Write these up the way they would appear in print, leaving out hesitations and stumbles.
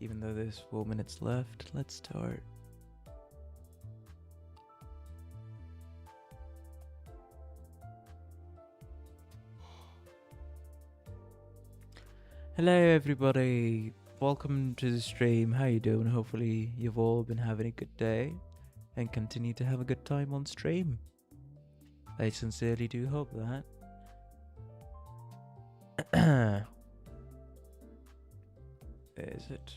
even though there's 4 minutes left. Let's start. Hello everybody, welcome to the stream. How you doing? Hopefully you've all been having a good day and continue to have a good time on stream. I sincerely do hope that. Is it?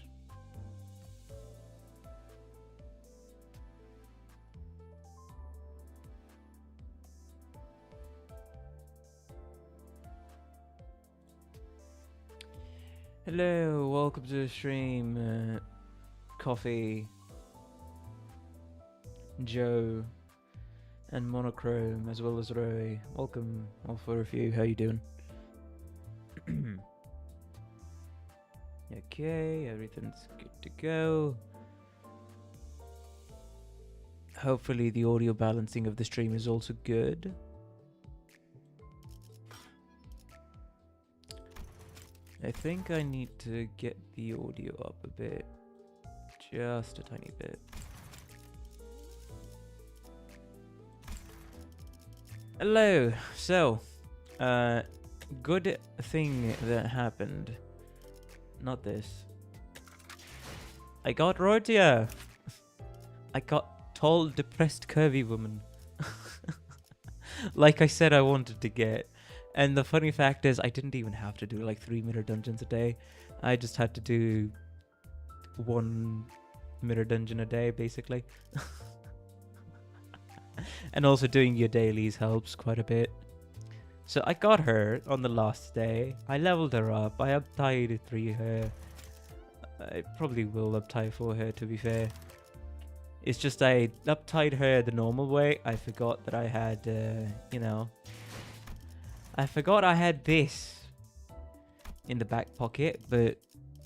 Hello, welcome to the stream, Coffee, Joe, and Monochrome, as well as Roy. Welcome, all four of you. How you doing? Okay, everything's good to go. Hopefully the audio balancing of the stream is also good. I think I need to get the audio up a bit, just a tiny bit. Hello, so, good thing that happened. Not this. I got Rodia. I got tall, depressed, curvy woman. Like I said I wanted to get. And the funny fact is I didn't even have to do like 3 mirror dungeons a day. I just had to do 1 mirror dungeon a day, basically. And also doing your dailies helps quite a bit. So I got her on the last day. I leveled her up. I uptied 3 her. I probably will uptie 4 her, to be fair. It's just I uptied her the normal way. I forgot that I had, you know... I forgot I had this in the back pocket, but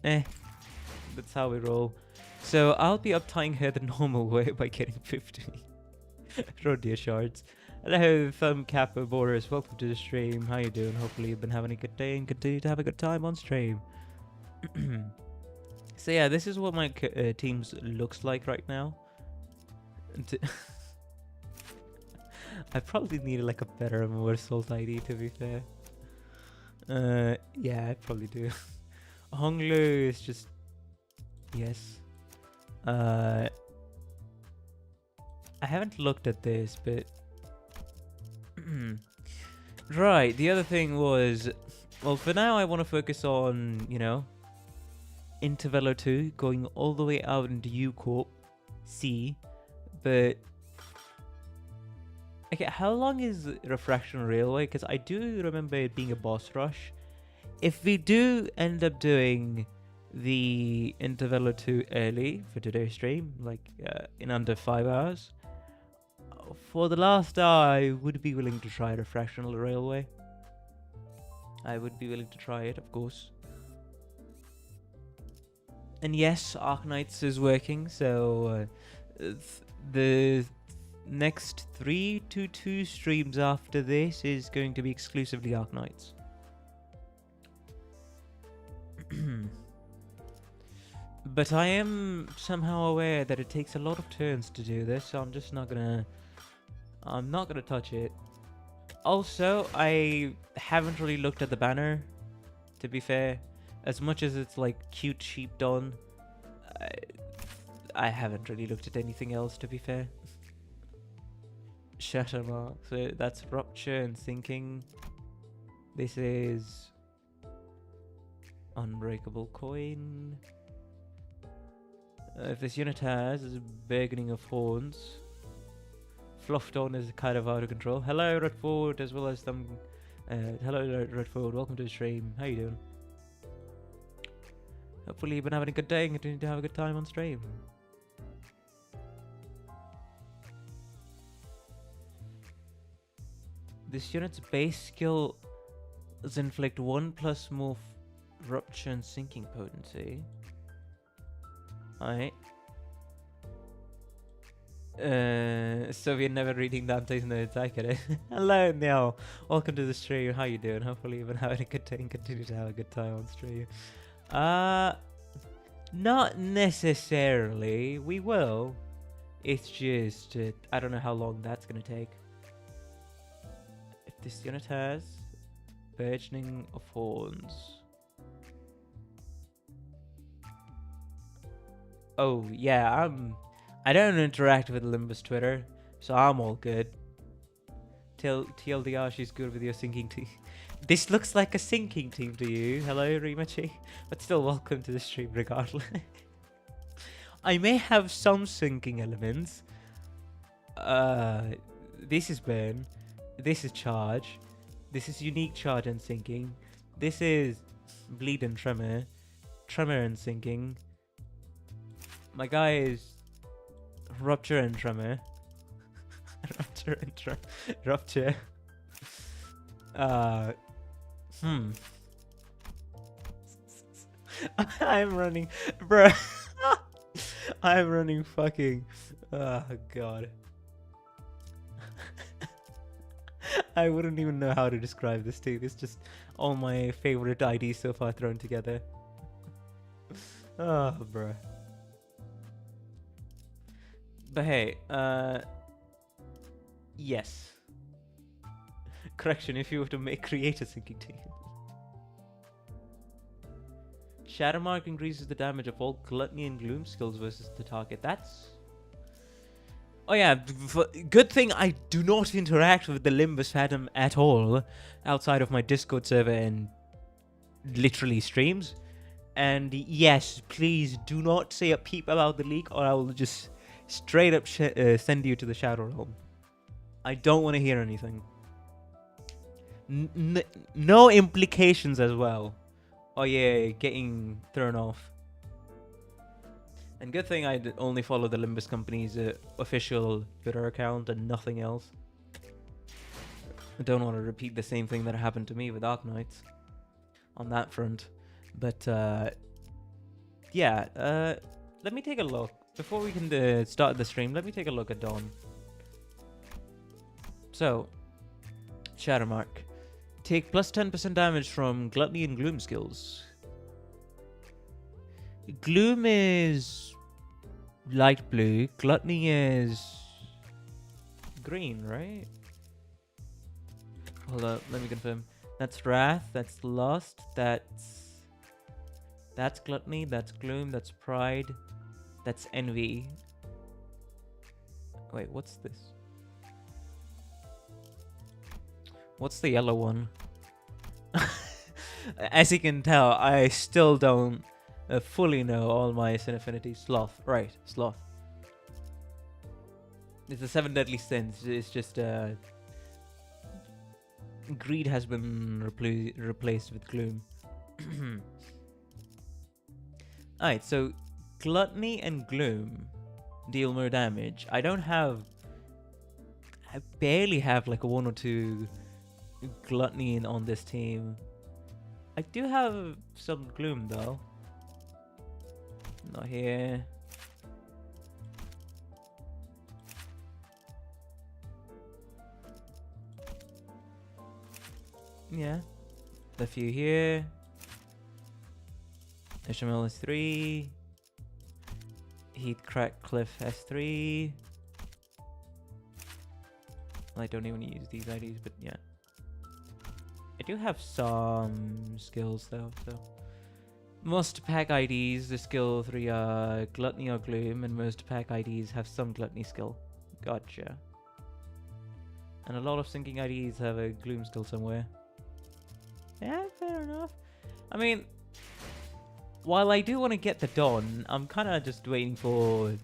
that's how we roll. So I'll be uptying her the normal way by getting 50 Rodia shards. Hello, Thumbcapper Boris. Welcome to the stream. How you doing? Hopefully you've been having a good day and continue to have a good time on stream. So yeah, this is what my teams looks like right now. I probably need like a better and more salt ID, to be fair. Yeah, I probably do. Honglu is just... Yes. I haven't looked at this, but... Right, the other thing was... Well, for now I want to focus on, you know... Intervello 2, going all the way out into U-Corp C, but... Okay, how long is Refraction Railway? Because I do remember it being a boss rush. If we do end up doing the Intervello 2 early for today's stream, like in under 5 hours, for the last hour, I would be willing to try Refraction Railway. I would be willing to try it, of course. And yes, Arknights is working, so the next 3 to 2 streams after this is going to be exclusively Arknights. But I am somehow aware that it takes a lot of turns to do this, so I'm just not gonna... I'm not gonna touch it. Also, I haven't really looked at the banner, to be fair. As much as it's like cute sheep done, I haven't really looked at anything else, to be fair. Shatter mark. So that's rupture and sinking. This is unbreakable coin. If this unit has is beginning of horns. Fluffed on is kind of out of control. Hello Redford, as well as some hello Redford, welcome to the stream. How you doing? Hopefully you've been having a good day and continue to have a good time on stream. This unit's base skill is inflict 1+ more rupture and sinking potency. Alright. So we're never reading Dante's notes, I get it. Hello Neil, welcome to the stream. How you doing? Hopefully you've been having a good day and continue to have a good time on stream. Not necessarily. We will. It's just, I don't know how long that's going to take. If this unit has burgeoning of horns. Oh, yeah, I don't interact with Limbus Twitter, so I'm all good. TLDR, she's good with your sinking team. This looks like a sinking team to you. Hello, Rimachi. But still, welcome to the stream regardless. I may have some sinking elements. This is burn. This is charge. This is unique charge and sinking. This is bleed and tremor. Tremor and sinking. My guy is rupture and tremor. Rupture and tremor. Rupture. I'm running, bro. I'm running fucking. Oh god. I wouldn't even know how to describe this team. It's just all my favorite IDs so far thrown together. Oh, bro. But hey, yes. Correction, if you were to create a sinking team. Shadowmark increases the damage of all Gluttony and Gloom skills versus the target. That's... Oh yeah, good thing I do not interact with the Limbus Phantom at all outside of my Discord server and literally streams. And yes, please do not say a peep about the leak or I will just straight up send you to the Shadow Realm. I don't want to hear anything. No implications as well. Oh yeah, getting thrown off. And good thing I only follow the Limbus company's official Twitter account and nothing else. I don't want to repeat the same thing that happened to me with Arknights on that front. But yeah, let me take a look. Before we can start the stream, let me take a look at Dawn. So, Shadowmark. Take plus 10% damage from Gluttony and Gloom skills. Gloom is light blue. Gluttony is green, right? Hold up, let me confirm. That's Wrath, that's Lust, that's Gluttony, that's Gloom, that's Pride, that's Envy. Wait, what's this? What's the yellow one? As you can tell, I still don't fully know all my sin affinities. Sloth, right, Sloth. It's the 7 deadly sins. It's just greed has been replaced with gloom. Alright, so Gluttony and Gloom deal more damage. I barely have like a 1 or 2 Gluttony on this team. I do have some Gloom though. Not here. Yeah. A few here. HML is 3. Heat Crack Cliff S3. I don't even use these IDs, but yeah. I do have some skills though, so most pack IDs, the skill 3 are Gluttony or Gloom, and most pack IDs have some Gluttony skill. Gotcha. And a lot of sinking IDs have a Gloom skill somewhere. Yeah, fair enough. I mean, while I do want to get the Dawn, I'm kind of just waiting for...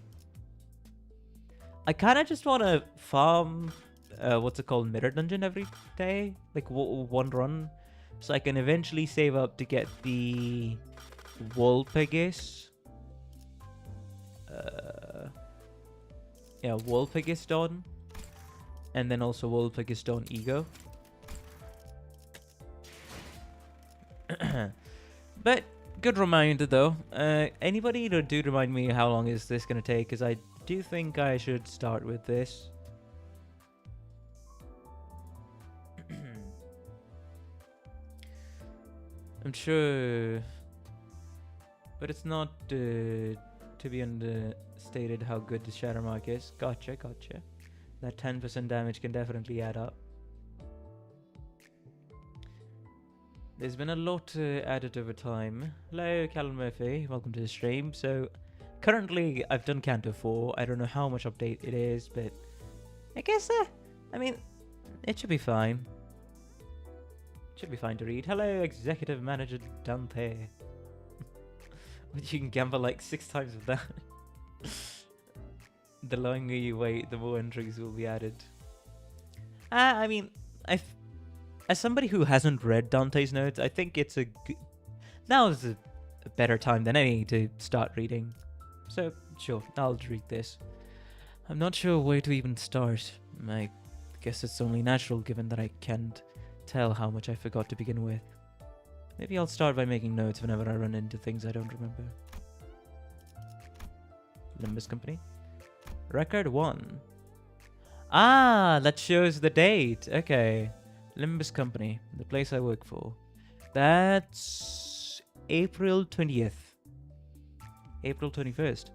I kind of just want to farm... what's it called, Mirror Dungeon every day, like one run, so I can eventually save up to get the Wolpegis. Yeah, Wolpegis Dawn, and then also Wolpegis Dawn Ego. But good reminder though. Anybody do remind me how long is this gonna take? Because I do think I should start with this. I'm sure But it's not to be understated how good the Shatter Mark is. Gotcha. That 10% damage can definitely add up. There's been a lot added over time. Hello, Callum Murphy. Welcome to the stream. So, currently, I've done Canto 4. I don't know how much update it is, but I guess, I mean, it should be fine. Should be fine to read. Hello, Executive Manager Dante. You can gamble like 6 times of that. The longer you wait, the more entries will be added. I mean, as somebody who hasn't read Dante's notes, I think it's now is a better time than any to start reading. So, sure, I'll read this. I'm not sure where to even start. I guess it's only natural given that I can't tell how much I forgot to begin with. Maybe I'll start by making notes whenever I run into things I don't remember. Limbus Company. Record 1. Ah, that shows the date. Okay. Limbus Company, the place I work for. That's April 20th. April 21st.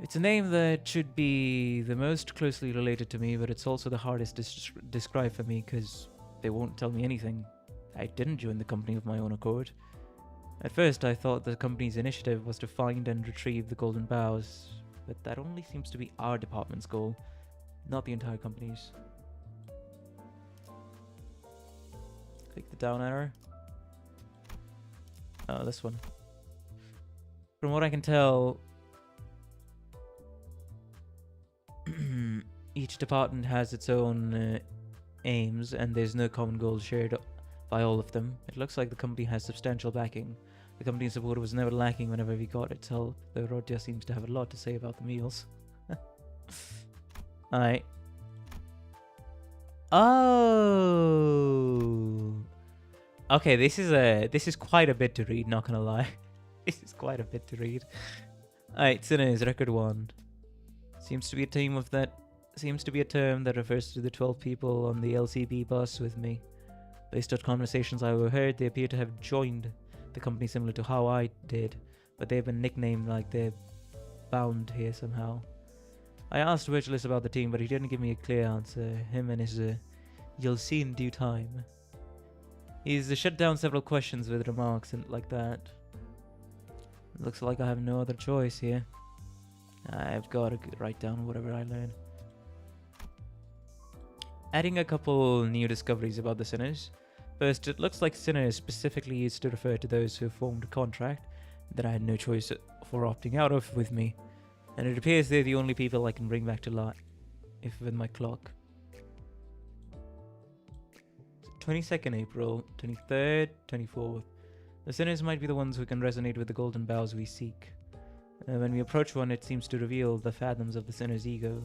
It's a name that should be the most closely related to me, but it's also the hardest to describe for me because they won't tell me anything. I didn't join the company of my own accord. At first, I thought the company's initiative was to find and retrieve the golden bows, but that only seems to be our department's goal, not the entire company's. Click the down arrow. Oh, this one. From what I can tell, each department has its own aims, and there's no common goal shared by all of them. It looks like the company has substantial backing. The company's support was never lacking whenever we got its help, though Rodia seems to have a lot to say about the meals. Alright. Oh. Okay, this is quite a bit to read, not gonna lie. This is quite a bit to read. Alright, Sinners, Record 1. Seems to be a term that refers to the 12 people on the LCB bus with me. Based on conversations I overheard, they appear to have joined the company similar to how I did, but they've been nicknamed like they're bound here somehow. I asked Virgilus about the team, but he didn't give me a clear answer. Him and his "you'll see in due time." He's shut down several questions with remarks and like that. Looks like I have no other choice here. I've got to write down whatever I learn. Adding a couple new discoveries about the Sinners. First, it looks like Sinners specifically used to refer to those who formed a contract that I had no choice for opting out of with me. And it appears they're the only people I can bring back to life with my clock. 22nd April, 23rd, 24th. The Sinners might be the ones who can resonate with the golden bows we seek. When we approach one, it seems to reveal the fathoms of the Sinner's ego,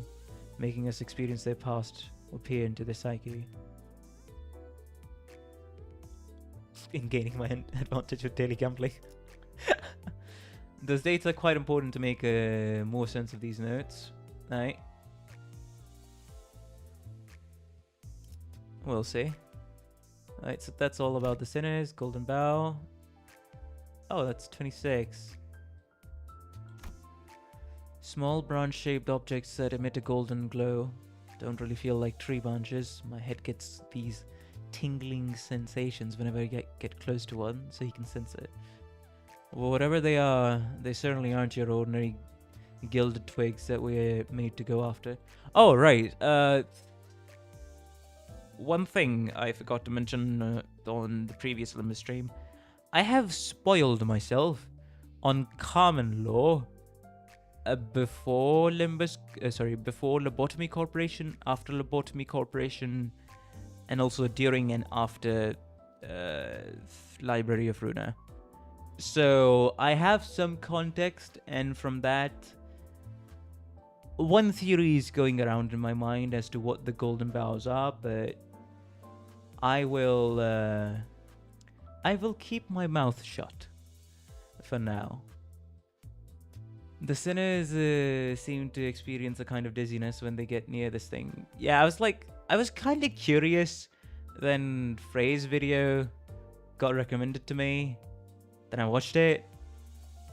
making us experience their past or peer into their psyche. In gaining my advantage with daily gambling. Those dates are quite important to make more sense of these notes. Right. We'll see. Alright, so that's all about the Sinners. Golden Bow. Oh, that's 26. Small branch-shaped objects that emit a golden glow. Don't really feel like tree branches. My head gets these tingling sensations whenever I get close to one, so you can sense it. Well, whatever they are, they certainly aren't your ordinary gilded twigs that we're made to go after. Oh, right. One thing I forgot to mention on the previous Limbus stream. I have spoiled myself on common law before Lobotomy Corporation, after Lobotomy Corporation, and also during and after Library of Runa. So I have some context, and from that, one theory is going around in my mind as to what the golden bows are, but I will keep my mouth shut for now. The Sinners seem to experience a kind of dizziness when they get near this thing. Yeah, I was kind of curious. Then Frey's video got recommended to me. Then I watched it.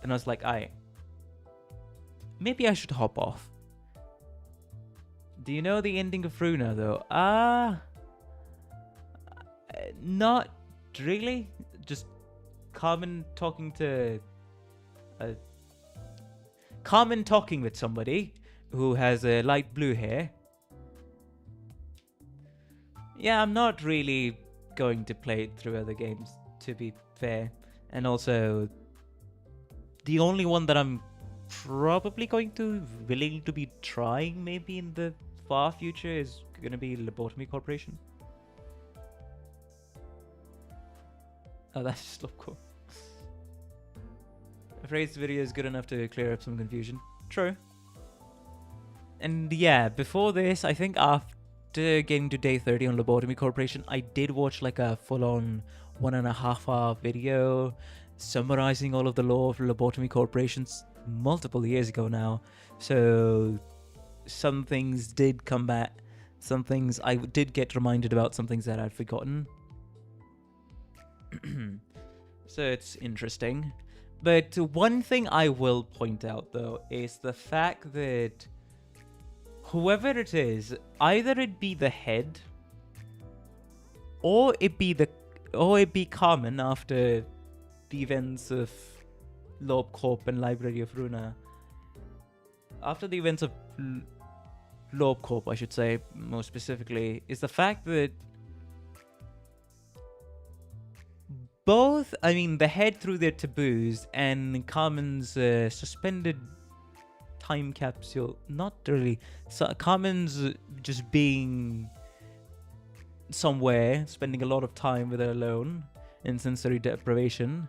And I was like, maybe I should hop off. Do you know the ending of Runa, though? Not really. Just Carmen talking with somebody who has light blue hair. Yeah, I'm not really going to play it through other games, to be fair. And also, the only one that I'm probably willing to be trying maybe in the far future is going to be Lobotomy Corporation. Oh, that's just Lobotomy. Afraid this video is good enough to clear up some confusion. True. And yeah, before this, I think after getting to day 30 on Lobotomy Corporation, I did watch like a full-on 1.5 hour video summarizing all of the lore of Lobotomy Corporations multiple years ago now. So some things did come back, some things I did get reminded about, some things that I'd forgotten. So it's interesting. But one thing I will point out though is the fact that whoever it is, either it be the head or it be Carmen after the events of Lob Corp and Library of Runa. After the events of Lob Corp, I should say, more specifically, is the fact that both, I mean, the head through their taboos and Carmen's suspended time capsule, not really, so Carmen's just being somewhere, spending a lot of time with her alone in sensory deprivation,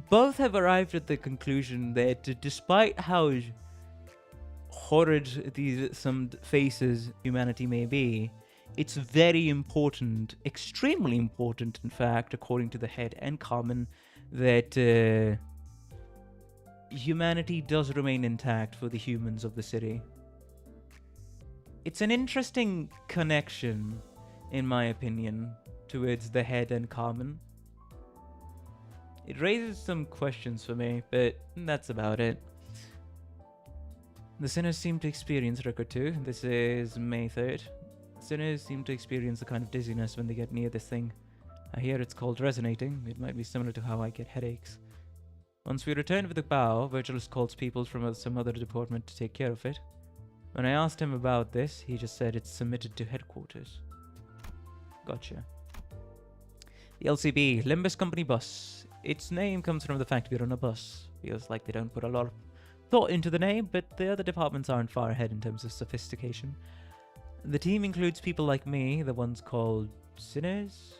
both have arrived at the conclusion that despite how horrid some faces humanity may be, it's very important, extremely important in fact, according to the head and Carmen, that humanity does remain intact for the humans of the city. It's an interesting connection, in my opinion, towards the head and Carmen. It raises some questions for me, but that's about it. The sinners seem to experience Record 2. This is May 3rd. Sinners seem to experience a kind of dizziness when they get near this thing. I hear it's called resonating. It might be similar to how I get headaches. Once we return with the bow, Virgilus calls people from some other department to take care of it. When I asked him about this, he just said it's submitted to headquarters. Gotcha. The LCB, Limbus Company Bus. Its name comes from the fact we're on a bus. Feels like they don't put a lot of thought into the name, but the other departments aren't far ahead in terms of sophistication. The team includes people like me, the ones called sinners.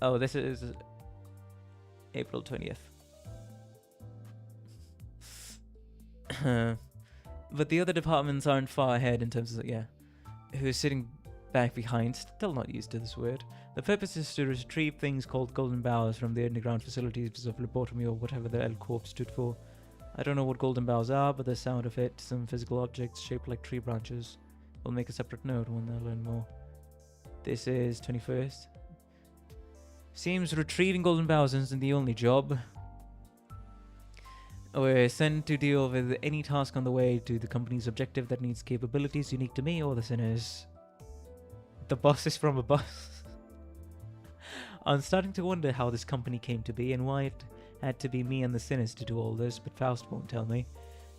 Oh, this is April 20th. But the other departments aren't far ahead in terms of, who's sitting back behind, still not used to this word. The purpose is to retrieve things called golden bowers from the underground facilities of Lobotomy or whatever the L Corp stood for. I don't know what golden bowers are, but the sound of it, some physical objects shaped like tree branches. We'll make a separate note when I learn more. This is 21st. Seems retrieving golden bowers isn't the only job. We're sent to deal with any task on the way to the company's objective that needs capabilities unique to me or the sinners. The boss is from a bus. I'm starting to wonder how this company came to be and why it had to be me and the sinners to do all this, but Faust won't tell me.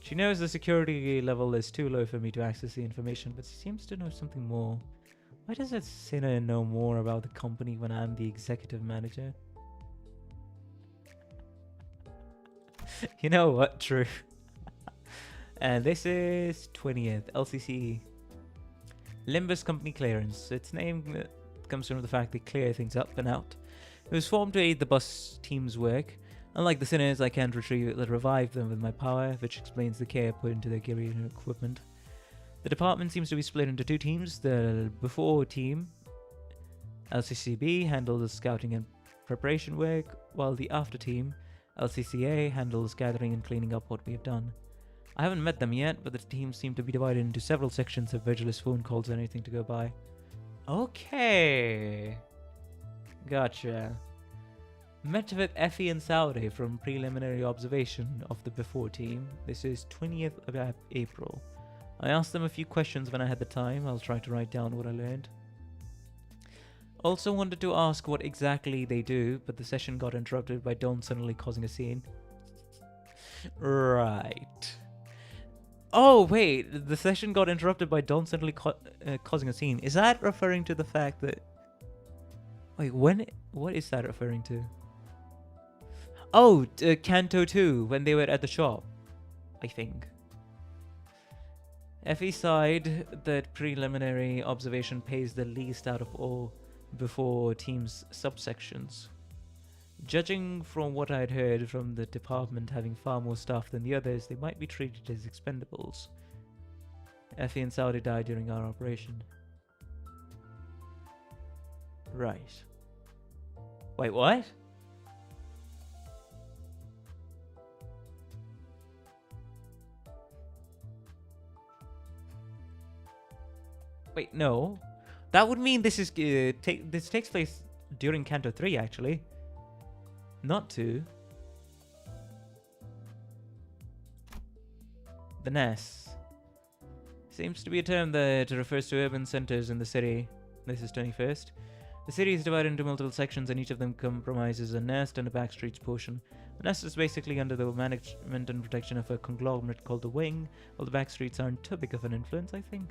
She knows the security level is too low for me to access the information, but she seems to know something more. Why does a sinner know more about the company when I'm the executive manager? You know what? True. And this is 20th, LCC. Limbus Company Clearance. Its name comes from the fact they clear things up and out. It was formed to aid the bus team's work. Unlike the sinners, I can't revive them with my power, which explains the care put into their gear and equipment. The department seems to be split into two teams. The before team, LCCB, handles the scouting and preparation work, while the after team, LCCA, handles gathering and cleaning up what we have done. I haven't met them yet, but the teams seem to be divided into several sections of Virgilus phone calls and anything to go by. Okay. Gotcha. Met with Effie and Saudi from preliminary observation of the before team. This is 20th of April. I asked them a few questions when I had the time. I'll try to write down what I learned. Also wanted to ask what exactly they do, but the session got interrupted by Dawn suddenly causing a scene. Right. Oh, wait. The session got interrupted by Dawn suddenly causing a scene. Is that referring to the fact that... Wait, when... What is that referring to? Oh, Canto 2, when they were at the shop. I think. Effie sighed that preliminary observation pays the least out of all before teams' subsections. Judging from what I'd heard from the department having far more staff than the others, they might be treated as expendables. Effie and Saudi died during our operation. Right. Wait, what? Wait, no. That would mean this is this takes place during Canto 3, actually. Not 2. The Nest. Seems to be a term that refers to urban centers in the city. This is 21st. The city is divided into multiple sections and each of them compromises a nest and a backstreets portion. The nest is basically under the management and protection of a conglomerate called the Wing, while the backstreets aren't too big of an influence, I think.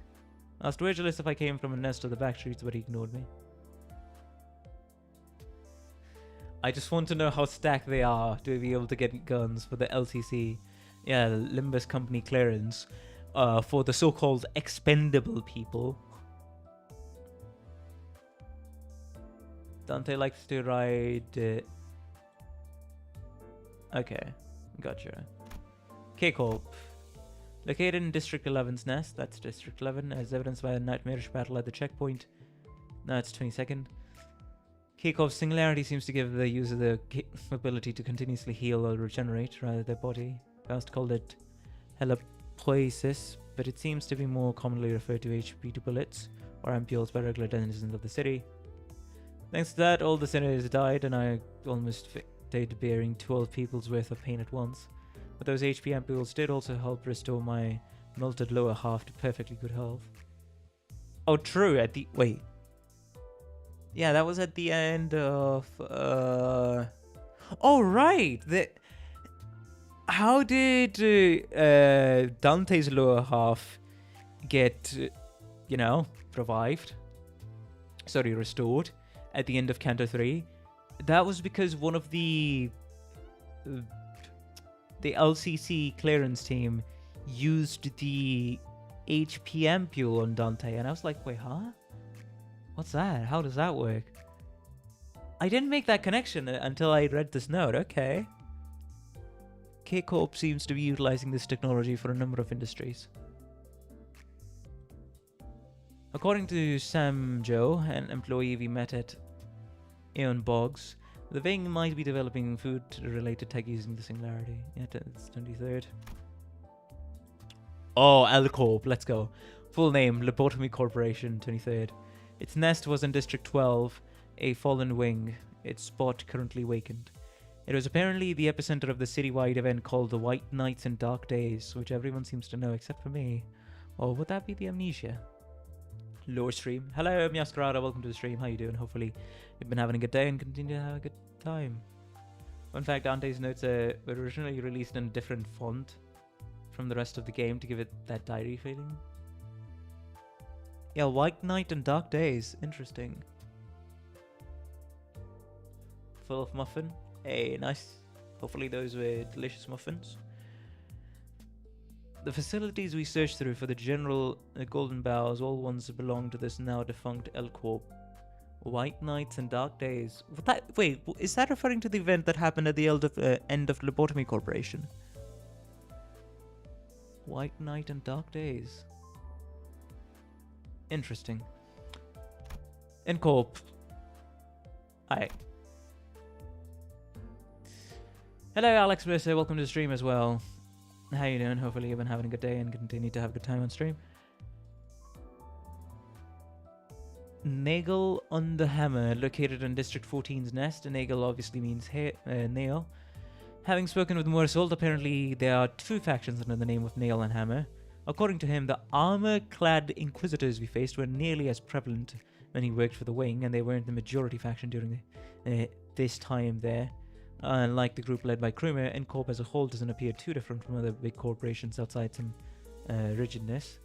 Asked Virgilus if I came from a nest or the backstreets, but he ignored me. I just want to know how stacked they are to be able to get guns for the LCC. Yeah, the Limbus company clearance. For the so-called expendable people. Dante likes to ride... Okay, gotcha. K-Corp. Located in District 11's nest, that's District 11, as evidenced by a nightmarish battle at the checkpoint. Now it's 22nd. K-Corp's singularity seems to give the user the ability to continuously heal or regenerate, rather their body. Past called it helipoiesis, but it seems to be more commonly referred to HP to bullets, or ampules by regular denizens of the city. Thanks to that, all the senators died, and I almost died bearing 12 people's worth of pain at once. But those HP ampules did also help restore my melted lower half to perfectly good health. Oh, true, at the... Wait. Yeah, that was at the end of... Oh, right! How did Dante's lower half get, revived? Sorry, restored at the end of Canto 3? That was because one of the LCC clearance team used the HP ampule on Dante, and I was like, wait, huh? What's that? How does that work? I didn't make that connection until I read this note. Okay. K-Corp seems to be utilizing this technology for a number of industries. According to Sam Joe, an employee we met at Aeon Boggs, the Wing might be developing food-related tech using the singularity. Yeah, it's 23rd. Oh, L-Corp, let's go. Full name, Lobotomy Corporation, 23rd. Its nest was in District 12, a fallen wing. Its spot currently vacant. It was apparently the epicenter of the citywide event called the White Nights and Dark Days, which everyone seems to know except for me. Or would that be the amnesia? Lower stream. Hello, Miascarada, welcome to the stream. How you doing? Hopefully you've been having a good day and continue to have a good time. Fun fact, Dante's notes were originally released in a different font from the rest of the game to give it that diary feeling. Yeah, White Night and Dark Days. Interesting. Full of muffin. Hey, nice. Hopefully those were delicious muffins. The facilities we searched through for the General Golden Bowers, all ones that belong to this now defunct L-Corp. White Nights and Dark Days. Wait, is that referring to the event that happened at the end of Lobotomy Corporation? White Night and Dark Days. Interesting. Incorp. Hi. Hello, Alex Mercer. Welcome to the stream as well. How you doing? Hopefully you've been having a good day and continue to have a good time on stream. Nagel on the Hammer, located on District 14's nest. Nagel obviously means nail. Having spoken with Morrishold, apparently there are two factions under the name of Nail and Hammer. According to him, the armor-clad Inquisitors we faced were nearly as prevalent when he worked for the Wing, and they weren't the majority faction during this time there. Unlike the group led by Krumer, N-Corp as a whole doesn't appear too different from other big corporations outside some rigidness.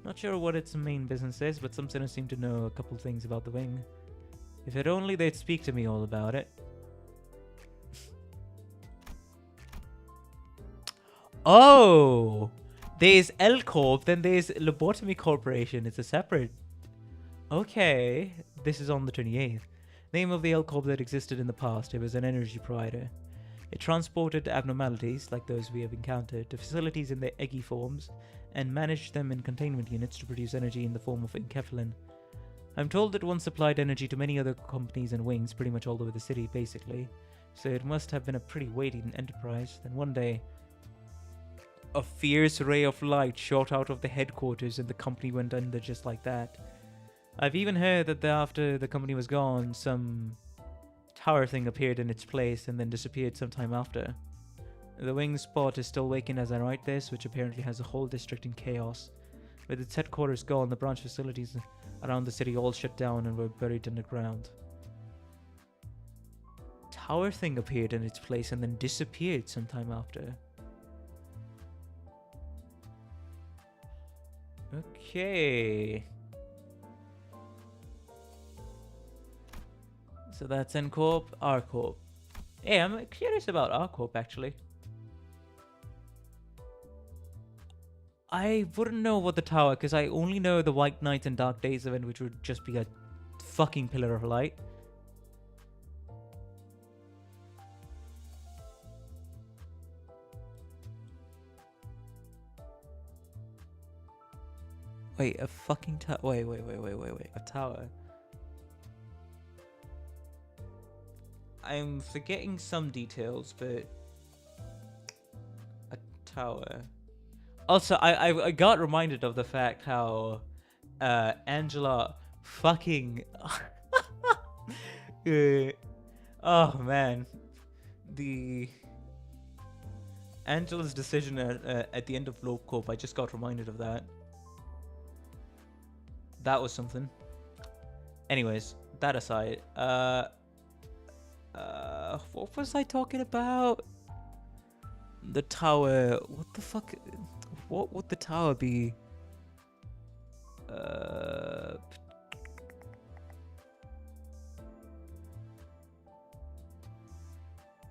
Not sure what its main business is, but some sinners seem to know a couple things about the Wing. If it only they'd speak to me all about it. Oh! There's L-Corp, then there's Lobotomy Corporation. It's a separate... Okay. This is on the 28th. Name of the L-Corp that existed in the past. It was an energy provider. It transported abnormalities, like those we have encountered, to facilities in their eggy forms, and managed them in containment units to produce energy in the form of enkephalin. I'm told that one supplied energy to many other companies and wings pretty much all over the city, basically. So it must have been a pretty weighty enterprise. Then one day, a fierce ray of light shot out of the headquarters and the company went under just like that. I've even heard that after the company was gone, some tower thing appeared in its place and then disappeared sometime after. The Wing spot is still vacant as I write this, which apparently has a whole district in chaos. With its headquarters gone, the branch facilities around the city all shut down and were buried underground. Tower thing appeared in its place and then disappeared sometime after. Okay. So that's N-Corp, R-Corp. Hey, I'm curious about R-Corp actually. I wouldn't know what the tower, because I only know the White Nights and Dark Days event, which would just be a fucking pillar of light. Wait, a fucking tower. Wait. A tower. I'm forgetting some details, but a tower. Also, I got reminded of the fact how Angela fucking oh man, Angela's decision at the end of Lope Corp, I just got reminded of that. That was something. Anyways, that aside, what was I talking about? The tower. What the fuck? What would the tower be?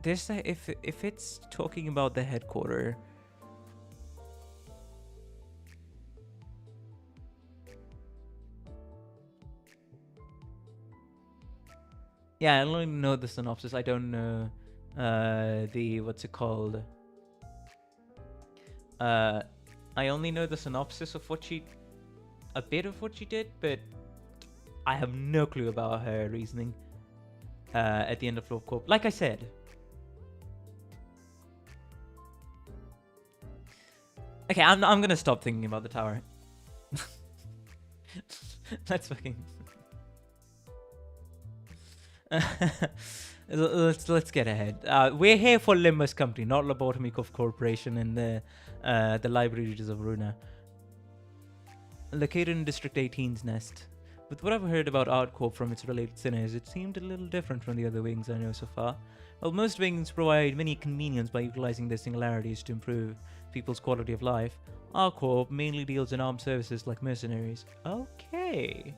There's if it's talking about the headquarters. Yeah, I only know the synopsis. I don't know the what's it called. I only know the synopsis of what she, a bit of what she did, but I have no clue about her reasoning at the end of Love Corp. Like I said, okay, I'm gonna stop thinking about the tower. Let's fucking let's get ahead. We're here for Limbus Company, not Lobotomy Corporation and the libraries of Runa. Located in District 18's nest. With what I've heard about ArtCorp from its related sinners, it seemed a little different from the other wings I know so far. While most wings provide many convenience by utilizing their singularities to improve people's quality of life, ArtCorp mainly deals in armed services like mercenaries. Okay.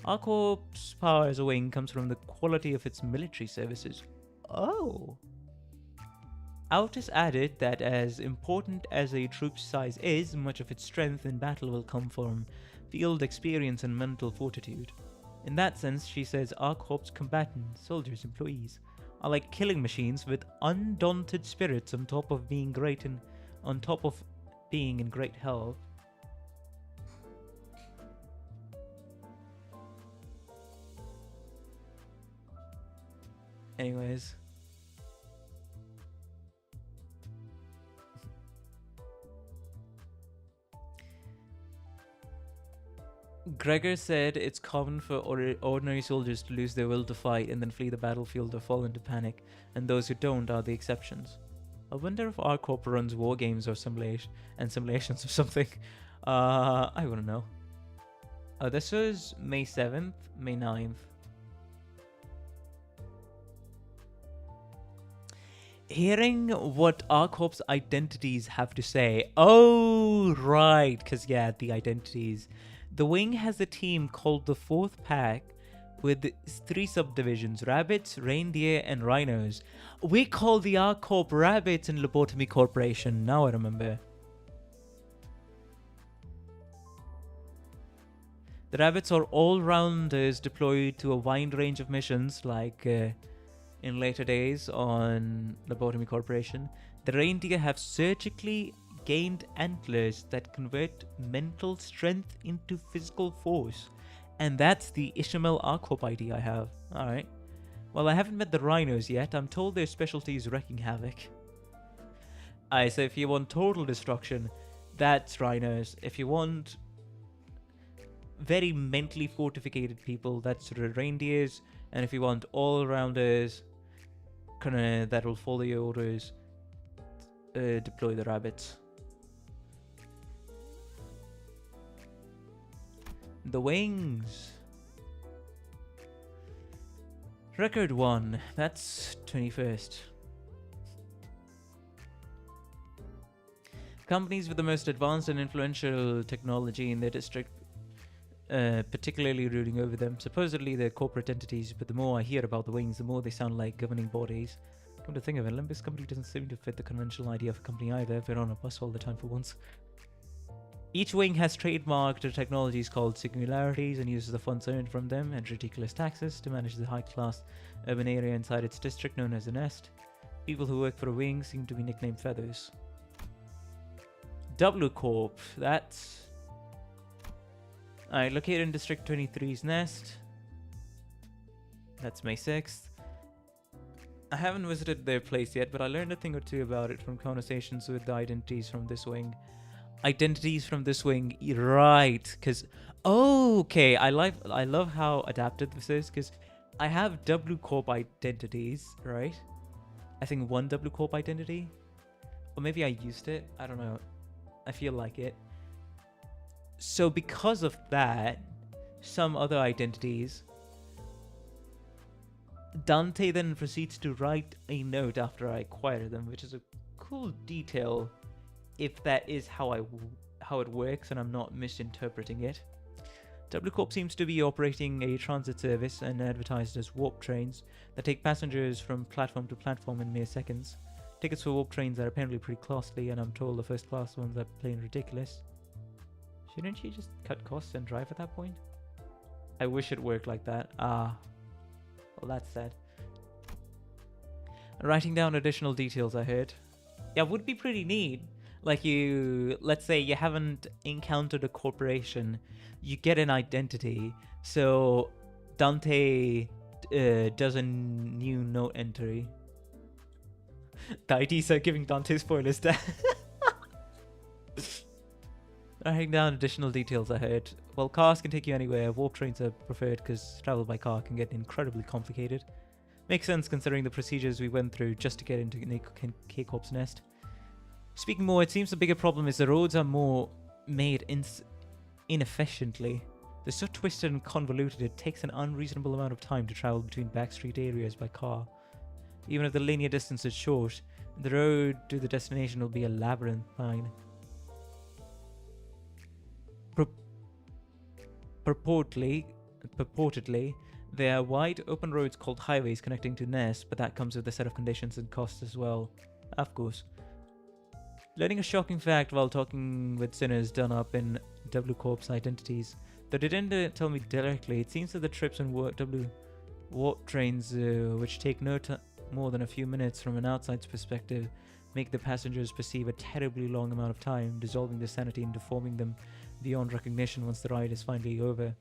ArtCorp's power as a wing comes from the quality of its military services. Oh. Altus added that as important as a troop's size is, much of its strength in battle will come from field experience and mental fortitude. In that sense, she says ArtCorp's combatants, soldiers, employees are like killing machines with undaunted spirits on top of being in great health. Anyways. Gregor said it's common for ordinary soldiers to lose their will to fight and then flee the battlefield or fall into panic, and those who don't are the exceptions. I wonder if our corp runs war games or simulations or something. I wouldn't know. This was May 7th, May 9th. Hearing what our corp's identities have to say. Oh, right. Because, yeah, the identities. The wing has a team called the Fourth Pack with 3 subdivisions: rabbits, reindeer, and rhinos. We call the R-Corp rabbits in Lobotomy Corporation. Now I remember. The rabbits are all-rounders deployed to a wide range of missions, like in later days on Lobotomy Corporation. The reindeer have surgically gained antlers that convert mental strength into physical force. And that's the Ishmael R-Corp ID I have. Alright. Well, I haven't met the rhinos yet. I'm told their specialty is wrecking havoc. Alright, so if you want total destruction, that's rhinos. If you want very mentally fortificated people, that's the reindeers. And if you want all-rounders, that will follow your orders, deploy the rabbits. The wings. Record 1. That's 21st. Companies with the most advanced and influential technology in their district, particularly ruling over them. Supposedly they're corporate entities, but the more I hear about the wings, the more they sound like governing bodies. Come to think of it, Limbus company doesn't seem to fit the conventional idea of a company either. We're on a bus all the time for once. Each wing has trademarked technologies called singularities and uses the funds earned from them and ridiculous taxes to manage the high-class urban area inside its district known as the Nest. People who work for a wing seem to be nicknamed Feathers. W Corp, that's... Alright, located in District 23's Nest. That's May 6th. I haven't visited their place yet, but I learned a thing or two about it from conversations with the identities from this wing. Identities from this wing, right? Because okay, I love how adapted this is. Because I have W Corp identities, right? I think one W Corp identity, or maybe I used it. I don't know. I feel like it. So because of that, some other identities. Dante then proceeds to write a note after I acquire them, which is a cool detail. If that is how it works and I'm not misinterpreting it. W Corp seems to be operating a transit service and advertised as warp trains that take passengers from platform to platform in mere seconds. Tickets for warp trains are apparently pretty costly, and I'm told the first class ones are plain ridiculous. Shouldn't you just cut costs and drive at that point? I wish it worked like that. Well, that's sad. Writing down additional details I heard. Yeah, would be pretty neat. Like let's say you haven't encountered a corporation, you get an identity. So Dante does a new note entry. The IDs are giving Dante spoilers there. Writing down additional details I heard. Well, cars can take you anywhere. Warp trains are preferred because travel by car can get incredibly complicated. Makes sense considering the procedures we went through just to get into K-Corp's Nest. Speaking more, it seems the bigger problem is the roads are more made inefficiently. They're so twisted and convoluted, it takes an unreasonable amount of time to travel between backstreet areas by car. Even if the linear distance is short, the road to the destination will be a labyrinthine. Purportedly, there are wide open roads called highways connecting to Nest, but that comes with a set of conditions and costs as well. Of course. Learning a shocking fact while talking with sinners done up in W Corp's identities. Though they didn't tell me directly, it seems that the trips on warp trains, which take more than a few minutes from an outside's perspective, make the passengers perceive a terribly long amount of time, dissolving their sanity and deforming them beyond recognition once the ride is finally over.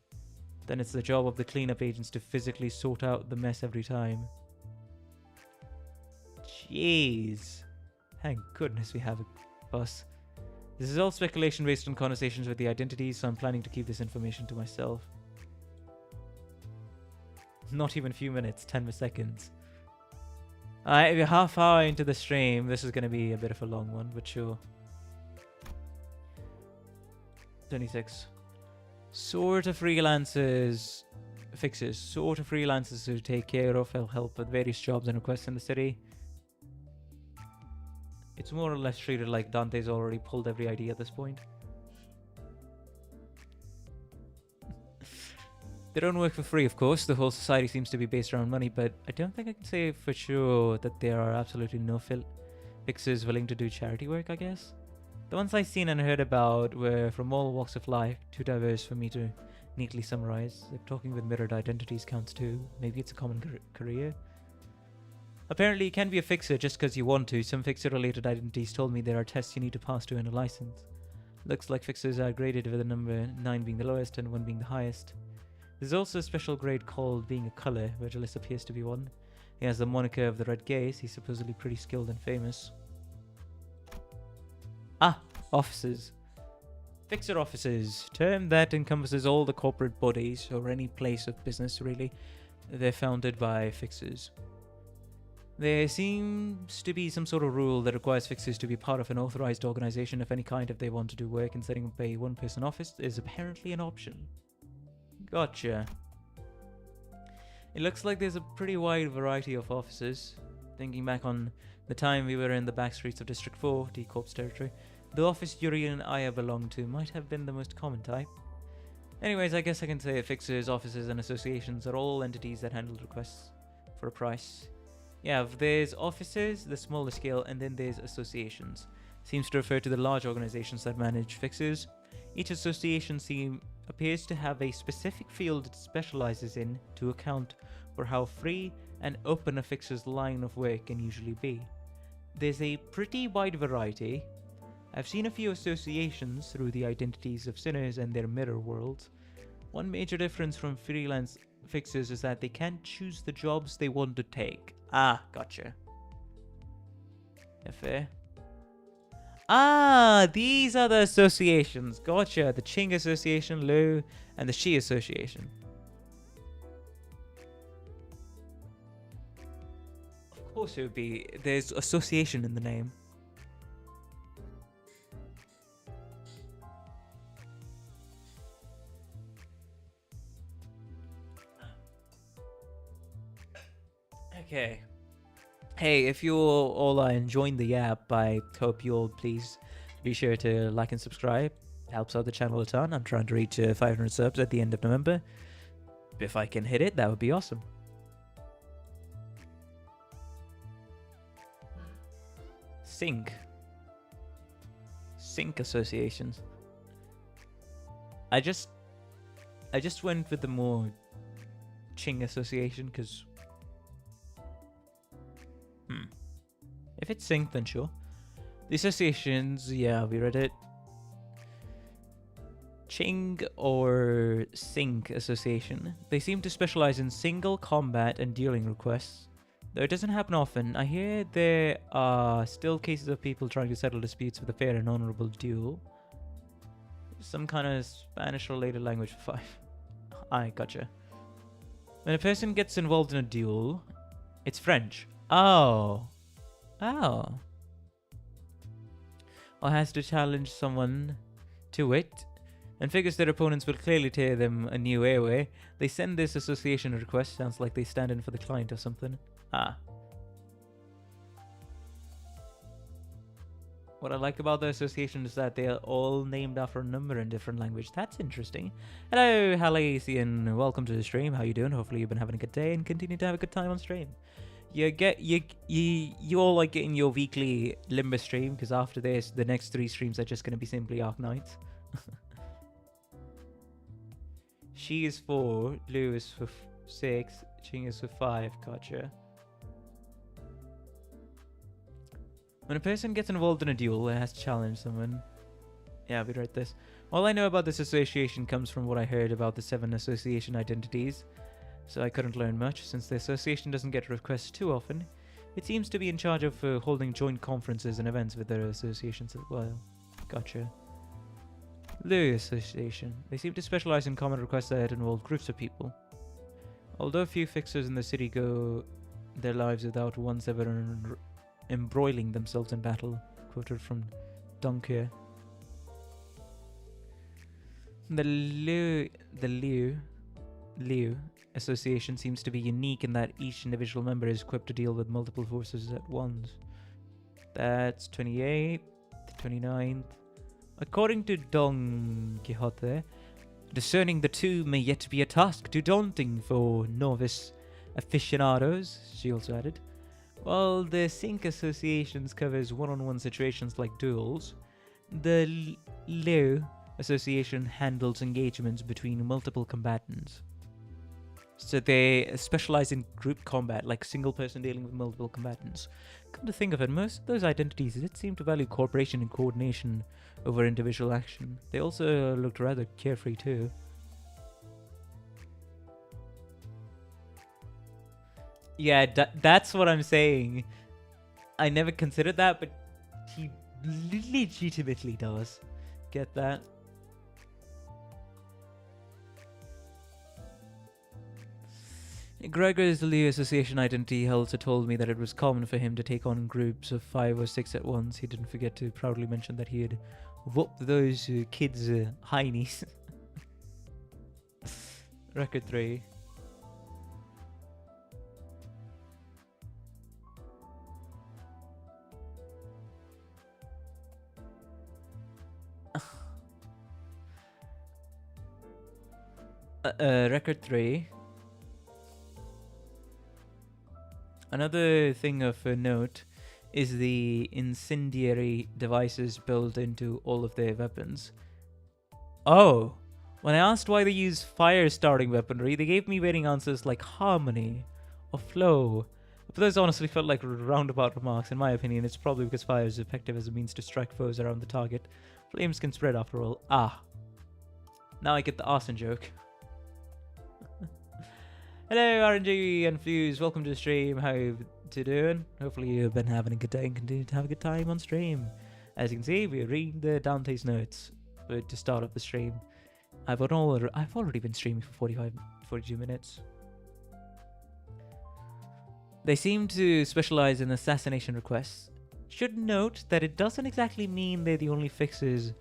Then it's the job of the cleanup agents to physically sort out the mess every time. Jeez. Thank goodness we have a bus. This is all speculation based on conversations with the identities, so I'm planning to keep this information to myself. Not even a few minutes, 10 seconds. We're half hour into the stream. This is going to be a bit of a long one, but sure. 26. Sort of freelancers, fixers. Sort of freelancers who take care of help with various jobs and requests in the city. It's more or less treated like Dante's already pulled every idea at this point. They don't work for free, of course. The whole society seems to be based around money, but I don't think I can say for sure that there are absolutely no fixers willing to do charity work, I guess. The ones I've seen and heard about were from all walks of life, too diverse for me to neatly summarize. If talking with mirrored identities counts too, maybe it's a common career. Apparently, you can be a fixer just because you want to. Some fixer-related identities told me there are tests you need to pass to earn a license. Looks like fixers are graded with the number 9 being the lowest and 1 being the highest. There's also a special grade called being a colour, where Jallis appears to be one. He has the moniker of the Red Gaze. He's supposedly pretty skilled and famous. Ah, officers. Fixer officers, term that encompasses all the corporate bodies or any place of business really. They're founded by fixers. There seems to be some sort of rule that requires fixers to be part of an authorized organization of any kind if they want to do work, and setting up a one-person office is apparently an option. Gotcha. It looks like there's a pretty wide variety of offices. Thinking back on the time we were in the back streets of District 4, D Corp's territory, the office Yuri and Aya belonged to might have been the most common type. Anyways, I guess I can say fixers, offices, and associations are all entities that handle requests for a price. Yeah, there's offices, the smaller scale, and then there's associations. Seems to refer to the large organizations that manage fixers. Each association appears to have a specific field it specializes in to account for how free and open a fixer's line of work can usually be. There's a pretty wide variety. I've seen a few associations through the identities of sinners and their mirror worlds. One major difference from freelance fixers is that they can't choose the jobs they want to take. Ah, gotcha. Fair. Ah, these are the associations. Gotcha. The Ching Association, Lu, and the Shi Association. Of course it would be. There's association in the name. Okay. Hey, if you all are enjoying the app, I hope you'll please be sure to like and subscribe. It helps out the channel a ton. I'm trying to reach 500 subs at the end of November. If I can hit it, that would be awesome. Sync associations. I just went with the more Ching association because if it's sync, then sure. The associations, yeah, we read it. Ching or Sync Association. They seem to specialize in single combat and dueling requests. Though it doesn't happen often, I hear there are still cases of people trying to settle disputes with a fair and honorable duel. Some kind of Spanish-related language for 5. I gotcha. When a person gets involved in a duel, it's French. Oh. Or has to challenge someone to it, and figures their opponents will clearly tear them a new airway. They send this association request. Sounds like they stand in for the client or something. Ah. What I like about the association is that they are all named after a number in different language. That's interesting. Hello, Halasian. Welcome to the stream. How you doing? Hopefully you've been having a good day and continue to have a good time on stream. You all like getting your weekly Limbus stream, because after this, the next 3 streams are just going to be simply Arknights. She is 4, Lu is for 6, Ching is for 5. Gotcha. When a person gets involved in a duel, it has to challenge someone. Yeah, we read this. All I know about this association comes from what I heard about the 7 association identities. So I couldn't learn much, since the association doesn't get requests too often. It seems to be in charge of holding joint conferences and events with their associations as well. Gotcha. Liu Association. They seem to specialize in common requests that involve groups of people. Although few fixers in the city go their lives without once ever embroiling themselves in battle. Quoted from Dunkir. The Liu Association seems to be unique in that each individual member is equipped to deal with multiple forces at once. That's 28th, 29th. According to Don Quixote, discerning the two may yet be a task too daunting for novice aficionados, she also added. While the Sync Associations covers one-on-one situations like duels, the Liu Association handles engagements between multiple combatants. So they specialize in group combat, like single person dealing with multiple combatants. Come to think of it, most of those identities did seem to value cooperation and coordination over individual action. They also looked rather carefree too. Yeah, that's what I'm saying. I never considered that, but he legitimately does. Get that? Gregor's Liu Association identity also told me that it was common for him to take on groups of 5 or 6 at once. He didn't forget to proudly mention that he had whooped those kids' heinies. Record 3. Record 3. Another thing of note is the incendiary devices built into all of their weapons. Oh, when I asked why they use fire-starting weaponry, they gave me varying answers like harmony or flow. But those honestly felt like roundabout remarks. In my opinion, it's probably because fire is effective as a means to strike foes around the target. Flames can spread after all. Ah. Now I get the arson joke. Hello, RNG and Fuse. Welcome to the stream. How you doing? Hopefully you've been having a good day and continue to have a good time on stream. As you can see, we're reading the Dante's notes to start up the stream. I've already been streaming for 42 minutes. They seem to specialize in assassination requests. Should note that it doesn't exactly mean they're the only fixers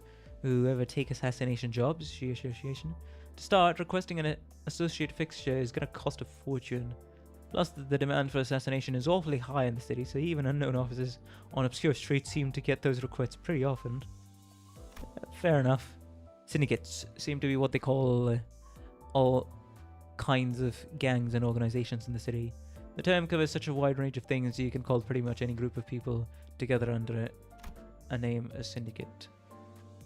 who ever take assassination jobs. Association. To start, requesting an associate fixture is going to cost a fortune. Plus, the demand for assassination is awfully high in the city, so even unknown officers on obscure streets seem to get those requests pretty often. Fair enough. Syndicates seem to be what they call all kinds of gangs and organizations in the city. The term covers such a wide range of things you can call pretty much any group of people together under a name as syndicate.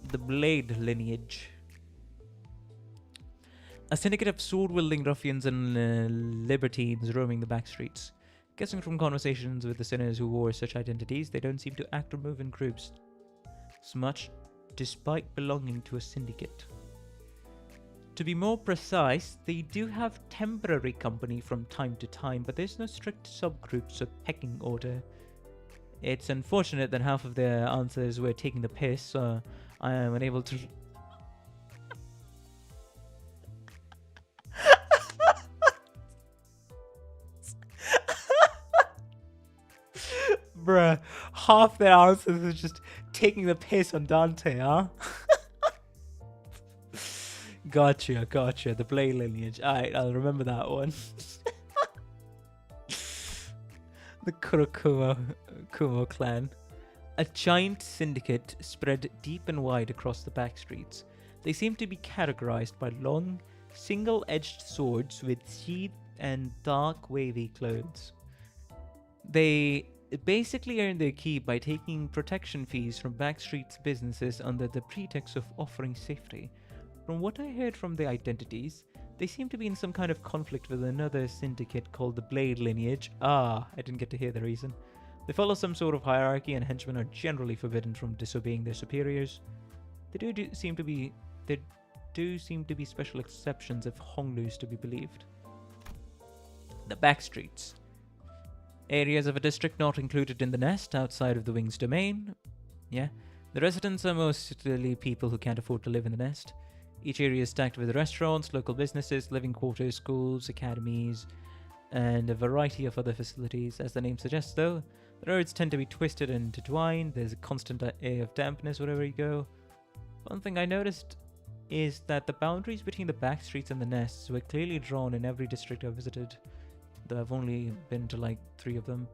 The Blade lineage. A syndicate of sword-wielding ruffians and libertines roaming the back streets. Guessing from conversations with the sinners who wore such identities, they don't seem to act or move in groups so much, despite belonging to a syndicate. To be more precise, they do have temporary company from time to time, but there's no strict subgroups or pecking order. It's unfortunate that half of their answers were taking the piss, so I am unable to... Bruh, half their answers are just taking the piss on Dante, huh? Gotcha. The Blade lineage. Alright, I'll remember that one. The Kumo clan. A giant syndicate spread deep and wide across the back streets. They seem to be categorized by long, single-edged swords with sheath and dark, wavy clothes. They basically earn their keep by taking protection fees from backstreets businesses under the pretext of offering safety. From what I heard from their identities, they seem to be in some kind of conflict with another syndicate called the Blade lineage. I didn't get to hear the reason. They follow some sort of hierarchy, and henchmen are generally forbidden from disobeying their superiors. There do seem to be special exceptions if Honglus to be believed. The backstreets. Areas of a district not included in the nest outside of the wing's domain. Yeah. The residents are mostly people who can't afford to live in the nest. Each area is stacked with restaurants, local businesses, living quarters, schools, academies, and a variety of other facilities. As the name suggests, though, the roads tend to be twisted and intertwined. There's a constant air of dampness wherever you go. One thing I noticed is that the boundaries between the back streets and the nests were clearly drawn in every district I visited, though I've only been to like 3 of them.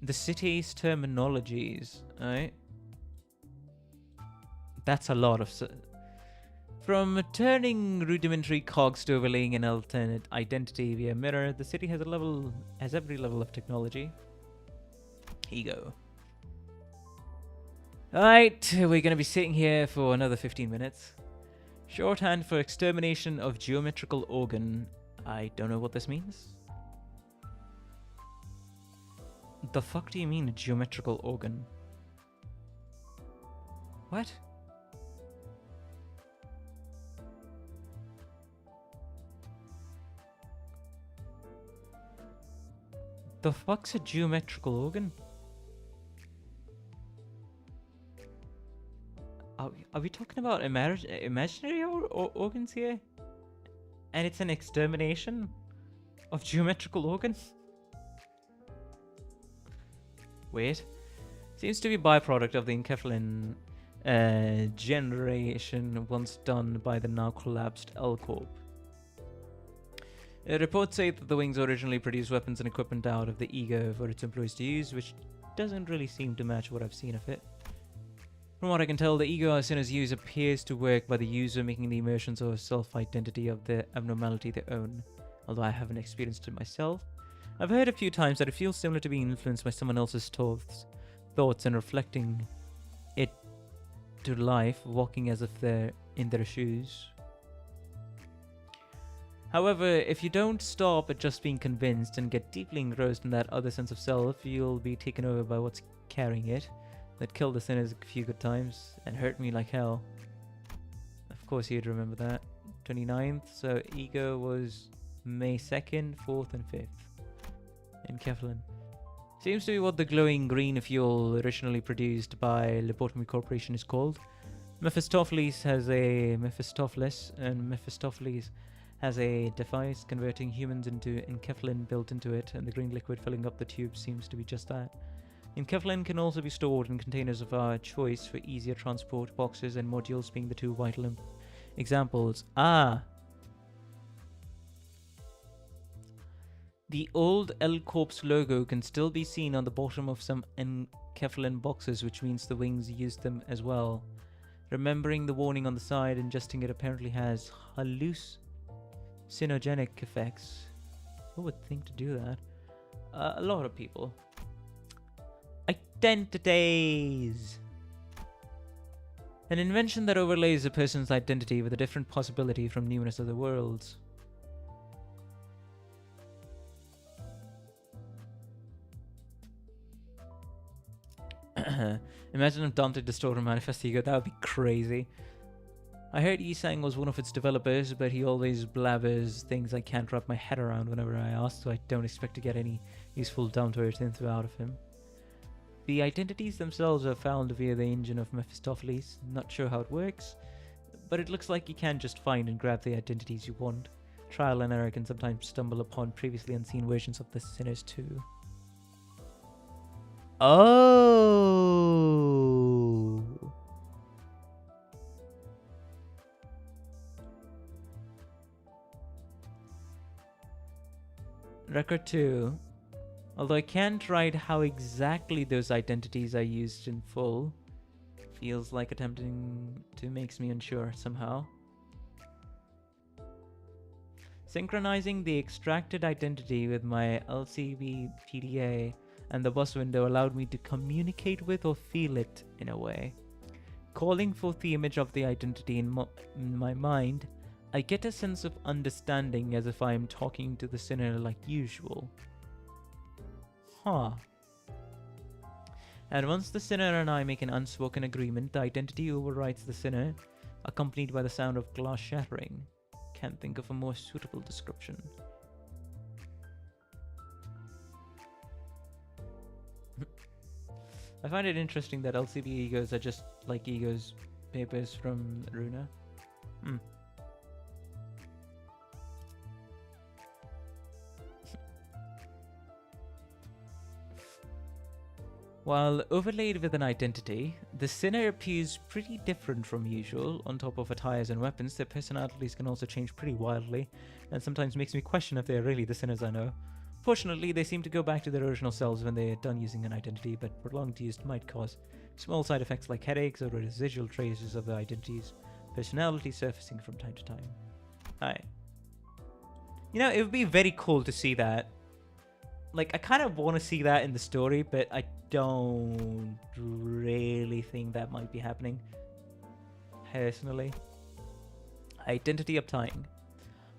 The city's terminologies, right? That's a lot of... From turning rudimentary cogs to overlaying an alternate identity via mirror, the city has every level of technology. Ego. Alright, we're gonna be sitting here for another 15 minutes. Shorthand for extermination of geometrical organ. I don't know what this means. The fuck do you mean, a geometrical organ? What? The fuck's a geometrical organ? Are we talking about imaginary organs here? And it's an extermination of geometrical organs? Wait. Seems to be a byproduct of the Enkephalin generation once done by the now collapsed L-Corp. Reports say that the wings originally produced weapons and equipment out of the Ego for its employees to use, which doesn't really seem to match what I've seen of it. From what I can tell, the Ego as soon as used appears to work by the user, making the emotions or self-identity of the abnormality their own, although I haven't experienced it myself. I've heard a few times that it feels similar to being influenced by someone else's thoughts and reflecting it to life, walking as if they're in their shoes. However, if you don't stop at just being convinced and get deeply engrossed in that other sense of self, you'll be taken over by what's carrying it. That killed the sinners a few good times and hurt me like hell. Of course you'd remember that. 29th, so Ego was May 2nd, 4th and 5th. In Keflin. Seems to be what the glowing green fuel originally produced by Lobotomy Corporation is called. Mephistopheles has a device converting humans into Enkephalin built into it, and the green liquid filling up the tube seems to be just that. Enkephalin can also be stored in containers of our choice for easier transport, boxes and modules being the 2 vital examples. The old L-Corp's logo can still be seen on the bottom of some Enkephalin boxes, which means the wings used them as well. Remembering the warning on the side, ingesting it apparently has hallucinogenic effects. Who would think to do that? A lot of people. Identities! An invention that overlays a person's identity with a different possibility from numerous other worlds. Imagine if Dante destroyed a Manifest Ego, that would be crazy. I heard Yisang was one of its developers, but he always blabbers things I can't wrap my head around whenever I ask, so I don't expect to get any useful down-to-earth info out of him. The identities themselves are found via the engine of Mephistopheles. Not sure how it works, but it looks like you can just find and grab the identities you want. Trial and error can sometimes stumble upon previously unseen versions of the sinners too. Oh! Record 2. Although I can't write how exactly those identities are used in full, feels like attempting to makes me unsure somehow. Synchronizing the extracted identity with my LCB PDA and the bus window allowed me to communicate with or feel it in a way. Calling forth the image of the identity in my mind, I get a sense of understanding as if I am talking to the sinner like usual. Huh. And once the sinner and I make an unspoken agreement, the identity overwrites the sinner, accompanied by the sound of glass shattering. Can't think of a more suitable description. I find it interesting that LCB egos are just like egos papers from Runa. Hmm. While overlaid with an identity, the Sinner appears pretty different from usual. On top of attires and weapons, their personalities can also change pretty wildly, and sometimes makes me question if they're really the Sinners I know. Fortunately, they seem to go back to their original selves when they are done using an identity, but prolonged use might cause small side effects like headaches or residual traces of the identity's personality surfacing from time to time. Hi. You know, it would be very cool to see that. Like, I kind of want to see that in the story, but I don't really think that might be happening. Personally. Identity uptying.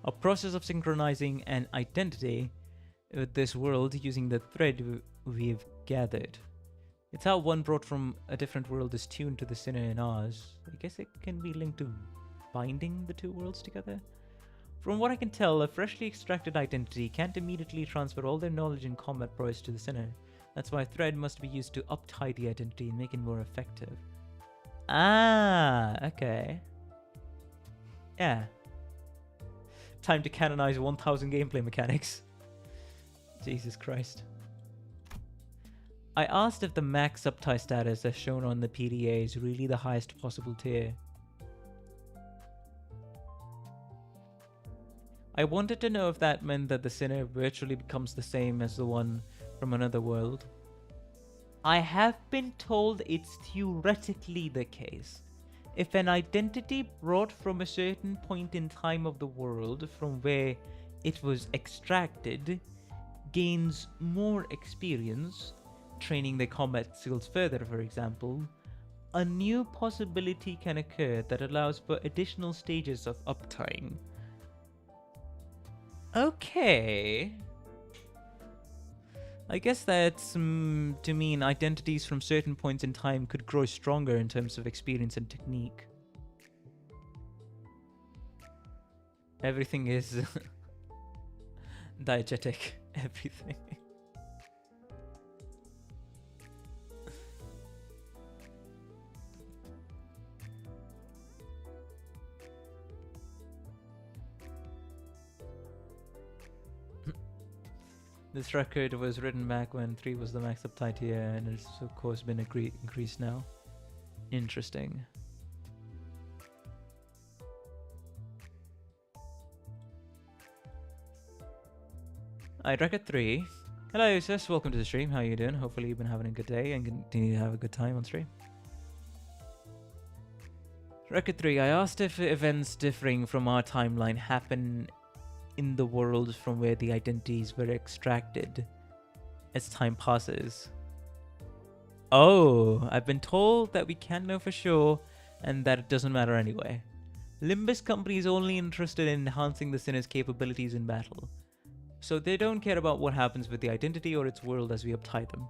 A process of synchronizing an identity with this world using the thread we've gathered. It's how one brought from a different world is tuned to the Sinner in ours. I guess it can be linked to binding the two worlds together. From what I can tell, a freshly extracted identity can't immediately transfer all their knowledge and combat prowess to the Sinner. That's why a thread must be used to uptie the identity and make it more effective. Ah, okay. Yeah. Time to canonize 1000 gameplay mechanics. Jesus Christ. I asked if the max uptie status as shown on the PDA is really the highest possible tier. I wanted to know if that meant that the Sinner virtually becomes the same as the one from another world. I have been told it's theoretically the case. If an identity brought from a certain point in time of the world from where it was extracted gains more experience, training their combat skills further, for example, a new possibility can occur that allows for additional stages of uptying. Okay. I guess that's to mean identities from certain points in time could grow stronger in terms of experience and technique. Everything is diegetic. Everything. This record was written back when 3 was the max uptie tier, and it's of course been increased now. Interesting. Alright, record 3. Hello sis, welcome to the stream. How you doing? Hopefully you've been having a good day and continue to have a good time on stream. Record 3. I asked if events differing from our timeline happen in the world from where the identities were extracted as time passes. Oh, I've been told that we can't know for sure and that it doesn't matter anyway. Limbus company is only interested in enhancing the Sinner's capabilities in battle, so they don't care about what happens with the identity or its world as we uptie them.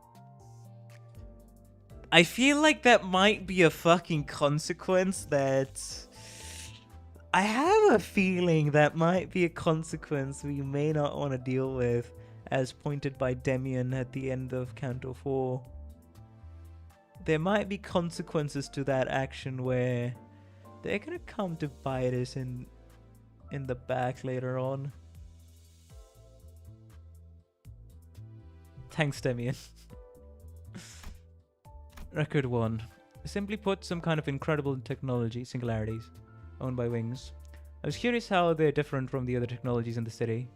I feel like that might be a fucking consequence that... I have a feeling that might be a consequence we may not want to deal with, as pointed by Demian at the end of Canto 4. There might be consequences to that action where they're gonna come to bite us in the back later on. Thanks, Demian. Record 1. Simply put, some kind of incredible technology, singularities, owned by Wings. I was curious how they're different from the other technologies in the city.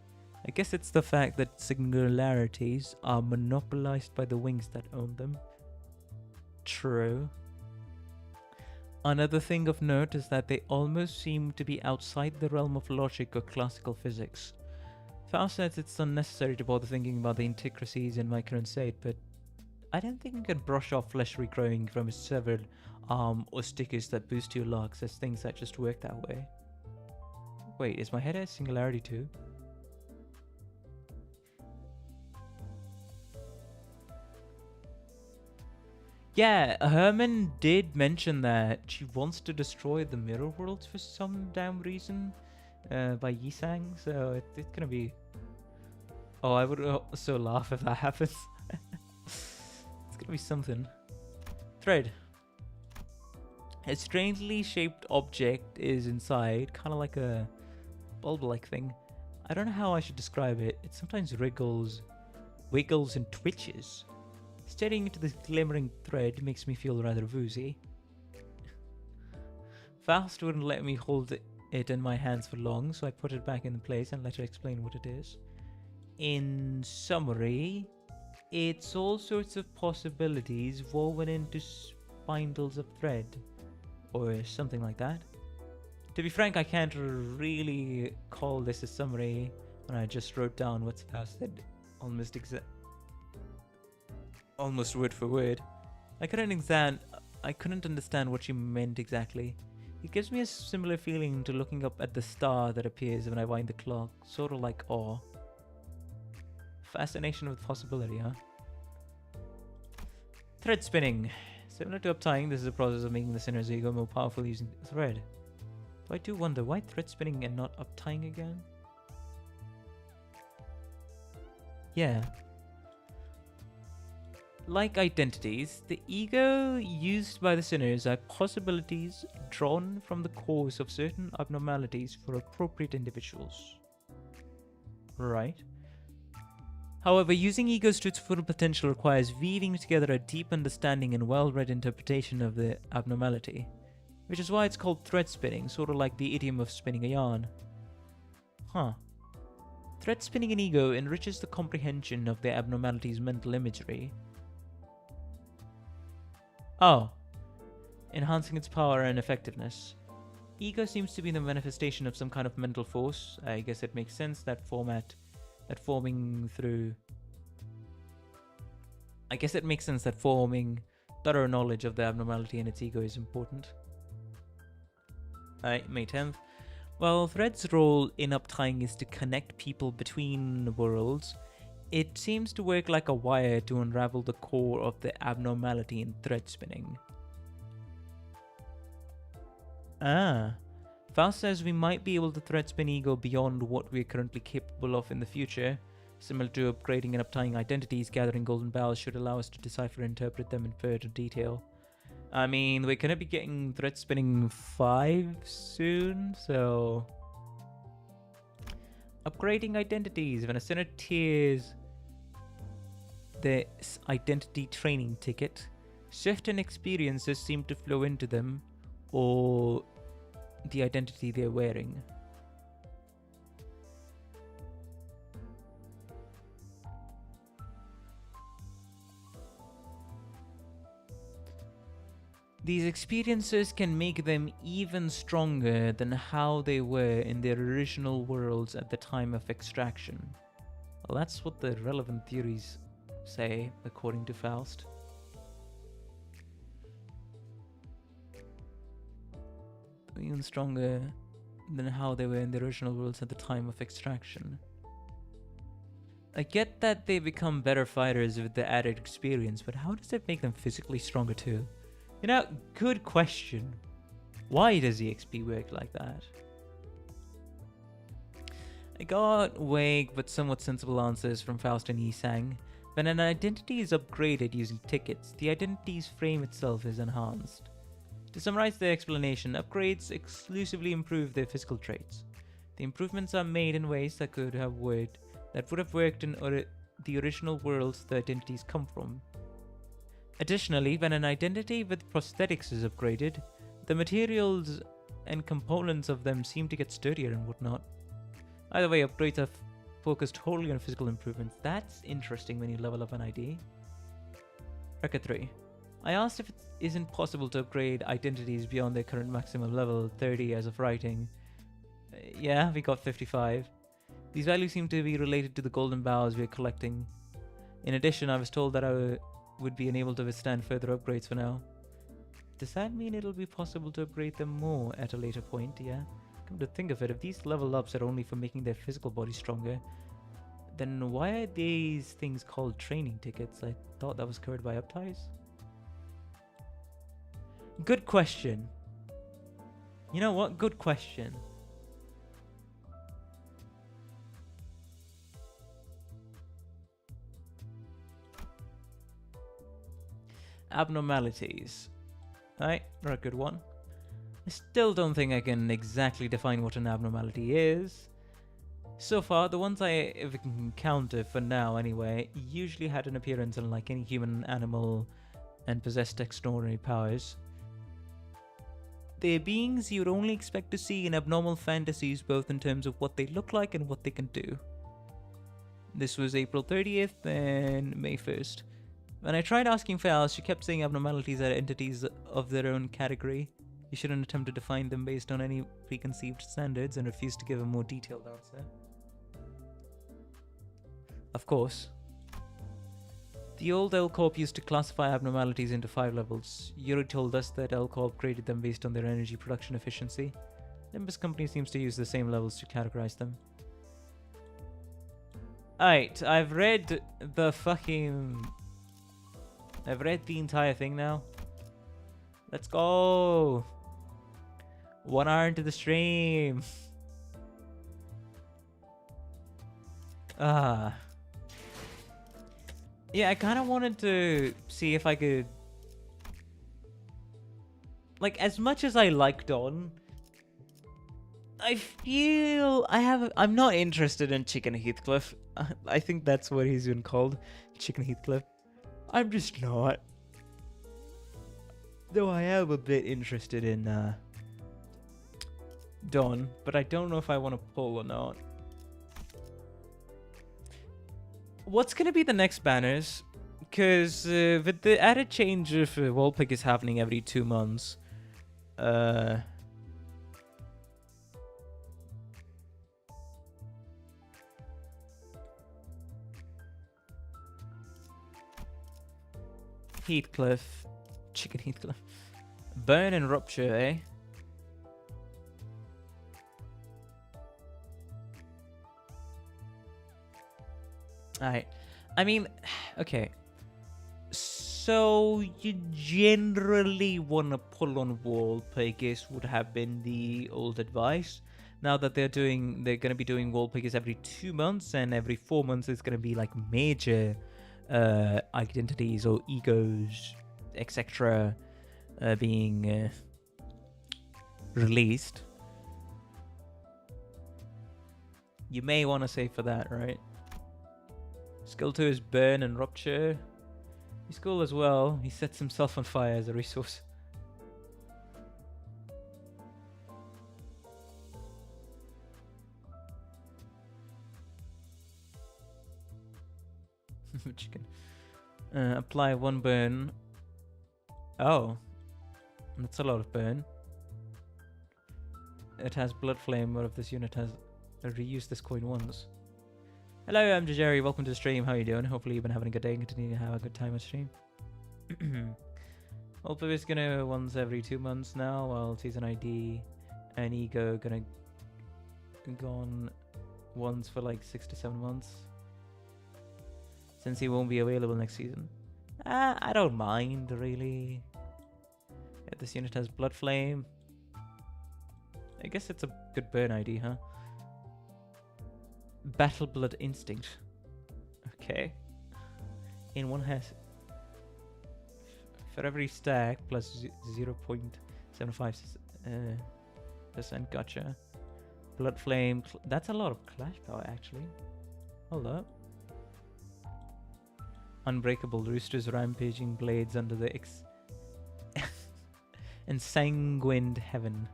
I guess it's the fact that singularities are monopolized by the Wings that own them. True. Another thing of note is that they almost seem to be outside the realm of logic or classical physics. Faust says it's unnecessary to bother thinking about the intricacies in my current state, but I don't think you can brush off flesh regrowing from a severed arm or stickers that boost your locks as things that just work that way. Wait, is my head a singularity too? Yeah, Herman did mention that she wants to destroy the mirror worlds for some damn reason by Yisang, so it's gonna be... Oh, I would so laugh if that happens. It's gonna be something. Thread. A strangely shaped object is inside, kind of like a bulb-like thing. I don't know how I should describe it. It sometimes wiggles and twitches. Staring into this glimmering thread makes me feel rather woozy. Faust wouldn't let me hold it in my hands for long, so I put it back in place and let her explain what it is. In summary, it's all sorts of possibilities woven into spindles of thread, or something like that. To be frank, I can't really call this a summary when I just wrote down what Faust said almost word for word. I couldn't understand what she meant exactly. It gives me a similar feeling to looking up at the star that appears when I wind the clock, sort of like awe. Fascination with possibility, huh? Thread spinning. Similar to uptying, this is a process of making the sinner's ego more powerful using thread. Though I do wonder, why thread spinning and not uptying again? Yeah. Like identities, the ego used by the sinners are possibilities drawn from the cause of certain abnormalities for appropriate individuals. Right. However, using egos to its full potential requires weaving together a deep understanding and well-read interpretation of the abnormality, which is why it's called thread spinning, sort of like the idiom of spinning a yarn. Huh. Thread spinning an ego enriches the comprehension of the abnormality's mental imagery. Oh. Enhancing its power and effectiveness. Ego seems to be the manifestation of some kind of mental force. I guess it makes sense that forming thorough knowledge of the abnormality in its ego is important. May 10th. While Thread's role in uptying is to connect people between worlds, it seems to work like a wire to unravel the core of the abnormality in thread spinning. Faust says we might be able to thread spin ego beyond what we're currently capable of in the future. Similar to upgrading and uptying identities, gathering golden bowels should allow us to decipher and interpret them in further detail. I mean, we're gonna be getting thread spinning 5 soon, so... Upgrading identities. When a sinner tears this identity training ticket, certain experiences seem to flow into them, or the identity they're wearing. These experiences can make them even stronger than how they were in their original worlds at the time of extraction. Well, that's what the relevant theories say, according to Faust. Even stronger than how they were in the original worlds at the time of extraction. I get that they become better fighters with the added experience, but how does it make them physically stronger too? You know, good question. Why does EXP work like that? I got vague but somewhat sensible answers from Faust and Yisang. When an identity is upgraded using tickets, the identity's frame itself is enhanced. To summarize their explanation, upgrades exclusively improve their physical traits. The improvements are made in ways that would have worked in the original worlds the identities come from. Additionally, when an identity with prosthetics is upgraded, the materials and components of them seem to get sturdier and whatnot. Either way, upgrades are focused wholly on physical improvements. That's interesting when you level up an ID. Record 3. I asked if it isn't possible to upgrade identities beyond their current maximum level, 30 as of writing. Yeah, we got 55. These values seem to be related to the golden bowels we're collecting. In addition, I was told that I would be unable to withstand further upgrades for now. Does that mean it'll be possible to upgrade them more at a later point? Yeah. Come to think of it, if these level ups are only for making their physical body stronger, then why are these things called training tickets? I thought that was covered by upties. Good question. You know what? Good question. Abnormalities. Alright, not a good one. I still don't think I can exactly define what an abnormality is. So far, the ones I have encountered for now anyway, usually had an appearance unlike any human animal and possessed extraordinary powers. They're beings you'd only expect to see in abnormal fantasies, both in terms of what they look like and what they can do. This was April 30th and May 1st. When I tried asking Fal, she kept saying abnormalities are entities of their own category. You shouldn't attempt to define them based on any preconceived standards, and refused to give a more detailed answer. Of course. The old L Corp used to classify abnormalities into 5 levels. Yuri told us that L Corp graded them based on their energy production efficiency. Limbus company seems to use the same levels to categorize them. Alright, I've read the entire thing now. Let's go! 1 hour into the stream. Yeah, I kind of wanted to see if I could... Like, as much as I like Dawn, I feel I'm not interested in Chicken Heathcliff. I think that's what he's been called. Chicken Heathcliff. I'm just not. Though I am a bit interested in Dawn, but I don't know if I want to pull or not. What's going to be the next banners? Because with the added change of Wallpick is happening every 2 months. Heathcliff. Chicken Heathcliff. Burn and Rupture, eh? Alright. I mean, okay. So, you generally want to pull on Wallpickers would have been the old advice. Now that they're going to be doing Wallpickers every 2 months, and every 4 months it's going to be like major identities or egos, etc. Being released. You may want to save for that, right? Skill 2 is Burn and Rupture. He's cool as well. He sets himself on fire as a resource. Chicken. Apply 1 burn. Oh. That's a lot of burn. It has Blood Flame. What if this unit has reused this coin once? Hello, I'm Jerry. Welcome to the stream. How are you doing? Hopefully you've been having a good day and continue to have a good time on stream. Ulpa is gonna once every 2 months now, while Season ID and Ego gonna go on once for like 6 to 7 months. Since he won't be available next season. I don't mind, really. Yeah, this unit has Blood Flame. I guess it's a good burn ID, huh? Battle Blood Instinct. Okay. In one has... For every stack, plus 0.75% gotcha. Blood Flame. That's a lot of clash power, actually. Hold up. Unbreakable Roosters, Rampaging Blades under the Ensanguined Heaven.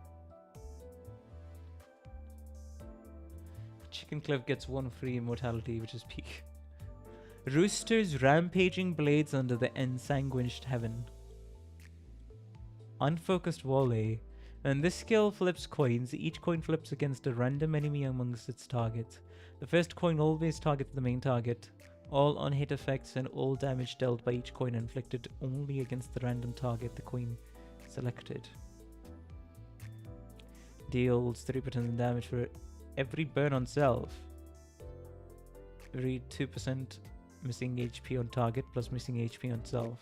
Chicken Cliff gets 1 free immortality, which is peak. Roosters, Rampaging Blades under the Ensanguined Heaven. Unfocused Volley. When this skill flips coins, each coin flips against a random enemy amongst its targets. The first coin always targets the main target. All on-hit effects and all damage dealt by each coin inflicted only against the random target the coin selected. Deals 3% damage for every burn on self. Read 2% missing HP on target plus missing HP on self.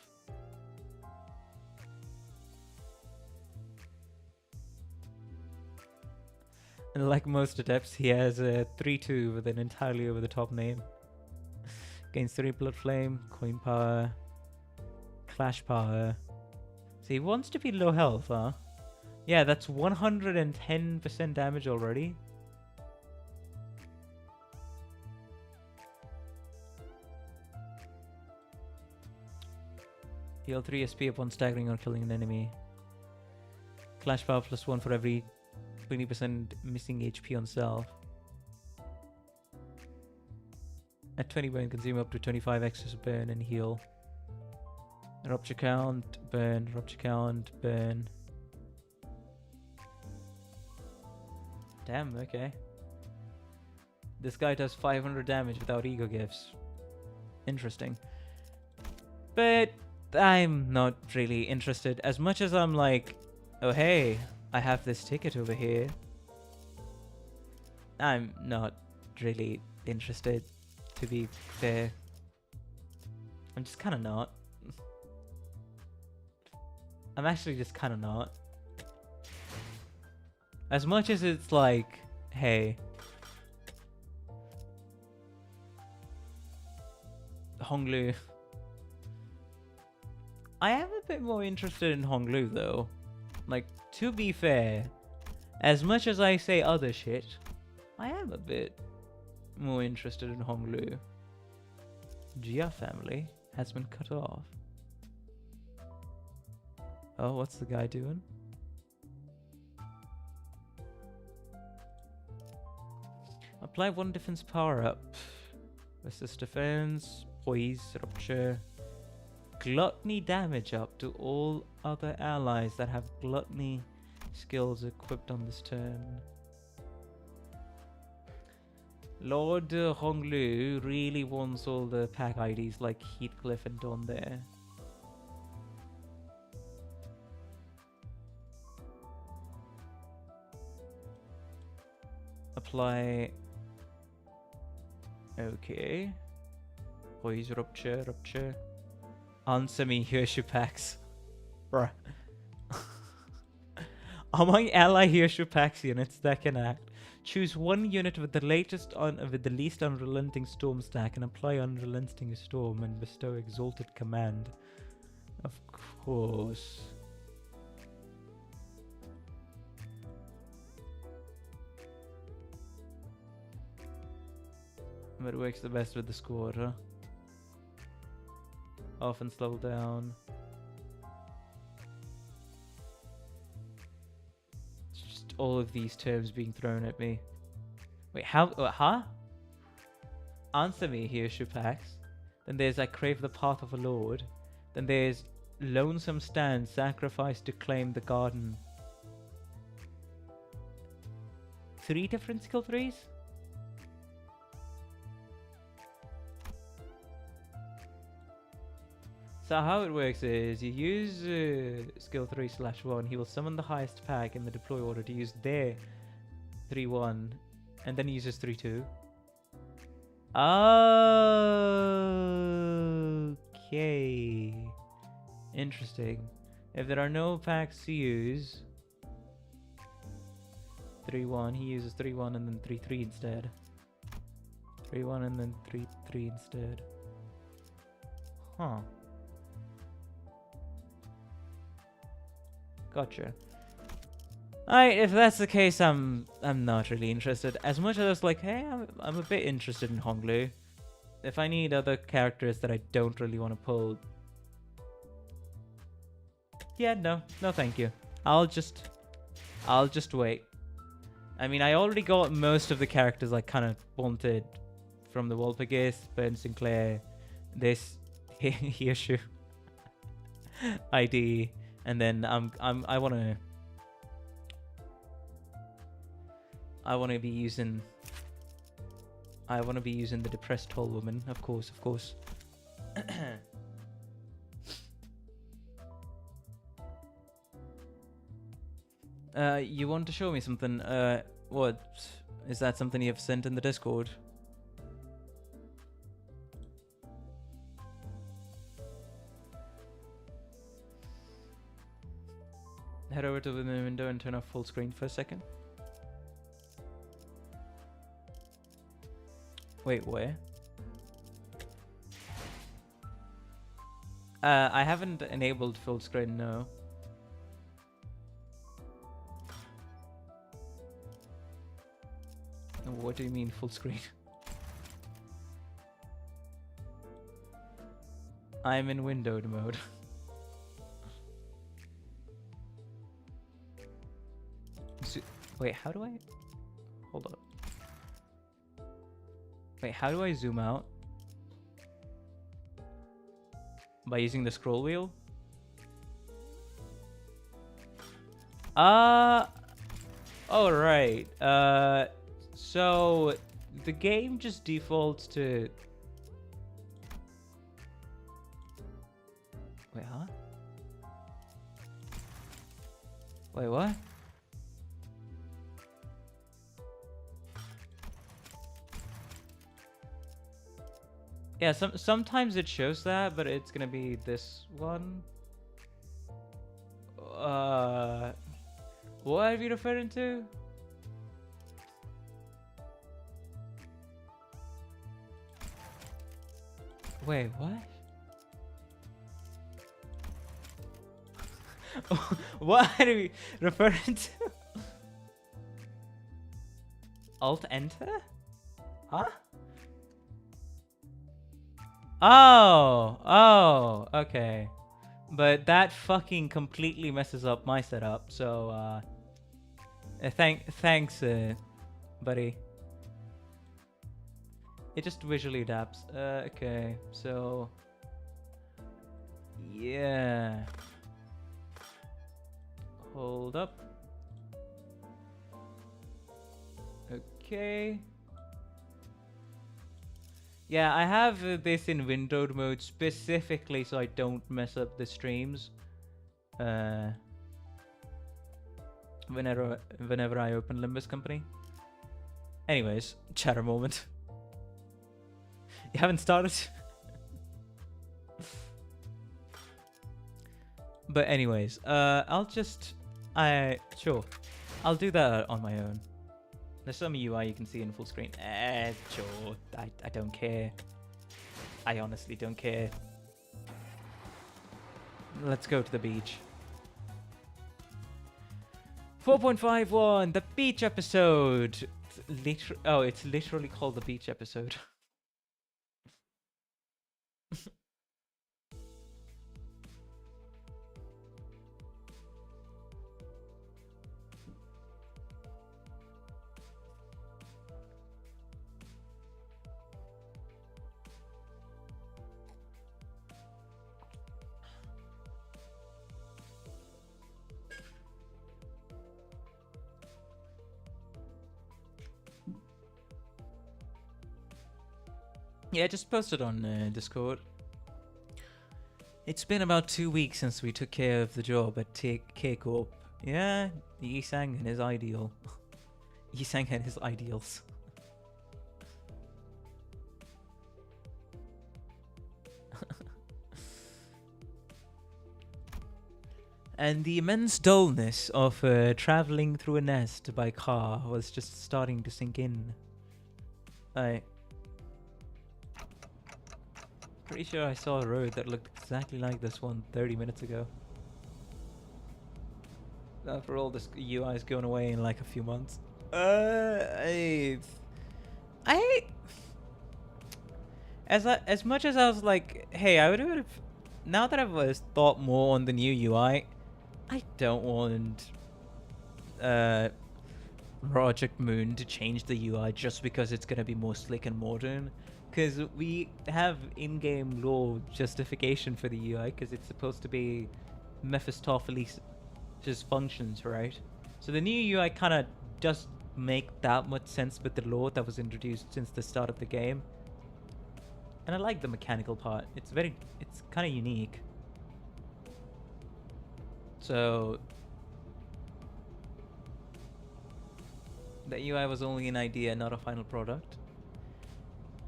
And like most adepts, he has a 3-2 with an entirely over-the-top name. Gains 3 Blood Flame, Coin Power, clash power. So he wants to be low health, huh? Yeah, that's 110% damage already. Heal 3 SP upon staggering or killing an enemy. Clash power +1 for every 20% missing HP on self. At 20 burn, consume up to 25 extra burn and heal. Rupture count, burn, rupture count, burn. Damn, okay. This guy does 500 damage without ego gifts. Interesting. But I'm not really interested. As much as I'm like, oh hey, I have this ticket over here. I'm not really interested, to be fair. I'm just kind of not. I'm actually just kind of not. As much as it's like, hey, Honglu. I am a bit more interested in Honglu though. Like, to be fair, as much as I say other shit, I am a bit more interested in Honglu. Jia family has been cut off. Oh, what's the guy doing? Apply 1 defense power up. Resist defense, poise, rupture. Gluttony damage up to all other allies that have gluttony skills equipped on this turn. Lord Honglu really wants all the pack IDs like Heathcliff and Don there. Apply. Okay. Poise, rupture, rupture. Answer me, Hirshu packs. Bruh. Among ally Hirshu packs units that can act, choose 1 unit with the least unrelenting storm stack and apply unrelenting storm and bestow exalted command. Of course. But it works the best with the squad, huh? Often slow down. It's just all of these terms being thrown at me. Wait, how? Huh? Answer me here, Shupax. Then there's I crave the path of a lord. Then there's lonesome stand, sacrifice to claim the garden. 3 different skill 3s? So how it works is you use skill 3/1. He will summon the highest pack in the deploy order to use their 3/1, and then he uses 3/2. Okay, interesting. If there are no packs to use 3/1, he uses 3/1 and then 3/3 instead. 3/1 and then 3/3 instead. Huh. Gotcha. Alright, if that's the case, I'm not really interested. As much as I was like, hey, I'm a bit interested in Honglu. If I need other characters that I don't really want to pull, yeah, no thank you. I'll just wait. I mean, I already got most of the characters I kind of wanted from the Walpurgis, Ben Sinclair, this Hirshu ID. And then I wanna be using the depressed tall woman, of course. You want to show me something? What is that? Something you have sent in the Discord? Head over to the window and turn off full screen for a second. Wait, where? I haven't enabled full screen, no. What do you mean full screen? I'm in windowed mode. Wait, how do I... Hold up. Wait, how do I zoom out? By using the scroll wheel? Oh, right. So the game just defaults to... Wait, huh? Wait, what? Yeah, sometimes it shows that, but it's gonna be this one. What are you referring to? Wait, what? What are you referring to? Alt enter? Huh? Oh, okay. But that fucking completely messes up my setup, so thanks, buddy. It just visually adapts. Okay, so yeah. Hold up. Okay. Yeah, I have this in windowed mode specifically so I don't mess up the streams. Whenever I open Limbus company. Anyways, chatter moment. You haven't started? But anyways, sure. I'll do that on my own. There's some UI you can see in full screen. Sure. I don't care. I honestly don't care. Let's go to the beach. 4.51, the beach episode. It's literally called the beach episode. Yeah, just post it on Discord. It's been about 2 weeks since we took care of the job at K-Corp. Yeah, Yisang and his ideal. Yisang and his ideals. And the immense dullness of traveling through a nest by car was just starting to sink in. Pretty sure I saw a road that looked exactly like this one 30 minutes ago. After all this UI is going away in like a few months. As much as I was like, hey, I would have, now that I've thought more on the new UI, I don't want Project Moon to change the UI just because it's gonna be more slick and modern. Because we have in-game lore justification for the UI, because it's supposed to be Mephistopheles' functions, right? So the new UI kind of does make that much sense with the lore that was introduced since the start of the game. And I like the mechanical part. It's kind of unique. So the UI was only an idea, not a final product.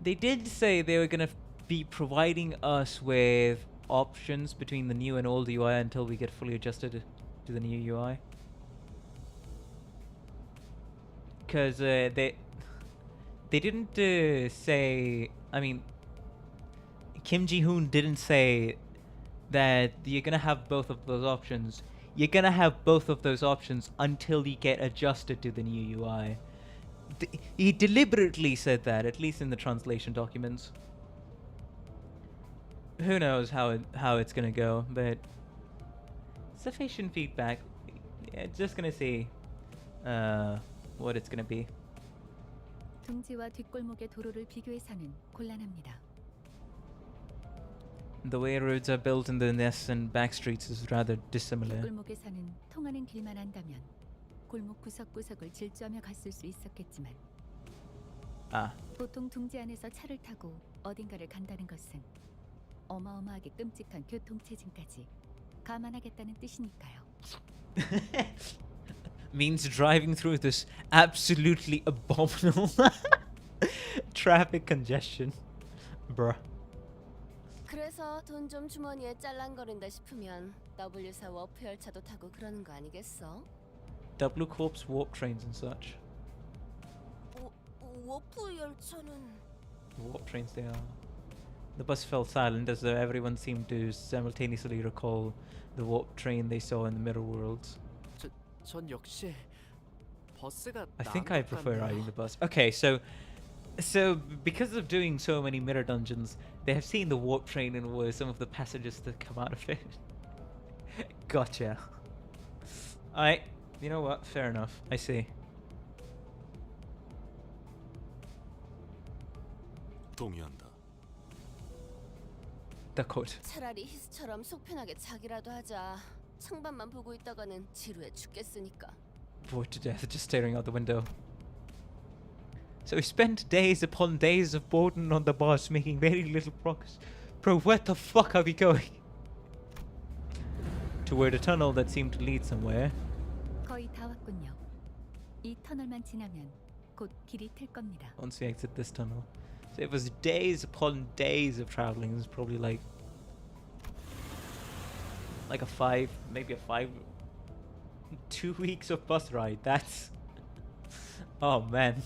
They did say they were going to be providing us with options between the new and old UI until we get fully adjusted to the new UI. Because they didn't say... I mean, Kim Ji-hoon didn't say that you're gonna have both of those options. You're gonna have both of those options until you get adjusted to the new UI. He deliberately said that, at least in the translation documents. Who knows how it's gonna go, but sufficient feedback. Yeah, just gonna see what it's gonna be. 둥지와 뒷골목의 도로를 비교해서는 곤란합니다. The way roads are built in the nests and back streets is rather dissimilar. 뒷골목에서는 통하는 길만 한다면 골목 구석구석을 질주하며 갔을 수 있었겠지만 보통 둥지 안에서 차를 타고 어딘가를 간다는 것은 어마어마하게 끔찍한 교통체증까지 감안하겠다는 뜻이니까요. Means driving through this absolutely abominable traffic congestion. Bruh. 그래서 돈 좀 주머니에 짤랑거린다 싶으면 W사 워프 열차도 타고 그러는 거 아니겠어? W Corp's warp trains and such. 워프 열차는 Warp trains they are. The bus fell silent as though everyone seemed to simultaneously recall the warp train they saw in the mirror worlds. 전 역시 버스가 I think I prefer riding the bus. Okay, so because of doing so many mirror dungeons, they have seen the warp train and were some of the passages that come out of it. Gotcha. You know what? Fair enough. I see. 동의한다. The quote. 차라리 히스처럼 속편하게 자기라도 하자. 창밖만 보고 있다가는 지루해 죽겠으니까. Bored to death just staring out the window. So we spent days upon days of boredom on the bus making very little progress. Bro, where the fuck are we going? Toward a tunnel that seemed to lead somewhere. 거의 다 왔군요. 이 터널만 지나면 곧 길이 틀 겁니다. Once we exit this tunnel. So it was days upon days of traveling. It was probably like a 2 weeks of bus ride. That's oh man.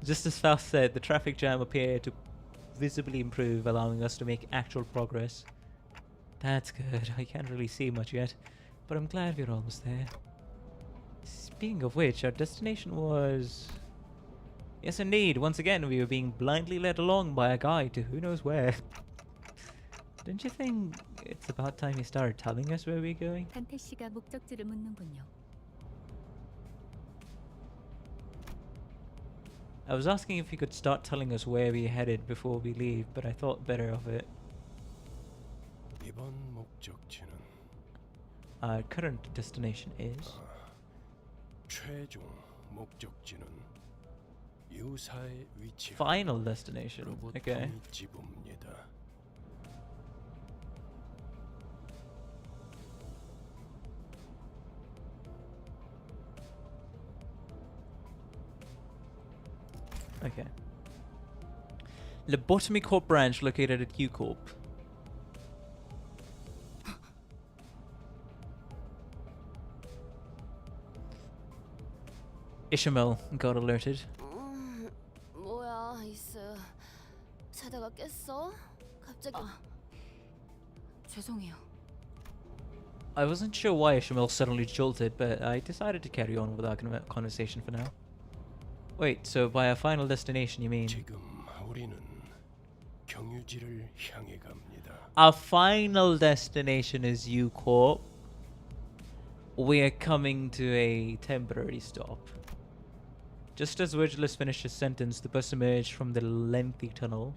Just as Faust said, the traffic jam appeared to visibly improve, allowing us to make actual progress. That's good. I can't really see much yet, but I'm glad we're almost there. Speaking of which, our destination was... Yes, indeed. Once again, we were being blindly led along by a guide to who knows where. Don't you think it's about time you started telling us where we're going? 단태 씨가 목적지를 묻는군요. I was asking if you could start telling us where we're headed before we leave, but I thought better of it. 이번 목적지는 Our current destination is... 최종 목적지는 유사의 위치. Final destination. Okay. 지부입니다. Okay. Lobotomy Corp branch located at U Corp. Ishmael got alerted. 뭐야, 이스. 자다가 깼어? 갑자기. 죄송해요. I wasn't sure why Ishmael suddenly jolted, but I decided to carry on with our conversation for now. Wait, so by our final destination you mean... 지금 우리는 경유지를 향해 갑니다. Our final destination is U Corp. We are coming to a temporary stop. Just as Virgilus finished his sentence, the bus emerged from the lengthy tunnel.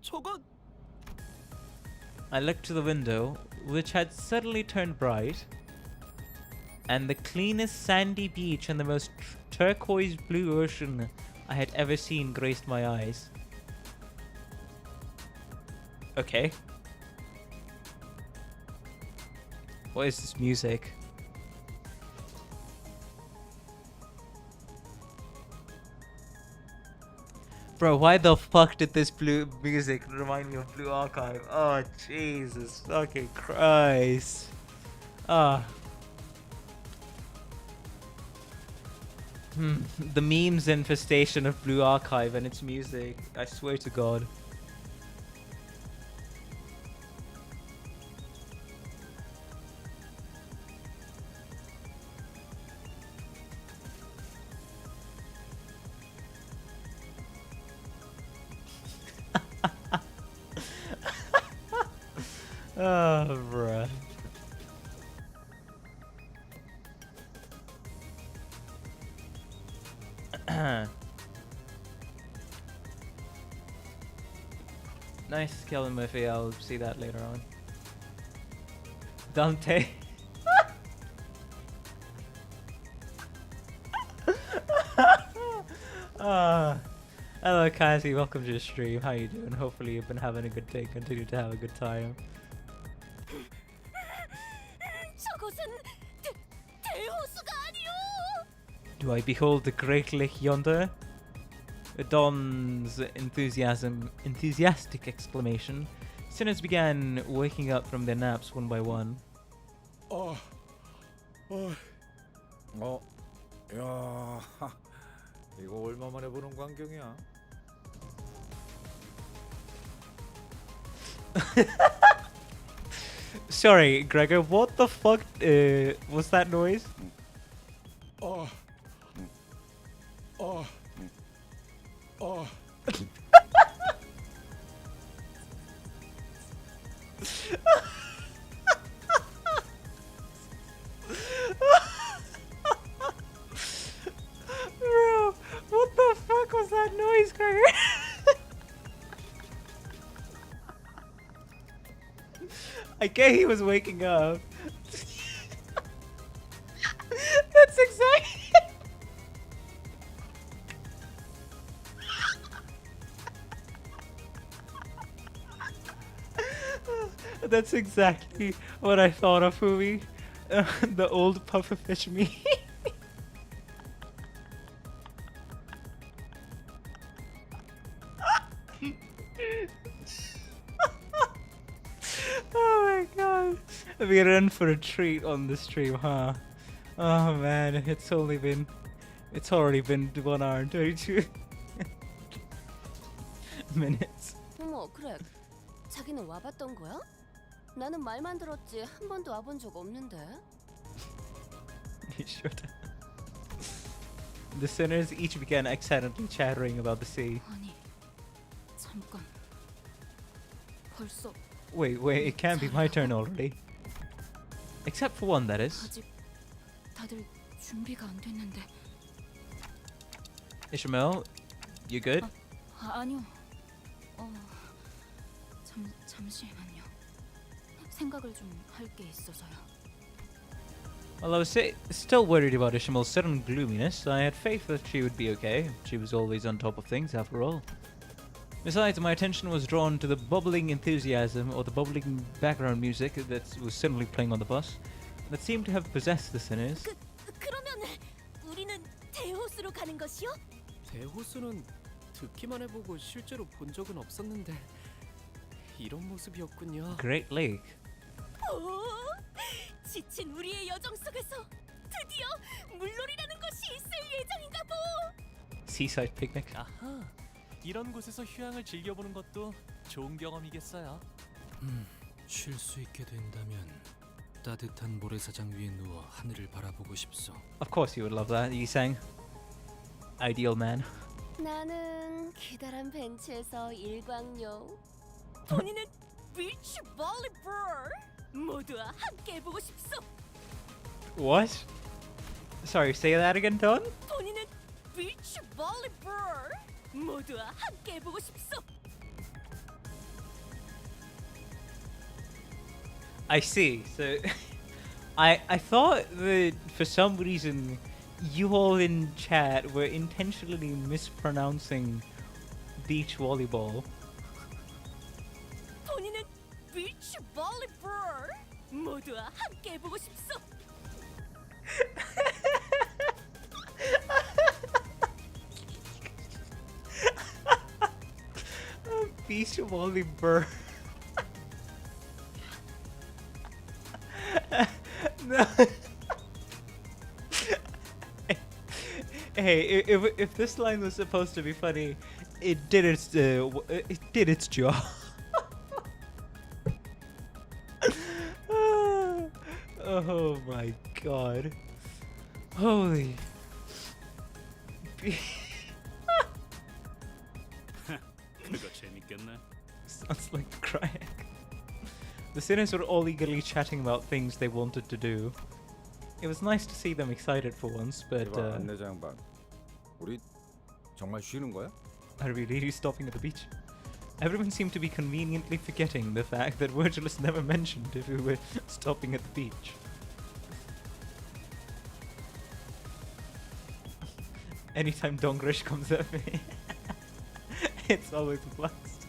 저건 I looked to the window, which had suddenly turned bright, and the cleanest sandy beach and the most turquoise blue ocean I had ever seen graced my eyes. Okay. What is this music? Bro, why the fuck did this blue music remind me of Blue Archive? Oh, Jesus fucking Christ. Ah. The memes infestation of Blue Archive and its music. I swear to God. Oh, bruh. Nice, Kellen Murphy. I'll see that later on. Dante. Hello, Kazi. Welcome to the stream. How you doing? Hopefully you've been having a good day. Continue to have a good time. 저것은 대호수가 아니오. Do I behold the great lake yonder? Don's enthusiastic exclamation. Sinners began waking up from their naps one by one. 야, 이거 얼마만에 보는 광경이야? Sorry, Gregor, what the fuck was that noise? Bro, what the fuck was that noise, Gregor? I get he was waking up. That's exactly. That's exactly what I thought of, Fumi. The old pufferfish meme. Oh my god. We're in for a treat on the stream, huh? Oh man, it's already been 1 hour and 22 minutes. 어머, 그래. 자기는 와봤던 거야? 나는 말만 들었지 한 번도 와본 적 없는데. You should. The sinners each began excitedly chattering about the sea. 아니, 잠깐. 벌써 Wait, it can't be my turn already. Except for one, that is. 아직 다들 준비가 안 됐는데. Ishmael, you good? 아니요. 잠시만요. 생각을 좀 할 게 있어서요. Well, I was still worried about Ishmael's sudden gloominess. I had faith that she would be okay. She was always on top of things, after all. Besides, my attention was drawn to the bubbling enthusiasm or the bubbling background music that was suddenly playing on the bus that seemed to have possessed the sinners. 그러면 우리는 대호수로 가는 것이요? 대호수는 듣기만 해보고 실제로 본 적은 없었는데 이런 모습이었군요. Great Lake. 오, 지친 우리의 여정 속에서 드디어 물놀이라는 것이 있을 예정인가 보. Seaside picnic. 아하, 이런 곳에서 휴양을 즐겨보는 것도 좋은 경험이겠어요. 쉴 수 있게 된다면 따뜻한 모래사장 위에 누워 하늘을 바라보고 싶소. Of course you would love that, Yisang. Ideal man. 나는 기다란 벤치에서 일광욕. 본인은 비치 볼리볼. 모두와 함께 해보고 싶소. What? Sorry, say that again, Don? 본인은 비치 볼리볼. 모두와 함께 해보고 싶소. I see. So, I thought that for some reason you all in chat were intentionally mispronouncing beach volleyball. 본인은 비치 볼리볼. 모두와 함께 해보고 싶소. Beach volleyball. No. Hey, if this line was supposed to be funny, it did its job. Oh my god. Holy. 그거 재밌겠네. Sounds like crying. The sinners were all eagerly chatting about things they wanted to do. It was nice to see them excited for once, but 이봐 안내자 양반, 우리 정말 쉬는 거야? are we really stopping at the beach? Everyone seemed to be conveniently forgetting the fact that Virgilus never mentioned if we were stopping at the beach. Anytime Dongrish comes at me, it's always a blast.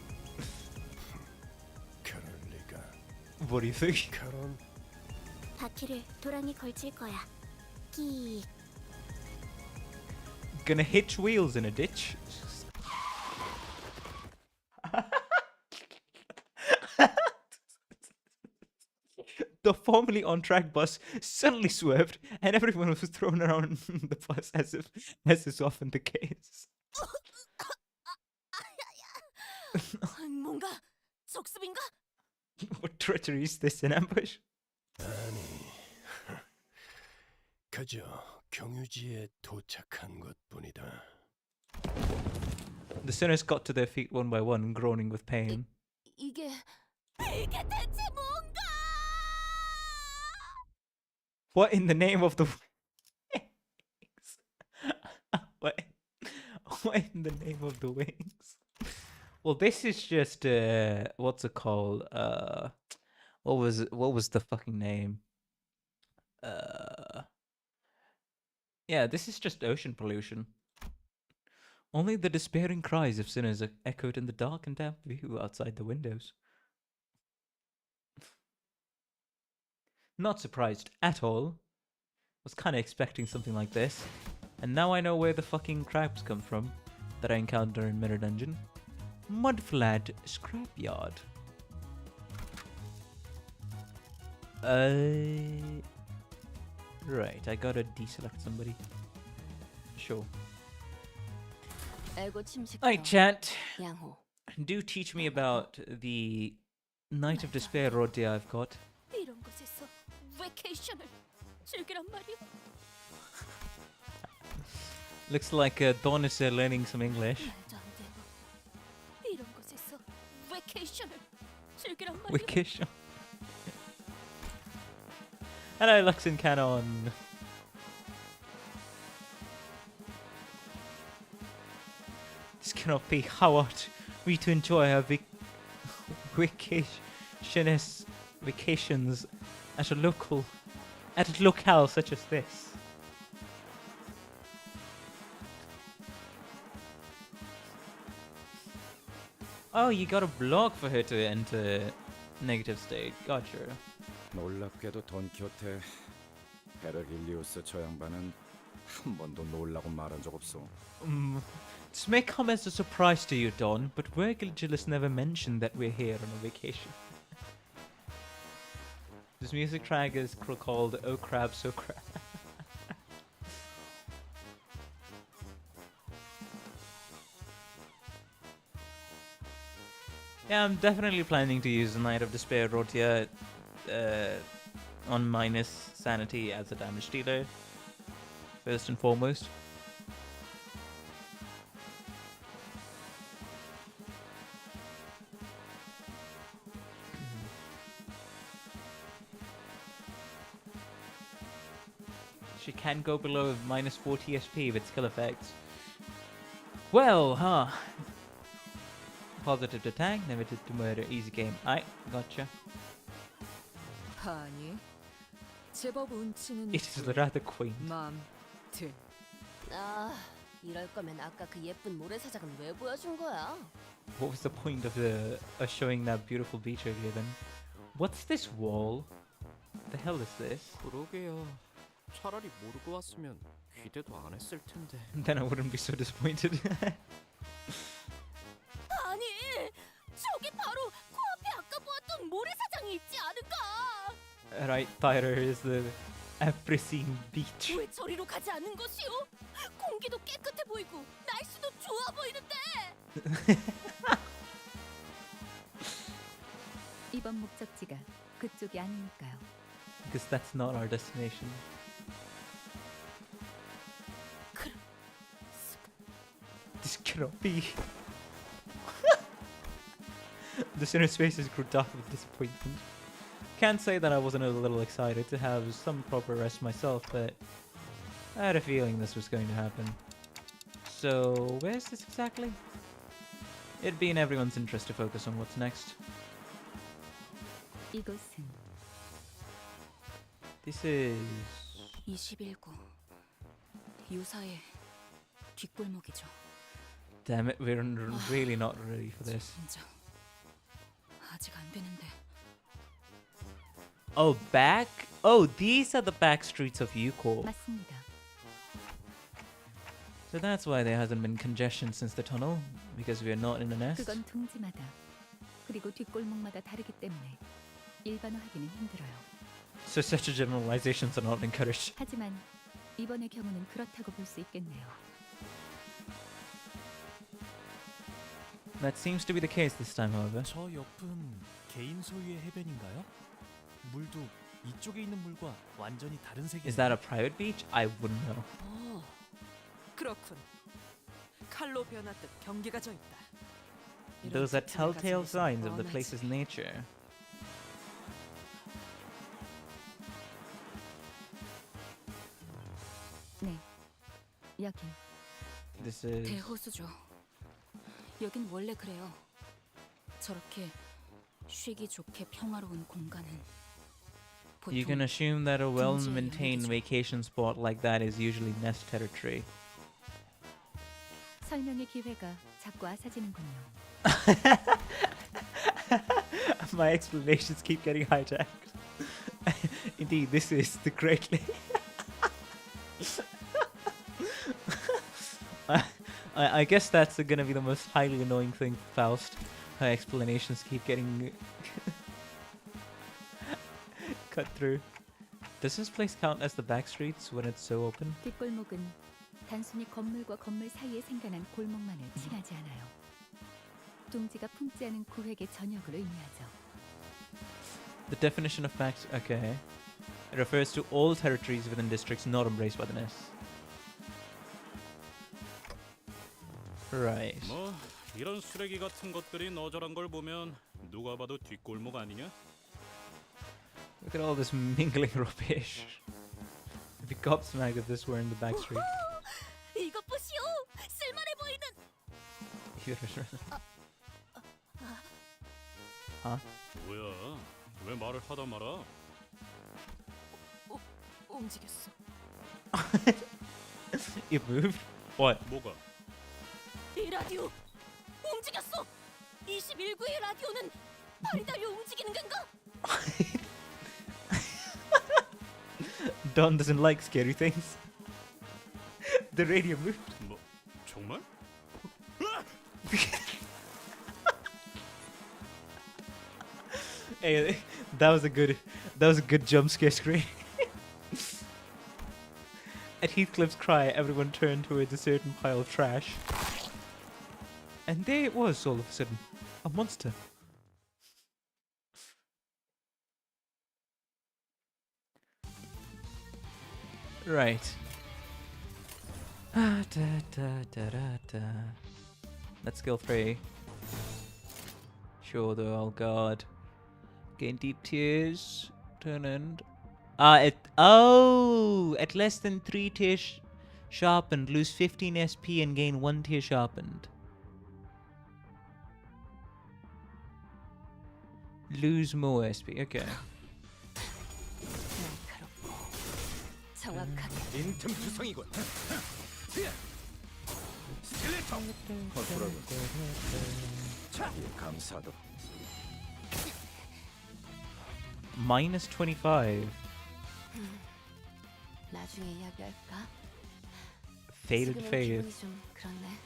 그럴 리가. What do you think? 그런 바퀴를 도랑이 걸칠 거야. 끼. Gonna hitch wheels in a ditch? The formerly on-track bus suddenly swerved, and everyone was thrown around the bus as is often the case. 뭔가 적습인가? What treachery is this, an ambush? 아니. 그저 경유지에 도착한 것뿐이다. The sinners got to their feet one by one, groaning with pain. 이게 대체 뭔가? What in the name of the wings? What in the name of the wings? Well, this is just what's it called? What was the fucking name? Yeah, this is just ocean pollution. Only the despairing cries of sinners are echoed in the dark and damp view outside the windows. Not surprised at all. Was kind of expecting something like this. And now I know where the fucking crabs come from that I encounter in Mirror Dungeon. Mudflat Scrapyard. Right, I gotta deselect somebody. Sure. 애고 침식. Alright, chat. 양호. Do teach me about the Night of Despair Rodia I've got. 이런 곳에서 vacation을 즐기란 말이야. Looks like Dawn is learning some English. 말도 안 돼. 이런 곳에서 vacation을 즐기란 말이야. Wickish. Hello, Lux and Canon. This cannot be. How ought we to enjoy our vacations at a locale such as this? Oh, you got a blog for her to enter negative state. Gotcha. 놀랍게도 돈키호테 베르길리우스 저 양반은 한 번도 놀라고 말한 적 없어. This may come as a surprise to you, Don, but Virgilus never mentioned that we're here on a vacation. This music track is called Oh Crab, So Crab. Yeah, I'm definitely planning to use the Night of Despair Rotia on minus sanity as a damage dealer, first and foremost. She can go below minus 40 SP with skill effects. Well, huh. Positive to tank, negative to murder, easy game. Aight, gotcha. 아니, 제법 운치는 It is rather quaint. 맘 들. 아, 이럴 거면 아까 그 예쁜 모래사장은 왜 보여준 거야? What was the point of showing that beautiful beach earlier then? What's this wall? The hell is this? 그러게요. 차라리 모르고 왔으면 기대도 안 했을 텐데. Then I wouldn't be so disappointed. 아니, 저기 바로 코앞에 아까 보았던 모래사장이 있지 않은가? Right, Tyler is the pristine beach. 왜 저리로 가지 않는 것이오? 공기도 깨끗해 보이고 날씨도 좋아 보이는데. 이번 목적지가 그쪽이 아니니까요. Because that's not our destination. This cannot be. The center spaces grew dark with disappointment. Can't say that I wasn't a little excited to have some proper rest myself, but I had a feeling this was going to happen. So, where's this exactly? It'd be in everyone's interest to focus on what's next. 이곳은 This is... 21구 유사의 뒷골목이죠. Damn it, we're really not ready for this. 진짜 아직 안 되는데. Oh, back? Oh, these are the back streets of Yuko. 맞습니다. So that's why there hasn't been congestion since the tunnel, because we are not in the nest. 그건 둥지마다 그리고 뒷골목마다 다르기 때문에 일반화하기는 힘들어요. So such generalizations are not encouraged. 하지만 이번의 경우는 그렇다고 볼 수 있겠네요. That seems to be the case this time, however. 저 옆은 개인 소유의 해변인가요? 물도 이쪽에 있는 물과 완전히 다른 색이네요. Is that a private beach? I wouldn't know. 그렇군. 칼로 변화듯 경계가 져 있다. Those are telltale signs of the place's nature. 네, 여긴 This is... 대호수죠. 여긴 원래 그래요. 저렇게 쉬기 좋게 평화로운 공간은 You can 보통 assume that a well-maintained 둥지의 영역이죠. vacation spot like that is usually nest territory. 설명의 기회가 자꾸 아사지는군요. My explanations keep getting hijacked. Indeed, this is the Great Lake. I guess that's gonna be the most highly annoying thing for Faust. Her explanations keep getting cut through. Does this place count as the back streets when it's so open? 뒷골목은 단순히 건물과 건물 사이에 생겨난 골목만을 칭하지 않아요. 둥지가 품지 않은 구획의 전역을 의미하죠. The definition of back... Okay. It refers to all territories within districts not embraced by the nest. Right. 뭐 이런 쓰레기 같은 것들이 너저런 걸 보면 누가 봐도 뒷골목 아니냐? Look at all this mingling rubbish. I'd be gobsmacked if this were in the back street. 이것 보시오. 쓸만해 보이는. Huh? 뭐야? 왜 말을 하다 말아? 움직였어. It moved? What? 뭐가? 이 라디오 움직였어. 21구의 라디오는 발이 달려 움직이는 건가? Don doesn't like scary things. The radio moved. 뭐 정말? Hey, that was a good jump scare screen. At Heathcliff's cry, everyone turned towards a certain pile of trash. And there it was all of a sudden. A monster. Right. That's skill 3. Sure though, oh god. Gain deep tears. Turn end. At less than 3 tears sharpened, lose 15 SP and gain 1 tear sharpened. Lose more SP, okay. 정확하게. 빈틈투성이군. 스켈레톤. 허술하군. 자, 감사도. Minus 25. 나중에 이야기할까? Faded 지금은 fade. 기분이 좀 그렇네.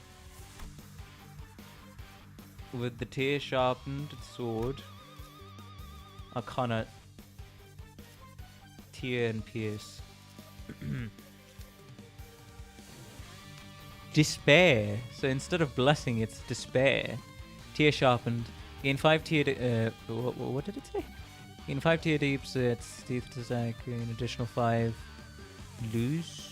With the tear sharpened sword. Arcana. Tear and Pierce. Despair. So instead of blessing, it's despair. Tear sharpened. Gain 5 tear. What did it say? Gain 5 tear deeps. It's teeth to Zack. An additional 5. Lose.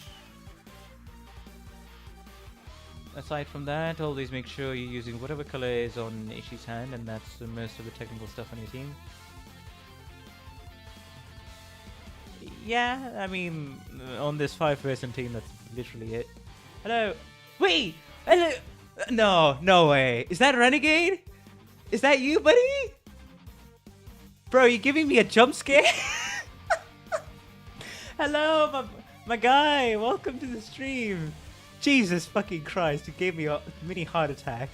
Aside from that, always make sure you're using whatever color is on Ishi's hand, and that's most of the technical stuff on your team. Yeah, I mean, on this 5-person team, that's literally it. Hello. Wait! Hello! No way. Is that Renegade? Is that you, buddy? Bro, you giving me a jump scare? Hello, my guy. Welcome to the stream. Jesus fucking Christ, you gave me a mini heart attack.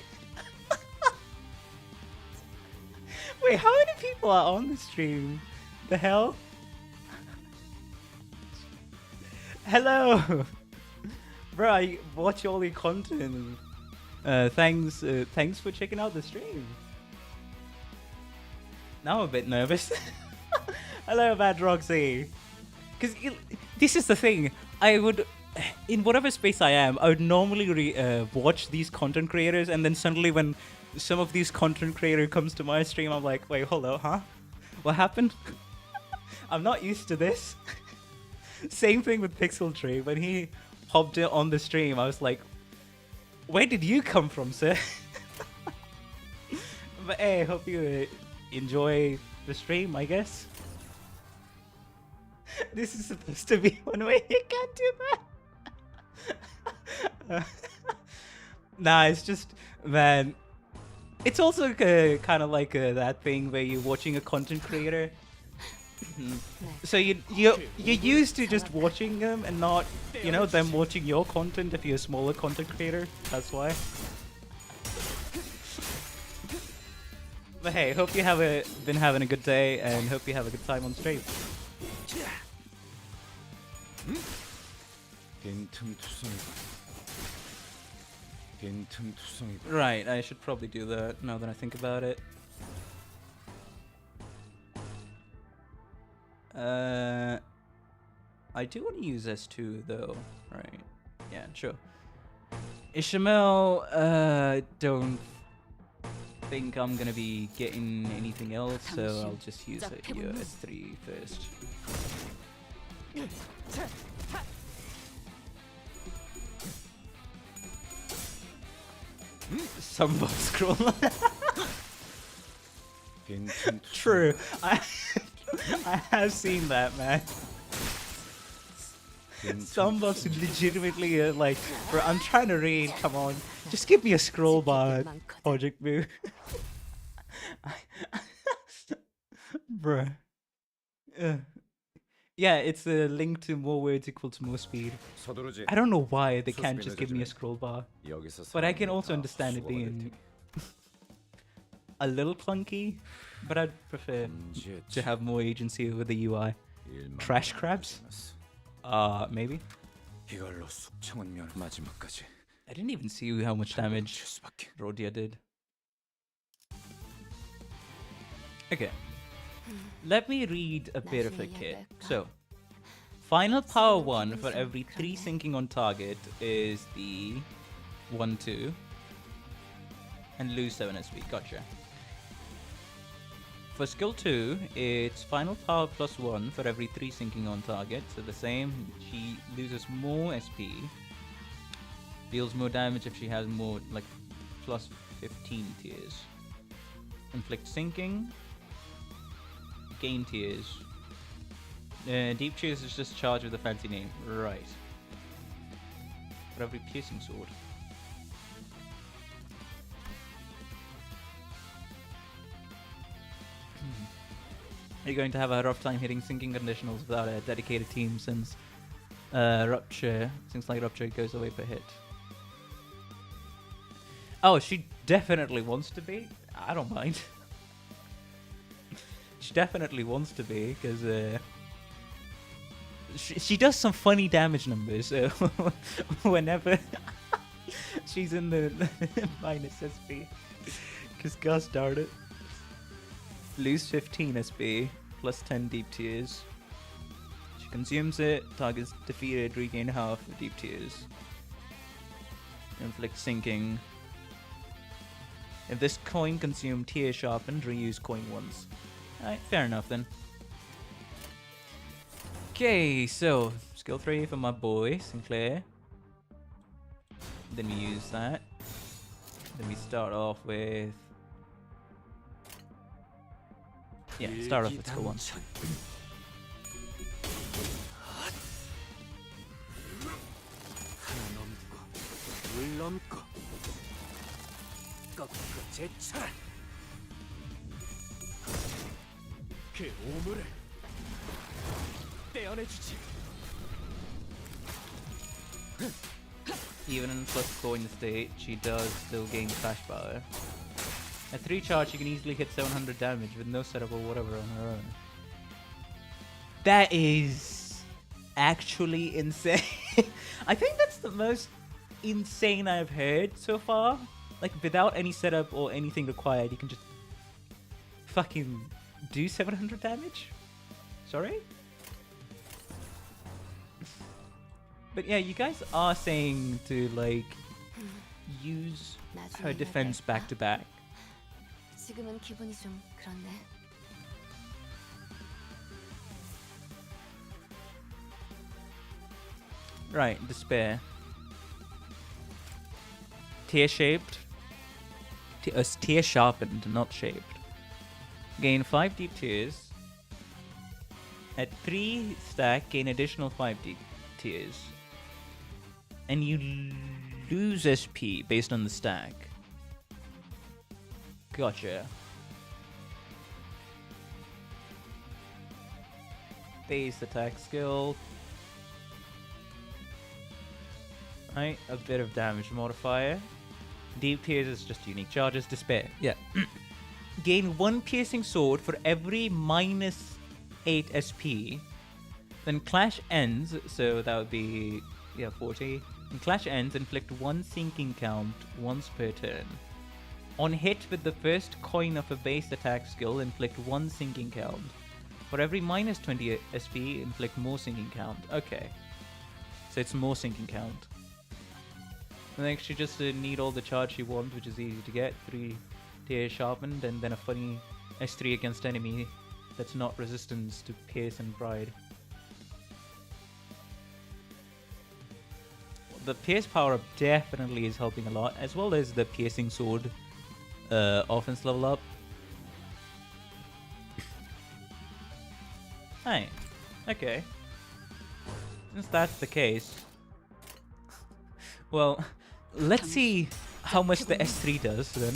Wait, how many people are on the stream? The hell? Hello! Bro, I watch all your content. Thanks for checking out the stream. Now I'm a bit nervous. Hello, Bad Roxy. Because this is the thing. I would, in whatever space I am, I would normally watch these content creators, and then suddenly when some of these content creator comes to my stream, I'm like, wait, hold up, huh? What happened? I'm not used to this. Same thing with Pixel Tree. When he popped it on the stream, I was like, where did you come from, sir? But hey, hope you enjoy the stream, I guess. This is supposed to be one way. You can't do that. Nah, it's just, man. It's also kind of like that thing where you're watching a content creator. So you're used to just watching them and not, them watching your content if you're a smaller content creator. That's why. But hey, hope you have been having a good day, and hope you have a good time on stream. Right, I should probably do that now that I think about it. I do want to use S2 though, right? Yeah, sure. Ishamel, don't think I'm gonna be getting anything else, so I'll just use your S3 first. Some box scroll. True. I have seen that, man. Some buffs legitimately like, bro, I'm trying to read, come on. Just give me a scroll bar, Project Boo. Bruh. Yeah, it's a link to more words equal to more speed. I don't know why they can't just give me a scroll bar. But I can also understand it being a little clunky, but I'd prefer to have more agency over the UI. Trash crabs? Maybe. I didn't even see how much damage Rodia did. Okay. Let me read a bit of a kit. So, final power 1 for every 3 sinking on target is the 1-2. And lose 7 SP. Gotcha. For skill 2, it's final power +1 for every 3 sinking on target. So the same. She loses more SP. Deals more damage if she has more, like, +15 tiers. Inflict sinking. Gain tiers. Deep Cheers is just charged with a fancy name. Right. For every piercing sword. You're going to have a rough time hitting sinking conditionals without a dedicated team since Rupture. Seems like Rupture goes away per hit. Oh, she definitely wants to be. I don't mind. She definitely wants to be, because she does some funny damage numbers whenever she's in the minus SP. Because gosh darn it. Lose 15 SP, plus 10 deep tiers. She Consumes it, targets defeated, regain half of deep tears. Inflict sinking. If this coin consumed tear sharpened, reuse coin once. Alright, fair enough then. Okay, so skill 3 for my boy, Sinclair. Then we use that. Then we start off with... Yeah, start off with skill 1. 물 넘고 꺾고 제쳐라. 그 오물을 떼어내주지. Even in plus coin state, she does still gain flash power. At 3 charge, she can easily hit 700 damage with no setup or whatever on her own. That is actually insane. I think that's the most insane I've heard so far. Like, without any setup or anything required, you can just fucking do 700 damage? Sorry? But yeah, you guys are saying to, like, use her defense back to back. 지금은 기분이 좀 그렇네. Right, despair. Tear shaped. Tear sharpened, not shaped. Gain 5 deep tears. At 3 stack, gain additional 5 deep tears. And you lose SP based on the stack. Gotcha. Base attack skill. Right, a bit of damage modifier. Deep tears is just unique charges. Despair. Yeah. Gain 1 piercing sword for every minus 8 SP. Then clash ends, so that would be 40. And clash ends, inflict 1 sinking count once per turn. On hit with the first coin of a base attack skill, inflict 1 sinking count. For every minus 20 SP, inflict more sinking count. Okay. So it's more sinking count. I think she just need all the charge she wants, which is easy to get. 3 tears sharpened, and then a funny S3 against enemy that's not resistance to pierce and bride. The pierce power up definitely is helping a lot, as well as the piercing sword offense level up. Hey, okay. Since that's the case, well, let's see how much the S3 does then.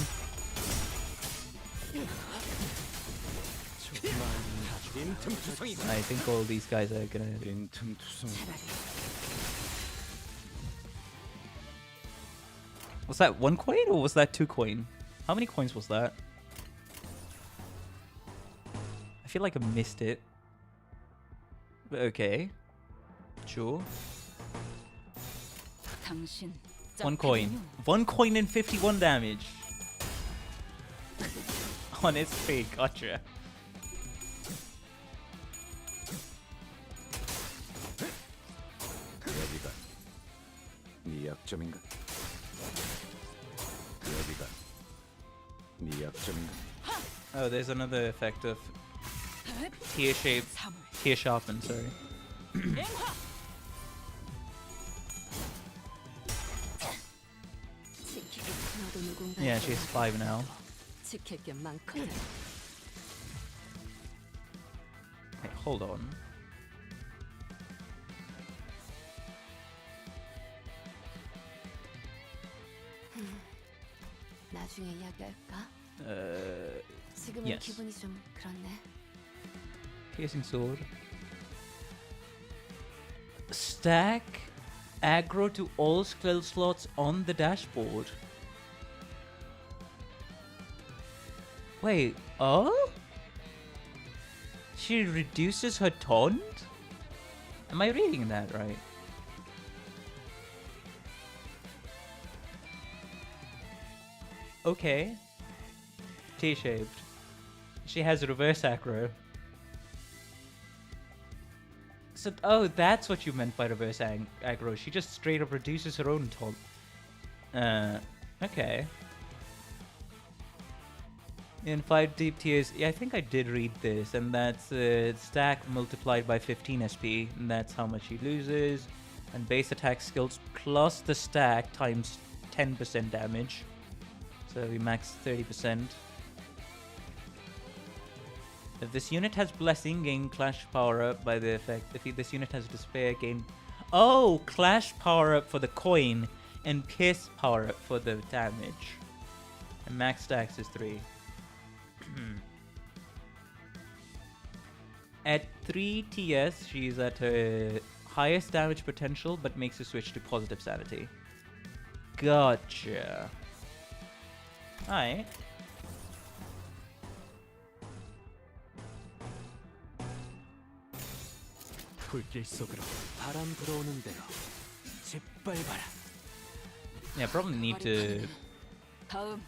I think all these guys are gonna... Was that 1 coin or was that 2 coin? How many coins was that? I feel like I missed it. But okay. Sure. 1 coin. 1 coin and 51 damage. On its fake, gotcha. 여기가 네 약점인가? 여기가 네 약점인가? Oh, there's another effect of tear shape, tear sharpen, sorry. Yeah, she's 5 now. 지킬 게 많거든. Hey, hold on. 나중에 이야기할까? 지금은 yes. 기분이 좀 그렇네. Piercing sword. Stack aggro to all skill slots on the dashboard. Wait, oh? She reduces her taunt? Am I reading that right? Okay. T-shaped. She has reverse aggro. So, oh, that's what you meant by reverse aggro. She just straight up reduces her own taunt. Okay. In 5 deep tiers, yeah, I think I did read this, and that's stack multiplied by 15 SP, and that's how much he loses. And base attack skills plus the stack times 10% damage. So we max 30%. If this unit has Blessing, gain Clash power up by the effect. If this unit has Despair, gain... Oh! Clash power up for the coin, and Pierce power up for the damage. And max stacks is 3. At 3 TS, she's at her highest damage potential, but makes a switch to positive sanity. Gotcha. Alright. 불길 속으로 바람 불어오는 대로 짓밟아라. Yeah, probably need to 다음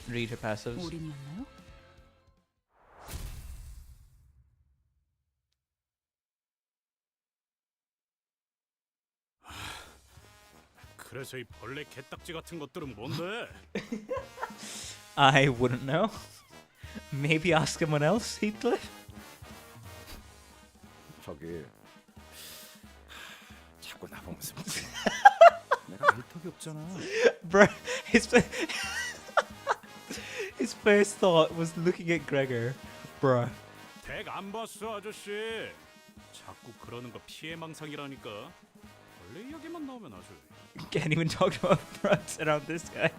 read her passives. 올인이었나요? 그래서 이 벌레 개딱지 같은 것들은 뭔데? I wouldn't know. Maybe ask someone else, Heathcliff? 저기 자꾸 나보면서 내가 알 턱이 없잖아. Bro, his first thought was looking at Gregor. Bruh. 덱 안 봤어 아저씨. 자꾸 그러는 거 피해망상이라니까. 벌레 이야기만 나오면 아주. Can't even talk about fronts around this guy.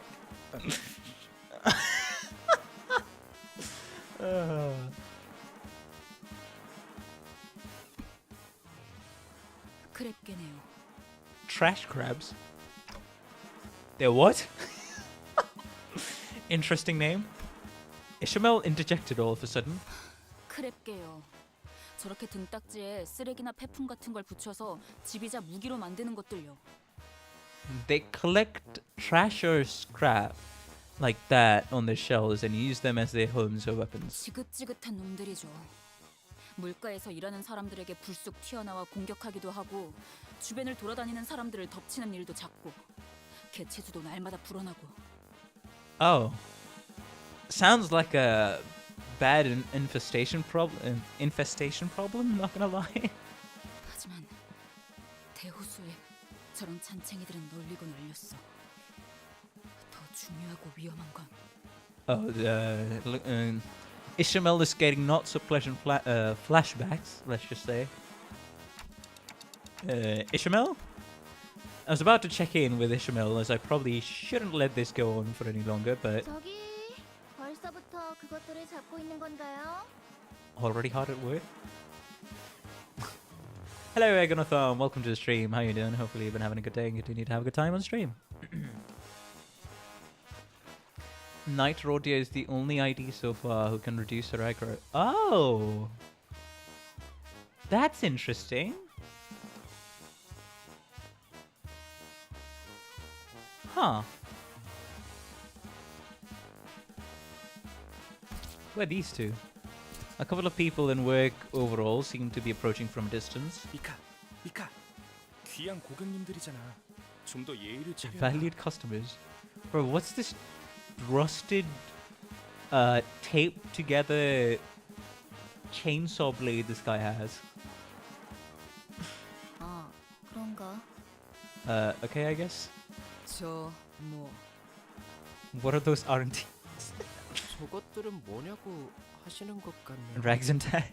크랩게네요. Trash crabs? They're what? Interesting name. Ishmael interjected all of a sudden. 크랩게요. 저렇게 등딱지에 쓰레기나 폐품 같은 걸 붙여서 지비자 무기로 만드는 것들요. They collect trash or scrap like that on their shells and use them as their homes or weapons. 지긋지긋한 놈들이죠. 물가에서 일하는 사람들에게 불쑥 튀어나와 공격하기도 하고 주변을 돌아다니는 사람들을 덮치는 일도 잦고 개체수도 날마다 불어나고. Oh. Sounds like a bad infestation problem. Not gonna lie. 하지만 대호수에 저런 잔챙이들은 널리고 널렸어. 더 중요하고 위험한 건 Ishmael is getting not so pleasant flashbacks, let's just say. Ishmael? I was about to check in with Ishmael, as I probably shouldn't let this go on for any longer, but 저기 벌써부터 그것들을 잡고 있는 건가요? already hard at work. Hello, Egonothon. Welcome to the stream. How you doing? Hopefully you've been having a good day and continue to have a good time on stream. Knight Rodia is the only ID so far who can reduce her aggro. Oh! That's interesting. Huh. Who are these two? A couple of people in work overall seem to be approaching from a distance. 미카, 귀한 고객님들이잖아. 좀 더 예의를 차려. Valued customers. Bro, what's this rusted, taped together chainsaw blade this guy has? 아, 그런가? Okay, I guess. 뭐 What are those R&D? 저것들은 뭐냐고 하시는 것 같네요. Rags and tie?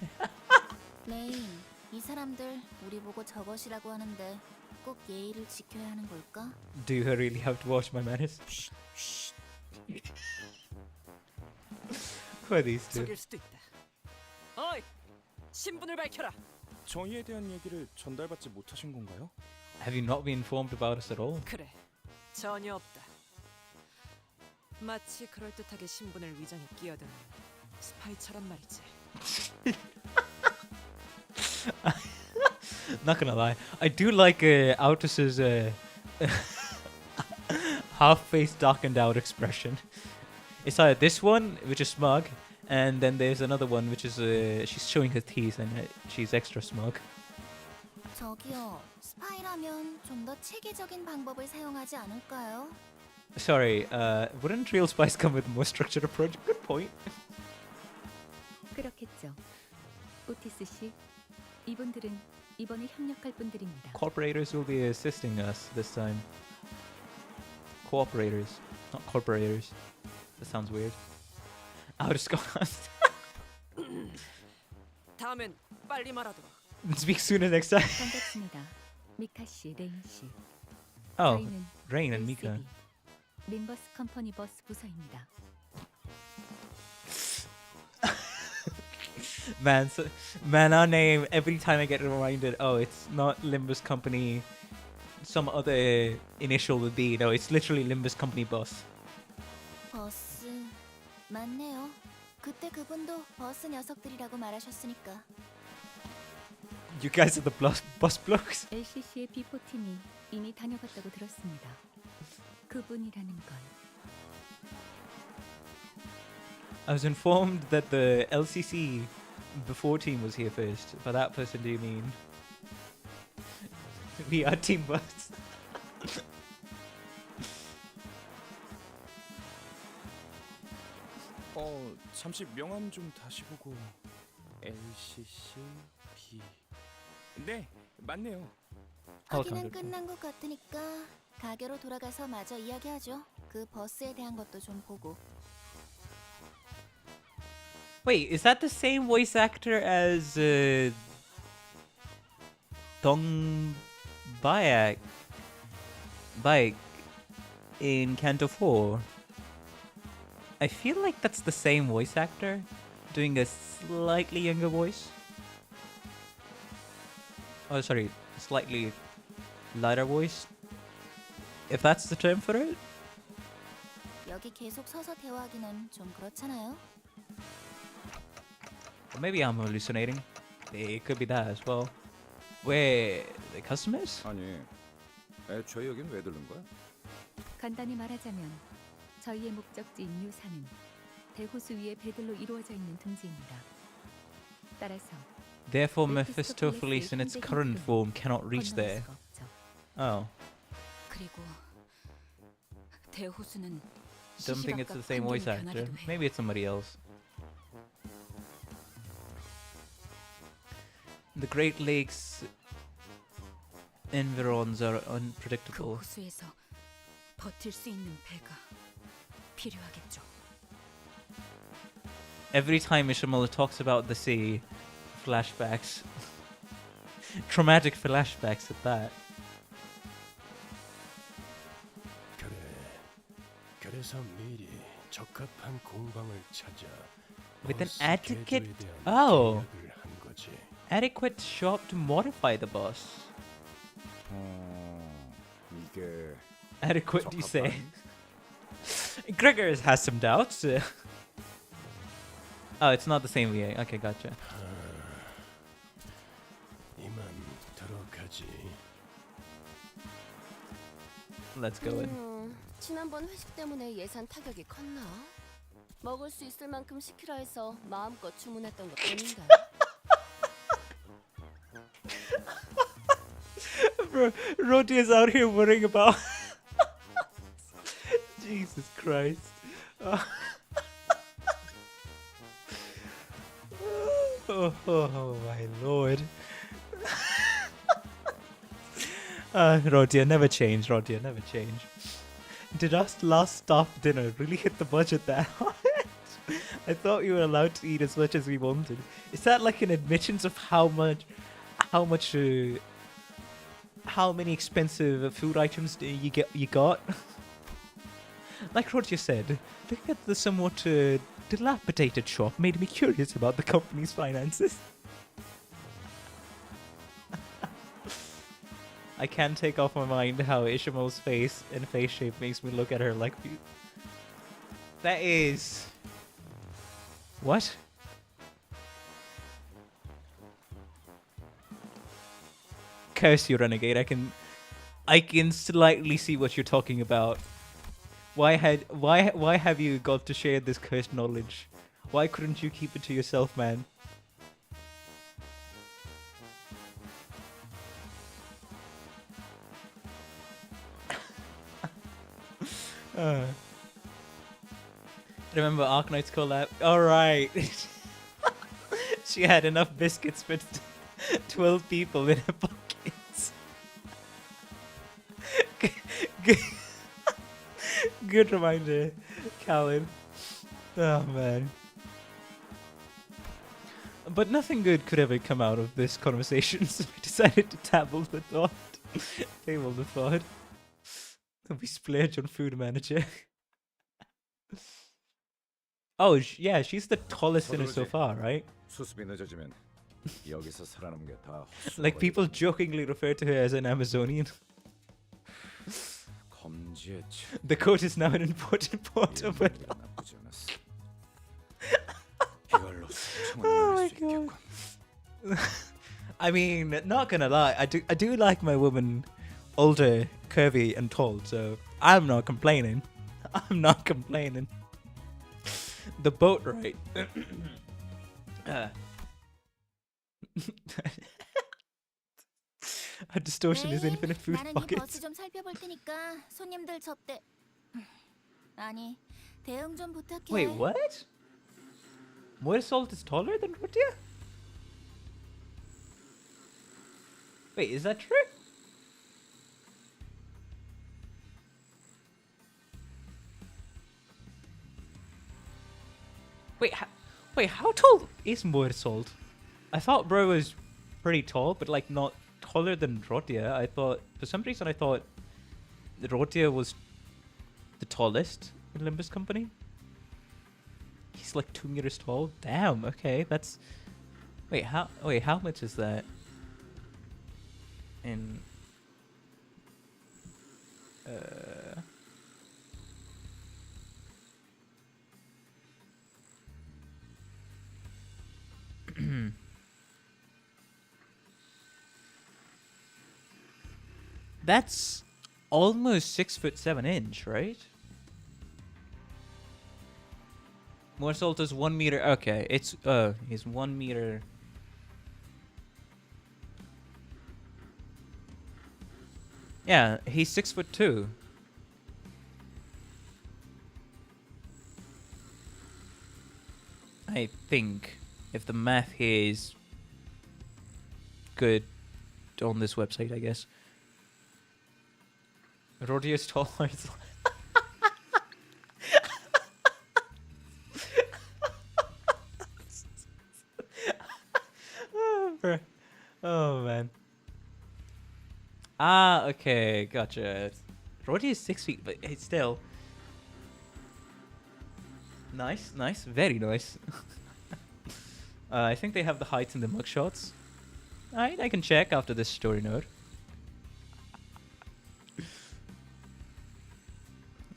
레인, 이 사람들 우리 보고 저것이라고 하는데 꼭 예의를 지켜야 하는 걸까? Do I really have to watch my manners? Who are these two? 속일 수도 있다. 어이, 신분을 밝혀라. 정의에 대한 얘기를 전달받지 못하신 건가요? Have you not been informed about us at all? 그래, 전혀 없다. 마치 그럴듯하게 신분을 위장에 끼어드는 스파이처럼 말이지. Not gonna lie, I do like Altus's half-faced darkened out expression. It's either this one, which is smug, And then there's another one which is she's showing her teeth and she's extra smug. 저기요, 스파이라면 좀 더 체계적인 방법을 사용하지 않을까요? Sorry, wouldn't real spies come with a more structured approach? Good point. 그렇겠죠. 오티스 씨, 이분들은 이번에 협력할 분들입니다. Cooperators will be assisting us this time. Cooperators, not corporators. That sounds weird. Out of Scotland. 다음엔 빨리 말하도록. Speak sooner next time. 반갑습니다. 미카 씨, 레인 씨. Oh, 저희는 Rain and Mika. ACB, 림버스 컴퍼니 버스 부서입니다. Man, our name, every time I get reminded, oh, it's not Limbus Company, some other initial would be, no, it's literally Limbus Company Bus. 버스 맞네요. 그때 그분도 버스 녀석들이라고 말하셨으니까. You guys are the bus blokes. LCC의 B4팀이 이미 다녀갔다고 들었습니다. 그분이라는 건 I was informed that the LCC before team was here first. By that person, do you mean we are Team Bus? 잠시 명함 좀 다시 보고. LCC B. 네, 맞네요. 확인은 끝난 것 같으니까 가게로 돌아가서 마저 이야기하죠. 그 버스에 대한 것도 좀 보고. Wait, is that the same voice actor as Dong Baek in Canto 4? I feel like that's the same voice actor doing a slightly younger voice. Oh, sorry, slightly lighter voice. If that's the term for it. 여기 계속 서서 대화하기는 좀 그렇잖아요. Or maybe I'm hallucinating. It could be that as well. Where the customers? 아니, 애초에 여긴 왜 들른 거야? 간단히 말하자면 저희의 목적지인 유사는 대호수 위의 배들로 이루어져 있는 둥지입니다. 따라서 Therefore, Mephistopheles in its current form cannot reach 건너갈 there. 수가 없죠. Oh, 그리고 대호수는 don't think it's the same voice actor. Maybe it's somebody else. The Great Lakes environs are 그 unpredictable. 호수에서 버틸 수 있는 배가 필요하겠죠. Every time Ishmael talks about the sea, flashbacks. Traumatic flashbacks at that. 그래. 그래서 미리 적합한 공방을 찾아 With an 버스 adequate- 개조에 대한 Oh. 계약을 한 거지. Adequate shop to modify the bus. 이게 Adequate, you say? Gregor has some doubts. Oh, it's not the same VA. Okay, gotcha. 이만 들어가지. Let's go in. 지난번 회식 때문에 예산 타격이 컸나? 먹을 수 있을 만큼 시키라 해서 마음껏 주문했던 것 뿐인데. Bro, Roddy is out here worrying about. Jesus Christ. Oh my lord. Rodia, never change, Rodia, never change. Did our last staff dinner really hit the budget that hard? I thought we were allowed to eat as much as we wanted. Is that like an admittance of how many expensive food items you got? Like Roger said, looking at the somewhat dilapidated shop made me curious about the company's finances. I can't take off my mind how Ishmael's face and face shape makes me look at her like... That is... What? Curse you, Renegade. I can slightly see what you're talking about. Why have you got to share this cursed knowledge Why couldn't you keep it to yourself, man? Remember Arknights collab? Alright. She had enough biscuits for 12 people in her pockets. Good, good reminder, Callan. Oh man. But nothing good could ever come out of this conversation, so we decided to table the thought. Table the thought. We splurge on food manager. Oh, yeah, she's the tallest sinner so far, right? 수습이 늦어지면 여기서 살아남은 게 다 Like, people jokingly refer to her as an Amazonian. 검지의 The coat is now an important part of it. 나쁘지 않았어. 이걸로 Oh my god. I mean, not gonna lie, I do like my woman older, curvy, and tall, so I'm not complaining. I'm not complaining. The boat, right? A distortion is infinite food 나는 이 버스 pockets. 좀 살펴볼 테니까 손님들 접대. 아니, 대응 좀 부탁해. Wait, what? More salt is taller than Rotia? Wait, is that true? Wait, how tall is more salt? I thought bro was pretty tall, but like not taller than Rotia. I thought, for some reason I thought Rotia was the tallest in Limbus company. He's like 2 meters tall. Damn, okay, that's... Wait, how much is that? In... That's almost 6'7", right? More salt is 1 meter. Okay, it's he's 1 meter. Yeah, he's 6'2". I think if the math here is good on this website, I guess. Rodio's taller. Oh man. Ah, okay, gotcha. Roddy is 6 feet, but it's still nice, nice, very nice. I think they have the heights in the mugshots. Alright, I can check after this story note.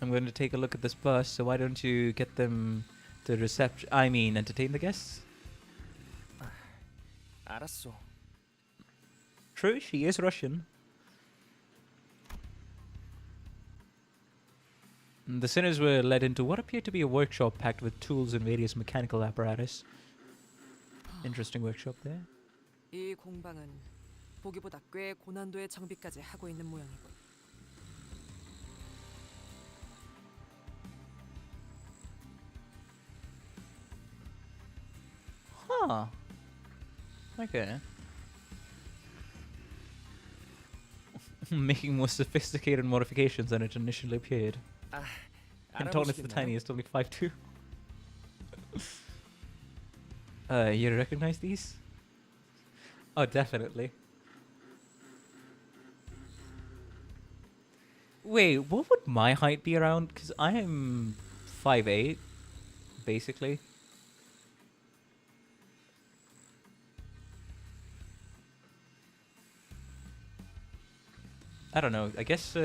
I'm going to take a look at this bus, so why don't you get them to entertain the guests? 알았어. True, she is Russian. The sinners were led into what appeared to be a workshop packed with tools and various mechanical apparatus. Interesting workshop there. 이 공방은 보기보다 꽤 고난도의 장비까지 하고 있는 모양이군. Huh. Okay. Making more sophisticated modifications than it initially appeared. And Ton is the tiniest, only 5'2". You recognize these? Oh, definitely. Wait, what would my height be around? Because I am 5'8", basically. I don't know, I guess...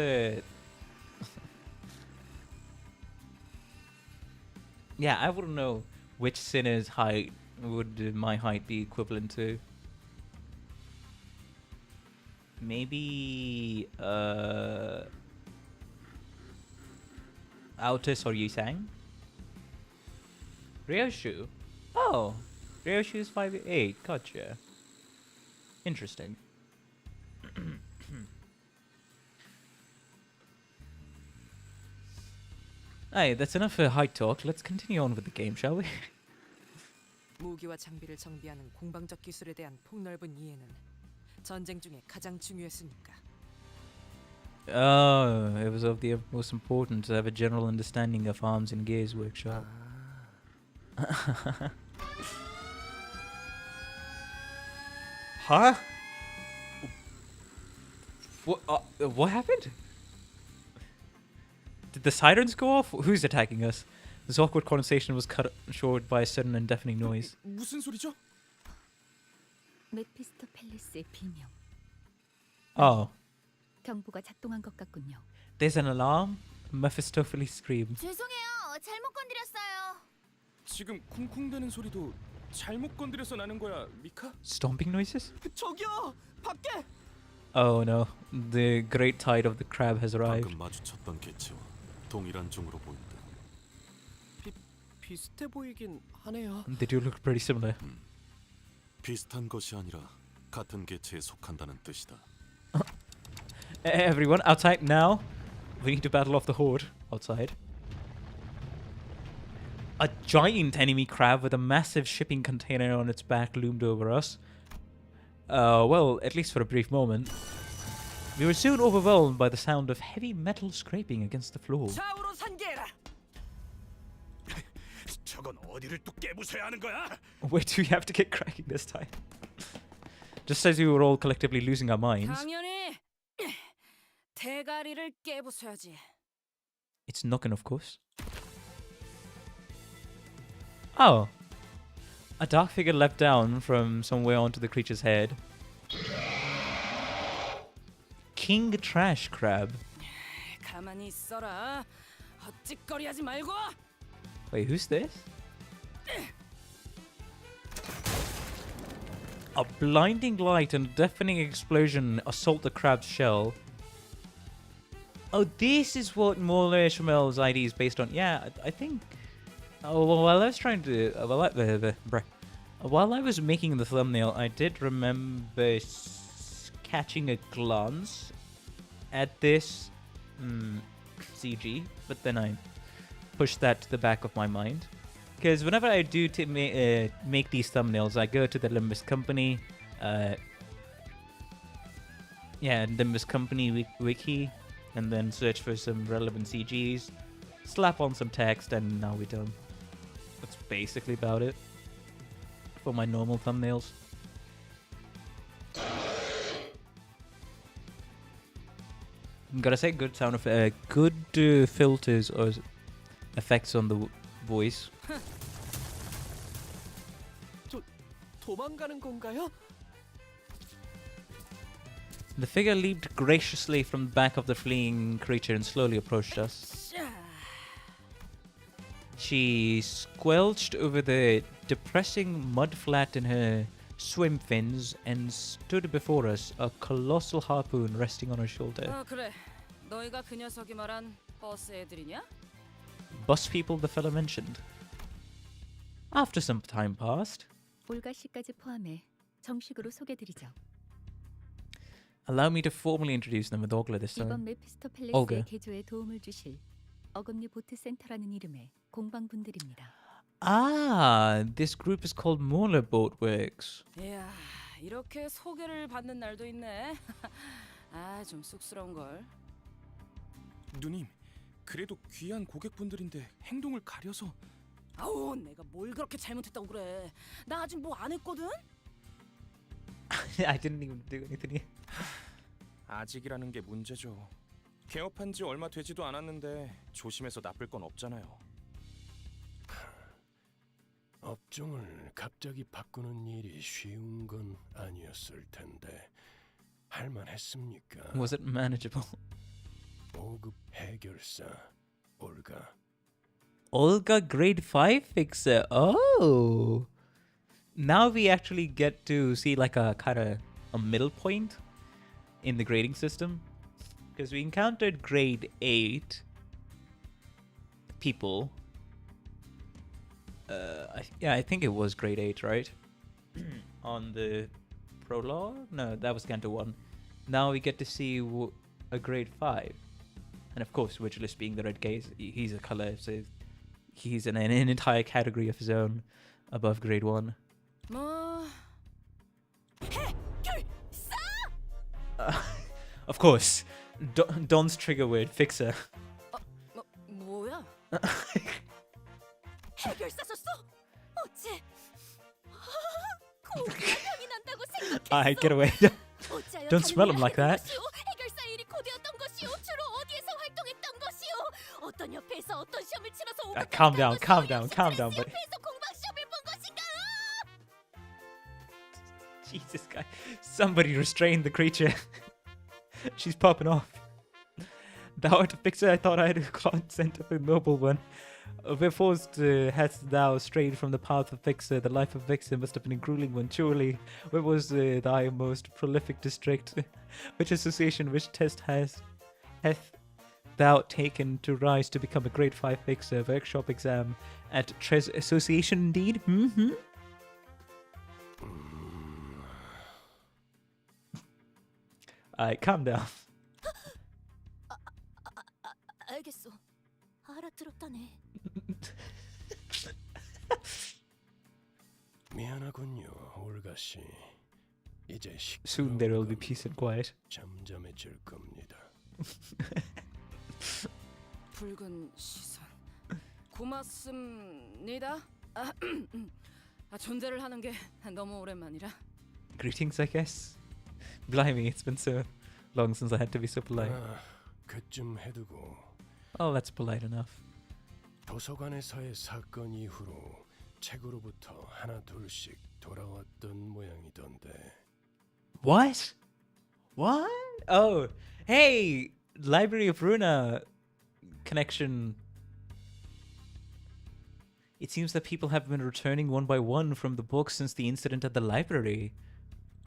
yeah, I wouldn't know which sinner's height would my height be equivalent to. Maybe... Altus or Yusang? Ryoshu. Oh, Ryoshu is 5'8". Gotcha. Interesting. Hey, that's enough for high talk. Let's continue on with the game, shall we? 무기와 장비를 정비하는 공방적 기술에 대한 폭넓은 이해는 전쟁 중에 가장 중요했으니까. Oh, it was of the most important to have a general understanding of arms and gears workshop. Huh? What happened? Did the sirens go off? Who's attacking us? This awkward conversation was cut short by a sudden and deafening noise. 무슨 소리죠? 메피스토 팰리스의 비명. Oh, 경보가 작동한 것 같군요. there's an alarm. Mephistopheles screamed. 죄송해요. 잘못 건드렸어요. 지금 쿵쿵대는 소리도 잘못 건드려서 나는 거야, 미카? Stomping noises? 저기요, 밖에! Oh no, the great tide of the crab has arrived. 방금 마주쳤던 개체와 동일한 종으로 보인다. 비슷해 보이긴 하네요. They do look pretty similar. 비슷한 것이 아니라 같은 개체에 속한다는 뜻이다. Everyone, outside now. We need to battle off the horde outside. A giant enemy crab with a massive shipping container on its back loomed over us. Well, at least for a brief moment. We were soon overwhelmed by the sound of heavy metal scraping against the floor. 좌우로 산계해라. 저건 어디를 또 깨부숴야 하는 거야? Where do we have to get cracking this time? Just as we were all collectively losing our minds. 당연히 대가리를 깨부숴야지. It's knocking, of course. Oh. A dark figure leapt down from somewhere onto the creature's head. King Trash Crab. 가만히 있어라. 헛짓거리하지 말고. Wait, who's this? A blinding light and a deafening explosion assault the crab's shell. Oh, this is what Mola Shamel's ID is based on. Yeah, I think. Oh, well, while I was trying to. While I was making the thumbnail, I did remember catching a glance at this CG, but then I pushed that to the back of my mind. Because whenever I do make these thumbnails, I go to the Limbus company, Limbus company wiki, and then search for some relevant CGs, slap on some text, and now we're done. That's basically about it for my normal thumbnails. Gotta say, good sound of good filters or effects on the voice. 도망가는 건가요? The figure leaped graciously from the back of the fleeing creature and slowly approached us. She squelched over the depressing mud flat in her swim fins and stood before us, a colossal harpoon resting on her shoulder. 그래. 너희가 그 녀석이 말한 버스 애들이냐? Bus people the fellow mentioned. After some time passed, 올가 씨까지 포함해 정식으로 소개드리죠. allow me to formally introduce them with Olga this 이번 time. 메피스토 올가. 팰리스의 개조에 도움을 주실 어금니 보트 센터라는 이름의 공방분들입니다. Ah, this group is called Mola Boatworks. 이야, 이렇게 소개를 받는 날도 있네. 아, 좀 쑥스러운 걸. 누님, 그래도 귀한 고객분들인데 행동을 가려서. 아우, 내가 뭘 그렇게 잘못했다고 그래. 나 아직 뭐 안 했거든. I didn't even do anything. 아직이라는 게 문제죠. 개업한 지 얼마 되지도 않았는데 조심해서 나쁠 건 없잖아요. 업종을 갑자기 바꾸는 일이 쉬운 건 아니었을 텐데 할만했습니까? Was it manageable? 5급 해결사 올가. Olga grade 5 fixer. Oh. Now we actually get to see like a kind of a middle point in the grading system. Because we encountered grade 8 people I think it was grade 8, right? On the prologue? No, that was Canto 1. Now we get to see a grade 5. And of course, Vigilus being the red gaze, he's a color, so he's in an entire category of his own above grade 1. Of course, Don's trigger word, fixer. 뭐야? 해결사 썼어? 어째? 고기가 향이 난다고 생각했어. Alright, get away. Don't smell him like that. 해결사 일이 고대였던 것이오. 주로 어디에서 활동했던 것이오. 어떤 협회에서 어떤 시험을 치러서 오고 Calm down, calm down, calm down, buddy. 협회에서 공방 시험을 본 것인가? Jesus, guy. Somebody restrain the creature. She's popping off. Thou art a fixer, I thought I had a consent of a noble one. Wherefore hast thou strayed from the path of fixer? The life of fixer must have been a grueling one, surely. Where was thy most prolific district? Which association, which test hath thou taken to rise to become a grade 5 fixer? Workshop exam at Tres Association indeed? Mm-hmm. Alright, calm down. 알겠어. 알아들었다네. 미안하군요, 올가 씨. 이제 Soon there will be peace and quiet. 잠잠해질 겁니다. 붉은 시선. 고맙습니다. 존재를 하는 게 너무 오랜만이라. Greetings, I guess. Blimey, it's been so long since I had to be so polite. 그쯤 해두고. Oh, that's polite enough. 도서관에서의 사건 이후로 책으로부터 하나 둘씩 돌아왔던 모양이던데. What? What? Oh, hey, Library of Runa connection. It seems that people have been returning one by one from the books since the incident at the library.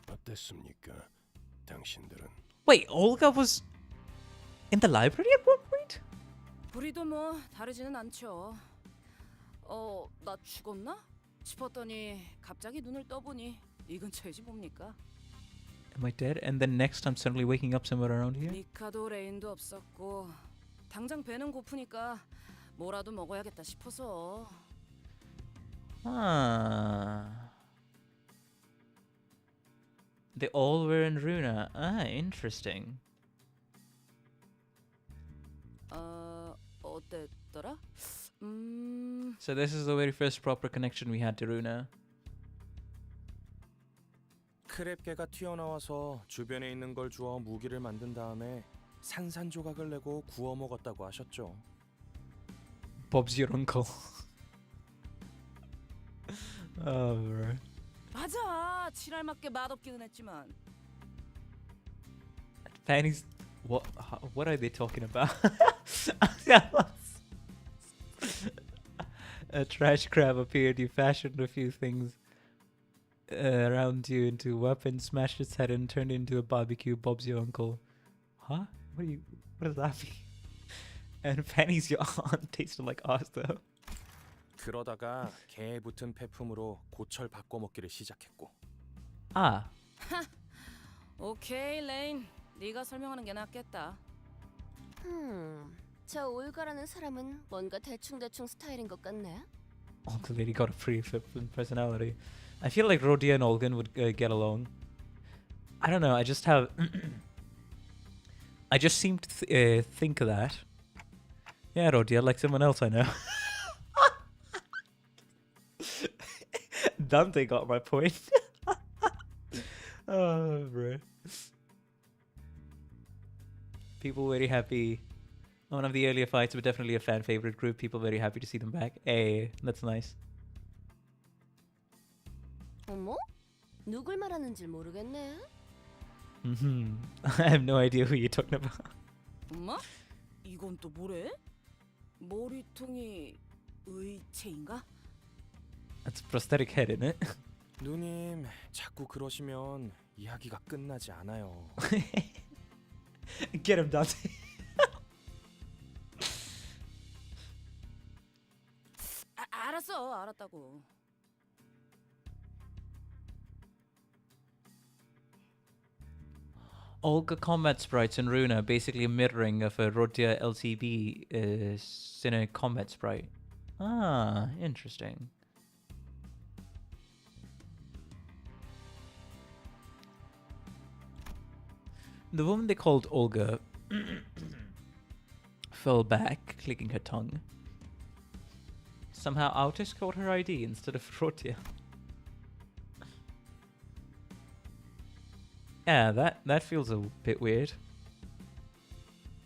어땠습니까, 당신들은? Wait, Olga was in the library at one point? 우리도 뭐 다르지는 않죠. 나 죽었나? 싶었더니 갑자기 눈을 떠보니 이 근처이지 뭡니까? Am I dead? And then next I'm suddenly waking up somewhere around here? 미카도 레인도 없었고 당장 배는 고프니까 뭐라도 먹어야겠다 싶어서. They all were in Runa. Interesting. 어땠더라? So this is the very first proper connection we had to Runa. 크랩개가 튀어나와서 주변에 있는 걸 주워 무기를 만든 다음에 산산조각을 내고 구워 먹었다고 하셨죠. Bob's your uncle. Oh, bro. 맞아. 칠할맞게 맛없기는 했지만. Fanny's... What are they talking about? A trash crab appeared. You fashioned a few things around you into weapons, smashed its head and turned into a barbecue. Bob's your uncle. Huh? What does that mean? And Fanny's your aunt tasted like ass though. 그러다가 개에 붙은 폐품으로 고철 바꿔 먹기를 시작했고. 오케이, 레인. 네가 설명하는 게 낫겠다. 저 올가라는 사람은 뭔가 대충대충 스타일인 것 같네. Uncle Lady got a pretty flippant personality. I feel like Rodia and Olgan would get along. I don't know, I just have... I just seem to think of that. Yeah, Rodia, like someone else I know. Dante got my point. Oh, bro. People very happy. One of the earlier fights, but definitely a fan favorite group. People very happy to see them back. Hey, that's nice. 어머? 누굴 말하는지 모르겠네. I have no idea who you're talking about. 엄마? 이건 또 뭐래? 머리통이 의체인가? That's prosthetic head, isn't it? 누님, 자꾸 그러시면 이야기가 끝나지 않아요. Get him, Dante. 알았어, 알았다고. Olga combat sprites in Runa, basically a mirroring of a Rodia LCB in a combat sprite. Ah, interesting. The woman they called Olga fell back, clicking her tongue. Somehow Autis caught her ID instead of Rodia. Yeah, that feels a bit weird.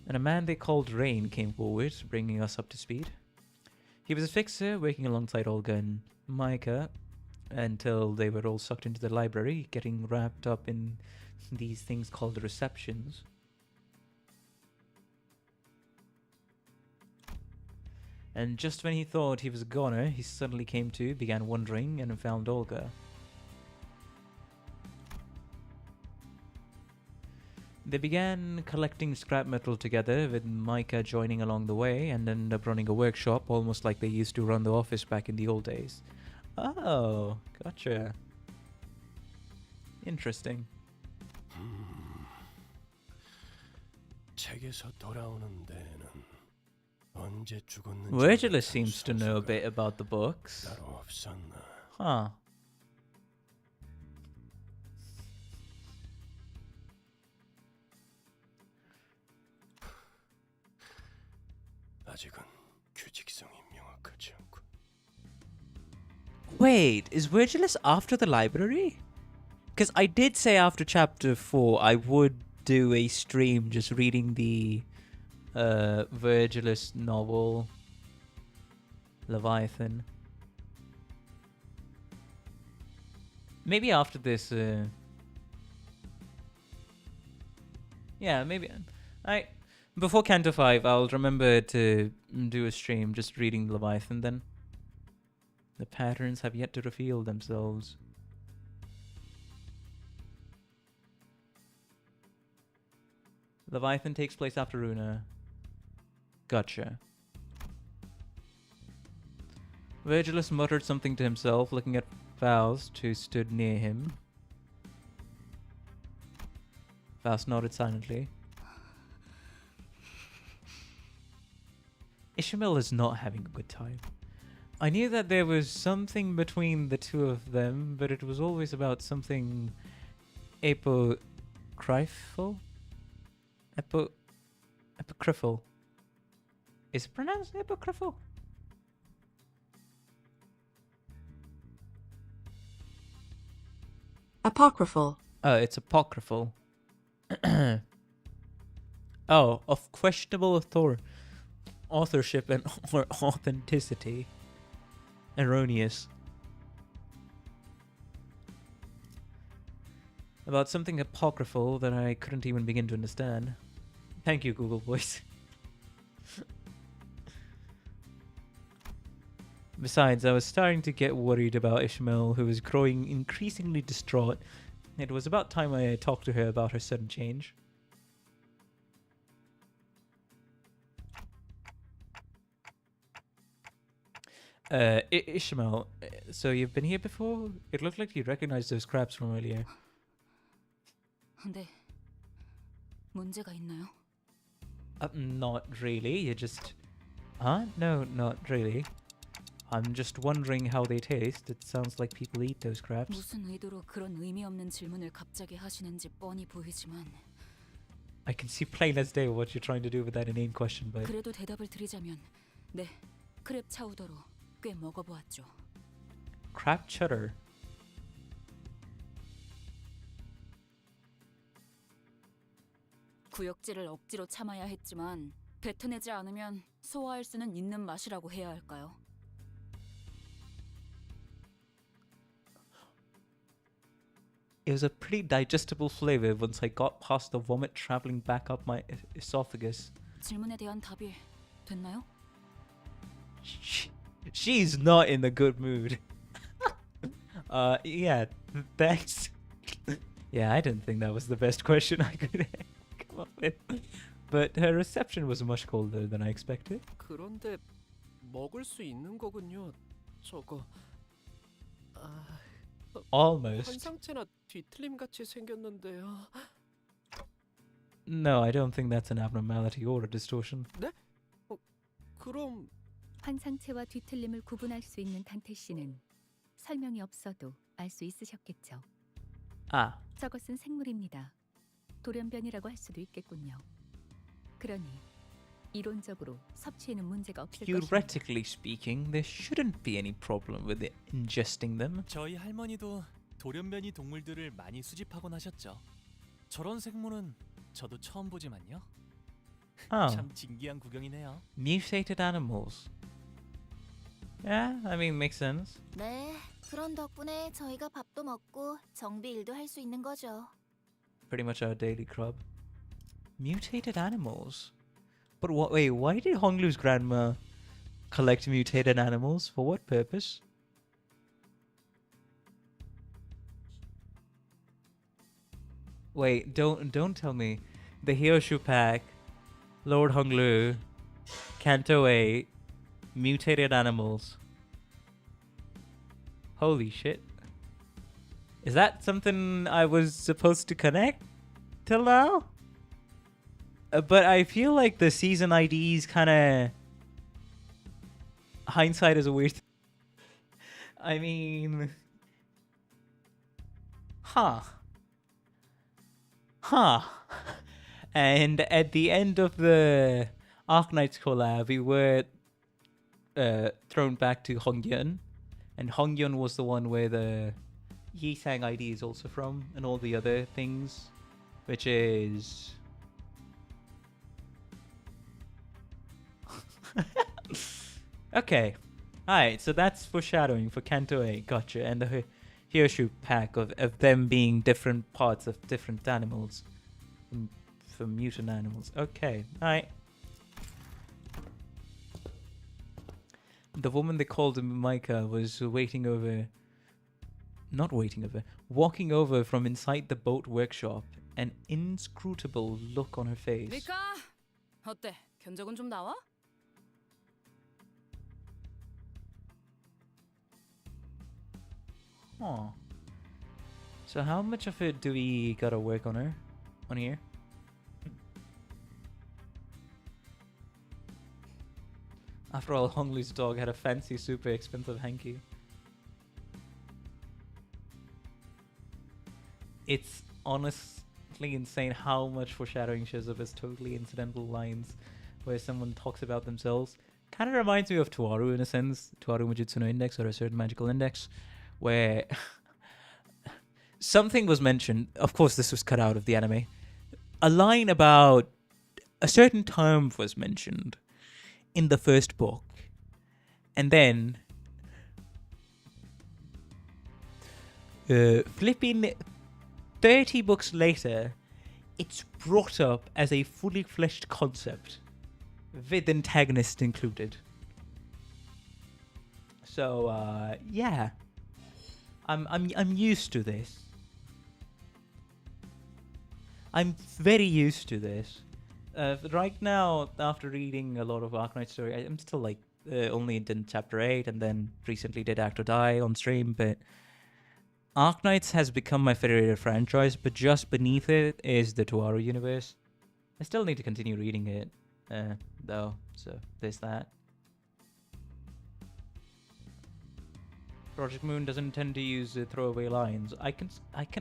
And a man they called Rain came forward, bringing us up to speed. He was a fixer, working alongside Olga and Micah until they were all sucked into the library, getting wrapped up in these things called receptions. And just when he thought he was a goner, he suddenly came to, began wandering, and found Olga. They began collecting scrap metal together, with Micah joining along the way, and ended up running a workshop, almost like they used to run the office back in the old days. Oh, gotcha. Interesting. 책에서 돌아오는 데는 언제 죽었는지 Virgilus seems to know a bit about the books. 따로 없었나? Huh. 아직은 규칙성이 명확하지 않고. Wait, is Virgilus after the library? Because I did say after chapter 4 I would do a stream just reading the Virgilus novel Leviathan. Maybe after this yeah, maybe before Canto 5 I'll remember to do a stream just reading Leviathan then. The patterns have yet to reveal themselves. Leviathan takes place after Runa. Gotcha. Virgilus muttered something to himself, looking at Faust, who stood near him. Faust nodded silently. Ishmael is not having a good time. I knew that there was something between the two of them, but it was always about something apocryphal? Apocryphal. Is it pronounced apocryphal? Apocryphal. Oh, it's apocryphal. Oh, of questionable authorship and or authenticity. Erroneous. About something apocryphal that I couldn't even begin to understand. Thank you, Google Voice. Besides, I was starting to get worried about Ishmael, who was growing increasingly distraught. It was about time I talked to her about her sudden change. Ishmael, so you've been here before? It looked like you recognized those crabs from earlier. 네. 문제가 있나요? Not really, you just... Huh? No, not really. I'm just wondering how they taste. It sounds like people eat those crabs. 무슨 의도로 그런 의미 없는 질문을 갑자기 하시는지 뻔히 보이지만 I can see plain as day what you're trying to do with that inane question, but... 그래도 대답을 드리자면 네, 크랩 차우더로 꽤 먹어보았죠. Crab cheddar. 구역질을 억지로 참아야 했지만 뱉어내지 않으면 소화할 수는 있는 맛이라고 해야 할까요? It was a pretty digestible flavor once I got past the vomit traveling back up my esophagus. 질문에 대한 답이 됐나요? She's not in a good mood. Yeah, thanks. Yeah, I didn't think that was the best question I could come up with. But her reception was much colder than I expected. 그런데 먹을 수 있는 거군요. 저거. Almost. 환상체나 뒤틀림 같이 생겼는데요. No, I don't think that's an abnormality or a distortion. 그럼 환상체와 뒤틀림을 구분할 수 있는 단테 씨는 설명이 없어도 알 수 있으셨겠죠. Ah, 저것은 생물입니다. 돌연변이라고 할 수도 있겠군요. 그러니 이론적으로 섭취에는 문제가 없을 것입니다. theoretically speaking, there shouldn't be any problem with it ingesting them. 저희 할머니도 돌연변이 동물들을 많이 수집하곤 하셨죠. 저런 생물은 저도 처음 보지만요. Oh, 참 진기한 구경이네요. mutated animals. Yeah, I mean, makes sense. 네, 그런 덕분에 저희가 밥도 먹고 정비 일도 할 수 있는 거죠. Pretty much our daily crop. Mutated animals? But wait, why did Honglu's grandma collect mutated animals? For what purpose? Wait, don't tell me. The Hyoshu pack, Lord Honglu, Canto 8, mutated animals. Holy shit. Is that something I was supposed to connect till now? But I feel like the season IDs kind of... Hindsight is a weird... I mean... Huh. And at the end of the Arknights collab, we were thrown back to Hongyeon. And Hongyeon was the one where the Yisang ID is also from, and all the other things, which is... Okay. Alright, so that's foreshadowing for Kanto 8, gotcha. And the Hyoshu pack of them being different parts of different animals. From mutant animals. Okay, alright. The woman they called Micah was walking over from inside the boat workshop, an inscrutable look on her face. 미카, 어때? 견적은 좀 나와? Huh. So how much of it do we gotta work on her? On here? After all, Honglu's dog had a fancy, super expensive hanky. It's honestly insane how much foreshadowing shows up as totally incidental lines where someone talks about themselves. Kind of reminds me of Tuaru in a sense. Tuaru Mujutsu no Index or a certain magical index. Where something was mentioned. Of course, this was cut out of the anime. A line about a certain term was mentioned in the first book. And then flipping 30 books later, it's brought up as a fully fleshed concept with antagonist included. So yeah, I'm used to this. I'm very used to this. Right now, after reading a lot of Arknight story, I'm still like only in chapter 8 and then recently did Act or Die on stream, but Arknights has become my favorite franchise, but just beneath it is the Tuaru universe. I still need to continue reading it, though, so there's that. Project Moon doesn't tend to use throwaway lines. I can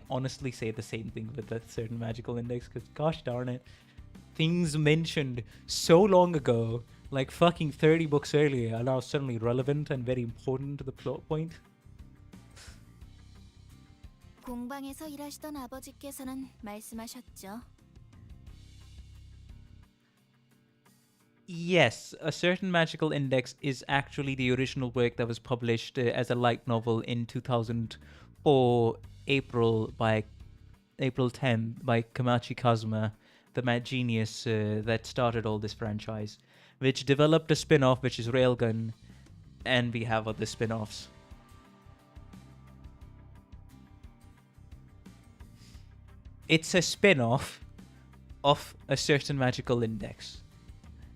honestly say the same thing with a certain magical index, because gosh darn it, things mentioned so long ago, like fucking 30 books earlier, are now suddenly relevant and very important to the plot point. 공방에서 일하시던 아버지께서는 말씀하셨죠. Yes, a certain magical index is actually the original work that was published as a light novel in 2004 April 10 by Kamachi Kazuma, the mad genius that started all this franchise, which developed a spin-off which is Railgun, and we have other spin-offs. It's a spin-off of a certain magical index.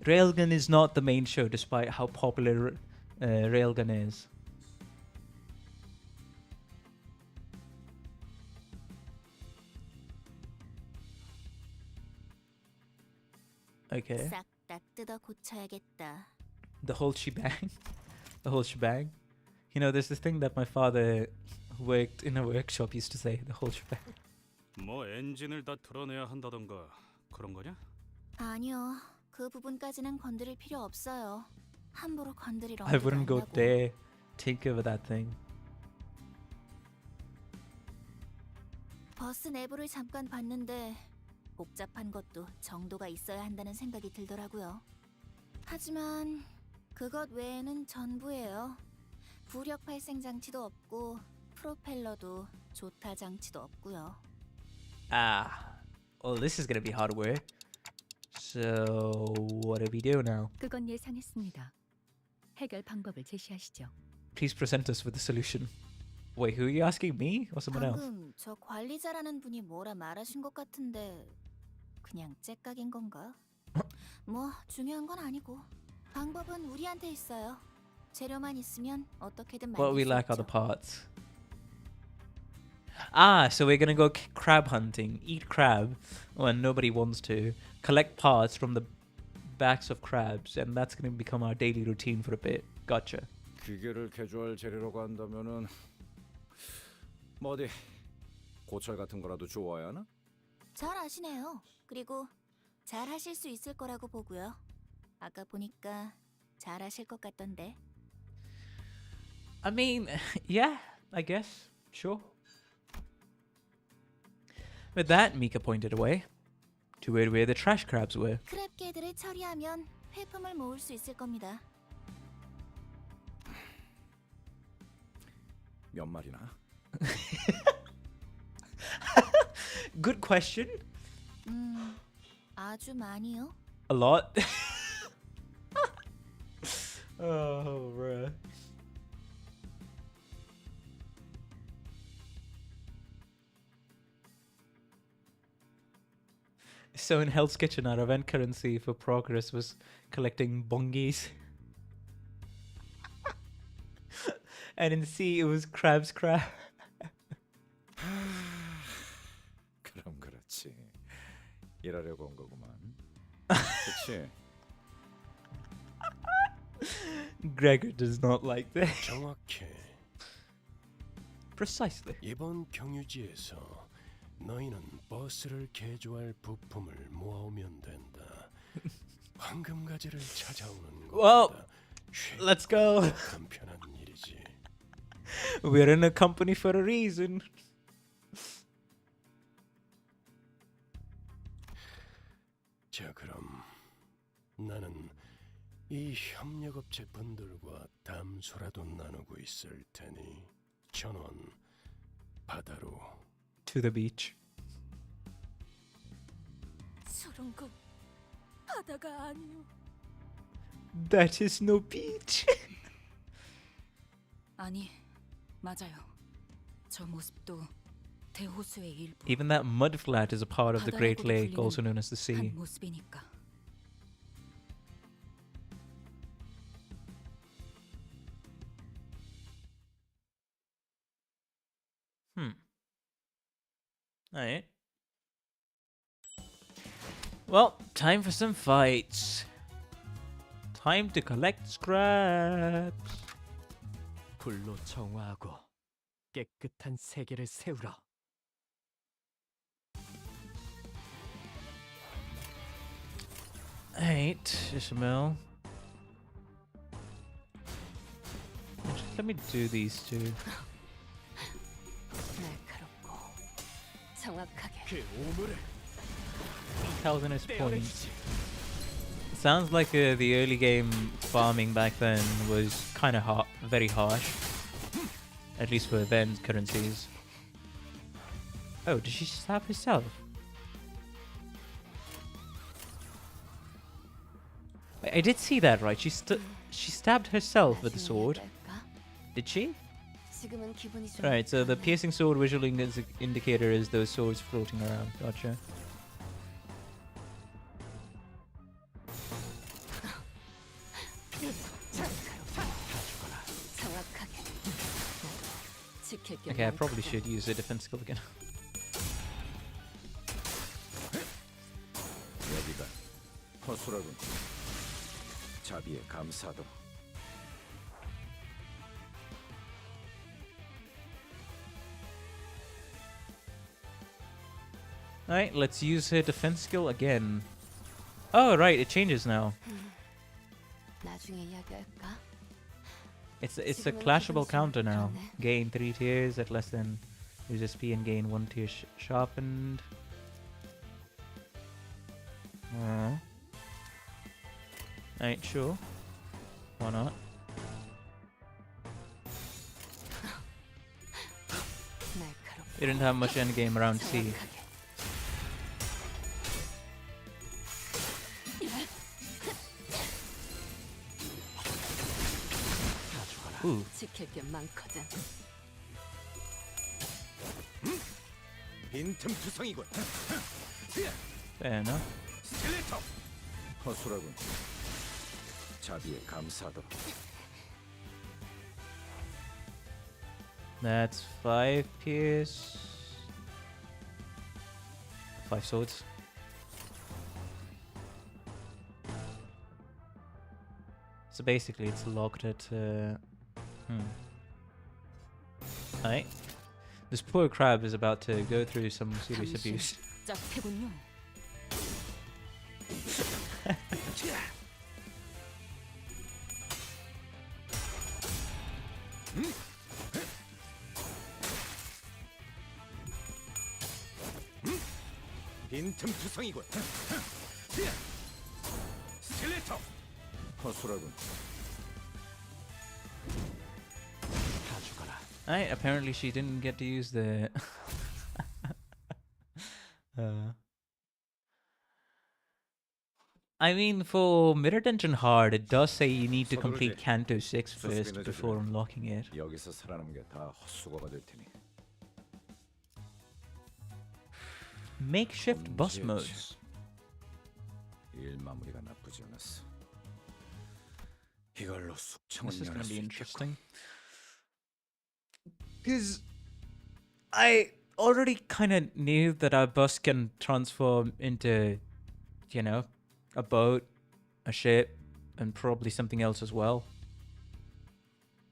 Railgun is not the main show, despite how popular Railgun is. Okay. 싹 다 뜯어 고쳐야겠다. The whole shebang. The whole shebang. You know, there's this thing that my father who worked in a workshop used to say. The whole shebang. 뭐 엔진을 다 드러내야 한다던가 그런 거냐? 아니요. 그 부분까지는 건드릴 필요 없어요. 함부로 건드릴 I 엄두도 wouldn't 안 go 나고. there. Tinker with that thing. 버스 내부를 잠깐 봤는데 복잡한 것도 정도가 있어야 한다는 생각이 들더라고요. 하지만 그것 외에는 전부예요. 부력 발생 장치도 없고 프로펠러도 조타 장치도 없고요. Ah. Well, this is gonna be hard work. So, what do we do now? 그건 예상했습니다. 해결 방법을 제시하시죠. Please present us with the solution. Wait, who are you asking? Me or someone else? 방금 저 관리자라는 분이 뭐라 말하신 것 같은데 그냥 째깍인 건가? 뭐 중요한 건 아니고 방법은 우리한테 있어요. 재료만 있으면 어떻게든 만들 What we 수 lack are the 있죠. parts. Ah, so we're gonna go crab hunting, eat crab when nobody wants to, collect parts from the backs of crabs, and that's gonna become our daily routine for a bit. Gotcha. 기계를 개조할 재료라고 한다면은 뭐 어디 고철 같은 거라도 주워야 하나? 잘 아시네요. 그리고 잘 하실 수 있을 거라고 보고요. 아까 보니까 잘 하실 것 같던데. I mean, yeah, I guess. Sure. With that, Mika pointed away to where the trash crabs were. 크랩개들을 처리하면 회품을 모을 수 있을 겁니다. 몇 마리나? Good question. 아주 많이요. A lot. Oh, bruh. So in Hell's Kitchen, our event currency for progress was collecting bongies. And in C, it was crab's crab. 그럼 그렇지. 일하려고 온 거구만. 그렇지. Gregor does not like this. 정확해. Precisely. 이번 경유지에서 너희는 버스를 개조할 부품을 모아오면 된다. 황금가지를 찾아오는 Well, 것보다 let's go. 간편한 일이지. We're in a company for a reason. 자, 그럼 나는 이 협력업체 분들과 담소라도 나누고 있을 테니 전원 바다로. To the beach. 저런 건 바다가 아니요. That is no beach. 아니, 맞아요. 저 모습도 대호수의 일부. Even that mud flat is a part of the Great 바다라고도 Lake, 불리는 also known as the sea. 한 모습이니까. Alright. Well, time for some fights. Time to collect scraps. 불로 정화하고 깨끗한 세계를 세우라. Alright, Ismail. Let me do these two. 날카롭고 정확하게. 그 오물을 Calvin is point. Sounds like the early game farming back then was kind of very harsh. At least for event currencies. Oh, did she stab herself? Wait, I did see that, right? She stabbed herself with the sword. Did she? 지금은 기분이 좀. Right, so the piercing sword visual indicator is those swords floating around. Gotcha. Okay, I probably should use a defense skill again. 여기가 허술하군. 자비에 감사도. Alright, let's use her defense skill again. Oh, right, it changes now. 나중에 이야기할까? It's a clashable counter now. Gain 3 tiers at less than use SP and gain 1 tier sharpened. Alright, sure. Why not? You didn't have much endgame around C. Ooh. 지킬 게 많거든. 빈틈투성이군. Fair enough. 스켈레터. 허술하군. 자비에 감사도. That's 5 pierce. 5 swords. So basically it's locked at... Alright. This poor crab is about to go through some serious abuse. 짝패군요. 빈틈투성이군. 스켈레터. 허술하군. Alright, apparently she didn't get to use the... I mean, for Mirror Dungeon Hard, it does say you need to complete Canto 6 first before unlocking it. 여기서 살아남은 게 다 헛수고가 될 테니. Makeshift boss modes. 일 마무리가 나쁘지 않았어. 이걸로 숙청은 This is 연할 gonna 수 be 있겠군. interesting. Because I already kind of knew that our bus can transform into, you know, a boat, a ship, and probably something else as well.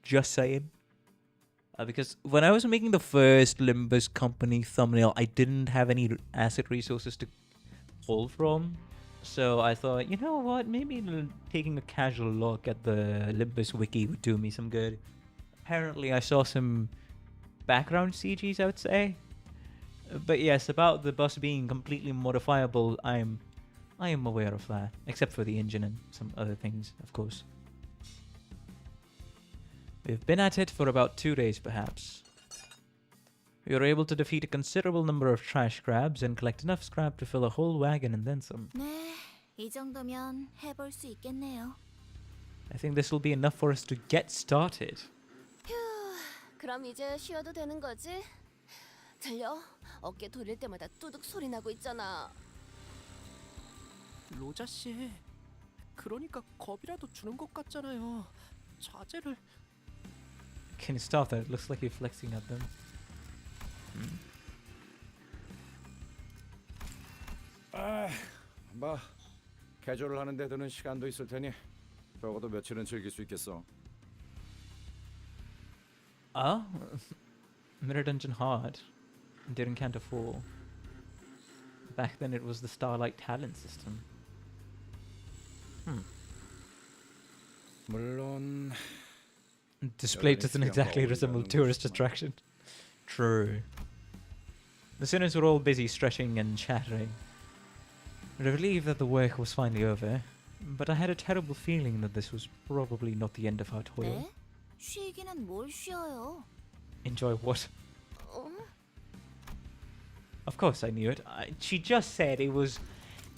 Just saying. Because when I was making the first Limbus company thumbnail, I didn't have any asset resources to pull from. So I thought, you know what, maybe taking a casual look at the Limbus wiki would do me some good. Apparently I saw some background CGs, I would say. But yes, about the bus being completely modifiable, I am aware of that. Except for the engine and some other things, of course. We've been at it for about 2 days, perhaps. We were able to defeat a considerable number of trash crabs and collect enough scrap to fill a whole wagon and then some. 네, 이 정도면 해볼 수 있겠네요. I think this will be enough for us to get started. 휴, 그럼 이제 쉬어도 되는 거지? 들려? 어깨 돌릴 때마다 뚜둑 소리 나고 있잖아. 로자 씨, 그러니까 겁이라도 주는 것 같잖아요. 자제를. Can you stop that? It looks like you're flexing at them. 뭐 개조를 하는데 드는 시간도 있을 테니 적어도 며칠은 즐길 수 있겠어. Ah? Mirror Dungeon Hard. During Canto 4. Back then it was the Starlight Talent system. 물론 Display doesn't exactly resemble tourist attraction. True. The sinners were all busy stretching and chattering. Relieved that the work was finally over, but I had a terrible feeling that this was probably not the end of our toil. 네? 쉬기는 뭘 쉬어요? Enjoy what? Of course I knew it. She just said it was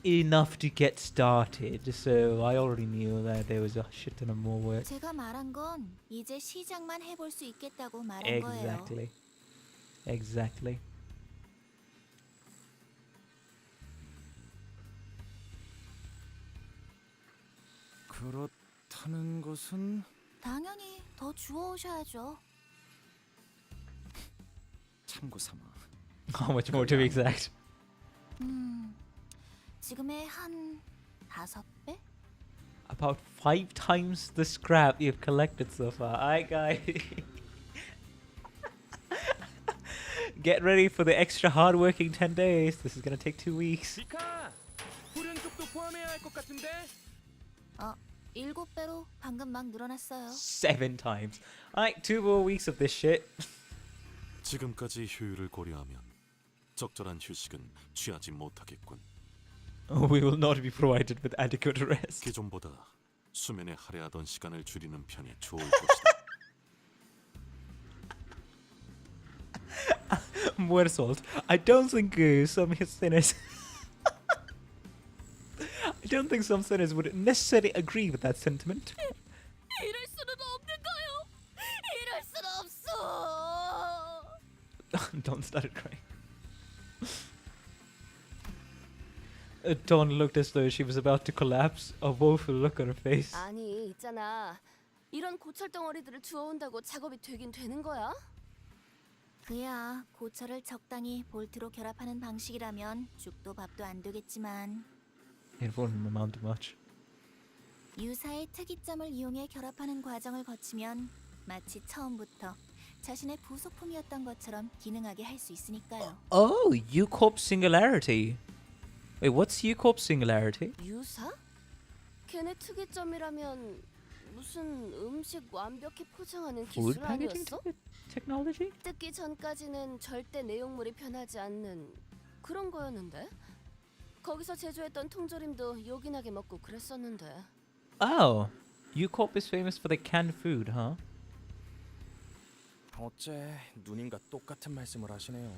enough to get started, so I already knew that there was a shit ton of more work. 제가 말한 건 이제 시작만 해볼 수 있겠다고 말한 거예요. Exactly. Exactly. 그렇다는 것은 당연히 더 주워오셔야죠. 참고 삼아. How much more to be exact? 지금의 한 5 About 5 times the scrap you've collected so far. Alright, guys. Get ready for the extra hardworking 10 days. This is gonna take 2 weeks. 미카, 후련족도 포함해야 할 것 같은데? 7배로 방금 막 늘어났어요. 7 times. Alright, 2 more weeks of this shit. 지금까지 효율을 고려하면 적절한 휴식은 취하지 못하겠군. We will not be provided with adequate rest. 기존보다 수면에 할애하던 시간을 줄이는 편이 좋을 것이다. More salt. I don't think some sinners. I don't think some sinners would necessarily agree with that sentiment. 이럴 수는 없는가요? 이럴 순 없어. Dawn started crying. Dawn looked as though she was about to collapse. A woeful look on her face. 아니, 있잖아. 이런 고철 덩어리들을 주워온다고 작업이 되긴 되는 거야? 그야 고철을 적당히 볼트로 결합하는 방식이라면 죽도 밥도 안 되겠지만 It wouldn't amount to much. 유사의 특이점을 이용해 결합하는 과정을 거치면 마치 처음부터 자신의 부속품이었던 것처럼 기능하게 할 수 있으니까요. Oh, U-Corp Singularity. Wait, what's U-Corp Singularity? 유사? 걔네 특이점이라면 무슨 음식 완벽히 포장하는 Food 기술 packaging 아니었어? technology? 뜯기 전까지는 절대 내용물이 변하지 않는 그런 거였는데? 거기서 제조했던 통조림도 요긴하게 먹고 그랬었는데. Oh, U-Corp is famous for the canned food, huh? 어째 누님과 똑같은 말씀을 하시네요.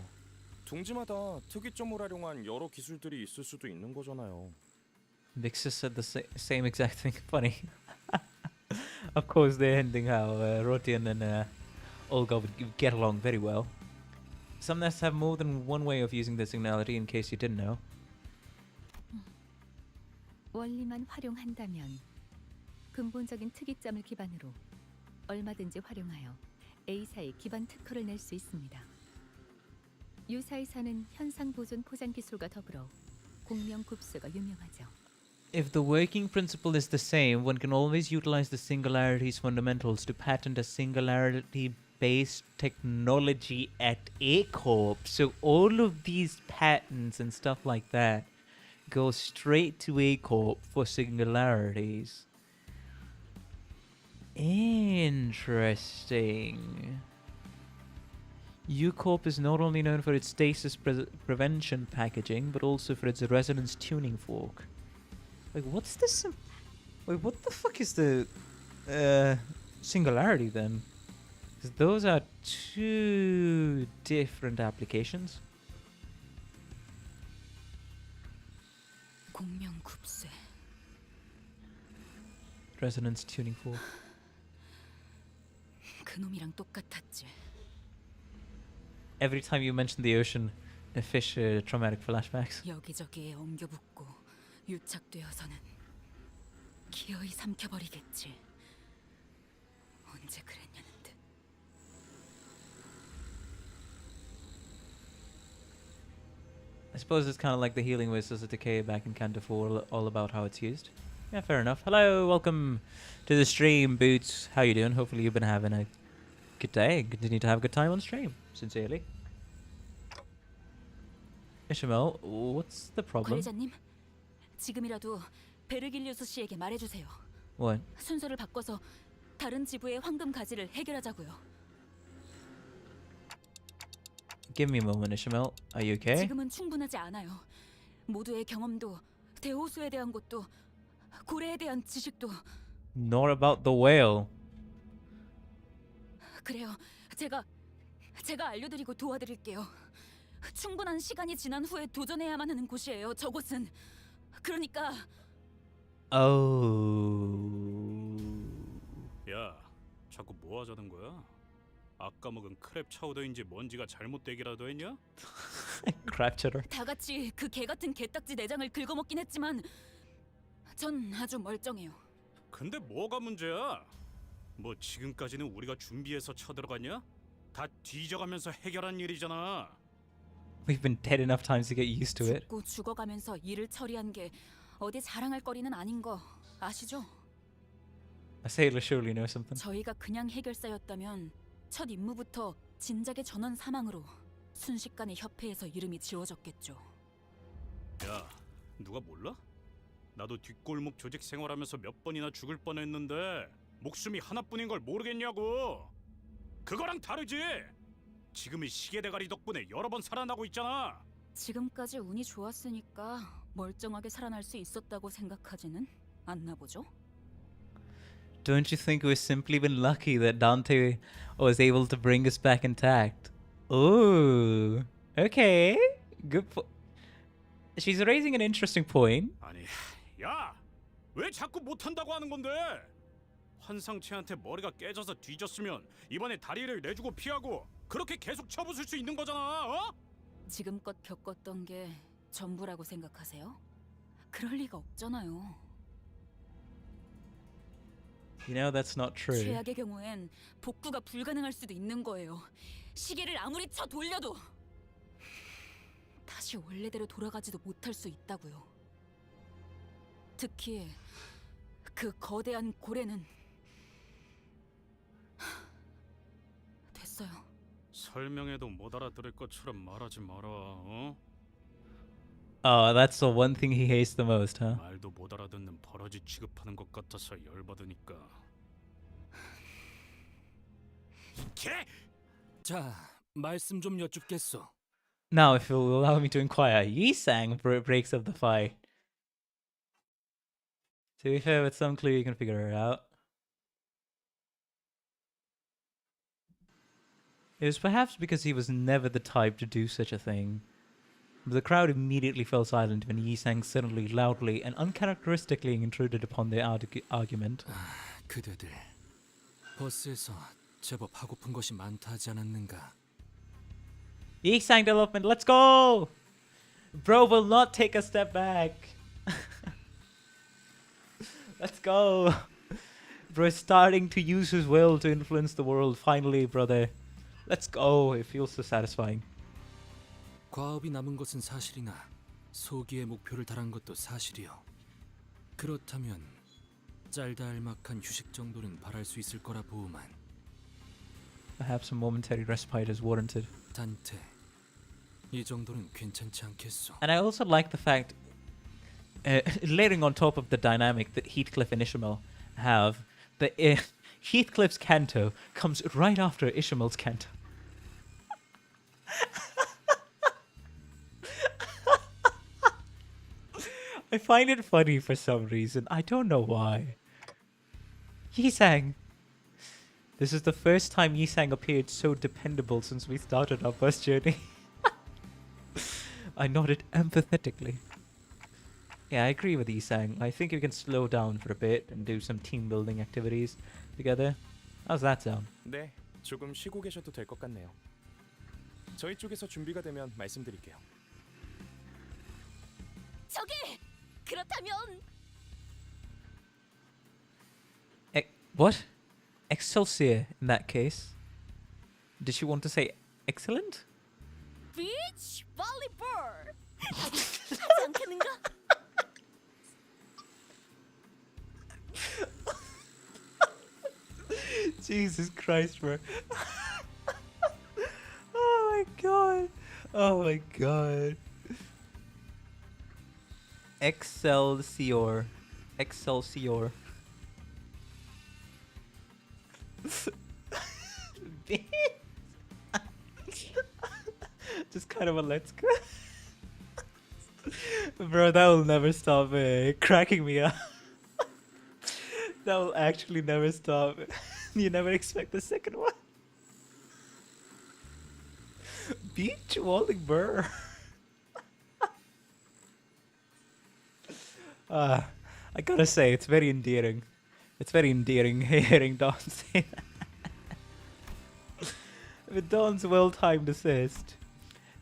둥지마다 특이점을 활용한 여러 기술들이 있을 수도 있는 거잖아요. Vixus said the same exact thing. Funny. Of course, they're hinting how Rotian and Olga would get along very well. Some nests have more than one way of using the signality, in case you didn't know. 원리만 활용한다면 근본적인 특이점을 기반으로 얼마든지 활용하여 A사의 기반 특허를 낼 수 있습니다. 유사에서는 현상 보존 포장 기술과 더불어 공명 굽수가 유명하죠. If the working principle is the same, one can always utilize the singularity's fundamentals to patent a singularity-based technology at A-Corp. So all of these patents and stuff like that go straight to A-Corp for singularities. Interesting. U-Corp is not only known for its stasis prevention packaging, but also for its resonance tuning fork. Wait, what's this? Wait, what the fuck is the singularity then? 'Cause those are 2 different applications. 공명 굽쇠. Resonance tuning fork. 그놈이랑 똑같았지. Every time you mention the ocean, a fish traumatic flashbacks. 여기저기에 엉겨붙고 유착되어서는 기어이 삼켜버리겠지. 언제 그랬냐는 듯. I suppose it's kind of like the healing whistles of decay back in Canto 4, all about how it's used. Yeah, fair enough. Hello, welcome to the stream, Boots. How you doing? Hopefully you've been having a good day and continue to have a good time on stream. Sincerely. Ishmael, what's the problem? 관리자님, 지금이라도 베르길리우스 씨에게 말해주세요. What? 순서를 바꿔서 다른 지부의 황금 가지를 해결하자고요. Give me a moment, Ishmael. Are you okay? 지금은 충분하지 않아요. 모두의 경험도, 대호수에 대한 것도, 고래에 대한 지식도. Not about the whale. 그래요. 제가 알려드리고 도와드릴게요. 충분한 시간이 지난 후에 도전해야만 하는 곳이에요. 저곳은. 그러니까. 야, 자꾸 뭐 하자는 거야? 아까 먹은 크랩 차우더인지 뭔지가 잘못되기라도 했냐? Crab cheddar. 다 같이 그 개 같은 개딱지 내장을 긁어먹긴 했지만 전 아주 멀쩡해요. 근데 뭐가 문제야? 뭐 지금까지는 우리가 준비해서 쳐들어갔냐? 다 뒤져가면서 해결한 일이잖아. We've been dead enough times to get used to it. 죽고 죽어가면서 일을 처리한 게 어디 자랑할 거리는 아닌 거 아시죠? A sailor surely knows something. 저희가 그냥 해결사였다면 첫 임무부터 진작의 전원 사망으로 순식간에 협회에서 이름이 지워졌겠죠. 야, 누가 몰라? 나도 뒷골목 조직 생활하면서 몇 번이나 죽을 뻔했는데 목숨이 하나뿐인 걸 모르겠냐고. 그거랑 다르지. 지금은 시계 대가리 덕분에 여러 번 살아나고 있잖아. 지금까지 운이 좋았으니까 멀쩡하게 살아날 수 있었다고 생각하지는 않나 보죠? Don't you think we've simply been lucky that Dante was able to bring us back intact? Ooh, okay, good. She's raising an interesting point. 아니, 야, 왜 자꾸 못한다고 하는 건데? 환상체한테 머리가 깨져서 뒤졌으면 이번에 다리를 내주고 피하고 그렇게 계속 쳐부술 수 있는 거잖아, 어? 지금껏 겪었던 게 전부라고 생각하세요? 그럴 리가 없잖아요. You know that's not true. 최악의 경우엔 복구가 불가능할 수도 있는 거예요. 시계를 아무리 쳐 돌려도 다시 원래대로 돌아가지도 못할 수 있다고요. 특히 그 거대한 고래는 됐어요. 설명해도 못 알아들을 것처럼 말하지 마라, 어? Oh, that's the one thing he hates the most, huh? 말도 못 알아듣는 버러지 취급하는 것 같아서 열받으니까. 개! 자, 말씀 좀 여쭙겠소. Now, if you'll allow me to inquire, Yi-sang breaks up the fight. To be fair, with some clue you can figure it out. It was perhaps because he was never the type to do such a thing. But the crowd immediately fell silent when Yi-sang suddenly, loudly, and uncharacteristically intruded upon their argument. 그대들 버스에서 제법 하고픈 것이 많다 하지 않았는가? Yi-sang development, let's go! Bro will not take a step back. Let's go. Bro is starting to use his will to influence the world. Finally, brother. Let's go. It feels so satisfying. 과업이 남은 것은 사실이나 소기의 목표를 달한 것도 사실이요. 그렇다면 짤다알막한 휴식 정도는 바랄 수 있을 거라 보우만. Perhaps a momentary respite is warranted. 단테, 이 정도는 괜찮지 않겠소? And I also like the fact, layering on top of the dynamic that Heathcliff and Ishmael have, that Heathcliff's canto comes right after Ishmael's canto. I find it funny for some reason. I don't know why. Yi-sang. This is the first time Yi-sang appeared so dependable since we started our bus journey. I nodded empathetically. Yeah, I agree with Yi-sang. I think we can slow down for a bit and do some team building activities together. How's that sound? 네, 조금 쉬고 계셔도 될 것 같네요. 저희 쪽에서 준비가 되면 말씀드릴게요. 저기! 그렇다면 What? Excelsior in that case. Did she want to say excellent? 비치 볼리볼! 하지 않겠는가? Jesus Christ, bro. Oh my god. Oh my god. Excelsior. Excelsior. Just kind of a let's go. Bro, that will never stop cracking me up. That will actually never stop. You never expect the second one. Beach Walling Burr. I gotta say, it's very endearing. It's very endearing hearing Dawn say that. With Dawn's well-timed assist,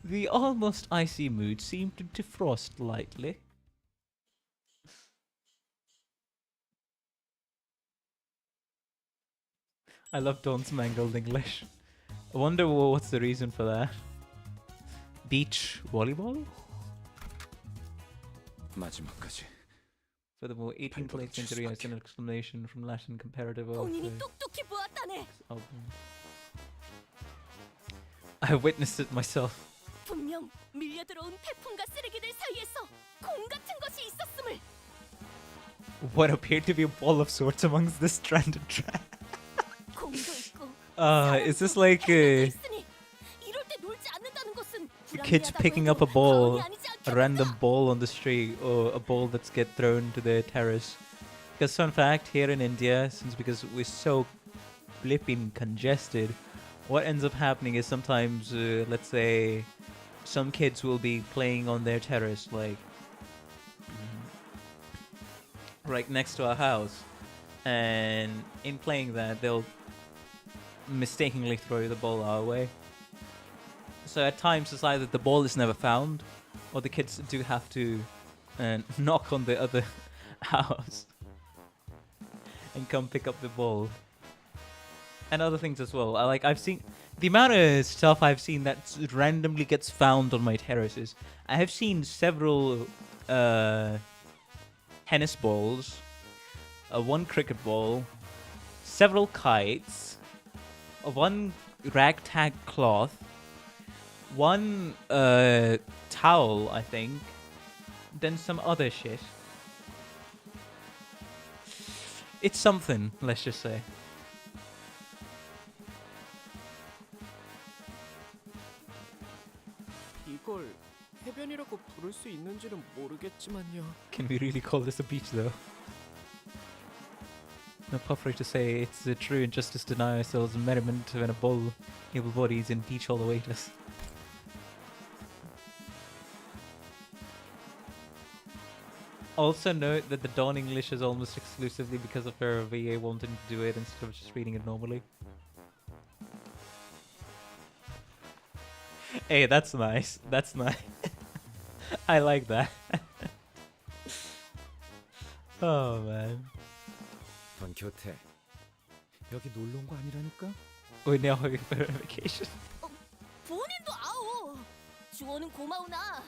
the almost icy mood seemed to defrost lightly. I love Dawn's mangled English. I wonder what's the reason for that. Beach volleyball? 마지막까지 Furthermore, 18th late century is an exclamation from Latin comparative of 본인이 똑똑히 보았다네. album. I witnessed it myself. 분명 밀려들어온 태풍과 쓰레기들 사이에서 공 같은 것이 있었음을. What appeared to be a ball of sorts amongst the stranded trash. 공도 있고. Is this like 있으니 이럴 때 놀지 않는다는 것은 kids picking up a ball, a random ball on the street, or a ball that's get thrown to the terrace? Because fun fact, here in India, because we're so flipping congested, what ends up happening is sometimes, let's say, some kids will be playing on their terrace, like right next to our house, and in playing that, they'll mistakenly throw the ball our way. So at times it's either the ball is never found, or the kids do have to knock on the other house and come pick up the ball. And other things as well. I've seen the amount of stuff I've seen that randomly gets found on my terraces. I have seen several tennis balls, one cricket ball, several kites, one ragtag cloth, one towel, I think, then some other shit. It's something, let's just say. 이걸 해변이라고 부를 수 있는지는 모르겠지만요. Can we really call this a beach, though? No puffery to say it's the true injustice to deny ourselves merriment when a bull able bodies in beach all await us. Also note that the Dawn English is almost exclusively because of her VA wanting to do it instead of just reading it normally. Hey, that's nice. That's nice. I like that. Oh man. 던 곁에 여기 놀러 온 거 아니라니까? We're now on vacation. 본인도 아오. 주원은 고마우나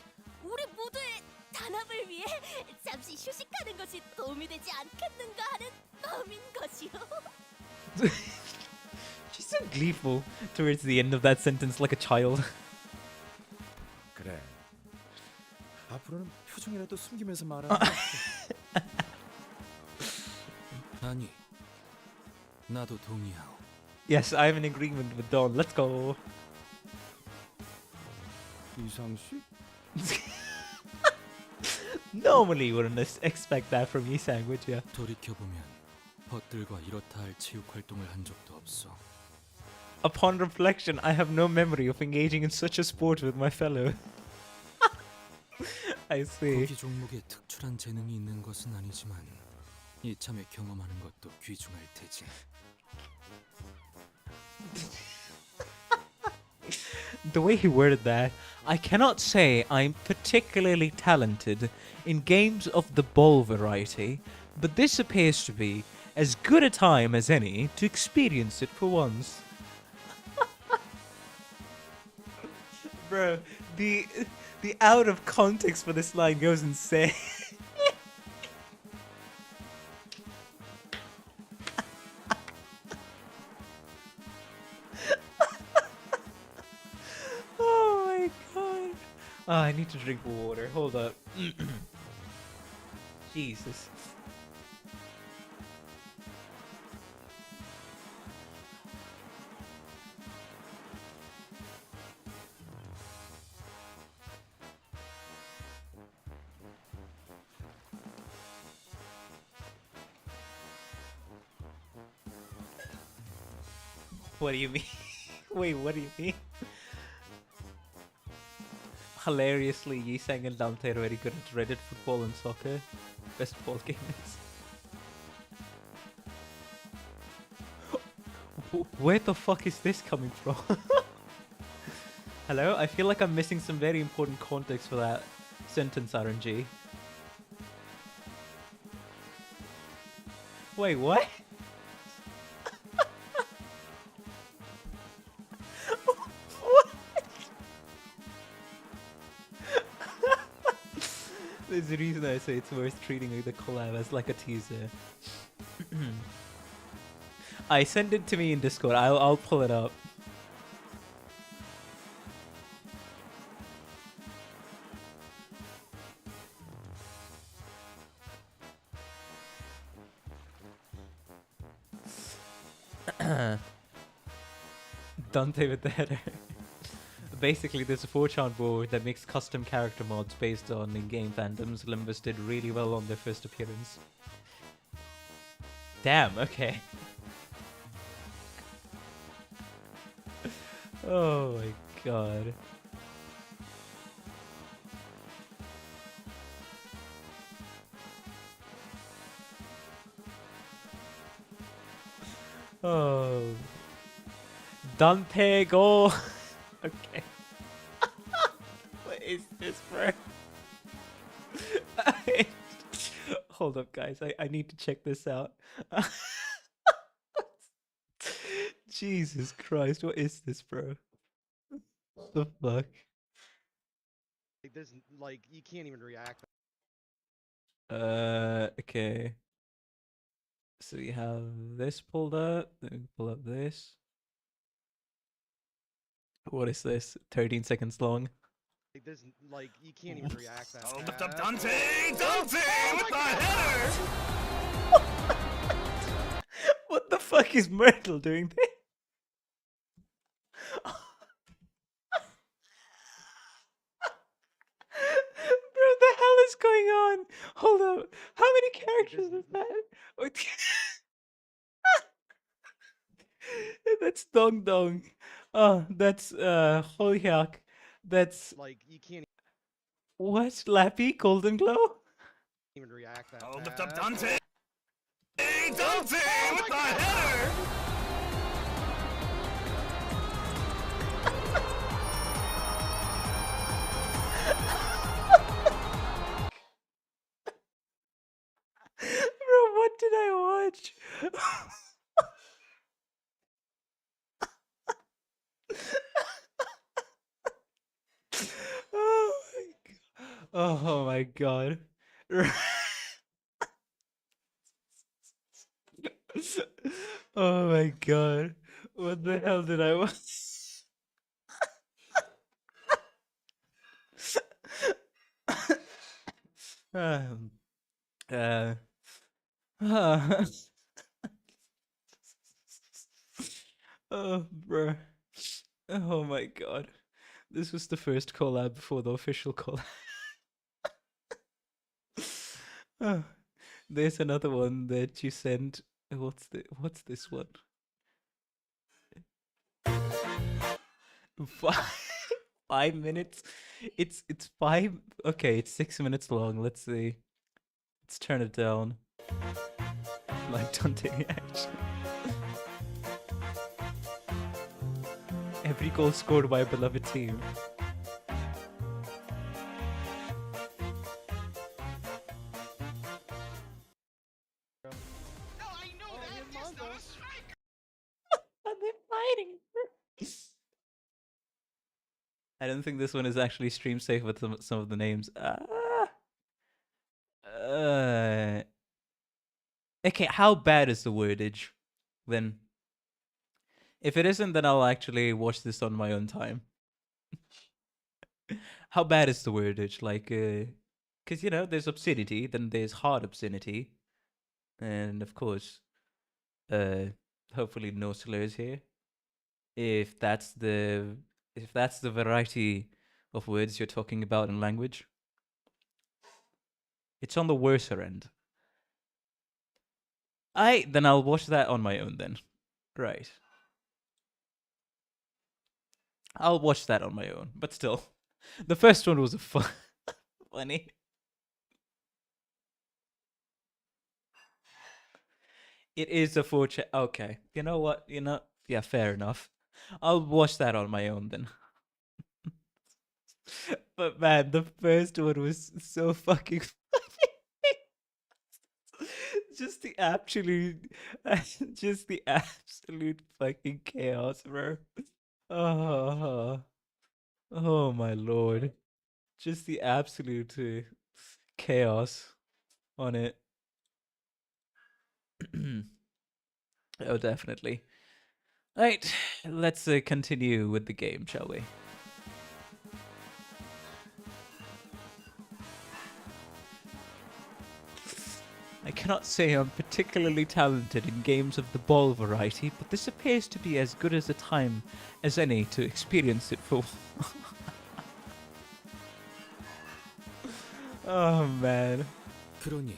우리 모두의 단합을 위해 잠시 휴식하는 것이 도움이 되지 않겠는가 하는 마음인 것이요. She's so gleeful towards the end of that sentence, like a child. 그래. 앞으로는 표정이라도 숨기면서 말하는. 아니, 나도 동의하오. Yes, I'm in agreement with Dawn. Let's go. 이상 씨? Normally you wouldn't expect that from Yisang, would you? 돌이켜보면 벗들과 이렇다 할 체육 활동을 한 적도 없어. Upon reflection, I have no memory of engaging in such a sport with my fellow. I see. 거기 종목에 특출한 재능이 있는 것은 아니지만 이참에 경험하는 것도 귀중할 테지. The way he worded that, I cannot say I'm particularly talented in games of the ball variety, but this appears to be as good a time as any to experience it for once. Bro, the out of context for this line goes insane. Oh my god. Oh, I need to drink water. Hold up. Jesus. What do you mean? Wait, what do you mean? Hilariously, Yisang and Dante are very good at Reddit football and soccer. Best ball gamers. Where the fuck is this coming from? Hello? I feel like I'm missing some very important context for that sentence, RNG. Wait, what? This the reason I say it's worth treating the collab as like a teaser. I send it to me in Discord. I'll pull it up. Dante with the header. Basically, there's a 4chan board that makes custom character mods based on in-game fandoms. Limbus did really well on their first appearance. Damn, okay. Oh my god. Oh. Dante, go! Okay. What is this, bro? Hold up, guys. I need to check this out. Jesus Christ, what is this, bro? What the fuck? Like, there's like you can't even react. Okay. So we have this pulled up. Then we pull up this. What is this? 13 seconds long. Like, there's like you can't even react. That Hold fast. up, Dante! Dante with the header! What the fuck is Myrtle doing there? Bro, the hell is going on? Hold up. How many characters is that? That's Dong Dong. Oh, that's Hoyak. That's like you can't what? Lappy? Golden Glow? even react. That Hold fast. up, Dante! Dante with the header! Bro, what did I watch? Oh my god. Oh my god. What the hell did I watch? um, uh, oh, bruh. Oh my god. This was the first collab before the official collab. Oh, there's another one that you sent. What's this one? 5 minutes? It's 5. Okay, it's 6 minutes long. Let's see. Let's turn it down. Like Dante reaction. Every goal scored by a beloved team. Are they fighting? I don't think this one is actually stream safe with some of the names. Okay, how bad is the wordage? Then, if it isn't, then I'll actually watch this on my own time. How bad is the wordage? Like, because you know, there's obscenity, then there's hard obscenity, and of course, hopefully no slurs here. If that's the variety of words you're talking about in language, it's on the worser end. Then I'll watch that on my own then. Right. I'll watch that on my own, but still. The first one was funny. It is a 4chan. Okay. You know what? Yeah, fair enough. I'll watch that on my own then. But man, the first one was so fucking funny. Just the absolute fucking chaos, bro. Oh my lord. Just the absolute chaos on it. Oh, definitely. Right, let's continue with the game, shall we? I cannot say I'm particularly talented in games of the ball variety, but this appears to be as good as a time as any to experience it full. Oh man. 그러니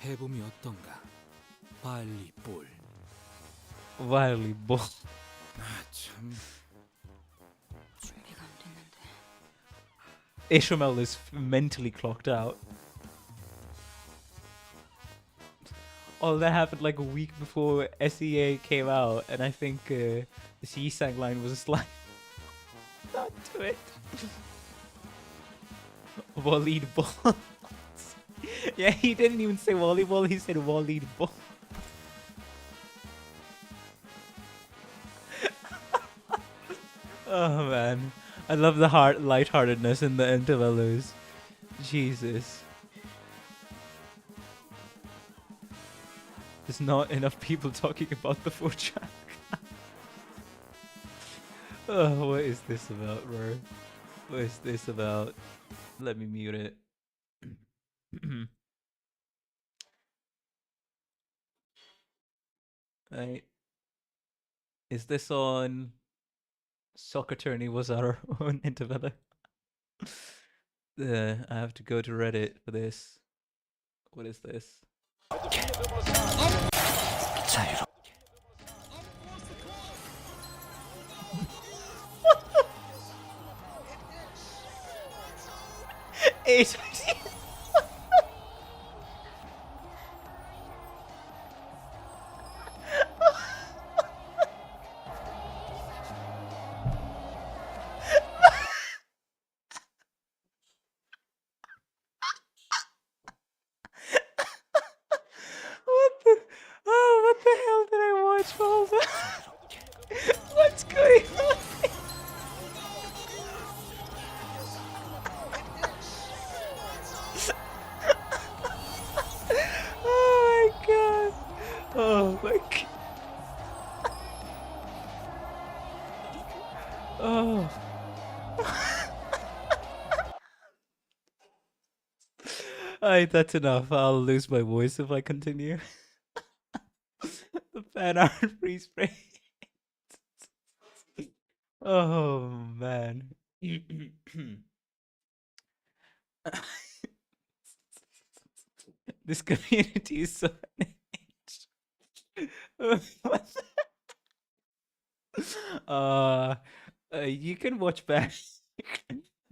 해봄이 어떤가? 발리 볼. Wily ball. 참. 준비가 안 됐는데. Ishmael is mentally clocked out. Oh, that happened like a week before SEA came out, and I think the Yisang line was like, not to it. Volleyball. Yeah, he didn't even say volleyball, he said volleyball. Oh man, I love the lightheartedness in the Intervellos. Jesus. There's not enough people talking about the 4chan. Oh, what is this about, bro? What is this about? Let me mute it. Right. Is this on Soccer Tourney was our own Intervello? I have to go to Reddit for this. What is this? Eight. What the hell did I watch? Hold on. What's going on? Oh my god. Oh my god. Oh. Alright, that's enough. I'll lose my voice if I continue. The fan art freeze frame. Oh man. This community is so you can watch back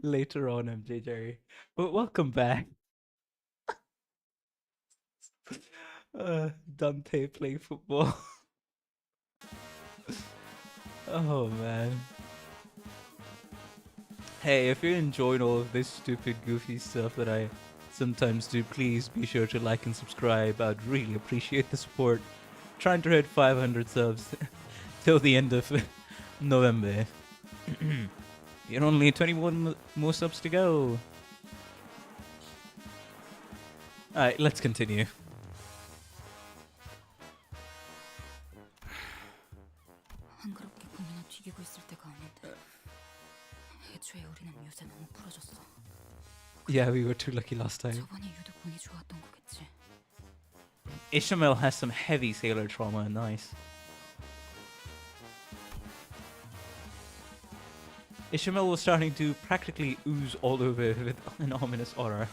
later on, MJJ. But welcome back. Dante playing football. Oh man. Hey, if you're enjoying all of this stupid, goofy stuff that I sometimes do, please be sure to like and subscribe. I'd really appreciate the support. Trying to hit 500 subs till the end of November. You're only 21 more subs to go. Alright, let's continue. 안 그렇게 공이나 튀기고 있을 때가 아닌데. 애초에 우리는 요새 너무 풀어졌어. Yeah, we were too lucky last time. 저번이 유독 운이 좋았던 거겠지. Ishmael has some heavy sailor trauma, nice. Ishmael was starting to practically ooze all over with an ominous aura.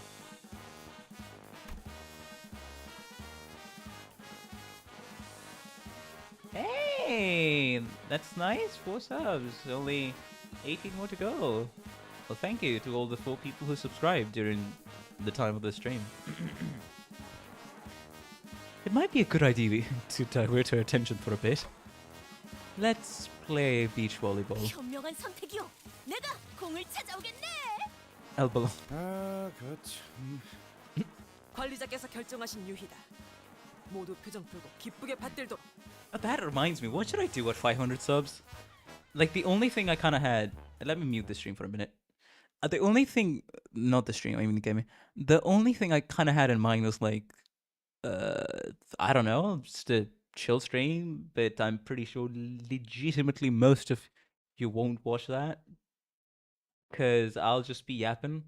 Hey, that's nice. 4 subs. Only 18 more to go. Well, thank you to all the 4 people who subscribed during the time of the stream. It might be a good idea to divert her attention for a bit. Let's play beach volleyball. 현명한 선택이요. 내가 공을 찾아오겠네. Elbow. 아, 참. 관리자께서 결정하신 유희다. 모두 표정 풀고 기쁘게 받들도록. That reminds me, what should I do at 500 subs? Like, the only thing I kind of had... Let me mute the stream for a minute. The only thing, not the stream, I mean the gaming. The only thing I kind of had in mind was like, I don't know, just a chill stream. But I'm pretty sure, legitimately, most of you won't watch that because I'll just be yapping.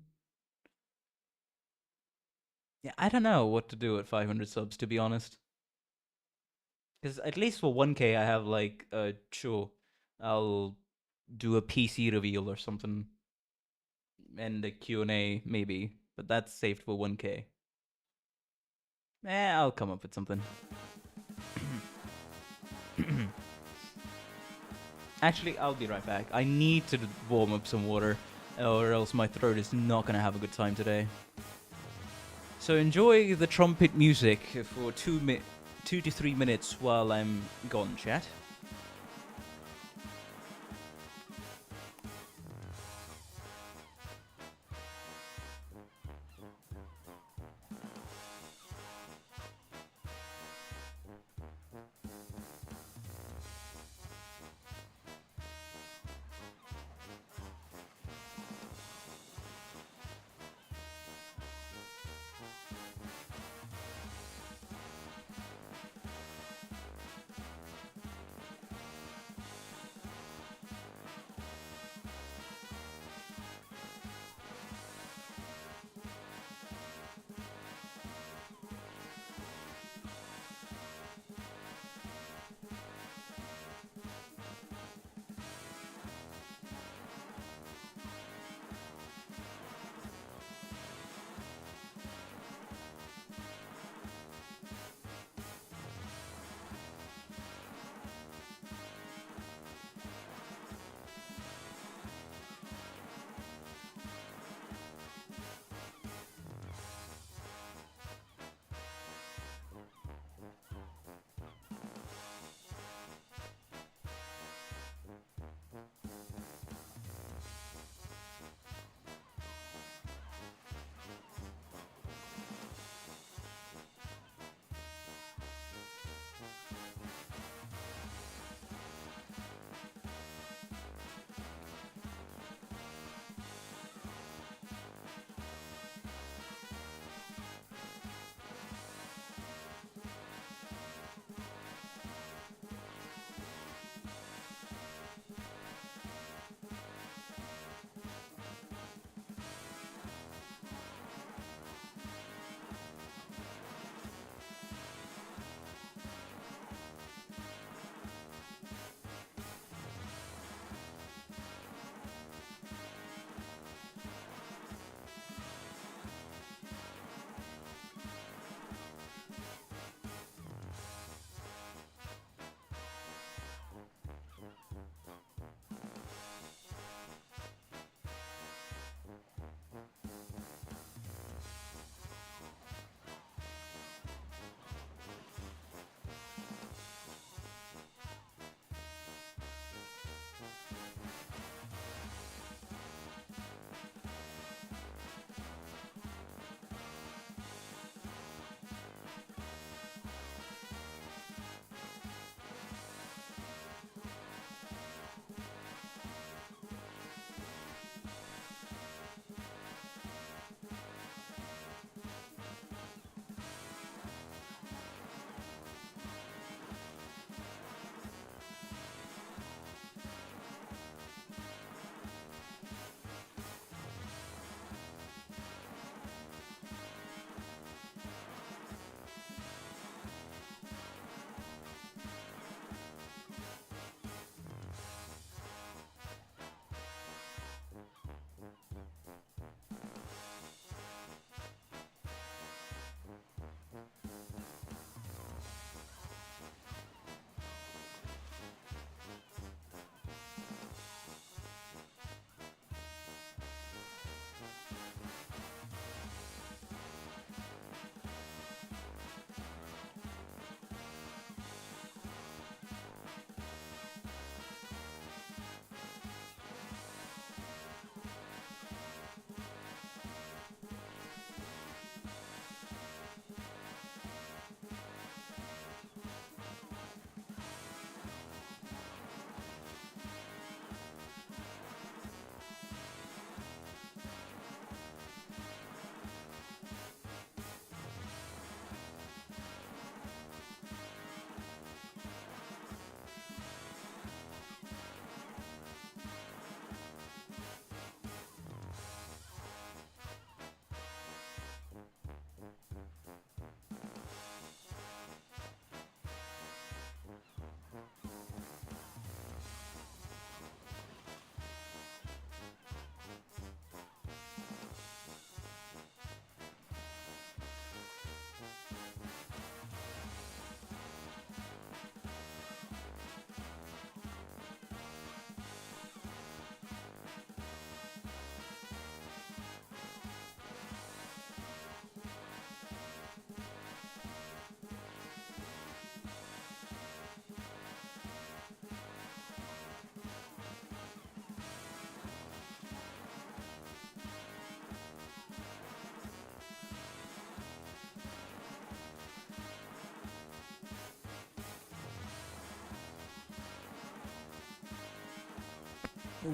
Yeah, I don't know what to do at 500 subs, to be honest. Because at least for 1K, I have like, sure, I'll do a PC reveal or something, and a Q&A maybe, but that's saved for 1K. I'll come up with something. Actually, I'll be right back. I need to warm up some water, or else my throat is not gonna have a good time today. So enjoy the trumpet music for 2 to 3 minutes while I'm gone, chat.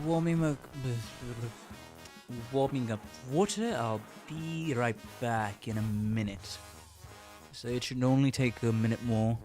warming up water. I'll be right back in a minute. So it should only take a minute more.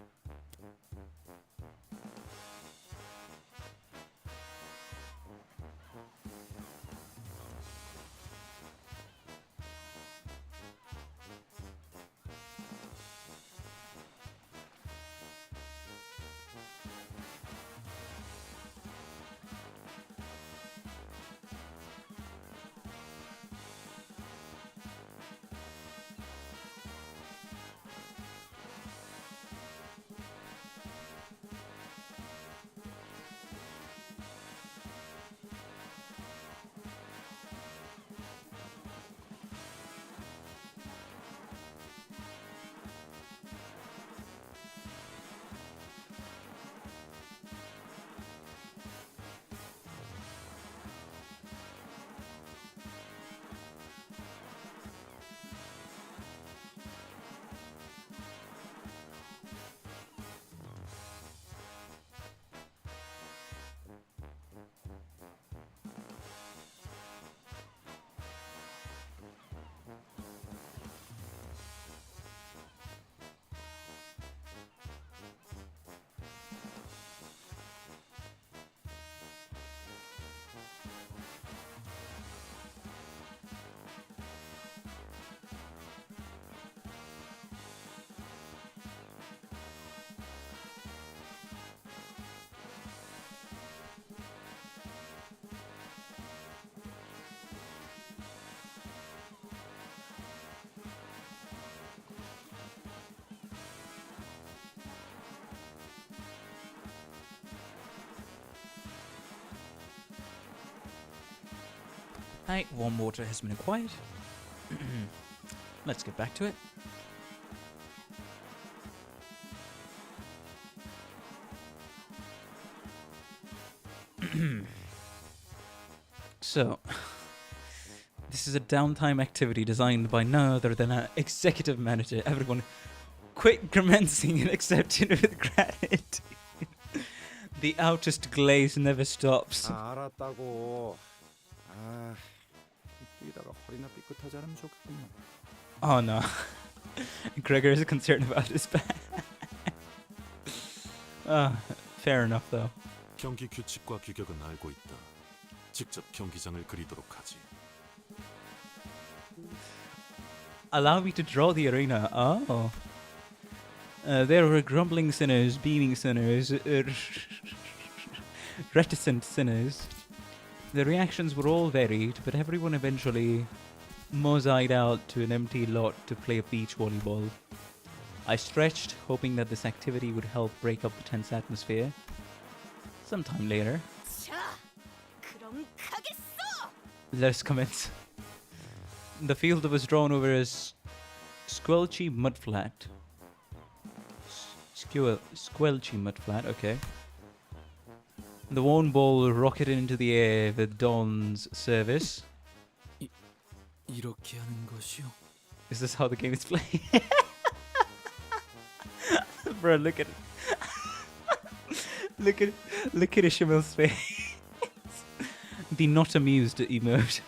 Right, warm water has been acquired. Let's get back to it. So, this is a downtime activity designed by none other than our executive manager. Everyone, quit grimacing and accept it with gratitude. The outest glaze never stops. 알았다고. 뛰다가 허리나 삐끗하지 않으면 좋겠구만. Oh no. Gregor is concerned about his back. Fair enough though. 경기 규칙과 규격은 알고 있다. 직접 경기장을 그리도록 하지. Allow me to draw the arena. Oh. There were grumbling sinners, beaming sinners, reticent sinners. The reactions were all varied, but everyone eventually moseyed out to an empty lot to play beach volleyball. I stretched, hoping that this activity would help break up the tense atmosphere. Sometime later, 자, 그럼 가겠어. let's commence. The field was drawn over a squelchy mudflat. Squelchy mudflat, okay. The one ball rocketed into the air with Don's service. 이렇게 하는 것이요. Is this how the game is played? Bro, look at it. look at Ishamil's face. The not amused emote.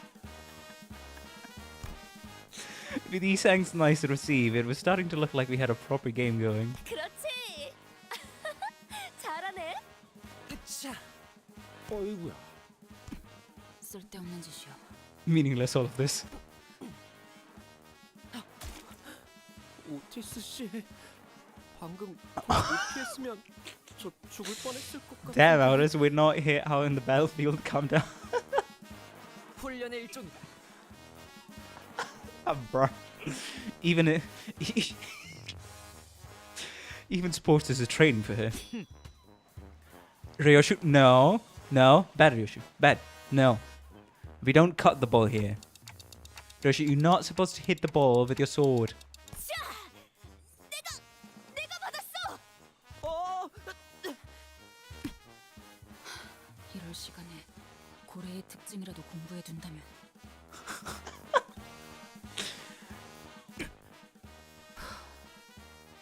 With Isang's nice receive, it was starting to look like we had a proper game going. 그렇지. 잘하네. 으쌰. 어이구야. 쓸데없는 짓이야. Meaningless, all of this. 오티스 씨, 방금 못 피했으면 저 죽을 뻔했을 것 같아. Damn, Aldous, we're not here out in the battlefield. Calm down. 훈련의 일종이다. Bro. Even sports is a training for her. Ryoshu, no. Bad, Ryoshu. Bad. No. We don't cut the ball here. Ryoshu, you're not supposed to hit the ball with your sword. 자, 내가 받았어. 이럴 시간에 고래의 특징이라도 공부해 둔다면.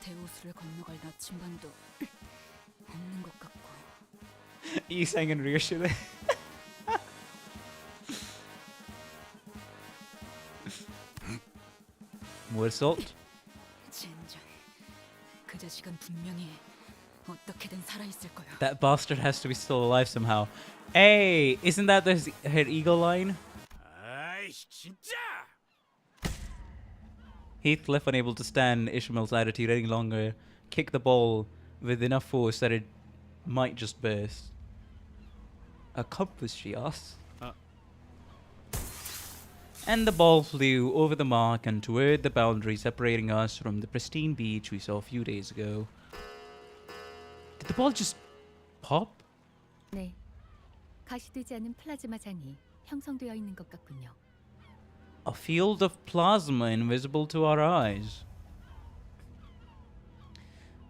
대호수를 건너갈 나침반도 없는 것 같고. Isang and Ryoshu there. more salt. 젠장. 그 자식은 분명히 어떻게든 살아 있을 거야. That bastard has to be still alive somehow. Hey, isn't that her eagle line? 아이씨 진짜. Heathcliff, unable to stand Ishmael's attitude any longer, kicked the ball with enough force that it might just burst. A compass, she asks. And the ball flew over the mark and toward the boundary separating us from the pristine beach we saw a few days ago. Did the ball just pop? 네, 가시되지 않은 플라즈마 장이 형성되어 있는 것 같군요. A field of plasma invisible to our eyes.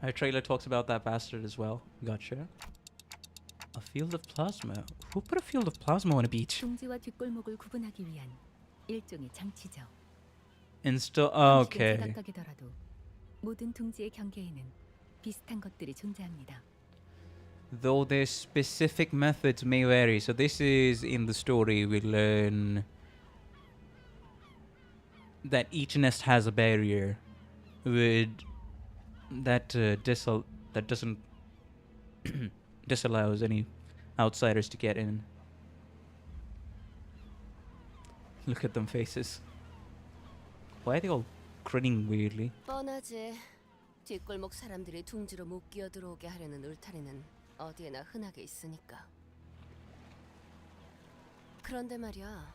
Our trailer talks about that bastard as well. Gotcha. A field of plasma. Who put a field of plasma on a beach? 둥지와 뒷골목을 구분하기 위한 일종의 장치죠. Okay. 각각이더라도 모든 둥지의 경계에는 비슷한 것들이 존재합니다. Though their specific methods may vary. So this is in the story we learn that each nest has a barrier with that doesn't disallows any outsiders to get in. Look at them faces. Why are they all grinning weirdly? 뻔하지. 뒷골목 사람들이 둥지로 못 끼어 들어오게 하려는 울타리는 어디에나 흔하게 있으니까. 그런데 말이야.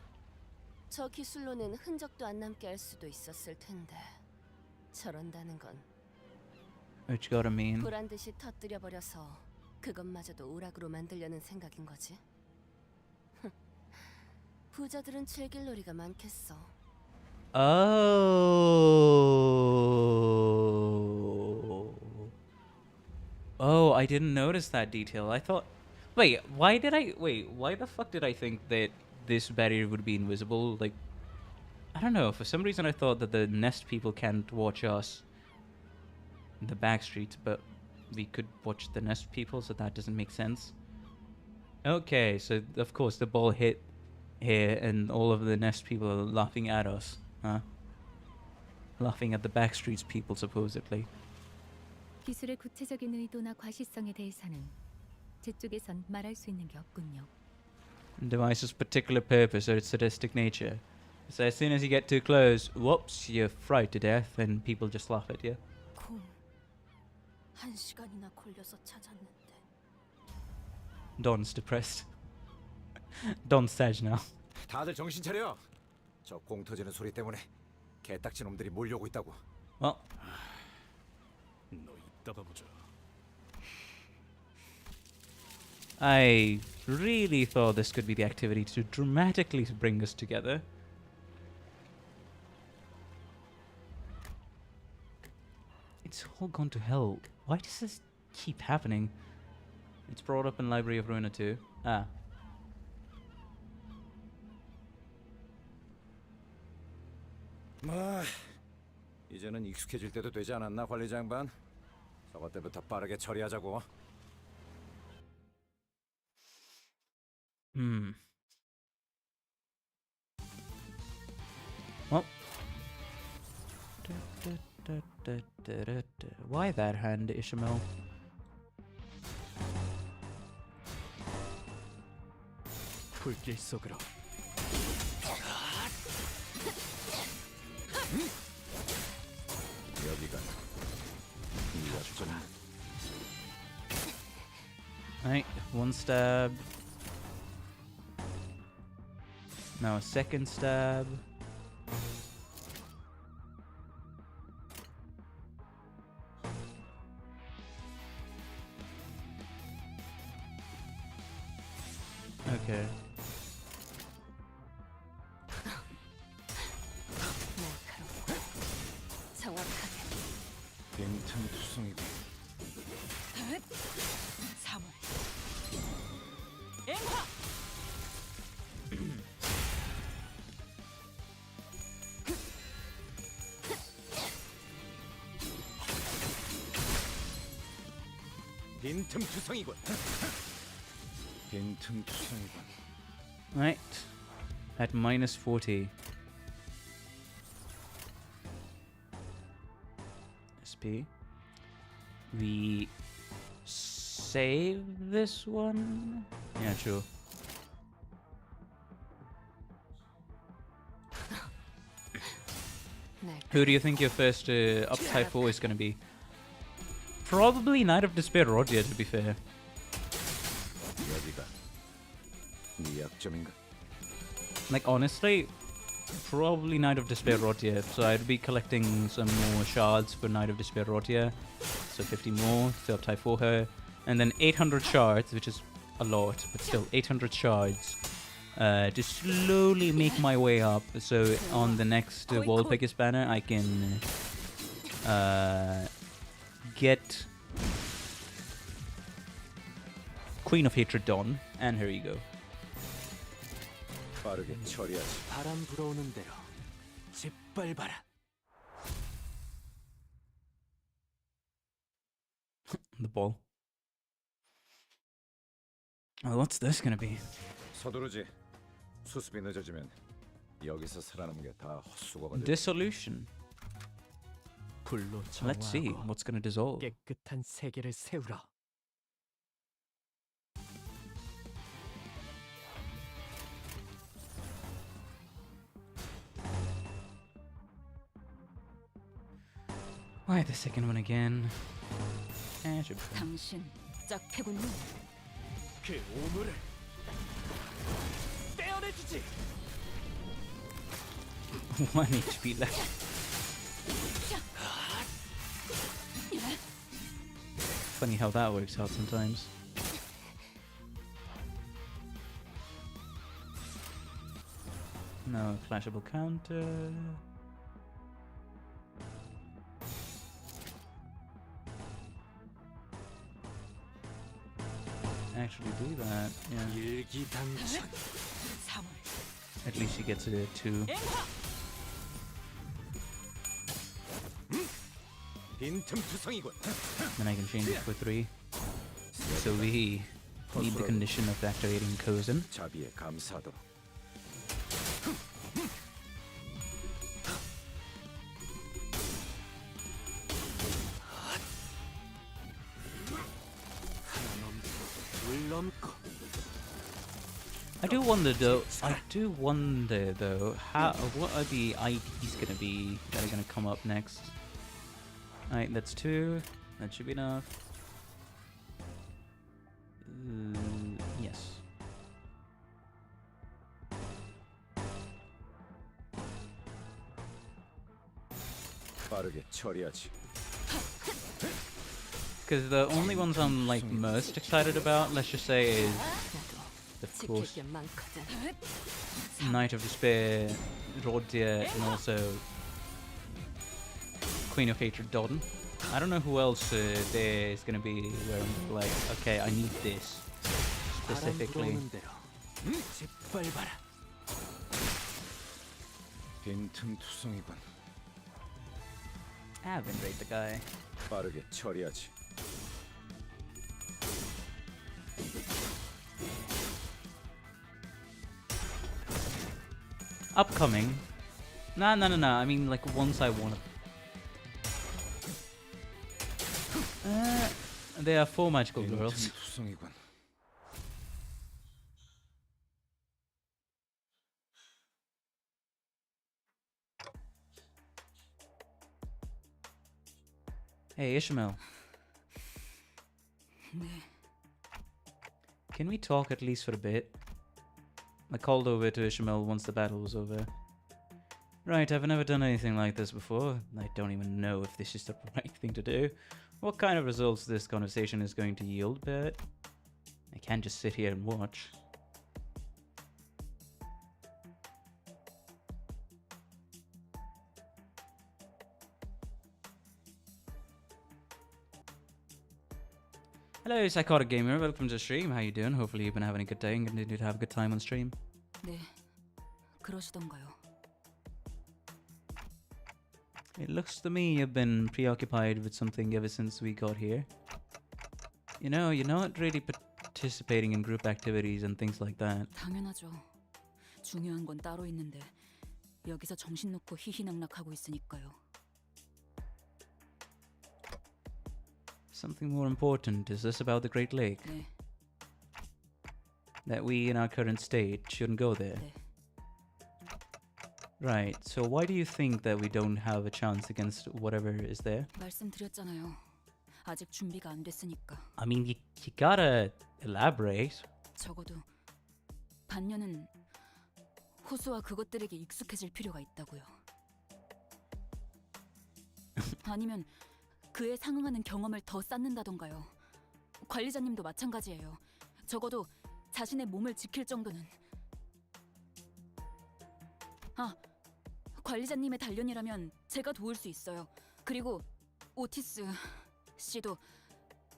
저 기술로는 흔적도 안 남게 할 수도 있었을 텐데. 저런다는 건 What you gotta mean? 보란 듯이 터뜨려 버려서 그것마저도 오락으로 만들려는 생각인 거지. 부자들은 즐길 놀이가 많겠어. Oh, I didn't notice that detail. I thought, why the fuck did I think that this barrier would be invisible? Like, I don't know, for some reason I thought that the nest people can't watch us in the back streets, but we could watch the nest people, so that doesn't make sense. Okay, so of course the ball hit here and all of the nest people are laughing at us, huh? Laughing at the back streets people, supposedly. 기술의 구체적인 의도나 과시성에 대해서는 제 쪽에선 말할 수 있는 게 없군요. Device's particular purpose or its sadistic nature. So as soon as you get too close, whoops, you're fried to death and people just laugh at you. 곰, 1시간이나 걸려서 찾았는데. Don's depressed. Don's sad now. 다들 정신 차려. 저 공 터지는 소리 때문에 개딱지 놈들이 몰려오고 있다고. Well, 너 이따가 보자. I really thought this could be the activity to dramatically bring us together. It's all gone to hell. Why does this keep happening? It's brought up in Library of Ruina too. Ah. 뭐 이제는 익숙해질 때도 되지 않았나 관리자 양반? 저것 때부터 빠르게 처리하자고. Well. Why that hand, Ishmael? 불길 속으로. 여기가 이었구나. Right, one stab. Now a second stab. Okay. 정확하게. 빈틈 투성이고. 3월. 앵화. 빈틈 투성이군. 빈틈 투성이군. Right. At minus 40. recipe. We save this one. Yeah, sure. Who do you think your first up type 4 is going to be? Probably Knight of Despair Rodia, to be fair. 여기가 네 약점인가? Like, honestly, probably Knight of Despair Rodia. So I'd be collecting some more shards for Knight of Despair Rodia. So 50 more to up type 4 her. And then 800 shards, which is a lot, but still 800 shards. To slowly make my way up. So on the next World Biggest banner, I can get Queen of Hatred done. And here you go. 빠르게 처리하지. 바람 불어오는 대로 짓밟아라. The ball. Oh, what's this gonna be? 서두르지. 수습이 늦어지면 여기서 살아남은 게 다 헛수고가 돼. Dissolution. 불로 Let's see 정화하고 what's gonna dissolve. 깨끗한 세계를 세우라. Why the second one again? Eh, should be fine. 당신 짝패군요. 그 오물을 떼어내주지. 1 HP left. Funny how that works out sometimes. No flashable counter. Actually do that, yeah. 일기당천. At least he gets it at 2. 빈틈투성이군. Then I can change it for 3. So we need the condition of activating Kozin. 자비에 감사도. I do wonder though, what are the IDs gonna be that are gonna come up next? Alright, that's 2. That should be enough. Yes. 빠르게 처리하지. Because the only ones I'm like most excited about, let's just say, is of course Knight of Despair, Rodia, and also Queen of Hatred Dodden. I don't know who else there is gonna be where I'm like, okay, I need this specifically. 빈틈투성이군. I haven't raid the guy. 빠르게 처리하지. Upcoming. No. I mean, like, once I want to. There are 4 magical girls. 빈틈투성이군. Hey, Ishmael. 네. Can we talk at least for a bit? I called over to Ishmael once the battle was over. Right, I've never done anything like this before. I don't even know if this is the right thing to do. What kind of results this conversation is going to yield, but I can't just sit here and watch. Hello, Psychotic Gamer. Welcome to the stream. How you doing? Hopefully you've been having a good day and continue to have a good time on stream. 네, 그러시던가요. It looks to me you've been preoccupied with something ever since we got here. You know, you're not really participating in group activities and things like that. 당연하죠. 중요한 건 따로 있는데 여기서 정신 놓고 희희낙낙하고 있으니까요. something more important. Is this about the Great Lake? 네. That we, in our current state, shouldn't go there? 네. Right, so why do you think that we don't have a chance against whatever is there? 말씀드렸잖아요. 아직 준비가 안 됐으니까. I mean, you gotta elaborate. 적어도 반년은 호수와 그것들에게 익숙해질 필요가 있다고요. 아니면 그에 상응하는 경험을 더 쌓는다던가요. 관리자님도 마찬가지예요. 적어도 자신의 몸을 지킬 정도는. 아, 관리자님의 단련이라면 제가 도울 수 있어요. 그리고 오티스 씨도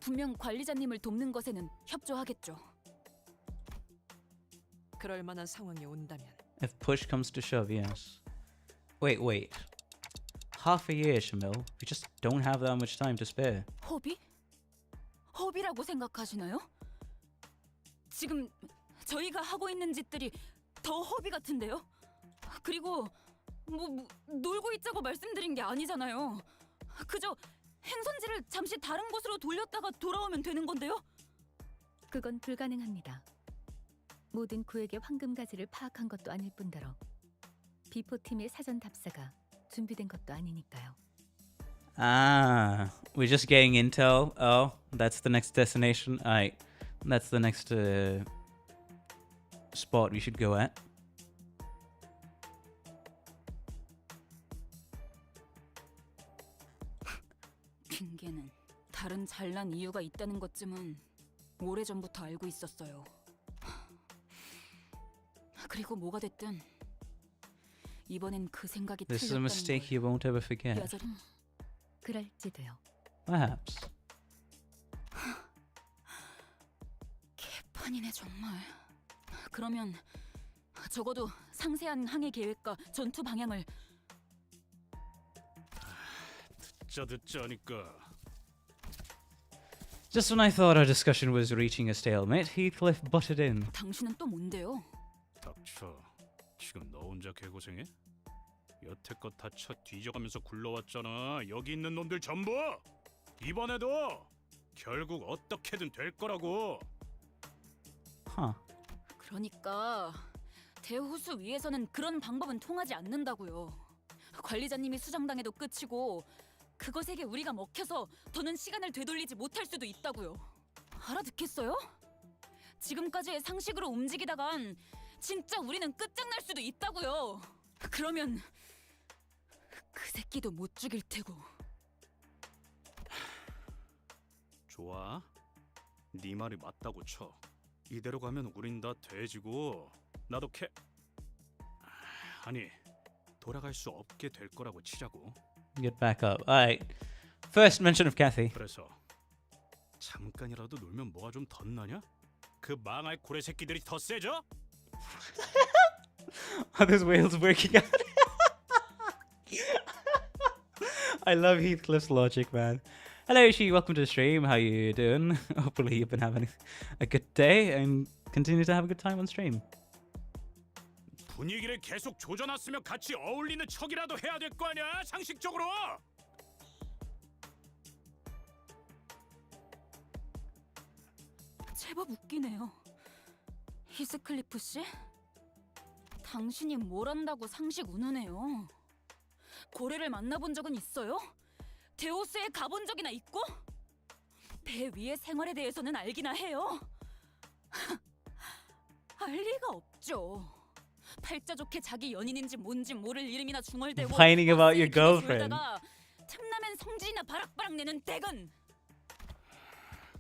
분명 관리자님을 돕는 것에는 협조하겠죠. 그럴 만한 상황이 온다면 If push comes to shove, yes. Wait. Half a year, Shamil. We just don't have that much time to spare. 허비? 허비라고 생각하시나요? 지금 저희가 하고 있는 짓들이 더 허비 같은데요? 그리고 뭐 놀고 있자고 말씀드린 게 아니잖아요. 그저 행선지를 잠시 다른 곳으로 돌렸다가 돌아오면 되는 건데요? 그건 불가능합니다. 모든 구획의 황금가지를 파악한 것도 아닐 뿐더러 비포팀의 사전 답사가 준비된 것도 아니니까요. Ah, we're just getting intel. Oh, that's the next destination. Alright, that's the next spot we should go at. 핑계는 다른 잘난 이유가 있다는 것쯤은 오래전부터 알고 있었어요. 그리고 뭐가 됐든 이번엔 그 생각이 This is a 틀렸다는 mistake 걸 you won't ever forget. 여전히 그럴지도요. Perhaps. 개판이네 정말. 그러면 적어도 상세한 항해 계획과 전투 방향을 듣자 하니까. Just when I thought our discussion was reaching a stalemate, Heathcliff butted in. 당신은 또 뭔데요? 닥쳐. 지금 너 혼자 개고생해? 여태껏 다 쳐 뒤져가면서 굴러왔잖아. 여기 있는 놈들 전부. 이번에도 결국 어떻게든 될 거라고. Huh. 그러니까 대호수 위에서는 그런 방법은 통하지 않는다고요. 관리자님이 수정당해도 끝이고 그것에게 우리가 먹혀서 더는 시간을 되돌리지 못할 수도 있다고요. 알아듣겠어요? 지금까지의 상식으로 움직이다간 진짜 우리는 끝장날 수도 있다고요. 그러면 그 새끼도 못 죽일 테고. 좋아. 네 말이 맞다고 쳐. 이대로 가면 우린 다 돼지고 나도 아니 돌아갈 수 없게 될 거라고 치자고. Get back up. Alright. First mention of Kathy. 그래서 잠깐이라도 놀면 뭐가 좀 덧나냐? 그 망할 고래 새끼들이 더 세져? Are those whales working out? I love Heathcliff's logic, man. Hello, Ishi. Welcome to the stream. How you doing? Hopefully you've been having a good day and continue to have a good time on stream. 분위기를 계속 조져놨으면 같이 어울리는 척이라도 해야 될 거 아니야? 상식적으로. 제법 웃기네요. 히스클리프 씨? 당신이 뭘 안다고 상식 운우네요. 고래를 만나본 적은 있어요? 데오스에 가본 적이나 있고? 배 위의 생활에 대해서는 알기나 해요. 알 리가 없죠. 팔자 좋게 자기 연인인지 뭔지 모를 이름이나 중얼대고 Whining about your girlfriend. 틈나면 성질이나 바락바락 내는 댁은.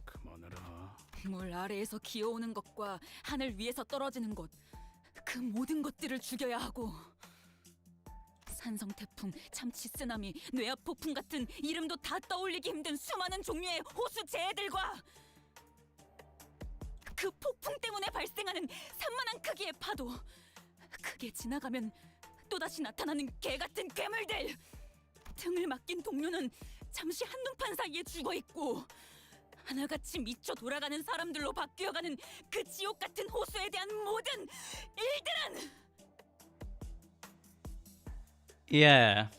그만해라. 물 아래에서 기어오는 것과 하늘 위에서 떨어지는 것, 그 모든 것들을 죽여야 하고 산성 태풍, 참치 쓰나미, 뇌압 폭풍 같은 이름도 다 떠올리기 힘든 수많은 종류의 호수 재해들과 그 폭풍 때문에 발생하는 산만한 크기의 파도, 크게 지나가면 또다시 나타나는 개같은 괴물들. 등을 맡긴 동료는 잠시 한눈판 사이에 죽어있고 하나같이 미쳐 돌아가는 사람들로 바뀌어가는 그 지옥 같은 호수에 대한 모든 일들은 Yeah.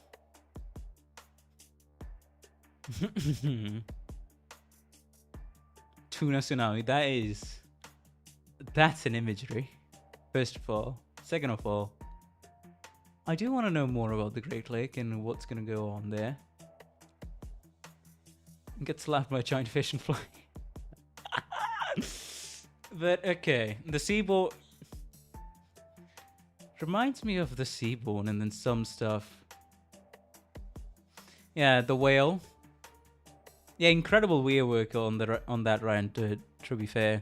tuna tsunami. That's an imagery. First of all. Second of all, I do want to know more about the Great Lake and what's going to go on there. Get slapped by a giant fish and fly. But okay, the seaboard reminds me of the seaboard and then some stuff. Yeah, the whale. Yeah, incredible wheel work on that rant. To be fair,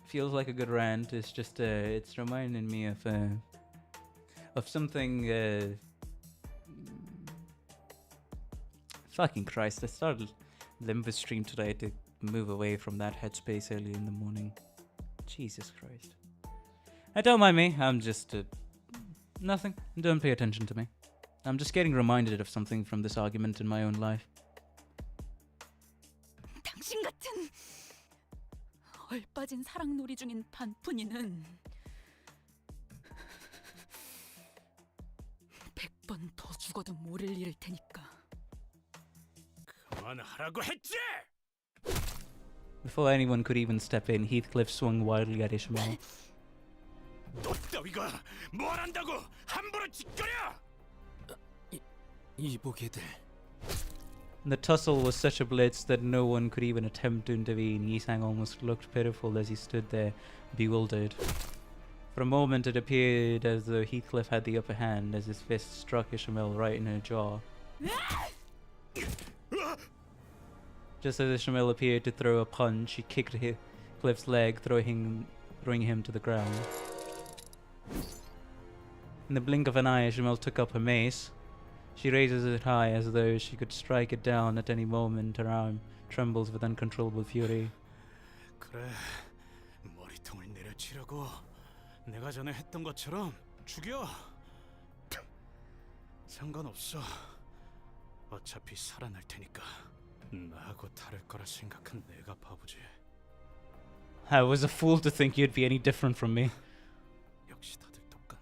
feels like a good rant. It's just it's reminding me of something. Fucking Christ! I started Limbus stream today to move away from that headspace early in the morning. Jesus Christ! Don't mind me. I'm just nothing. Don't pay attention to me. I'm just getting reminded of something from this argument in my own life. 당신 같은 얼빠진 사랑놀이 중인 반푼이는 100번 더 죽어도 모를 일일 테니까. 그만하라고 했지! Before anyone could even step in, Heathcliff swung wildly at Ishmael. 너 따위가 뭘 한다고 함부로 짓거려! 이보게들. The tussle was such a blitz that no one could even attempt to intervene. Yisang almost looked pitiful as he stood there, bewildered. For a moment it appeared as though Heathcliff had the upper hand as his fist struck Ishmael right in her jaw. Just as Ishmael appeared to throw a punch, he kicked Heathcliff's leg, throwing him to the ground. In the blink of an eye, Ishmael took up her mace. She raises it high as though she could strike it down at any moment. Her arm trembles with uncontrollable fury. 그래, 머리통을 내려치려고 내가 전에 했던 것처럼 죽여. 상관없어. 어차피 살아날 테니까. 나하고 다를 거라 생각한 내가 바보지. I was a fool to think you'd be any different from me. 역시 다들 똑같네.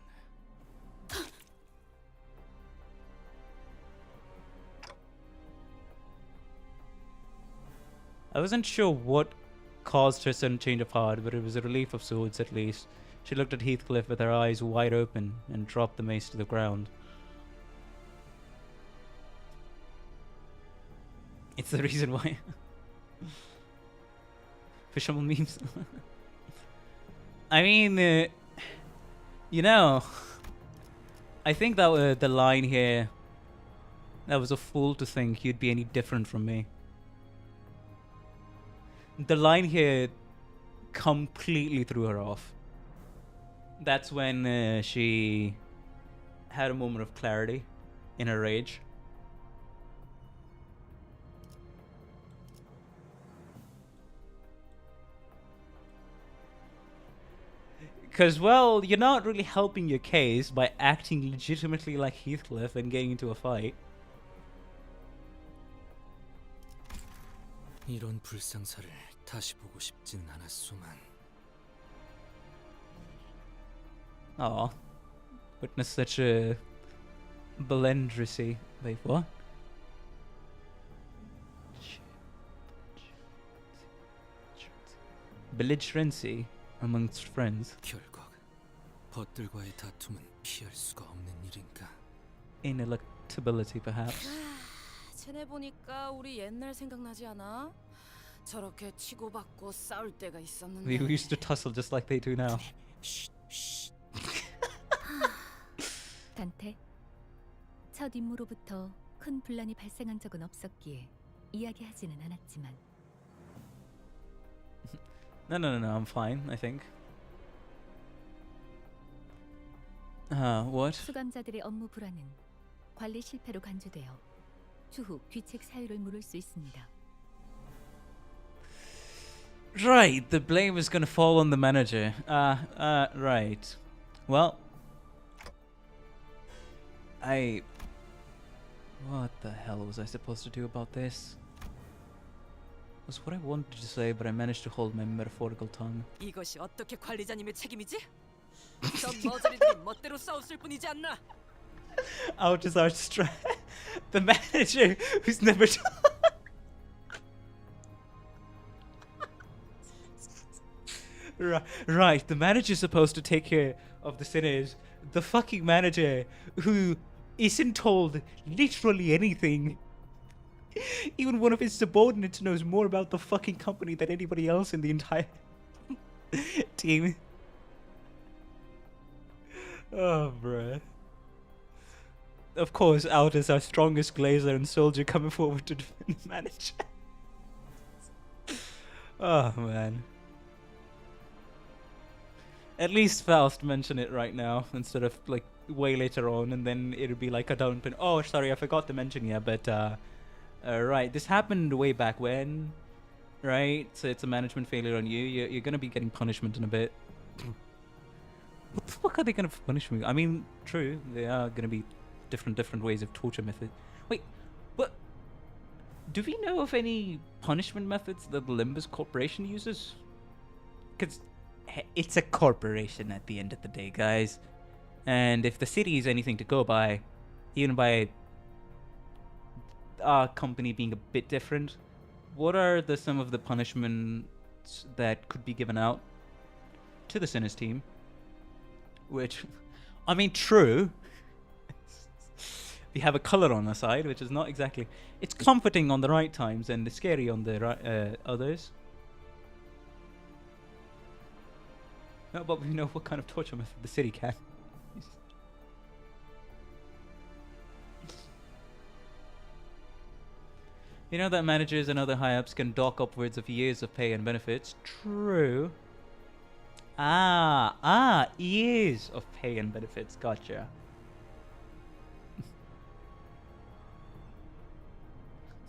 I wasn't sure what caused her sudden change of heart, but it was a relief of sorts at least. She looked at Heathcliff with her eyes wide open and dropped the mace to the ground. It's the reason why. Fisherman memes. I mean, you know, I think that the line here, that was a fool to think you'd be any different from me. The line here completely threw her off. That's when she had a moment of clarity in her rage. Because, well, you're not really helping your case by acting legitimately like Heathcliff and getting into a fight. 이런 불상사를 다시 보고 싶진 않았소만. Aw. Witness such a belligerency. Wait, what? Belligerency amongst friends. 결국 벗들과의 다툼은 피할 수가 없는 일인가? Ineluctability, perhaps. 쟤네 보니까 우리 옛날 생각나지 않아? 저렇게 치고받고 싸울 때가 있었는데. We used to tussle just like they do now. 단테, 첫 임무로부터 큰 분란이 발생한 적은 없었기에 이야기하지는 않았지만. No, I'm fine, I think. What? 수감자들의 업무 불안은 관리 실패로 간주되어 추후 귀책 사유를 물을 수 있습니다. Right, the blame is gonna fall on the manager. Right. Well, what the hell was I supposed to do about this? Was what I wanted to say, but I managed to hold my metaphorical tongue. 이것이 어떻게 관리자님의 책임이지? 저 머저리들이 멋대로 싸웠을 뿐이지 않나? Out is our the manager who's never Right, the manager's supposed to take care of the sinners. The fucking manager who isn't told literally anything. Even one of his subordinates knows more about the fucking company than anybody else in the entire team. Oh, bruh. Of course, out is our strongest glazer and soldier coming forward to defend the manager. Oh, man. At least Faust mention it right now instead of like way later on, and then it'll be like a downpin. Oh, sorry, I forgot to mention you, but right, this happened way back when, right? So it's a management failure on you. You're gonna be getting punishment in a bit. What the fuck are they gonna punish me? I mean, true, they are gonna be different ways of torture method. Wait, what? Do we know of any punishment methods that the Limbus Corporation uses? Because it's a corporation at the end of the day, guys. And if the city is anything to go by, even by our company being a bit different, what are some of the punishments that could be given out to the Sinners team? Which, I mean, true. We have a color on our side, which is not exactly... It's comforting on the right times and scary on the others. No, but we know what kind of torture method the city can. You know that managers and other high-ups can dock upwards of years of pay and benefits. True. Years of pay and benefits. Gotcha.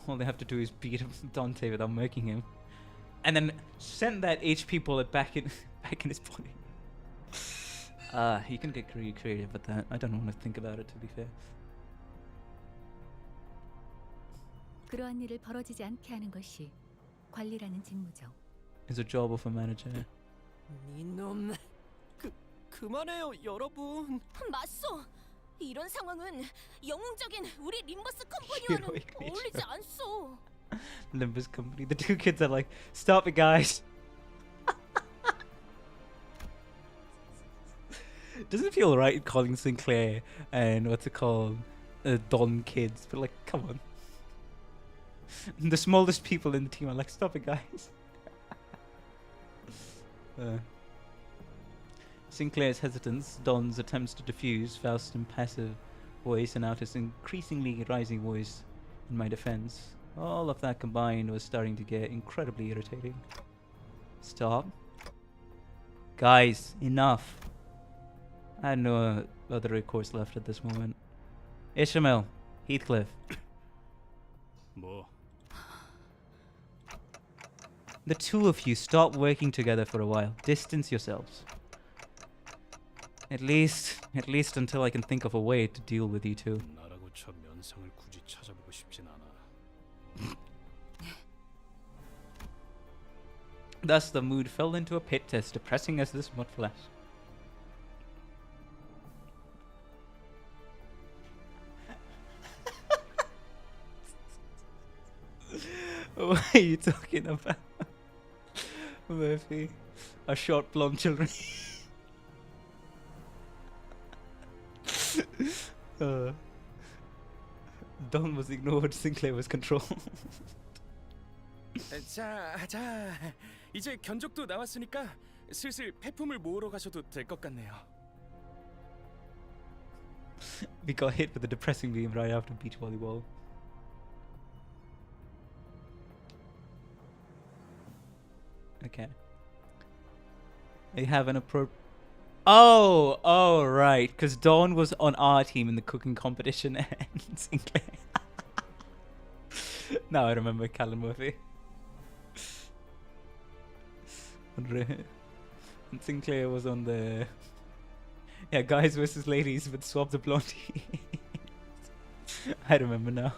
All they have to do is beat Dante without murking him, and then send that HP bullet back in his body. He can get really creative with that. I don't want to think about it, to be fair. 그러한 일을 벌어지지 않게 하는 것이 관리라는 직무죠. It's a job of a manager. 이놈, 그만해요, 여러분. 맞소. 이런 상황은 영웅적인 우리 림버스 컴퍼니와는 어울리지 않소. Limbus company. The two kids are like, stop it, guys. Doesn't feel right calling Sinclair and what's it called, Don kids, but like, come on. The smallest people in the team are like, stop it, guys. Sinclair's hesitance, Don's attempts to diffuse, Faust's impassive voice, and Altus' increasingly rising voice in my defense. All of that combined was starting to get incredibly irritating. Stop. Guys, enough. I had no other recourse left at this moment. Ishmael, Heathcliff. 뭐? The two of you stop working together for a while. Distance yourselves. At least until I can think of a way to deal with you two. 나라고 저 면상을 굳이 찾아보고 싶진 않아. Thus the mood fell into a pit as depressing as this mud flash. What are you talking about? Murphy. Our short blonde children. Don was ignored, Sinclair was controlled. 자, 이제 견적도 나왔으니까 슬슬 폐품을 모으러 가셔도 될 것 같네요. We got hit with a depressing beam right after beach volleyball. Okay. They have an Oh, right. Because Dawn was on our team in the cooking competition and Sinclair. Now I remember Callum Murphy. And Sinclair was on the... Yeah, guys versus ladies with Swap the Blondie. I remember now.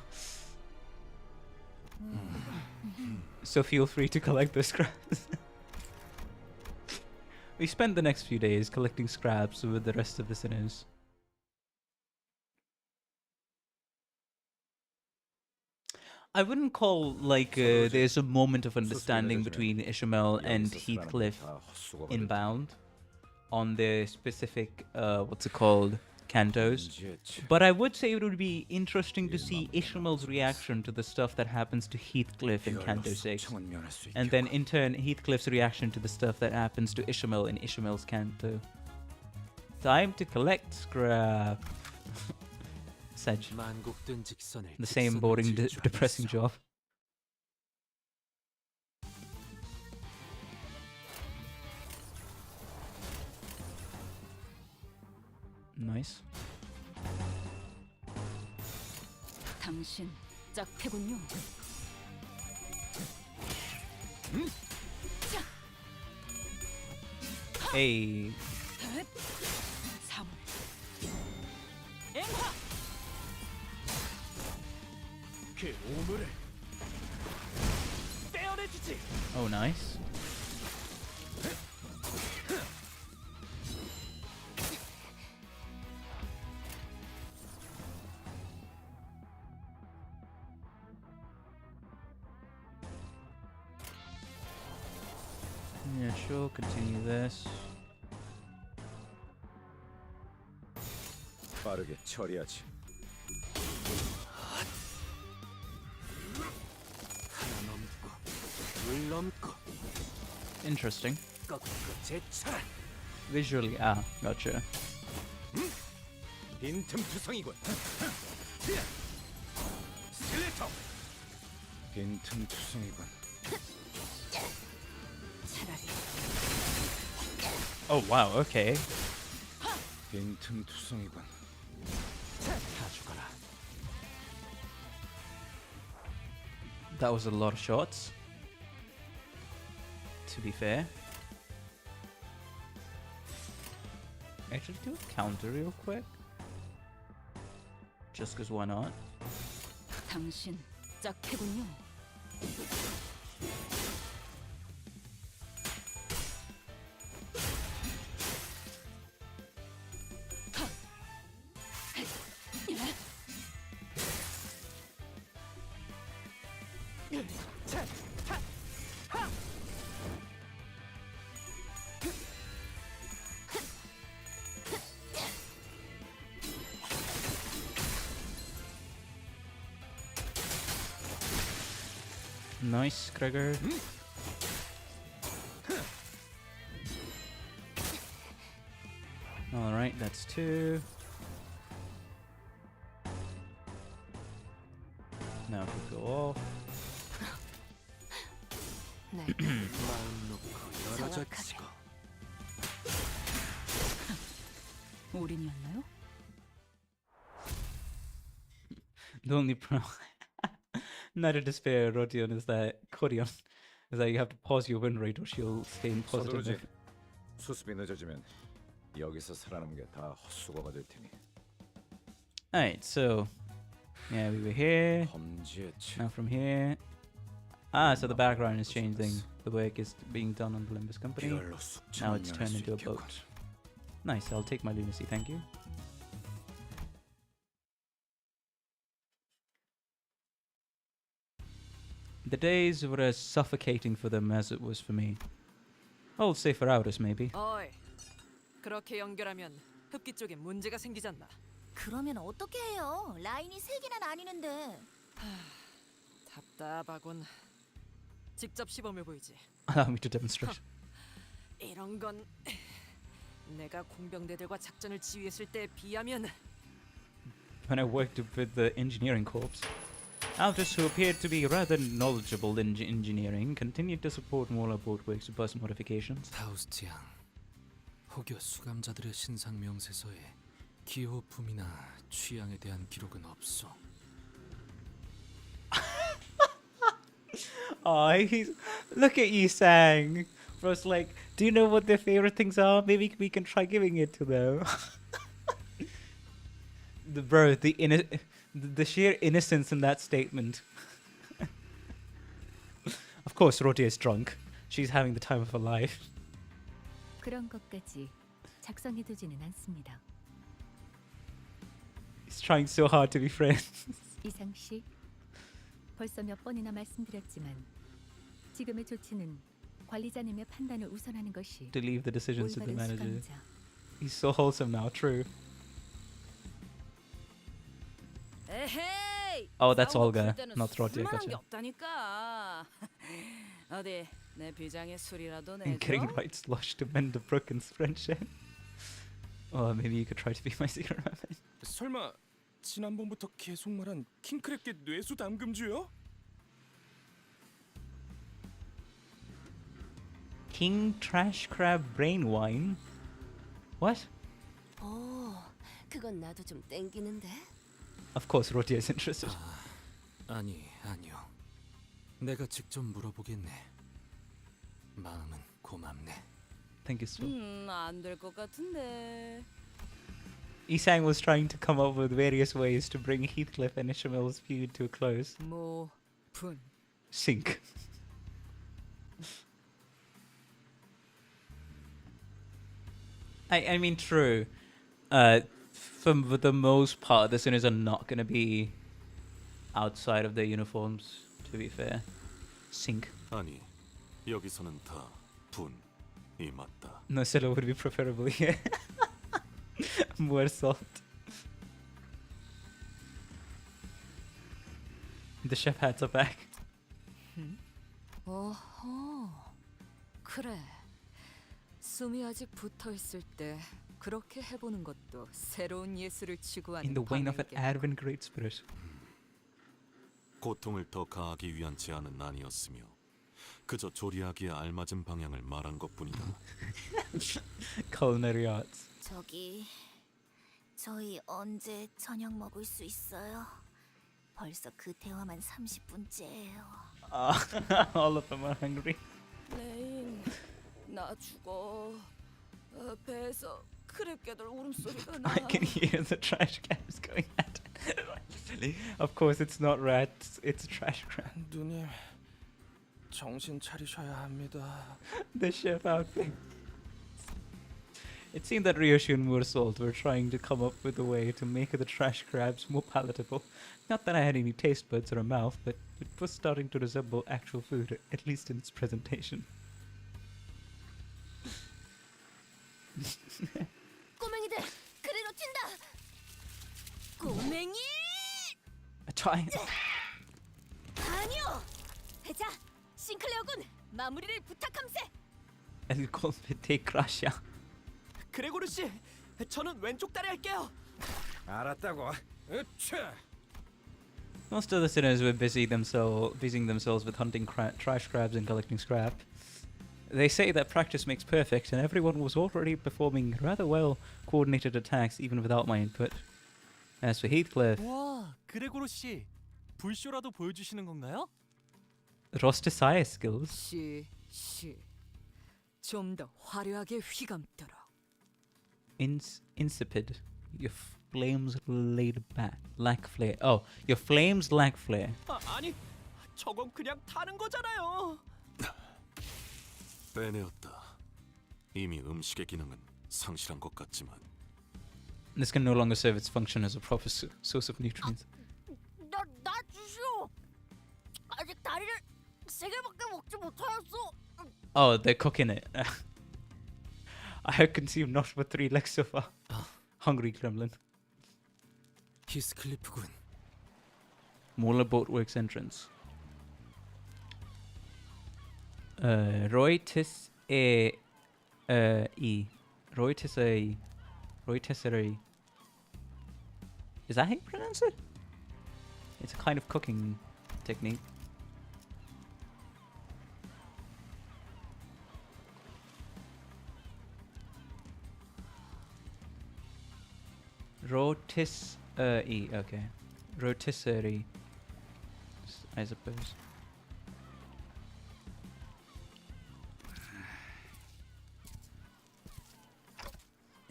So feel free to collect those scraps. We spent the next few days collecting scraps with the rest of the sinners. I wouldn't call like there's a moment of understanding between Ishmael and Heathcliff inbound on the specific what's it called, cantos. But I would say it would be interesting to see Ishmael's reaction to the stuff that happens to Heathcliff in Canto 6, and then in turn Heathcliff's reaction to the stuff that happens to Ishmael in Ishmael's canto. Time to collect scrap. Sedge. The same boring, depressing job. Nice. 당신 짝패군요. Hey. 사물. 앵화. 그 오물을 떼어내주지. Oh, nice. Yeah, sure, continue this. 빠르게 처리하지. Interesting. Visually, gotcha. 빈틈투성이군. 스켈레터. 빈틈투성이군. Oh wow, okay. 빈틈투성이군. 다 죽어라. That was a lot of shots, to be fair. Actually, do a counter real quick. Just cause why not? 당신 짝패군요. Nice, Gregor. Alright, that's 2. Now if we go off. 올인이었나요? The only problem, not to despair, Rodion, is that Korion, is that you have to pause your win rate or she'll stay in positive. 서두르지. 수습이 늦어지면 여기서 살아남은 게 다 헛수고가 될 테니. Alright, so yeah, we were here. Now from here. So the background is changing. The work is being done on the Limbus company. Now it's turned into a boat. Nice, I'll take my lunacy, thank you. The days were as suffocating for them as it was for me. I'll say for Aurus, maybe. 어이, 그렇게 연결하면 흡기 쪽에 문제가 생기잖아. 그러면 어떻게 해요? 라인이 3개나 나뉘는데. 답답하군. 직접 시범을 보이지. Allow me to demonstrate. 이런 건 내가 공병대들과 작전을 지휘했을 때에 비하면 When I worked with the engineering corps, Aldous, who appeared to be rather knowledgeable in engineering, continued to support more aboard works with bus modifications. 파우스트 양, 혹여 수감자들의 신상 명세서에 기호품이나 취향에 대한 기록은 없소. Oh, look at you, Sang. Bro's like, do you know what their favorite things are? Maybe we can try giving it to them. The sheer innocence in that statement. Of course, Roti is drunk. She's having the time of her life. 그런 것까지 작성해두지는 않습니다. He's trying so hard to be friends. 이상 씨, 벌써 몇 번이나 말씀드렸지만 지금의 조치는 관리자님의 판단을 우선하는 것이 To leave the decisions to the 올바른 manager. 수감이자 He's so wholesome now. True. 에헤이. Oh, that's 싸우고 Olga, 그럴 때는 not Rodya. 술만한 게 Gotcha. 없다니까. 어디 내 비장의 술이라도 And 내줘. getting right slush to mend the broken friendship. Oh, maybe you could try to be my secret weapon. 설마 지난번부터 계속 말한 킹크랩게 뇌수 담금주요? King Trash Crab Brain Wine? What? 오, 그건 나도 좀 땡기는데. Of course, Rodya is interested. 아니요. 내가 직접 물어보겠네. 마음은 고맙네. Thank you, so. 안 될 것 같은데. Isang was trying to come up with various ways to bring Heathcliff and Ishamil's feud to a close. 분. Sink. I mean, true. For the most part, the sinners are not going to be outside of their uniforms, to be fair. Sink. 아니, 여기서는 다 분이 맞다. No, Silla would be preferable here. More salt. The chef hats are back. 어허. 그래. 숨이 아직 붙어 있을 때 그렇게 해보는 것도 새로운 예술을 추구하는 In the vein of an 방향이겠군. Advent Great Spirit. 고통을 더 가하기 위한 제안은 아니었으며 그저 조리하기에 알맞은 방향을 말한 것뿐이다. Culinary arts. 저희 언제 저녁 먹을 수 있어요? 벌써 그 대화만 30분째예요. All of them are hungry. 레인, 나 죽어. 배에서 크랩개들 울음소리가 나. I can hear the trash cans going at it. Of course, it's not rats, it's trash crab. 누님, 정신 차리셔야 합니다. The chef outfit. It seemed that Ryoshi and Mursalt were trying to come up with a way to make the trash crabs more palatable. Not that I had any taste buds or a mouth, but it was starting to resemble actual food, at least in its presentation. 꼬맹이들, 그리로 튄다. 꼬맹이! Try. 아니요. 자, 싱클레어군, 마무리를 부탁함세. El golpe de gracia. 그레고르 씨, 저는 왼쪽 다리 할게요. 알았다고. 으차. Most of the sinners were busying themselves with hunting trash crabs and collecting scrap. They say that practice makes perfect, and everyone was already performing rather well coordinated attacks even without my input. As for Heathcliff, 와, 그레고르 씨, 불쇼라도 보여주시는 건가요? Rosticaya skills. 좀 더 화려하게 휘감도록. Insipid. Your flames laid back. Lack flare. Oh, your flames lack flare. 아니, 저건 그냥 타는 거잖아요. 빼내었다. 이미 음식의 기능은 상실한 것 같지만 This can no longer serve its function as a proper source of nutrients. 나 주시오. 아직 다리를 3개밖에 먹지 못하였어. Oh, they're cooking it. I have consumed not but 3 legs so far. Hungry gremlin. 히스클리프군. Mola Boatworks entrance. Roitis e Roitis e Roitisserie. Is that how you pronounce it? It's a kind of cooking technique. Rotisserie, okay. Rotisserie, I suppose.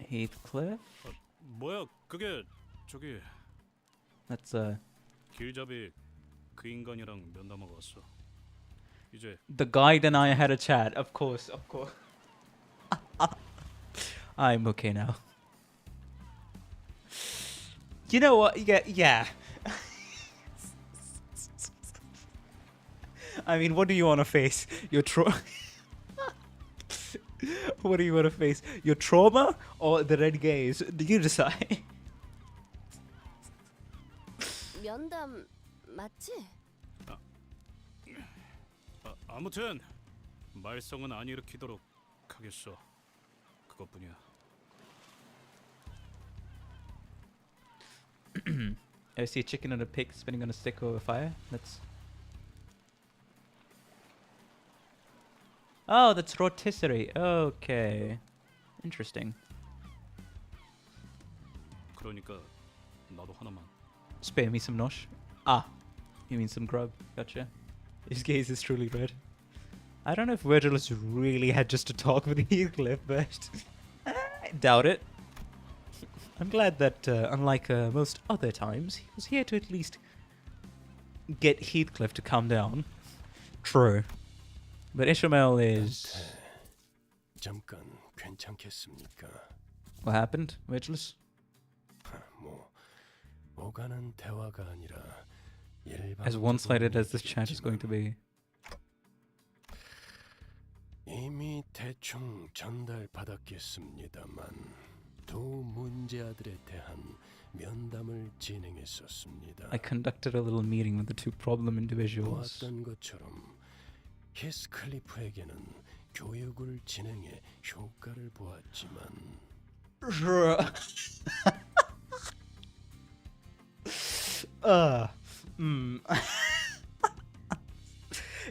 Heathcliff? 뭐야 그게 저기 That's 길잡이 그 인간이랑 면담하고 왔어. 이제 the guide and I had a chat. Of course. I'm okay now. You know what? Yeah. I mean, what do you want to face? Your what do you want to face? Your trauma or the red gaze? Do you decide? 면담 맞지? 아무튼 말썽은 안 일으키도록 하겠어. 그것뿐이야. I see a chicken and a pig spinning on a stick over fire. That's... Oh, that's rotisserie. Okay. Interesting. 그러니까 나도 하나만. Spare me some nosh. Ah, you mean some grub. Gotcha. His gaze is truly red. I don't know if Virgilus really had just a talk with Heathcliff, but I doubt it. I'm glad that, unlike most other times, he was here to at least get Heathcliff to calm down. True. But Ishmael is... 잠깐 괜찮겠습니까? What happened, Virgilus? 뭐 오가는 대화가 아니라 As one-sided as this chat is going to be. 이미 대충 전달받았겠습니다만 두 문제아들에 대한 면담을 진행했었습니다. I conducted a little meeting with the two problem individuals. 보았던 것처럼 히스클리프에게는 교육을 진행해 효과를 보았지만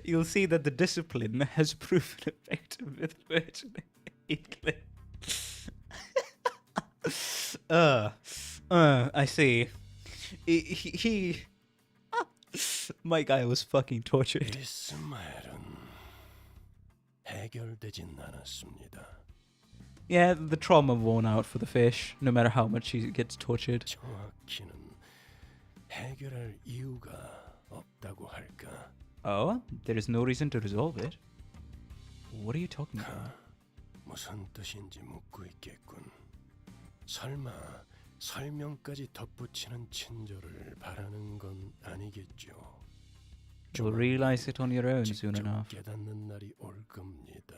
You'll see that the discipline has proven effective with Virgil Heathcliff. I see. He my guy was fucking tortured. 이스마엘은 해결되진 않았습니다. Yeah, the trauma worn out for the fish, no matter how much he gets tortured. 정확히는 해결할 이유가 없다고 할까? Oh, there is no reason to resolve it. What are you talking about? 무슨 뜻인지 묻고 있겠군. 설마 설명까지 덧붙이는 친절을 바라는 건 아니겠죠. You'll realize it on your own soon enough. 깨닫는 날이 올 겁니다.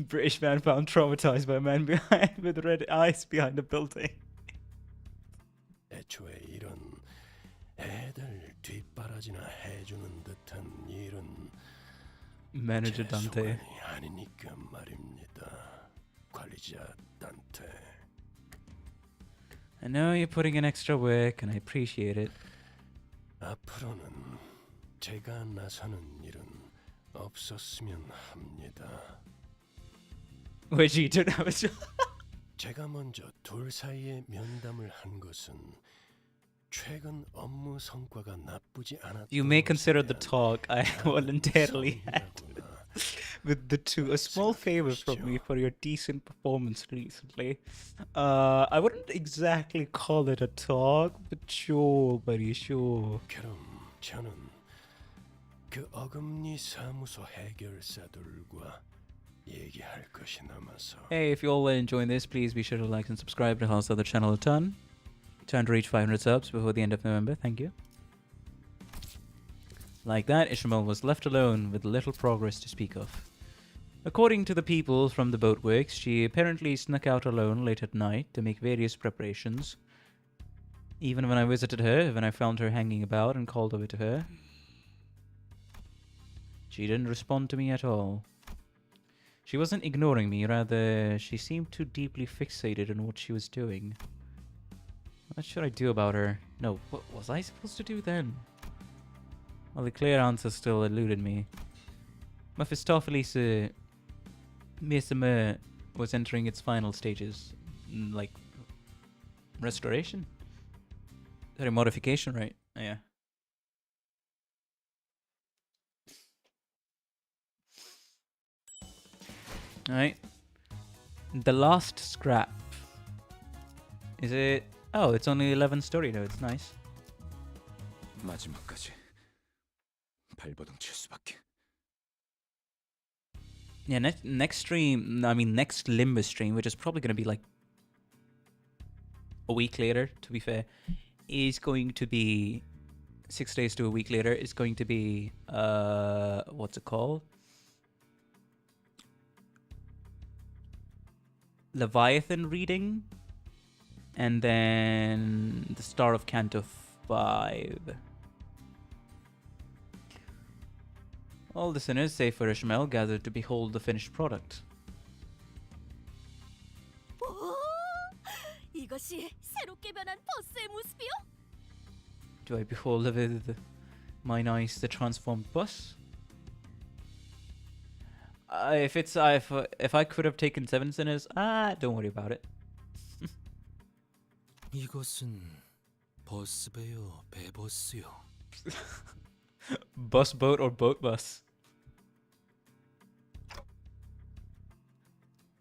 British man found traumatized by a man with red eyes behind a building. 애초에 이런 애들 뒷바라지나 해주는 듯한 일은 Manager Dante. 아니니까 말입니다. 관리자 단테. I know you're putting in extra work and I appreciate it. 앞으로는 제가 나서는 일은 없었으면 합니다. Which you don't have a job. 제가 먼저 둘 사이에 면담을 한 것은 최근 업무 성과가 나쁘지 않았던 You may consider the talk I voluntarily had with the two a small favor from me for your decent performance recently. I wouldn't exactly call it a talk, but sure, buddy, sure. 그럼 저는 그 어금니 사무소 해결사들과 얘기할 것이 남아서. Hey, if you all are enjoying this, please be sure to like and subscribe to help the channel a ton. Trying to reach 500 subs before the end of November. Thank you. Like that, Ishmael was left alone with little progress to speak of. According to the people from the boatworks, she apparently snuck out alone late at night to make various preparations. Even when I visited her, when I found her hanging about and called over to her, she didn't respond to me at all. She wasn't ignoring me, rather, she seemed too deeply fixated on what she was doing. What should I do about her? No, what was I supposed to do then? Well, the clear answer still eluded me. Mephistopheles' Miasma was entering its final stages. Like, restoration? Sorry, modification, right? Yeah. Alright. The last scrap. Is it... Oh, it's only 11 story nodes. Nice. 마지막까지 발버둥 칠 수밖에. Yeah, next stream, I mean next Limbus stream, which is probably going to be like a week later, to be fair, is going to be 6 days to a week later is going to be what's it called? Leviathan reading, and then the Star of Canto 5. All the sinners, save for Ishmael, gathered to behold the finished product. 오, 이것이 새롭게 변한 버스의 모습이요? Do I behold with mine eyes the transformed bus? If I could have taken 7 sinners, don't worry about it. 이것은 버스배요, 배버스요. Bus boat or boat bus?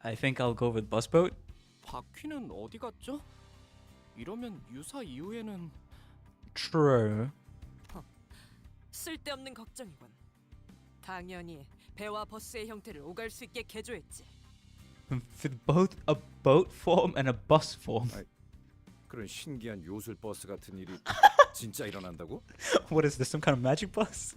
I think I'll go with bus boat. 바퀴는 어디 갔죠? 이러면 유사 이후에는 True. 쓸데없는 걱정이군. 당연히 배와 버스의 형태를 오갈 수 있게 개조했지. With both a boat form and a bus form. 그런 신기한 요술 버스 같은 일이 진짜 일어난다고? What is this? Some kind of magic bus?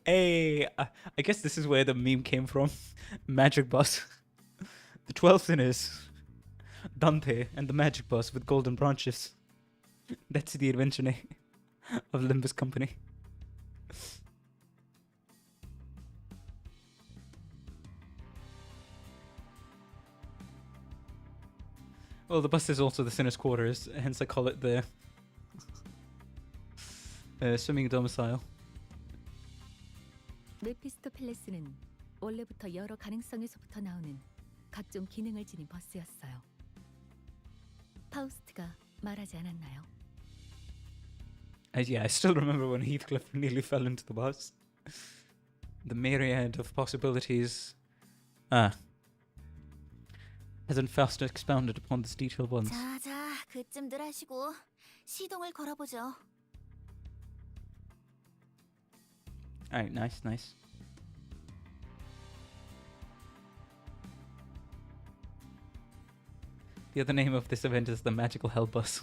Hey, I guess this is where the meme came from. Magic bus. The 12 sinners. Dante and the magic bus with golden branches. That's the adventure name of Limbus Company. Well, the bus is also the sinner's quarters, hence I call it the swimming domicile. 메피스토펠레스는 원래부터 여러 가능성에서부터 나오는 각종 기능을 지닌 버스였어요. 파우스트가 말하지 않았나요? Yeah, I still remember when Heathcliff nearly fell into the bus. The myriad of possibilities. Hasn't Faust expounded upon this detail once? 자, 그쯤들 하시고 시동을 걸어보죠. Alright, nice. The other name of this event is the Magical Hell Bus.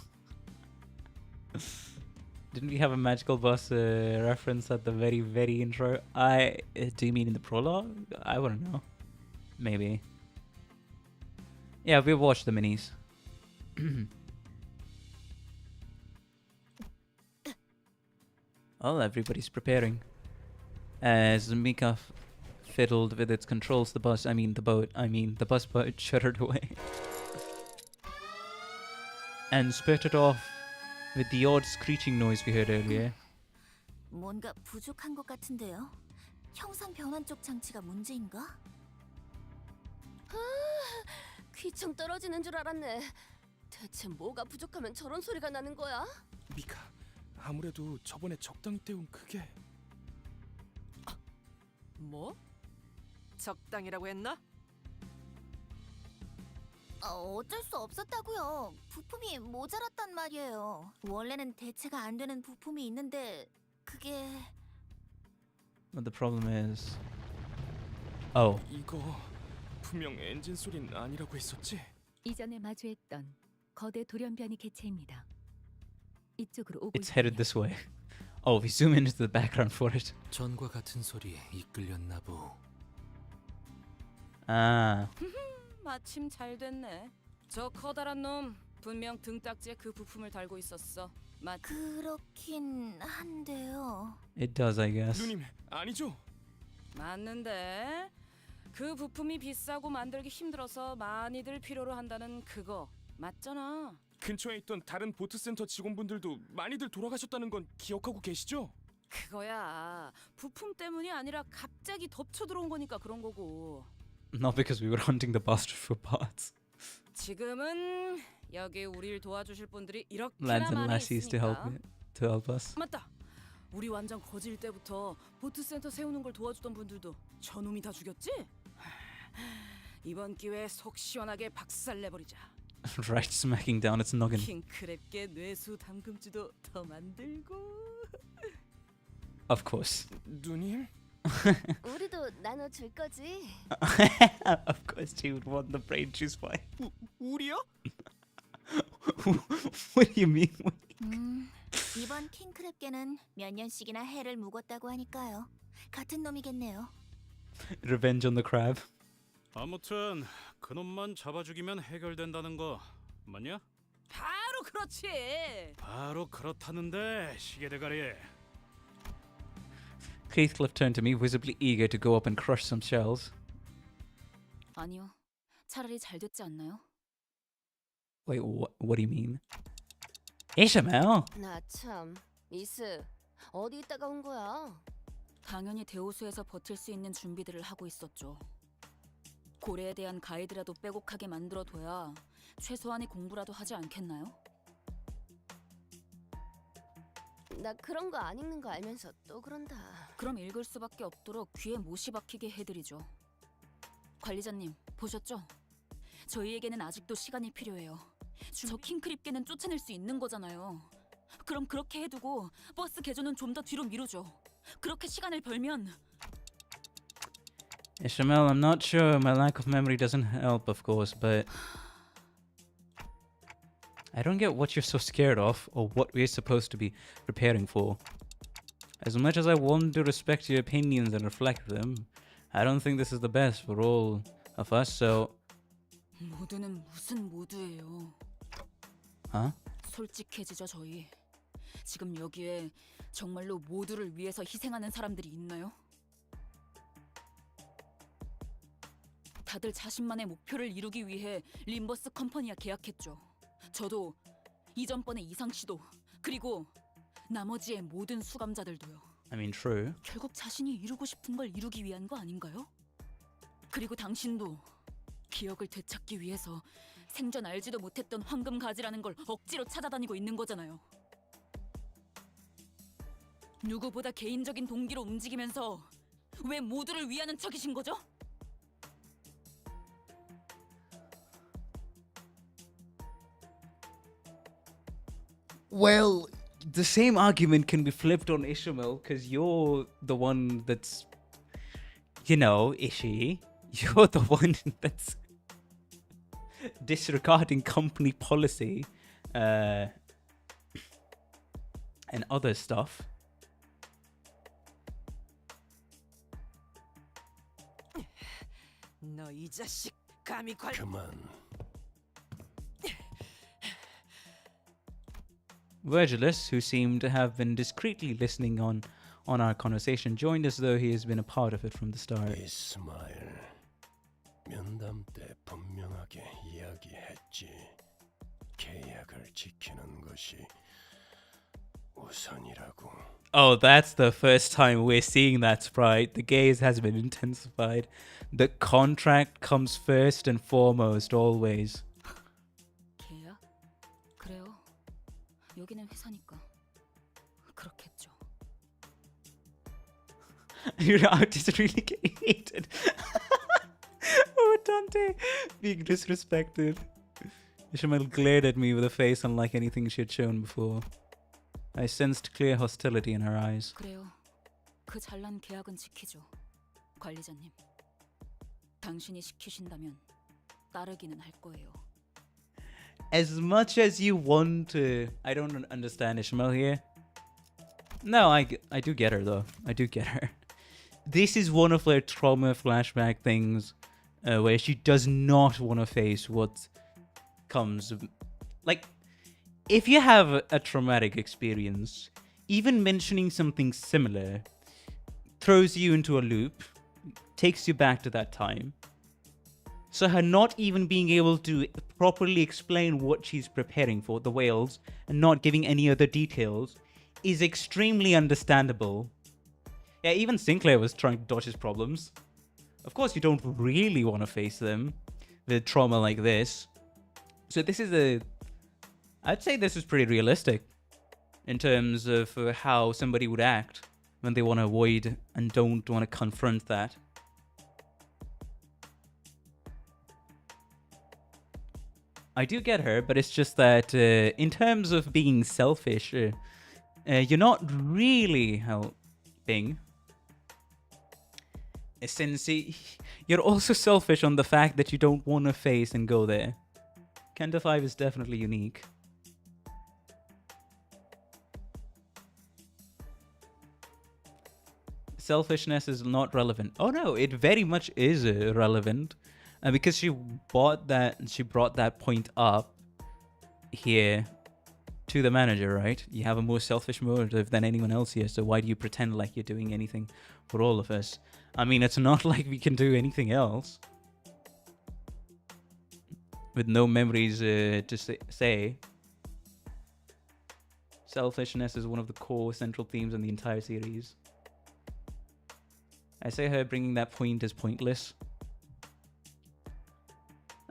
Didn't we have a magical bus reference at the very intro? Do you mean in the prologue? I wouldn't know. Maybe. Yeah, we watched the minis. Well, everybody's preparing. As Mika fiddled with its controls, the bus boat shuddered away. And spurted off with the odd screeching noise we heard earlier. 뭔가 부족한 것 같은데요. 형상 변환 쪽 장치가 문제인가? 아, 귀청 떨어지는 줄 알았네. 대체 뭐가 부족하면 저런 소리가 나는 거야? 미카, 아무래도 저번에 적당히 때운 그게 뭐? 적당이라고 했나? 어쩔 수 없었다고요. 부품이 모자랐단 말이에요. 원래는 대체가 안 되는 부품이 있는데 그게 But the problem is... Oh. 이거 분명 엔진 소리는 아니라고 했었지? 이전에 마주했던 거대 돌연변이 개체입니다. 이쪽으로 오고 It's headed this way. Oh, we zoom into the background for it. 전과 같은 소리에 이끌렸나 보. 마침 잘 됐네. 저 커다란 놈 분명 등딱지에 그 부품을 달고 있었어. 그렇긴 한데요. It does, I guess. 누님, 아니죠? 맞는데 그 부품이 비싸고 만들기 힘들어서 많이들 필요로 한다는 그거 맞잖아. 근처에 있던 다른 보트센터 직원분들도 많이들 돌아가셨다는 건 기억하고 계시죠? 그거야. 부품 때문이 아니라 갑자기 덮쳐 들어온 거니까 그런 거고. Not because we were hunting the bastard for parts. 지금은 여기 우리를 도와주실 분들이 이렇게나 Lads and 많이 lassies to help us. 맞다. 우리 완전 거질 때부터 보트센터 세우는 걸 도와주던 분들도 저놈이 다 죽였지? 이번 기회에 속 시원하게 박살내버리자. Right, smacking down its noggin. 킹크랩게 뇌수 담금주도 더 만들고. Of course. 누님? 우리도 나눠줄 거지? Of course she would want the brain juice. Why? 우리요? What do you mean? 이번 킹크랩계는 몇 년씩이나 해를 묵었다고 하니까요. 같은 놈이겠네요. Revenge on the crab. 아무튼 그놈만 잡아 죽이면 해결된다는 거 맞냐? 바로 그렇지. 바로 그렇다는데 시계 대가리. Heathcliff turned to me, visibly eager to go up and crush some shells. 아니요. 차라리 잘 됐지 않나요? Wait, what do you mean? Ishmael? 나 참, 미스 어디 있다가 온 거야? 당연히 대호수에서 버틸 수 있는 준비들을 하고 있었죠. 고래에 대한 가이드라도 빼곡하게 만들어둬야 최소한의 공부라도 하지 않겠나요? 나 그런 거 안 읽는 거 알면서 또 그런다. 그럼 읽을 수밖에 없도록 귀에 못이 박히게 해드리죠. 관리자님, 보셨죠? 저희에게는 아직도 시간이 필요해요. 저 킹크립계는 쫓아낼 수 있는 거잖아요. 그럼 그렇게 해두고 버스 개조는 좀 더 뒤로 미루죠. 그렇게 시간을 벌면... Ishmael, I'm not sure. My lack of memory doesn't help, of course, but... I don't get what you're so scared of, or what we're supposed to be preparing for. As much as I want to respect your opinions and reflect them, I don't think this is the best for all of us, so... 모두는 무슨 모두예요? Huh? 솔직해지죠, 저희. 지금 여기에 정말로 모두를 위해서 희생하는 사람들이 있나요? 다들 자신만의 목표를 이루기 위해 림버스 컴퍼니와 계약했죠. 저도, 이전번의 이상씨도, 그리고 나머지의 모든 수감자들도요. I mean, true. 결국 자신이 이루고 싶은 걸 이루기 위한 거 아닌가요? 그리고 당신도 기억을 되찾기 위해서 생전 알지도 못했던 황금 가지라는 걸 억지로 찾아다니고 있는 거잖아요. 누구보다 개인적인 동기로 움직이면서 왜 모두를 위하는 척이신 거죠? Well, the same argument can be flipped on Ishmael, because you're the one that's, you know, Ishi. You're the one that's disregarding company policy and other stuff. 너 이 자식 감히 관... 그만. Virgilus, who seemed to have been discreetly listening on our conversation, joined as though he has been a part of it from the start. 이스마일, 면담 때 분명하게 이야기했지. 계약을 지키는 것이 우선이라고. Oh, that's the first time we're seeing that sprite. The gaze has been intensified. The contract comes first and foremost, always. 계약? 그래요. 여기는 회사니까 그렇겠죠. You're out just really getting hated. Oh, Dante being disrespected. Ishmael glared at me with a face unlike anything she had shown before. I sensed clear hostility in her eyes. 그래요. 그 잘난 계약은 지키죠. 관리자님. 당신이 시키신다면 따르기는 할 거예요. As much as you want to... I don't understand Ishmael here. No, I do get her, though. I do get her. This is one of her trauma flashback things where she does not want to face what comes... Like, if you have a traumatic experience, even mentioning something similar throws you into a loop, takes you back to that time. So her not even being able to properly explain what she's preparing for, the whales, and not giving any other details, is extremely understandable. Yeah, even Sinclair was trying to dodge his problems. Of course, you don't really want to face them with trauma like this. So this is I'd say this is pretty realistic in terms of how somebody would act when they want to avoid and don't want to confront that. I do get her, but it's just that in terms of being selfish, you're not really helping. Since you're also selfish on the fact that you don't want to face and go there. Kenda 5 is definitely unique. Selfishness is not relevant. Oh no, it very much is relevant. Because she brought that point up here to the manager, right? You have a more selfish motive than anyone else here, so why do you pretend like you're doing anything for all of us? I mean, it's not like we can do anything else. With no memories to say. Selfishness is one of the core central themes in the entire series. I say her bringing that point is pointless.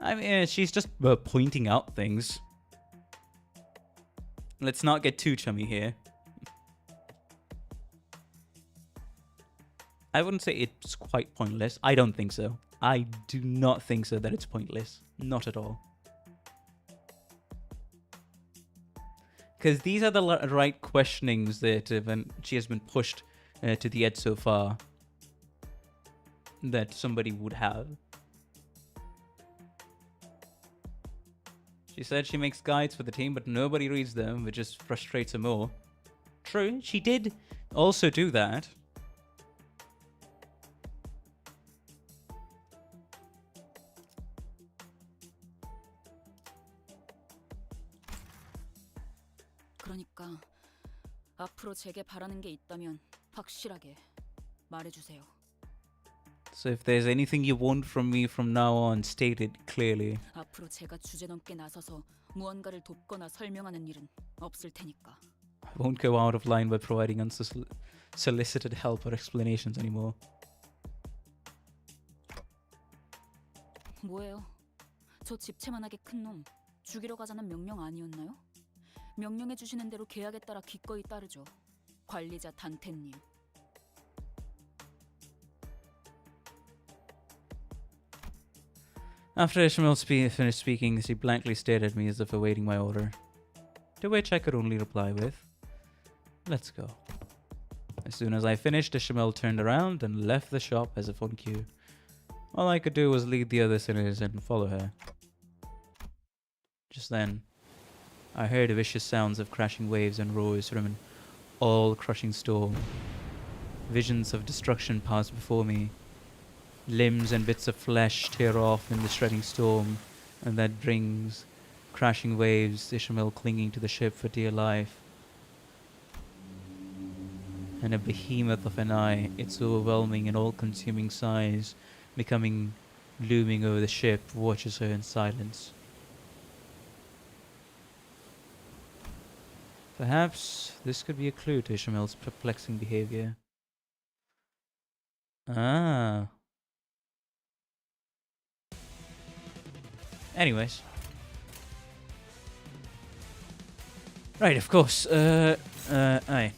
I mean, she's just pointing out things. Let's not get too chummy here. I wouldn't say it's quite pointless. I don't think so. I do not think so that it's pointless. Not at all. Because these are the right questionings that she has been pushed to the edge so far. That somebody would have. She said she makes guides for the team, but nobody reads them, which just frustrates her more. True, she did also do that. 그러니까 앞으로 제게 바라는 게 있다면 확실하게 말해주세요. So if there's anything you want from me from now on, state it clearly. 앞으로 제가 주제넘게 나서서 무언가를 돕거나 설명하는 일은 없을 테니까. I won't go out of line by providing unsolicited help or explanations anymore. 뭐예요? 저 집채만하게 큰 놈 죽이러 가자는 명령 아니었나요? 명령해 주시는 대로 계약에 따라 기꺼이 따르죠. 관리자 단테님. After Ishmael finished speaking, she blankly stared at me as if awaiting my order. To which I could only reply with, "Let's go." As soon as I finished, Ishmael turned around and left the shop as if on cue. All I could do was lead the other sinners and follow her. Just then, I heard vicious sounds of crashing waves and roars from an all-crushing storm. Visions of destruction passed before me. Limbs and bits of flesh tear off in the shredding storm, and that brings crashing waves, Ishmael clinging to the ship for dear life. And a behemoth of an eye, its overwhelming and all-consuming size looming over the ship, watches her in silence. Perhaps this could be a clue to Ishmael's perplexing behavior. Ah. Anyways. Right, of course. Aye.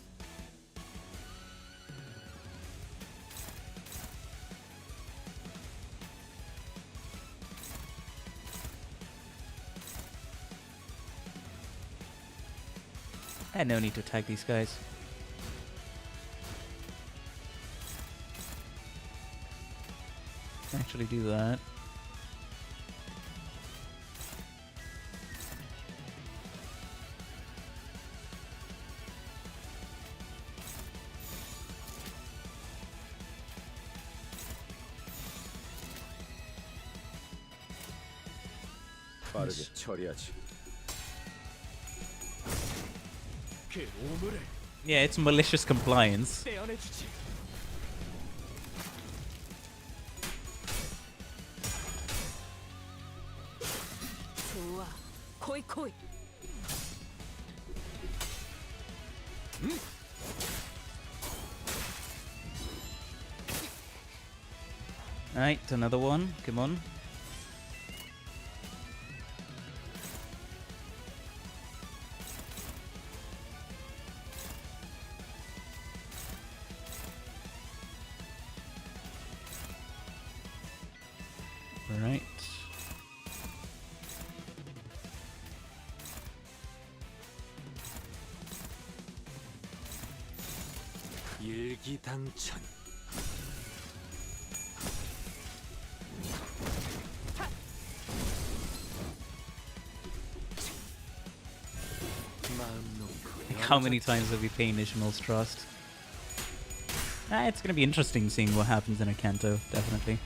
I had no need to attack these guys. Actually do that. 빠르게 처리하지. Yeah, it's malicious compliance. 좋아, 코이. Right, another one. Come on. Right. 일기당천. How many times have we paid Ishmael's trust? It's gonna be interesting seeing what happens in a Kanto, definitely.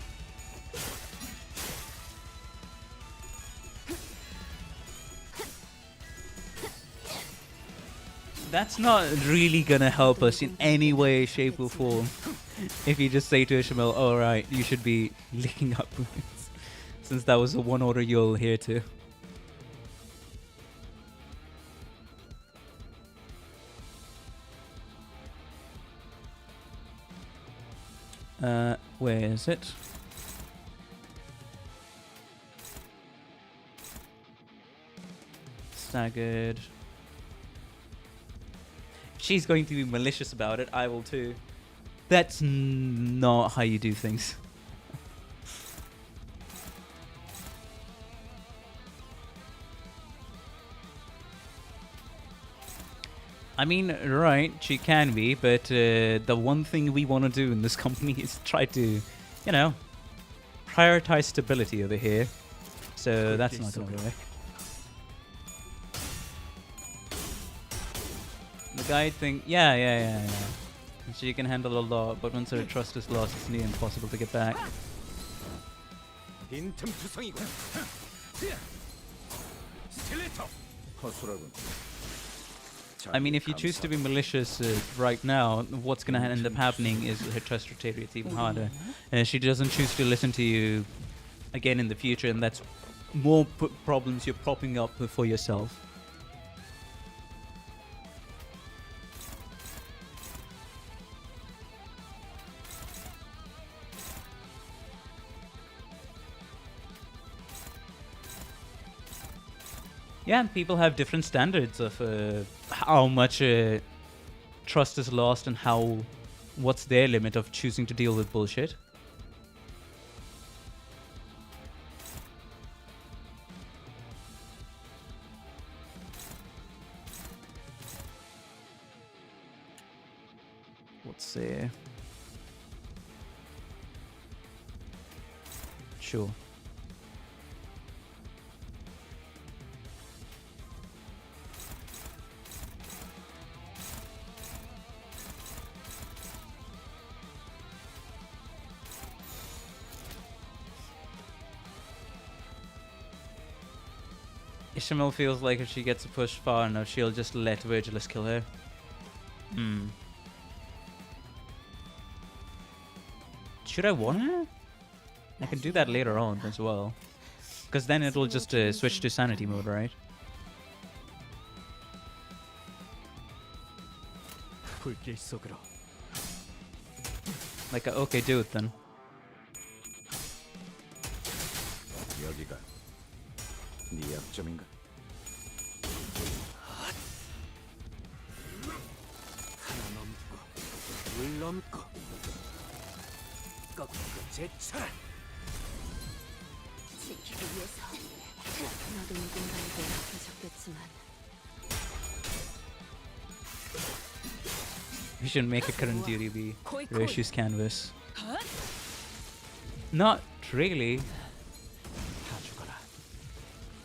That's not really gonna help us in any way, shape, or form. If you just say to Ishmael, alright, you should be licking up wounds. Since that was the one order you'll adhere to. Where is it? Staggered. She's going to be malicious about it, I will too. That's not how you do things. I mean, right, she can be, but the one thing we want to do in this company is try to, you know, prioritize stability over here. So that's not going to work. The guide thing, yeah. She can handle a lot, but once her trust is lost, it's nearly impossible to get back. I mean, if you choose to be malicious right now, what's going to end up happening is her trust deteriorates even harder. She doesn't choose to listen to you again in the future, and that's more problems you're propping up for yourself. Yeah, people have different standards of how much trust is lost and what's their limit of choosing to deal with bullshit. Let's see. Sure. Ishmael feels like if she gets pushed far enough, she'll just let Virgilus kill her. Should I warn her? I can do that later on as well. Because then it'll just switch to sanity mode, right? Like, okay, do it then. 여기가 네 약점인가? 하나 넘고 둘 넘고 꺾고 제쳐라. 지키기 위해서 너도 누군가에게 아프셨겠지만 We should make a current duty be Roshi's canvas. Not really.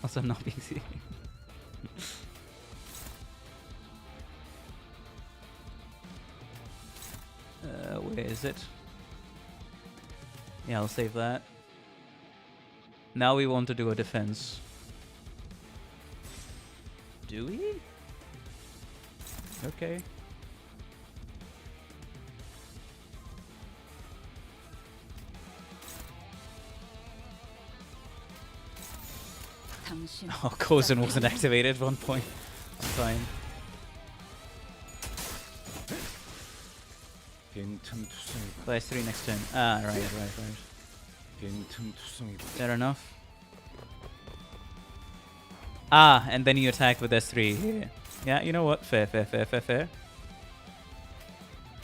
Also, I'm not being serious. Where is it? Yeah, I'll save that. Now we want to do a defense. Do we? Okay. Oh, Kozan wasn't activated at one point. I'm fine. Plus 3 next turn. Ah, right. Fair enough. Ah, and then you attack with S3. Yeah, you know what? Fair.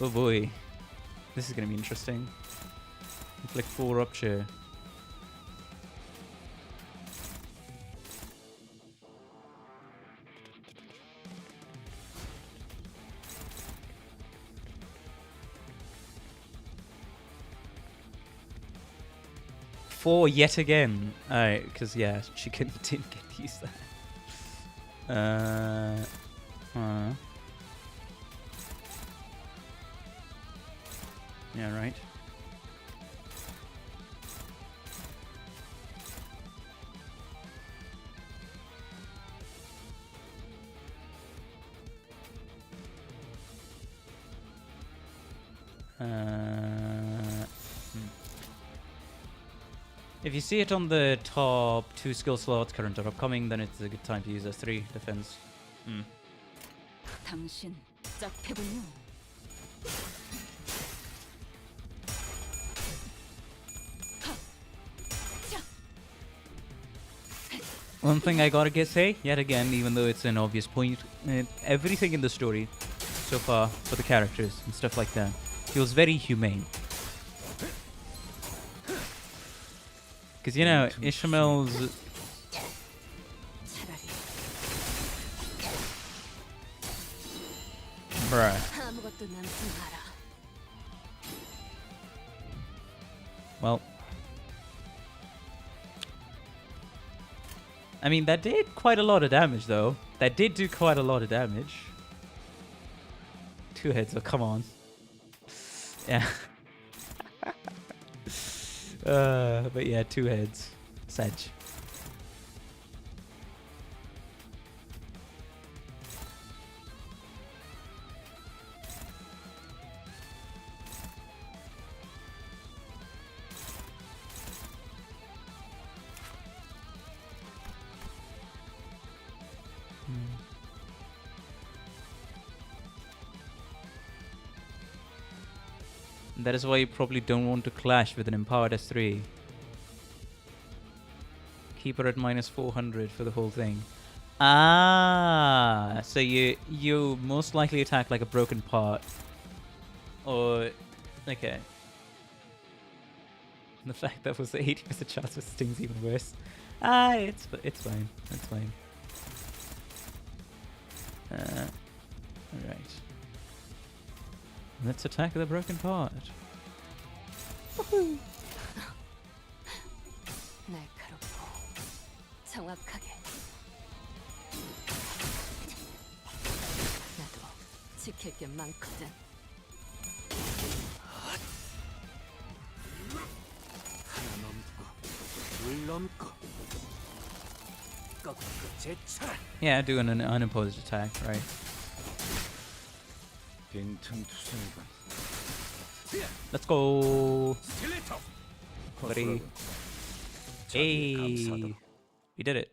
Oh boy. This is gonna be interesting. Inflict 4 rupture. Yet again. Alright, because yeah, she didn't get to use that. Yeah, right. If you see it on the top 2 skill slots, current or upcoming, then it's a good time to use S3 defense. 당신 짝패군요. One thing I gotta say, yet again, even though it's an obvious point, everything in the story so far for the characters and stuff like that feels very humane. Because, you know, Ishmael's... Bruh. Well... I mean, that did quite a lot of damage, though. That did do quite a lot of damage. 2 heads, oh, come on. Yeah. But yeah, 2 heads. Sedge. That is why you probably don't want to clash with an empowered S3. Keep her at -400 for the whole thing. Ah, so you most likely attack like a broken part. Or okay. The fact that was the 80% chance of stings even worse. Ah, it's fine. It's fine. Alright. Let's attack the broken part. 날카롭고 정확하게. 나도 지킬 게 많거든. 하나 넘고 둘 넘고 꺾고 제쳐라. Yeah, do an unopposed attack, right? Let's go. Buddy. Hey, we did it.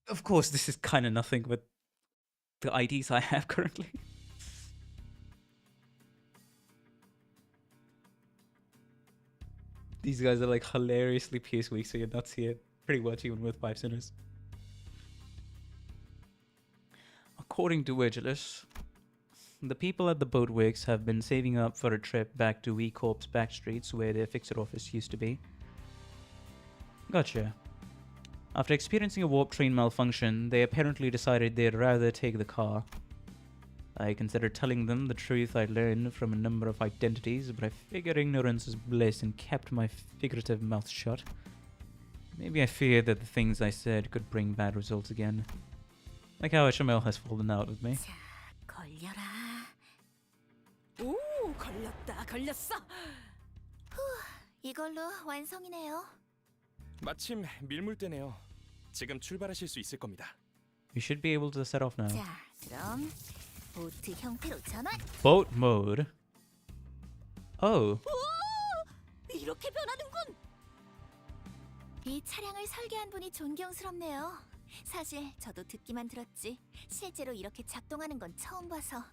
Of course, this is kind of nothing with the IDs I have currently. These guys are like hilariously PS weak, so you're nuts here. Pretty much even with 5 sinners. According to Vigilus, the people at the boatworks have been saving up for a trip back to V Corp's back streets where their fixer office used to be. Gotcha. After experiencing a warp train malfunction, they apparently decided they'd rather take the car. I considered telling them the truth I learned from a number of identities, but I figured ignorance is bliss and kept my figurative mouth shut. Maybe I feared that the things I said could bring bad results again. Like how Ishmael has fallen out with me. 걸려라. 오, 걸렸어. 이걸로 완성이네요. 마침 밀물대네요. 지금 출발하실 수 있을 겁니다. You should be able to set off now. 자, 그럼 보트 형태로 전환. Boat mode. Oh. 이렇게 변하는군. 이 차량을 설계한 분이 존경스럽네요. 사실 저도 듣기만 들었지 실제로 이렇게 작동하는 건 처음 봐서.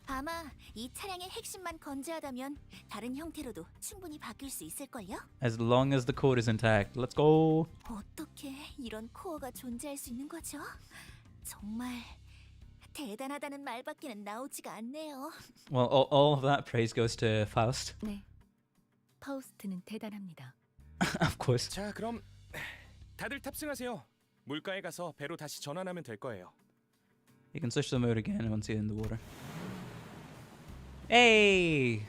아마 이 차량의 핵심만 건재하다면 다른 형태로도 충분히 바뀔 수 있을걸요? As long as the code is intact. Let's go. 어떻게 이런 코어가 존재할 수 있는 거죠? 정말 대단하다는 말밖에는 나오지가 않네요. Well, all of that praise goes to Faust. 네, 파우스트는 대단합니다. Of course. 자, 그럼 다들 탑승하세요. 물가에 가서 배로 다시 전환하면 될 거예요. You can switch the mode again once you're in the water. Hey!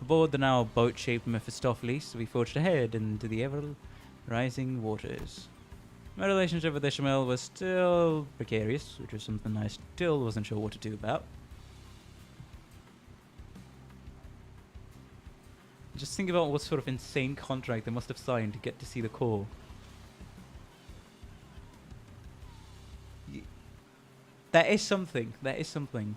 Aboard the now boat-shaped Mephistopheles, we forged ahead into the ever-rising waters. My relationship with Ishmael was still precarious, which was something I still wasn't sure what to do about. Just think about what sort of insane contract they must have signed to get to see the core. That is something. That is something.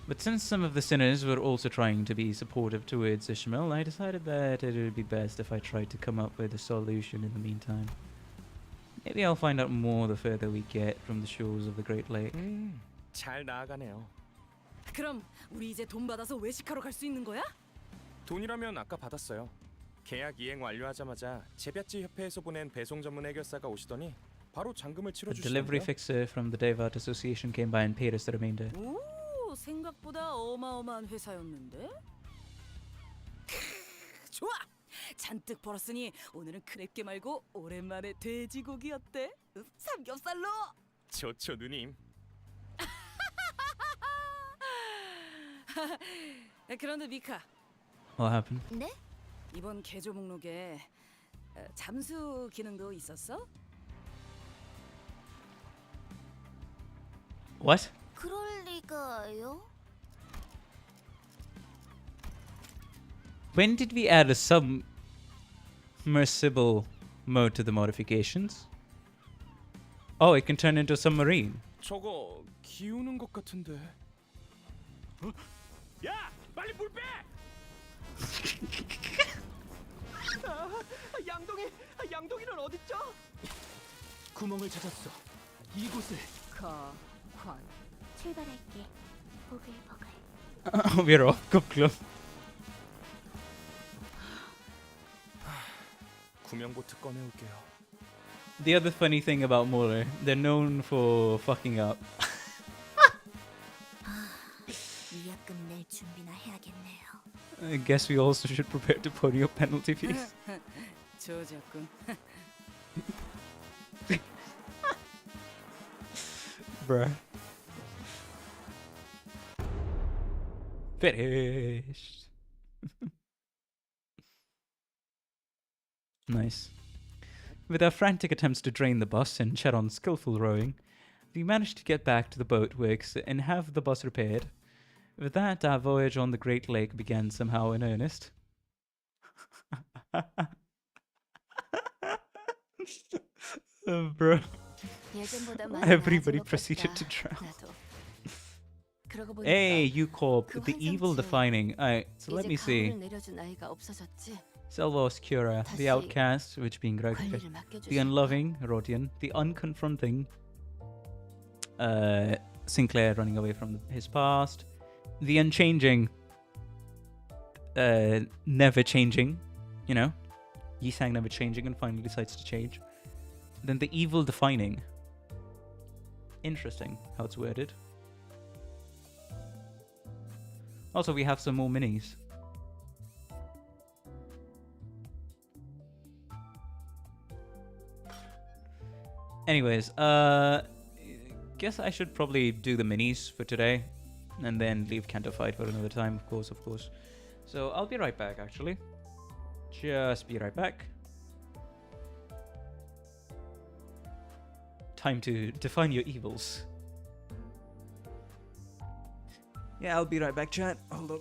But since some of the sinners were also trying to be supportive towards Ishmael, I decided that it would be best if I tried to come up with a solution in the meantime. Maybe I'll find out more the further we get from the shores of the Great Lake. 잘 나아가네요. 그럼 우리 이제 돈 받아서 외식하러 갈 수 있는 거야? 돈이라면 아까 받았어요. 계약 이행 완료하자마자 재배지 협회에서 보낸 배송 전문 해결사가 오시더니 바로 잔금을 A 치러주시던데요. delivery fixer from the Devat Association came by and paid us the remainder. 오, 생각보다 어마어마한 회사였는데. 좋아. 잔뜩 벌었으니 오늘은 크랩게 말고 오랜만에 돼지고기 어때? 삼겹살로. 좋죠, 누님. 그런데 미카. What happened? 네? 이번 개조 목록에 잠수 기능도 있었어? What? 그럴 리가요? When did we add a submersible mode to the modifications? Oh, it can turn into a submarine. 저거 기우는 것 같은데. 야, 빨리 물 빼! 양동이는 어딨죠? 구멍을 찾았어. 이곳에. 관. 출발할게. 보글보글. We're off. Go club. 구명보트 꺼내올게요. The other funny thing about Moller, they're known for fucking up. 위약금 낼 준비나 해야겠네요. I guess we also should prepare to pony up penalty fees. 좋았군. Bruh. Finished. Nice. With our frantic attempts to drain the bus and Charon's skillful rowing, we managed to get back to the boatworks and have the bus repaired. With that, our voyage on the Great Lake began somehow in earnest. Bro. Everybody proceeded to drown. Hey, you corp, the evil defining. Alright, so let me see. Selva Oscura, the outcast, which being Gregor, the unloving, Rodian, the unconfronting, Sinclair running away from his past, the unchanging, never changing, you know, Yisang never changing and finally decides to change. Then the evil defining. Interesting how it's worded. Also, we have some more minis. Anyways, guess I should probably do the minis for today and then leave Canto Fight for another time, of course. So I'll be right back, actually. Just be right back. Time to define your evils. Yeah, I'll be right back, chat. Hold on.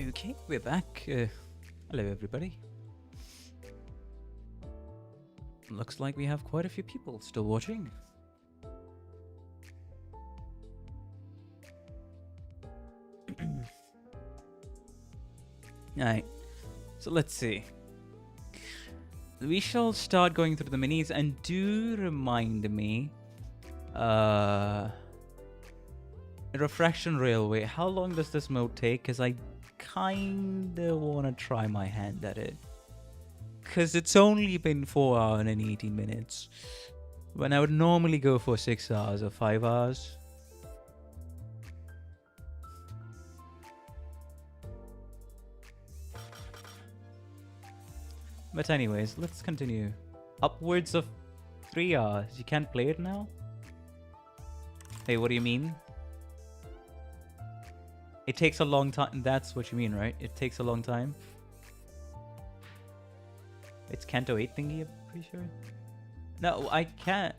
Okay, we're back. Hello, everybody. Looks like we have quite a few people still watching. Alright, so let's see. We shall start going through the minis, and do remind me, Refraction Railway, how long does this mode take? Because I kinda want to try my hand at it. Because it's only been 4 hours and 18 minutes. When I would normally go for 6 hours or 5 hours. But anyways, let's continue. Upwards of 3 hours. You can't play it now? Hey, what do you mean? It takes a long time. That's what you mean, right? It takes a long time. It's Canto 8 thingy, I'm pretty sure. No, I can't.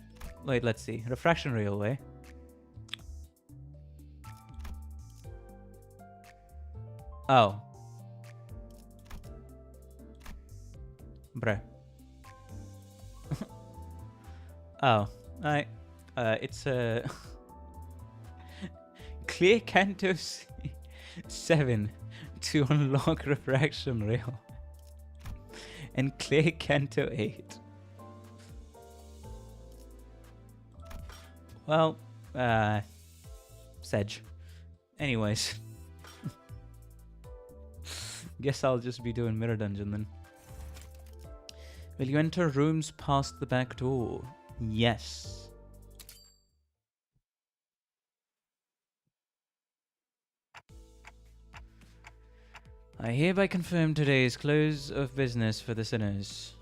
Wait, let's see. Refraction Railway. Oh. Bruh. Oh. Alright. It's clear Canto 7 to unlock Refraction Rail. And clear Canto 8. Well, Sedge. Anyways. Guess I'll just be doing Mirror Dungeon then. Will you enter rooms past the back door? Yes. I hereby confirm today's close of business for the sinners.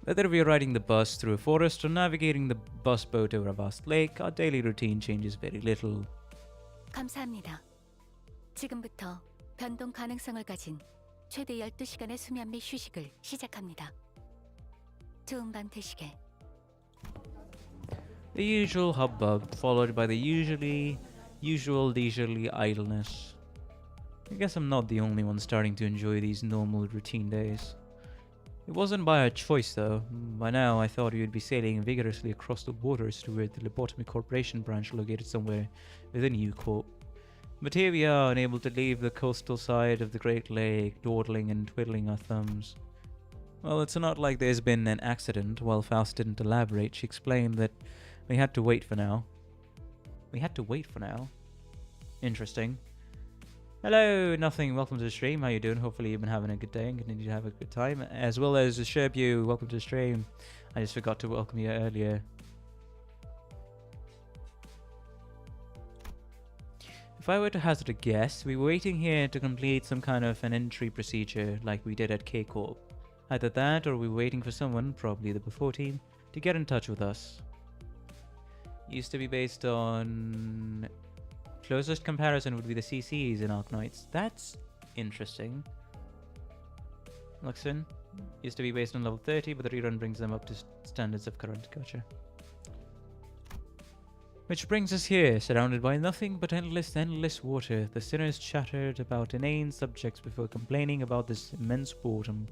Whether we are riding the bus through a forest or navigating the bus boat over a vast lake, our daily routine changes very little. 감사합니다. 지금부터 변동 가능성을 가진 최대 12시간의 수면 및 휴식을 시작합니다. 좋은 밤 되시게. The usual hubbub, followed by the usual leisurely idleness. I guess I'm not the only one starting to enjoy these normal routine days. It wasn't by our choice though. By now I thought we would be sailing vigorously across the waters toward the Lobotomy Corporation branch located somewhere within U-Corp. But here we are, unable to leave the coastal side of the Great Lake, dawdling and twiddling our thumbs. Well, it's not like there's been an accident. While Faust didn't elaborate, she explained that we had to wait for now. We had to wait for now. Interesting. Hello, nothing. Welcome to the stream. How you doing? Hopefully you've been having a good day and continue to have a good time. As well as Sherbu, welcome to the stream. I just forgot to welcome you earlier. If I were to hazard a guess, we were waiting here to complete some kind of an entry procedure like we did at K-Corp. Either that or we were waiting for someone, probably the before team, to get in touch with us. Used to be based on... Closest comparison would be the CCs in Arknights. That's interesting. Luxon used to be based on level 30, but the rerun brings them up to standards of current. Gotcha. Which brings us here, surrounded by nothing but endless water. The sinners chattered about inane subjects before complaining about this immense boredom.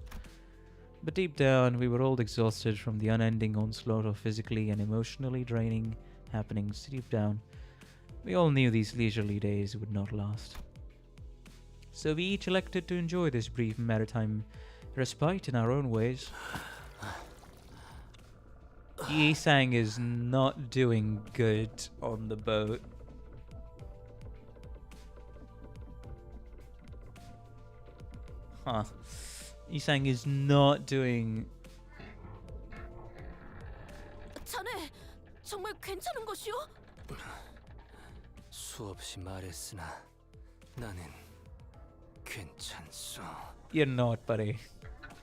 But deep down, we were all exhausted from the unending onslaught of physically and emotionally draining happenings. Deep down, we all knew these leisurely days would not last. So we each elected to enjoy this brief maritime respite in our own ways. Yi-Sang is not doing good on the boat. Huh. Yi-Sang is not doing... 자네, 정말 괜찮은 것이오? 수없이 말했으나 나는 괜찮소. You're not, buddy.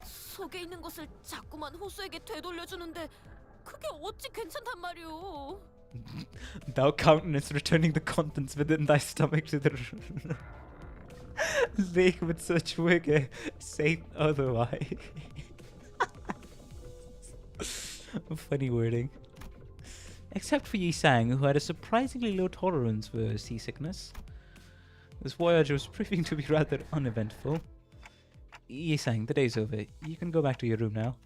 속에 있는 것을 자꾸만 호수에게 되돌려주는데 그게 어찌 괜찮단 말이오? Thou countenance returning the contents within thy stomach to the lake with such vigor, safe otherwise. Funny wording. Except for Yi Sang, who had a surprisingly low tolerance for seasickness. This voyage was proving to be rather uneventful. Yi Sang, the day's over. You can go back to your room now.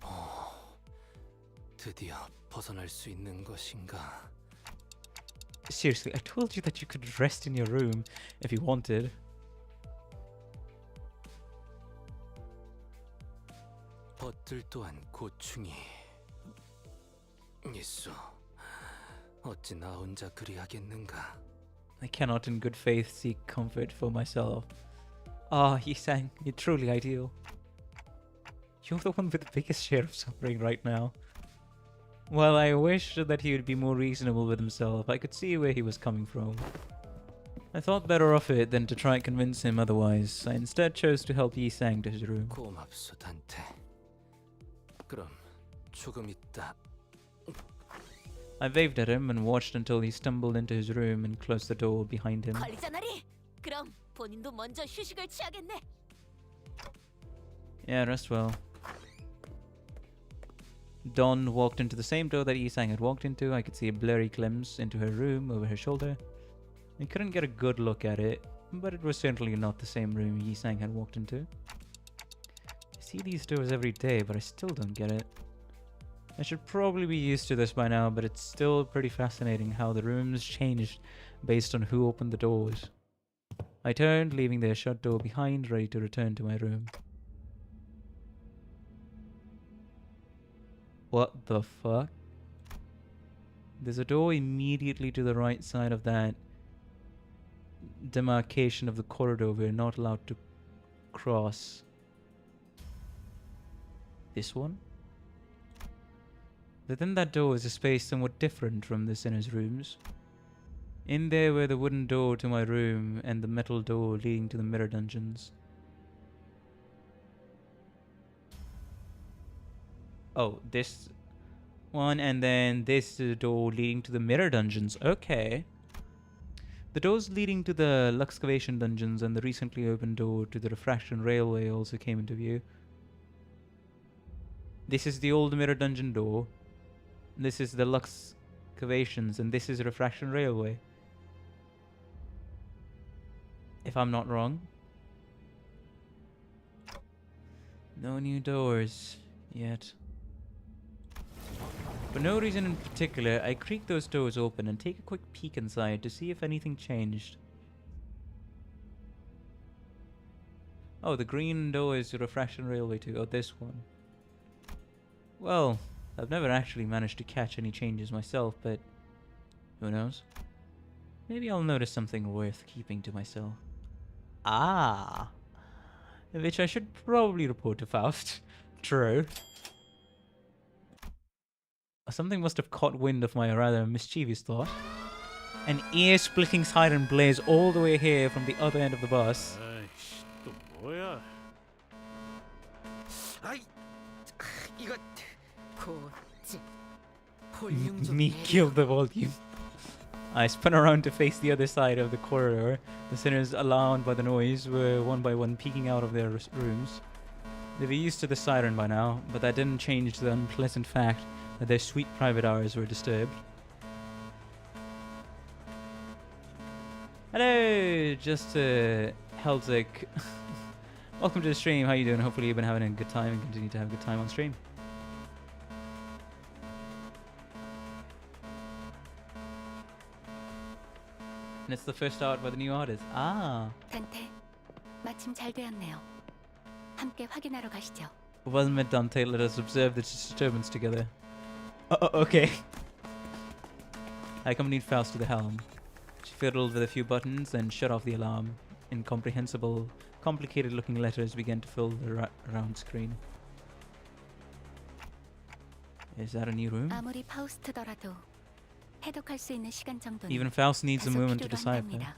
드디어 벗어날 수 있는 것인가? Seriously, I told you that you could rest in your room if you wanted. 벗들 또한 고충이 있어. 어찌 나 혼자 그리하겠는가? I cannot in good faith seek comfort for myself. Ah, Yi Sang, you're truly ideal. You're the one with the biggest share of suffering right now. While I wish that he would be more reasonable with himself, I could see where he was coming from. I thought better of it than to try and convince him otherwise. I instead chose to help Yi Sang to his room. 고맙소, 단테. 그럼 조금 있다. I waved at him and watched until he stumbled into his room and closed the door behind him. 관리자나리. 그럼 본인도 먼저 휴식을 취하겠네. Yeah, rest well. Dawn walked into the same door that Yi Sang had walked into. I could see a blurry glimpse into her room over her shoulder. I couldn't get a good look at it, but it was certainly not the same room Yi Sang had walked into. I see these doors every day, but I still don't get it. I should probably be used to this by now, but it's still pretty fascinating how the rooms changed based on who opened the doors. I turned, leaving the shut door behind, ready to return to my room. What the fuck? There's a door immediately to the right side of that demarcation of the corridor we're not allowed to cross. This one? Within that door is a space somewhat different from the sinner's rooms. In there were the wooden door to my room and the metal door leading to the mirror dungeons. Oh, this one, and then this door leading to the mirror dungeons. Okay. The doors leading to the Luxcavation dungeons and the recently opened door to the Refraction Railway also came into view. This is the old mirror dungeon door. This is the Luxcavations, and this is Refraction Railway. If I'm not wrong. No new doors yet. For no reason in particular, I creak those doors open and take a quick peek inside to see if anything changed. Oh, the green door is the Refraction Railway too. Oh, this one. Well, I've never actually managed to catch any changes myself, but who knows? Maybe I'll notice something worth keeping to myself. Ah! Which I should probably report to Faust. True. Something must have caught wind of my rather mischievous thought. An ear-splitting siren blares all the way here from the other end of the bus. 아이씨, 또 뭐야? 아이, 이거 고지. 볼륨 좀 Me 내려. kill the volume. I spun around to face the other side of the corridor. The sinners, alarmed by the noise, were one by one peeking out of their rooms. They were used to the siren by now, but that didn't change the unpleasant fact that their sweet private hours were disturbed. Hello, just Helzik. Welcome to the stream. How you doing? Hopefully you've been having a good time and continue to have a good time on stream. And it's the first art by the new artist. Ah. 단테, 마침 잘 되었네요. 함께 확인하러 가시죠. Well met, Dante. Let us observe the disturbance together. Okay. I accompanied Faust to the helm. She fiddled with a few buttons and shut off the alarm. Incomprehensible, complicated-looking letters began to fill the round screen. Is that a new room? 아무리 파우스트더라도 해독할 수 있는 시간 정도는 Even Faust needs a 다소 moment to 필요로 decipher. 한답니다.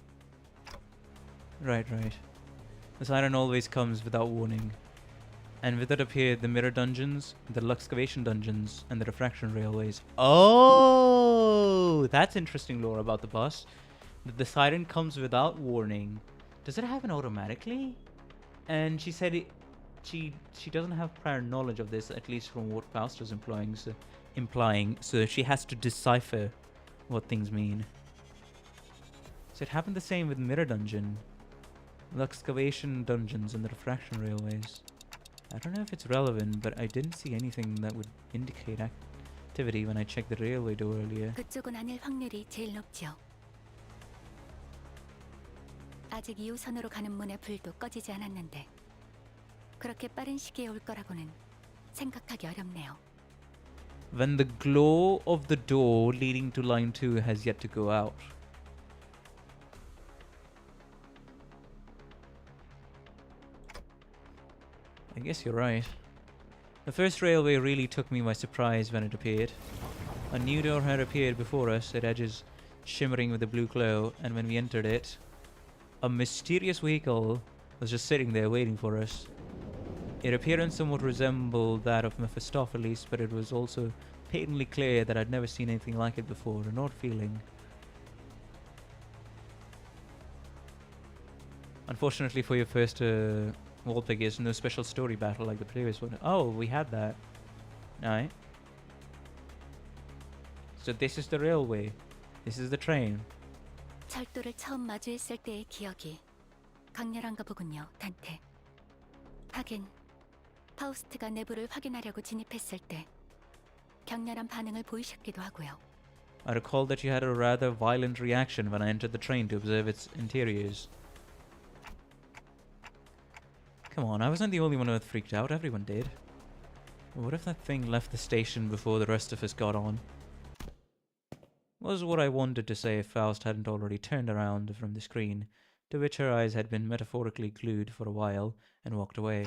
Right. The siren always comes without warning. And with it appeared the mirror dungeons, the Luxcavation dungeons, and the Refraction Railways. Oh! That's interesting lore about the bus. That the siren comes without warning. Does it happen automatically? And she said she doesn't have prior knowledge of this, at least from what Faust was implying, so she has to decipher what things mean. So it happened the same with Mirror Dungeon, the excavation dungeons and the refraction railways. I don't know if it's relevant, but I didn't see anything that would indicate activity when I checked the railway door earlier. 그쪽은 아닐 확률이 제일 높죠. 아직 2호선으로 가는 문의 불도 꺼지지 않았는데 그렇게 빠른 시기에 올 거라고는 생각하기 어렵네요. When the glow of the door leading to line 2 has yet to go out. I guess you're right. The first railway really took me by surprise when it appeared. A new door had appeared before us, its edges shimmering with a blue glow, and when we entered it, a mysterious vehicle was just sitting there waiting for us. Its appearance somewhat resembled that of Mephistopheles, but it was also patently clear that I'd never seen anything like it before, an odd feeling. Unfortunately for your first wallpickers, no special story battle like the previous one. Oh, we had that. Alright. So this is the railway. This is the train. 철도를 처음 마주했을 때의 기억이 강렬한가 보군요, 단테. 하긴 파우스트가 내부를 확인하려고 진입했을 때 격렬한 반응을 보이셨기도 하고요. I recall that you had a rather violent reaction when I entered the train to observe its interiors. Come on, I wasn't the only one who had freaked out, everyone did. What if that thing left the station before the rest of us got on? Was what I wanted to say if Faust hadn't already turned around from the screen, to which her eyes had been metaphorically glued for a while, and walked away.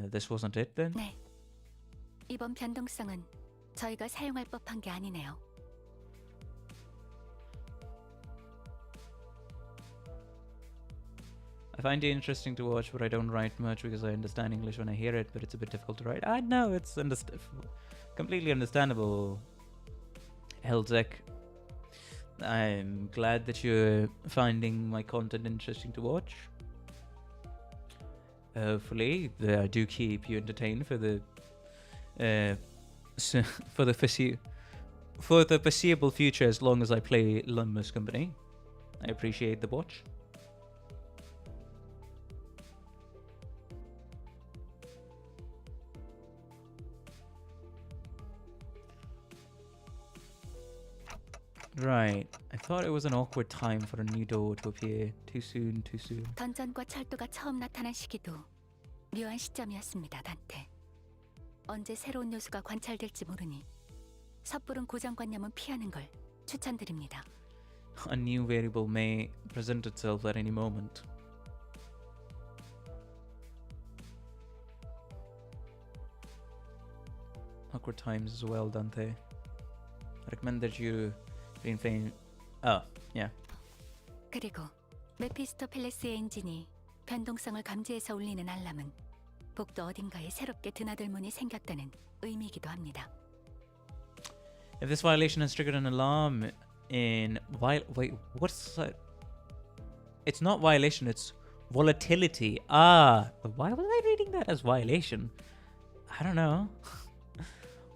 This wasn't it then? 네. 이번 변동성은 저희가 사용할 법한 게 아니네요. I find it interesting to watch, but I don't write much because I understand English when I hear it, but it's a bit difficult to write. I know, it's completely understandable, Helzek. I'm glad that you're finding my content interesting to watch. Hopefully, I do keep you entertained for the foreseeable future, as long as I play Limbus Company. I appreciate the watch. Right. I thought it was an awkward time for a new door to appear. Too soon, too soon. 던전과 철도가 처음 나타난 시기도 묘한 시점이었습니다, 단테. 언제 새로운 요소가 관찰될지 모르니 섣부른 고정관념은 피하는 걸 추천드립니다. A new variable may present itself at any moment. Awkward times as well, Dante. I recommend that you refrain. Oh, yeah. 그리고 메피스토펠레스의 엔진이 변동성을 감지해서 울리는 알람은 복도 어딘가에 새롭게 드나들 문이 생겼다는 의미이기도 합니다. If this violation has triggered an alarm in wait, what's that? It's not violation, it's volatility. Ah, why was I reading that as violation? I don't know.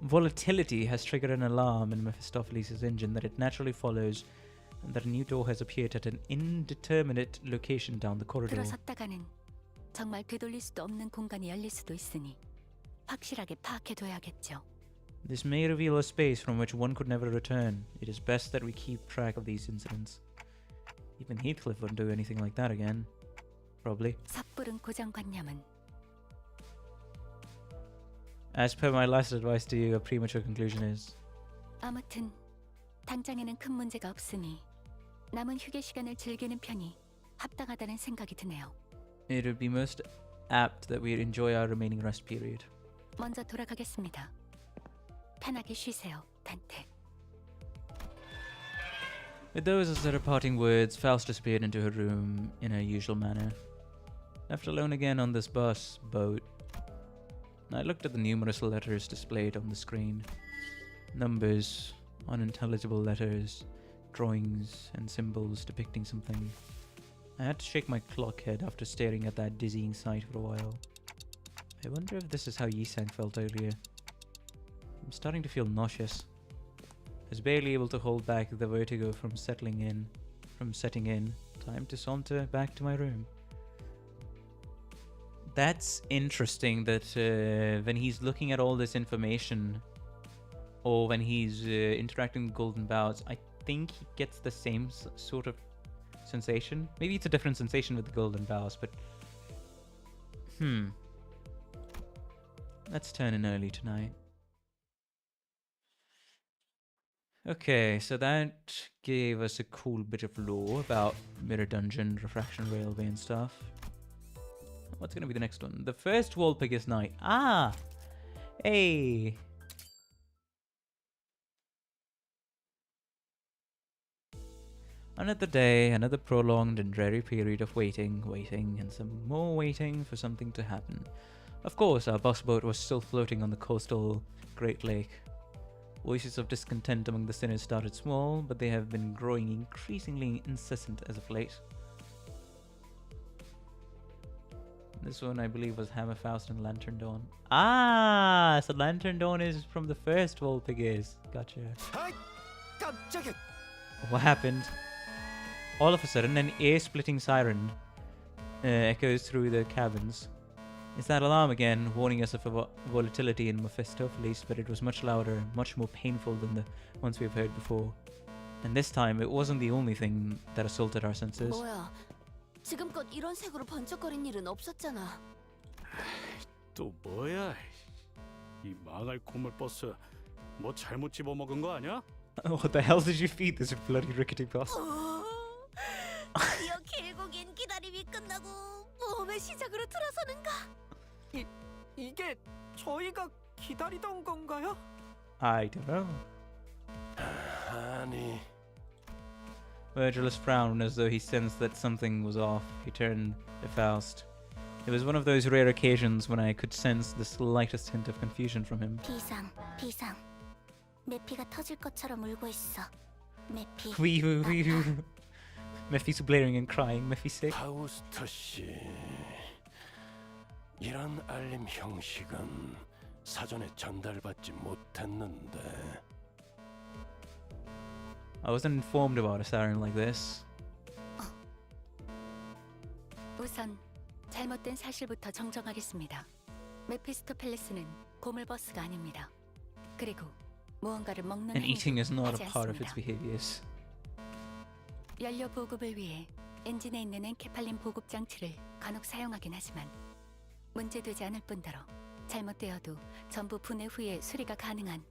Volatility has triggered an alarm in Mephistopheles' engine that it naturally follows, and that a new door has appeared at an indeterminate location down the corridor. 들어섰다가는 정말 되돌릴 수도 없는 공간이 열릴 수도 있으니 확실하게 파악해둬야겠죠. This may reveal a space from which one could never return. It is best that we keep track of these incidents. Even Heathcliff wouldn't do anything like that again. Probably. 섣부른 고정관념은 As per my last advice to you, a premature conclusion is. 아무튼 당장에는 큰 문제가 없으니 남은 휴게 시간을 즐기는 편이 합당하다는 생각이 드네요. It would be most apt that we enjoy our remaining rest period. 먼저 돌아가겠습니다. 편하게 쉬세요, 단테. With those as her parting words, Faust disappeared into her room in her usual manner. Left alone again on this boat, I looked at the numerous letters displayed on the screen. Numbers, unintelligible letters, drawings and symbols depicting something. I had to shake my clock head after staring at that dizzying sight for a while. I wonder if this is how Yisang felt earlier. I'm starting to feel nauseous. was barely able to hold back the vertigo from setting in. Time to saunter back to my room. That's interesting that when he's looking at all this information, or when he's interacting with golden boughs, I think he gets the same sort of sensation. Maybe it's a different sensation with the golden boughs, but let's turn in early tonight. Okay, so that gave us a cool bit of lore about Mirror Dungeon, Refraction Railway and stuff. What's gonna be the next one? The first Walpurgis night. Ah! Hey! Another day, another prolonged and dreary period of waiting, and some more waiting for something to happen. Of course, our bus boat was still floating on the coastal Great Lake. Voices of discontent among the sinners started small, but they have been growing increasingly incessant as of late. This one, I believe, was Hammerfaust and Lantern Dawn. Ah, so Lantern Dawn is from the first Walpurgis. Gotcha. What happened? All of a sudden, an ear-splitting siren echoes through the cabins. It's that alarm again, warning us of volatility in Mephistopheles, but it was much louder, much more painful than the ones we've heard before. And this time, it wasn't the only thing that assaulted our senses. 뭐야? 지금껏 이런 색으로 번쩍거린 일은 없었잖아. 또 뭐야? 이 망할 고물 버스 뭐 잘못 집어먹은 거 아니야? What the hell did you feed this bloody rickety bus? 드디어 길고 긴 기다림이 끝나고 모험의 시작으로 들어서는가? 이게 저희가 기다리던 건가요? I don't know. 아니. Virgilus frowned as though he sensed that something was off. He turned to Faust. It was one of those rare occasions when I could sense the slightest hint of confusion from him. 비상. 메피가 터질 것처럼 울고 있어. 메피. Mephie's blaring and crying. Mephie's sick. 파우스터 씨, 이런 알림 형식은 사전에 전달받지 못했는데. I wasn't informed about a siren like this. 우선 잘못된 사실부터 정정하겠습니다. 메피스토펠레스는 고물 버스가 아닙니다. 그리고 무언가를 먹는 And eating is not 하지 a part of its 않습니다. behaviors. 연료 보급을 위해 엔진에 있는 엔케팔린 보급 장치를 간혹 사용하긴 하지만 문제되지 않을 뿐더러 잘못되어도 전부 분해 후에 수리가 가능한.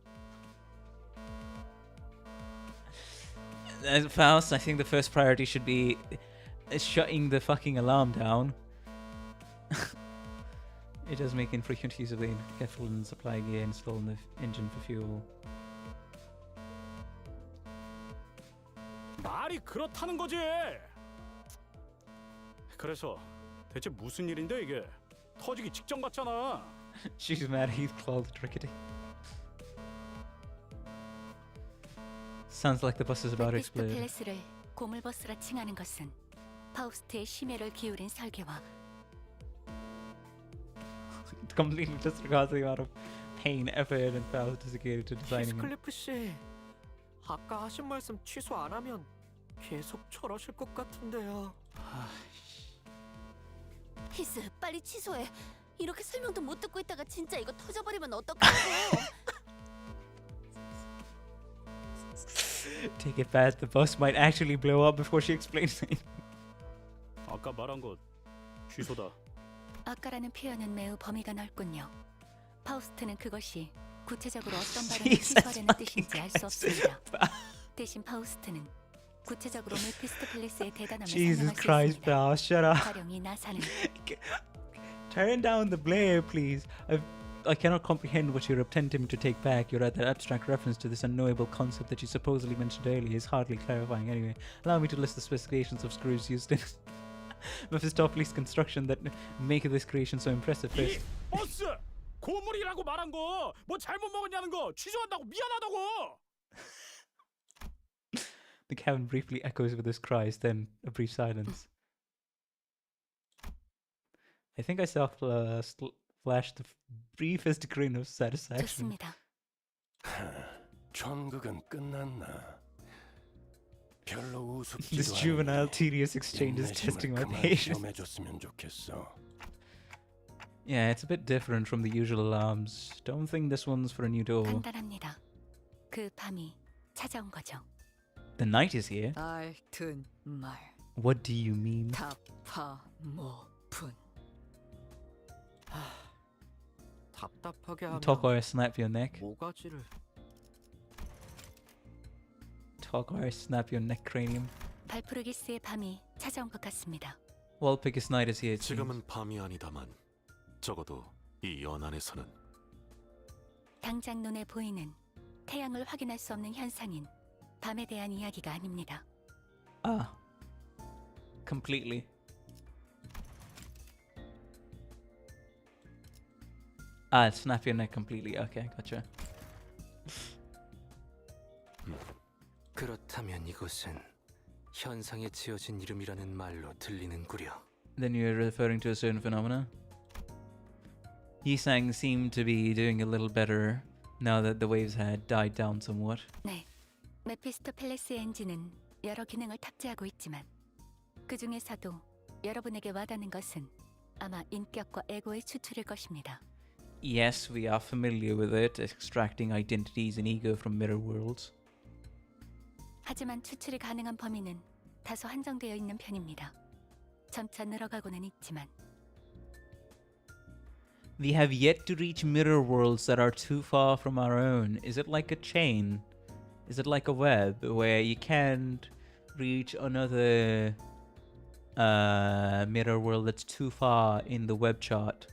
As Faust, I think the first priority should be shutting the fucking alarm down. It does make infrequent use of the Keflin supply gear installed in the engine for fuel. 말이 그렇다는 거지. 그래서 대체 무슨 일인데 이게? 터지기 직전 같잖아. She's mad he's called rickety. Sounds like the bus is about to explode. 메피스토펠레스를 고물 버스라 칭하는 것은 파우스트의 심혈을 기울인 설계와 Completely disregards the amount of pain, effort, and Faust dedicated to designing it. 히스클리프 씨, 아까 하신 말씀 취소 안 하면 계속 저러실 것 같은데요. 히스, 빨리 취소해. 이렇게 설명도 못 듣고 있다가 진짜 이거 터져버리면 어떡하고? Take it back, the bus might actually blow up before she explains it. 아까 말한 거 취소다. 아까라는 표현은 매우 범위가 넓군요. 파우스트는 그것이 구체적으로 어떤 발언을 취소하려는 뜻인지 알 수 없습니다. 대신 파우스트는 구체적으로 메피스토펠레스의 대단함을 Jesus 설명할 수 Christ, 있습니다. Faust, shut up. 가령이 나사는 Turn down the blare, please. I cannot comprehend what you're attempting to take back. You're at that abstract reference to this unknowable concept that you supposedly mentioned earlier is hardly clarifying. Anyway, allow me to list the specifications of screws used in Mephistopheles' construction that make this creation so impressive. First, 버스 고물이라고 말한 거 뭐 잘못 먹었냐는 거 취소한다고 미안하다고. the cabin briefly echoes with his cries, then a brief silence. I think I saw flash the briefest grin of satisfaction. 좋습니다. 전극은 끝났나? 별로 This 우습지도 juvenile, 않네. tedious exchange is testing my 그만 patience. 시험해줬으면 좋겠어. Yeah, it's a bit different from the usual alarms. Don't think this one's for a new door. 간단합니다. 그 밤이 찾아온 거죠. The night is here? 알튼 말 What do you mean? 타파모분. 답답하게 하면 Talk or I snap your neck. 모가지를 Talk or I snap your neck cranium. 발프르기스의 밤이 찾아온 것 같습니다. Walpurgis night is here. It seems. 지금은 밤이 아니다만 적어도 이 연안에서는 당장 눈에 보이는 태양을 확인할 수 없는 현상인 밤에 대한 이야기가 아닙니다. Ah. Completely. Ah, snap your neck completely. Okay, gotcha. 그렇다면 이것은 현상에 지어진 이름이라는 말로 들리는구려. Then you're referring to a certain phenomena? Yisang seemed to be doing a little better now that the waves had died down somewhat. 네, 메피스토 팰리스 엔진은 여러 기능을 탑재하고 있지만 그 중에서도 여러분에게 와닿는 것은 아마 인격과 에고의 추출일 것입니다. Yes, we are familiar with it, extracting identities and ego from mirror worlds. 하지만 추출이 가능한 범위는 다소 한정되어 있는 편입니다. 점차 늘어가고는 있지만 We have yet to reach mirror worlds that are too far from our own. Is it like a chain? Is it like a web where you can't reach another mirror world that's too far in the web chart?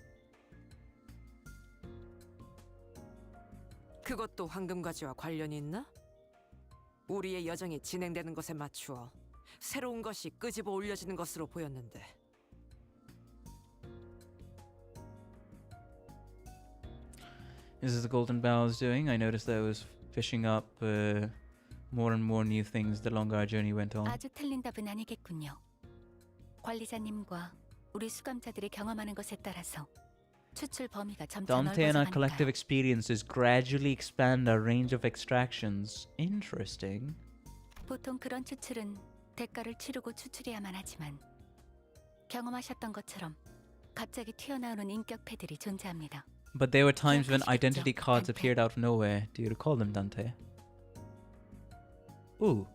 그것도 황금가지와 관련이 있나? 우리의 여정이 진행되는 것에 맞추어 새로운 것이 끄집어 올려지는 것으로 보였는데. This is the Golden Bow's doing. I noticed that it was fishing up more and more new things the longer our journey went on. 아주 틀린 답은 아니겠군요. 관리자님과 우리 수감자들이 경험하는 것에 따라서 추출 범위가 점차 Dante and our collective 넓어져가니까요. experiences gradually expand our range of extractions. Interesting. 보통 그런 추출은 대가를 치르고 추출해야만 하지만 경험하셨던 것처럼 갑자기 튀어나오는 인격패들이 존재합니다. But there were times when 기억하시겠죠, identity cards Dante? appeared out of nowhere. Do you recall them, Dante? Ooh.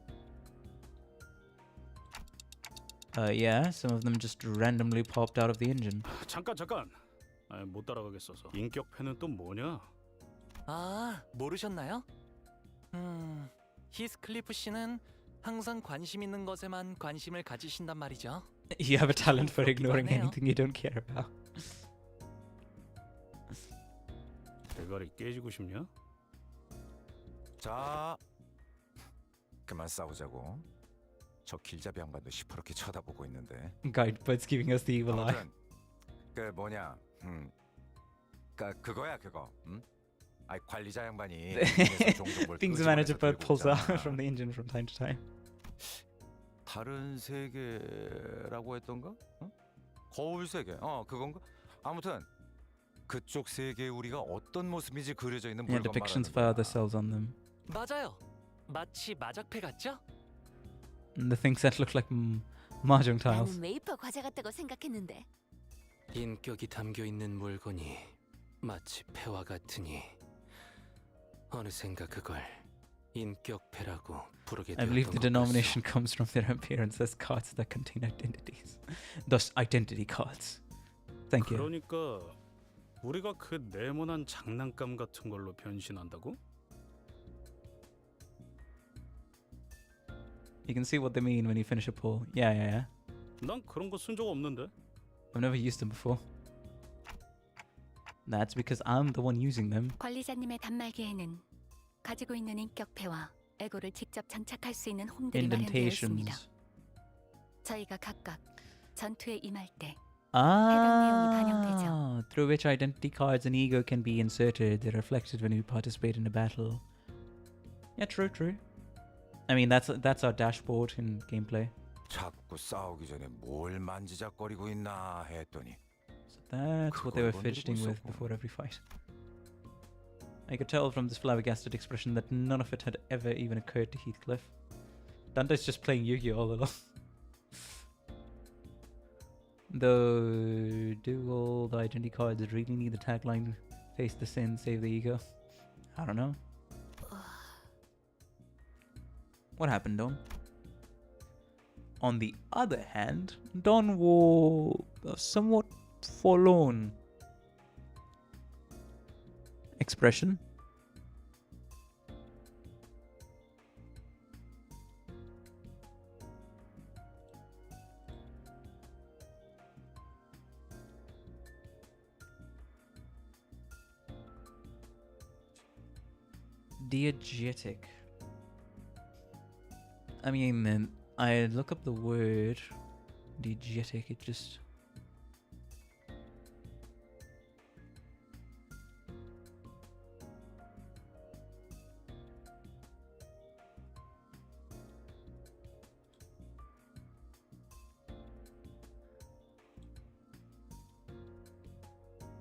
Yeah, some of them just randomly popped out of the engine. 잠깐. 못 따라가겠어서. 인격패는 또 뭐냐? 아, 모르셨나요? 히스클리프 씨는 항상 관심 있는 것에만 관심을 가지신단 말이죠. You have a talent for ignoring 하네요. anything you don't care about. 대가리 깨지고 싶냐? 자, 그만 싸우자고. 저 길잡이 양반도 시퍼렇게 쳐다보고 있는데. Guidebirds giving us the evil eye. 아무튼 그 뭐냐, 그거야 그거. 아이 관리자 양반이 종종 뭘 Things the manager bird pulls out from the engine from time to time. 다른 세계라고 했던가? 거울 세계. 그건가? 아무튼 그쪽 세계에 우리가 어떤 모습인지 그려져 있는 Yeah, 물건 depictions 말하는 by 거야. other cells on them. 맞아요. 마치 마작패 같죠? And the things that look like mahjong tiles. 나는 웨이퍼 과자 같다고 생각했는데. 인격이 담겨 있는 물건이 마치 패와 같으니 어느샌가 그걸 인격패라고 부르게 I believe the 되었던 것 denomination comes from their appearance as cards that contain identities. Thus, identity cards. Thank you. 그러니까 우리가 그 네모난 장난감 같은 걸로 변신한다고? You can see what they mean when you finish a pull. Yeah. 난 그런 거 쓴 적 없는데. I've never used them before. That's because I'm the one using them. 관리자님의 단말기에는 가지고 있는 인격패와 에고를 직접 장착할 수 있는 홈들이 마련되어 있습니다. Indentations. 저희가 각각 전투에 임할 때 해당 내용이 반영되죠. Through which identity cards and ego can be inserted. They're reflected when we participate in a battle. Yeah, true. I mean, that's our dashboard in gameplay. 자꾸 싸우기 전에 뭘 만지작거리고 있나 했더니 So that's what they were 그걸 건드리고 fidgeting with 있었구나. before every fight. I could tell from this flabbergasted expression that none of it had ever even occurred to Heathcliff. Dante's just playing Yu-Gi-Oh all along. Though, do all the identity cards really need the tagline, face the sin, save the ego? I don't know. What happened, Don? On the other hand, Don wore a somewhat forlorn expression. Diegetic. I mean, I look up the word diegetic, it just...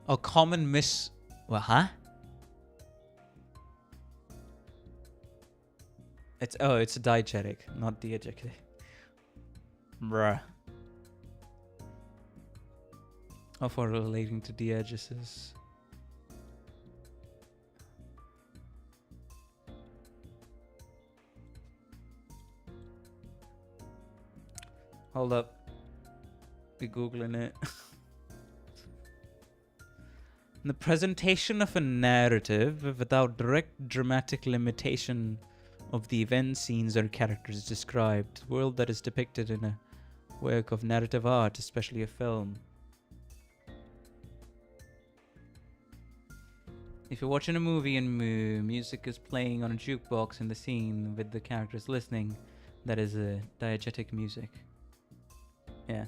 A common miss... What, huh? It's a diegetic, not diegetic. Bruh. Oh, for relating to diegesis. Hold up. Be googling it. The presentation of a narrative without direct dramatic limitation of the events, scenes, or characters described. The world that is depicted in a work of narrative art, especially a film. If you're watching a movie and music is playing on a jukebox in the scene with the characters listening, that is a diegetic music. Yeah.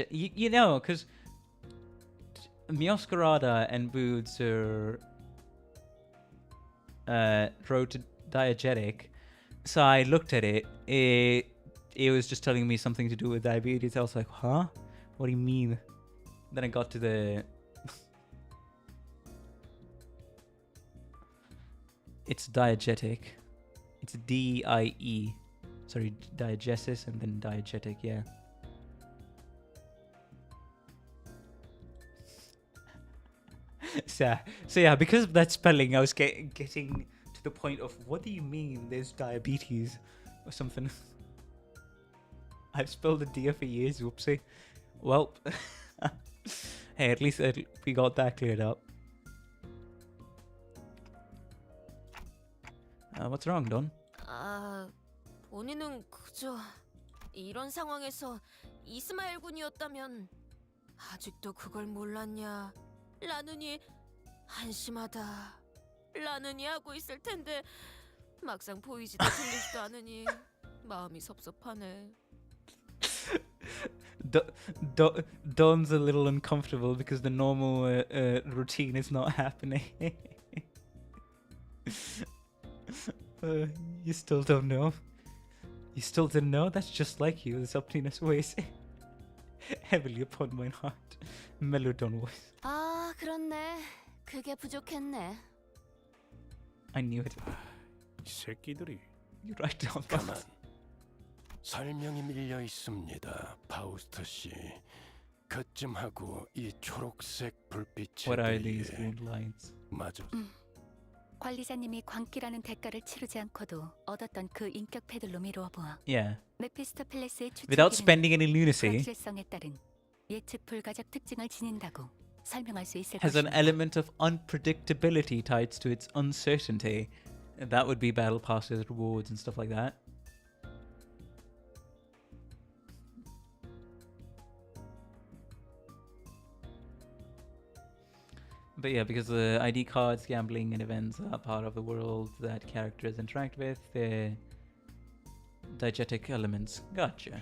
You know, because Mioscarada and Boots wrote diegetic, so I looked at it. It was just telling me something to do with diabetes. I was like, huh? What do you mean? Then I got to the... It's diegetic. It's D-I-E. Sorry, diegesis and then diegetic, yeah. So yeah, because of that spelling, I was getting to the point of, what do you mean there's diabetes or something? I've spelled a D for years, whoopsie. Well, hey, at least we got that cleared up. What's wrong, Don? 본인은 그저 이런 상황에서 이스마엘 군이었다면 아직도 그걸 몰랐냐? 라느니 한심하다. 라느니 하고 있을 텐데 막상 보이지도 들리지도 않으니 마음이 섭섭하네. Don's a little uncomfortable because the normal routine is not happening. You still don't know? You still didn't know? That's just like you. This emptiness weighs heavily upon my heart. Melodon voice. 아, 그렇네. 그게 부족했네. I knew it. 이 새끼들이. You're right, Don. 가만. 설명이 밀려 있습니다, 파우스트 씨. 그쯤 하고 이 초록색 불빛에 What are these green lights? 맞아. 관리자님이 광기라는 대가를 치르지 않고도 얻었던 그 인격 패들로 미루어 보아. Yeah. 메피스토펠레스의 Without 추측기는 spending any lunacy, 불확실성에 따른 예측 불가적 특징을 지닌다고 설명할 수 있을 has an 것입니다. element of unpredictability tied to its uncertainty. And that would be battle passes, rewards, and stuff like that. But yeah, because the ID cards, gambling, and events are part of the world that characters interact with, they're diegetic elements. Gotcha.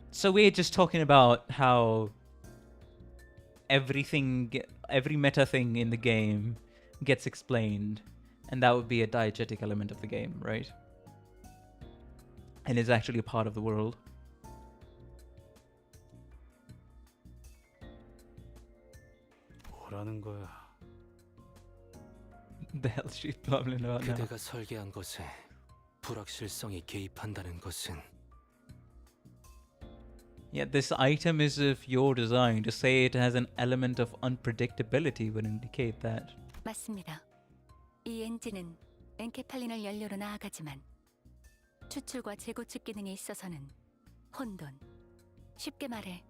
So we're just talking about how every meta thing in the game gets explained, and that would be a diegetic element of the game, right? And is actually a part of the world. 뭐라는 거야? The hell she's blabbling about now. 그대가 설계한 것에 불확실성이 개입한다는 것은 Yet this item is of your design. To say it has an element of unpredictability would indicate that. 맞습니다. 이 엔진은 엔케팔린을 연료로 나아가지만 추출과 재구축 기능에 있어서는 혼돈, 쉽게 말해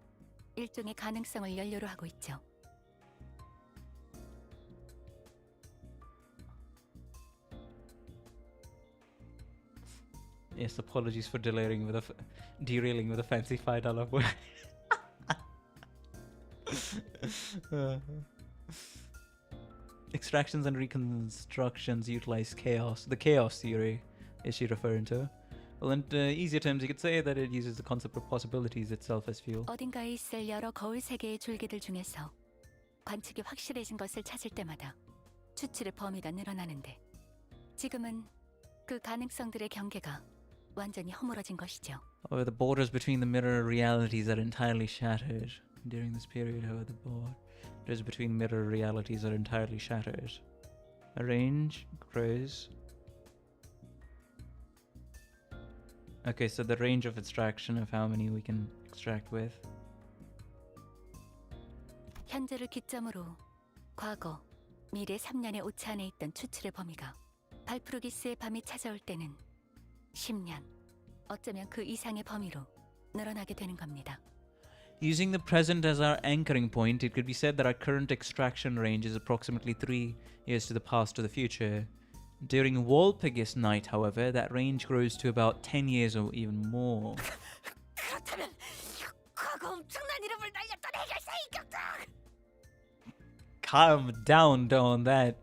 일종의 가능성을 연료로 하고 있죠. Yes, apologies for derailing with a fancy $5 word. Extractions and reconstructions utilize chaos. The chaos theory is she referring to? Well, in easier terms, you could say that it uses the concept of possibilities itself as fuel. 어딘가에 있을 여러 거울 세계의 줄기들 중에서 관측이 확실해진 것을 찾을 때마다 추출의 범위가 늘어나는데 지금은 그 가능성들의 경계가 완전히 허물어진 것이죠. However, the borders between the mirror realities are entirely shattered. During this period, however, the borders between mirror realities are entirely shattered. A range grows. Okay, so the range of extraction of how many we can extract with. 현재를 기점으로 과거, 미래 3년의 오차 안에 있던 추출의 범위가 발프루기스의 밤이 찾아올 때는 10년, 어쩌면 그 이상의 범위로 늘어나게 되는 겁니다. Using the present as our anchoring point, it could be said that our current extraction range is approximately 3 years to the past or the future. During Walpurgis night, however, that range grows to about 10 years or even more. 그렇다면 과거 엄청난 이름을 날렸던 해결사 인격들! Calm down on that.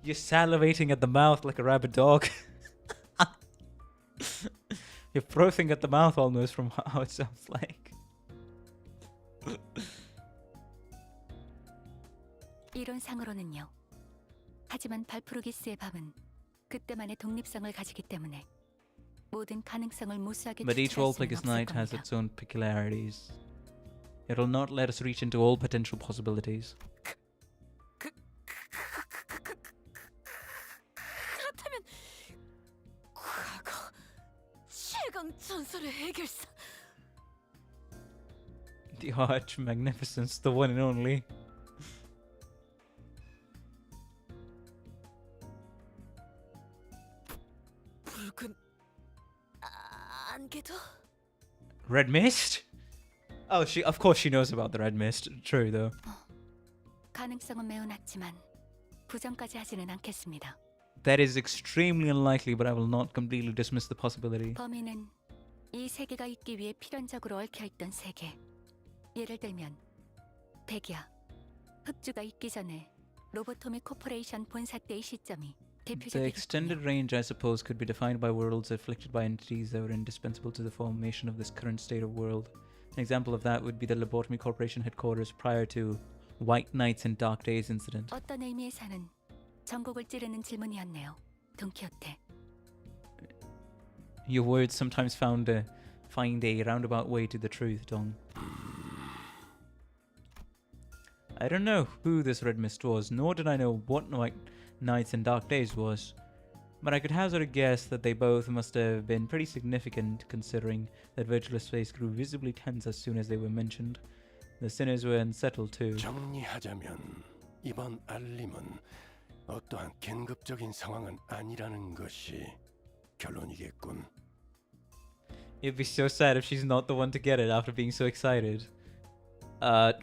You're salivating at the mouth like a rabid dog. You're frothing at the mouth almost from how it sounds like. 이론상으로는요. 하지만 발프루기스의 밤은 그때만의 독립성을 가지기 때문에 모든 가능성을 무수하게 But each 추출할 수는 Walpurgis 없을 night has 겁니다. its own peculiarities. It'll not let us reach into all potential possibilities. 그렇다면 과거 최강 전설의 해결사 The Arch Magnificence, the one and only. 붉은 안개도 Red Mist? Oh, of course she knows about the Red Mist. True, though. 가능성은 매우 낮지만 부정까지 하지는 않겠습니다. That is extremely unlikely, but I will not completely dismiss the possibility. 범인은 이 세계가 있기 위해 필연적으로 얽혀있던 세계. 예를 들면 백야, 흑주가 있기 전에 로보토미 코퍼레이션 본사 때의 시점이 The 대표적이겠군요. extended range, I suppose, could be defined by worlds afflicted by entities that were indispensable to the formation of this current state of world. An example of that would be the Lobotomy Corporation headquarters prior to Arknights and Dark Days incident. 어떤 의미에서는 전곡을 찌르는 질문이었네요. 돈키호테. Your words sometimes find a roundabout way to the truth, Dong. I don't know who this Red Mist was, nor did I know what Nights and Dark Days was, but I could hazard a guess that they both must have been pretty significant considering that Virtual Space grew visibly tense as soon as they were mentioned. The sinners were unsettled too. 정리하자면 이번 알림은 어떠한 긴급적인 상황은 아니라는 것이 결론이겠군. It'd be so sad if she's not the one to get it after being so excited.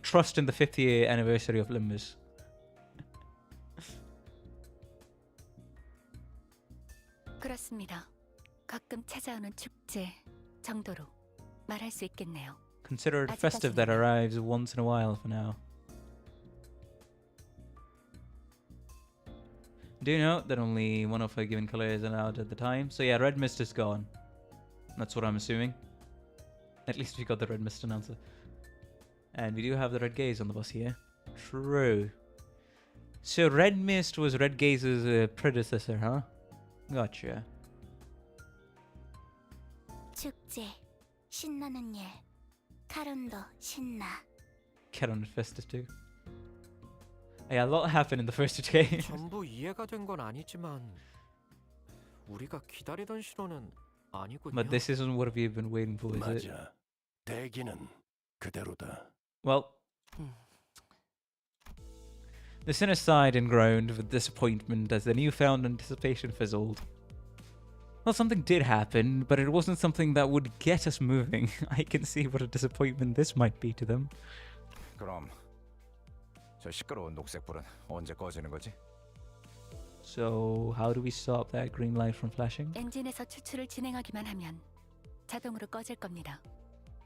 Trust in the 50th year anniversary of Limbus. 그렇습니다. 가끔 찾아오는 축제 정도로 말할 수 있겠네요. Consider it festive that arrives once in a while for now. Do note that only one of her given color is allowed at the time. So yeah, Red Mist is gone. That's what I'm assuming. At least we got the Red Mist announcer. And we do have the Red Gaze on the bus here. True. So Red Mist was Red Gaze's predecessor, huh? Gotcha. 축제, 신나는 일, 카론도 신나. Get on it festive too. Yeah, a lot happened in the first 2 games. 전부 이해가 된 건 아니지만 우리가 기다리던 신호는 아니군요. But this isn't what we've been waiting for, is it? 맞아. 대기는 그대로다. Well, the sinner sighed and groaned with disappointment as the newfound anticipation fizzled. Well, something did happen, but it wasn't something that would get us moving. I can see what a disappointment this might be to them. 그럼 저 시끄러운 녹색불은 언제 꺼지는 거지? So, how do we stop that green light from flashing? 엔진에서 추출을 진행하기만 하면 자동으로 꺼질 겁니다.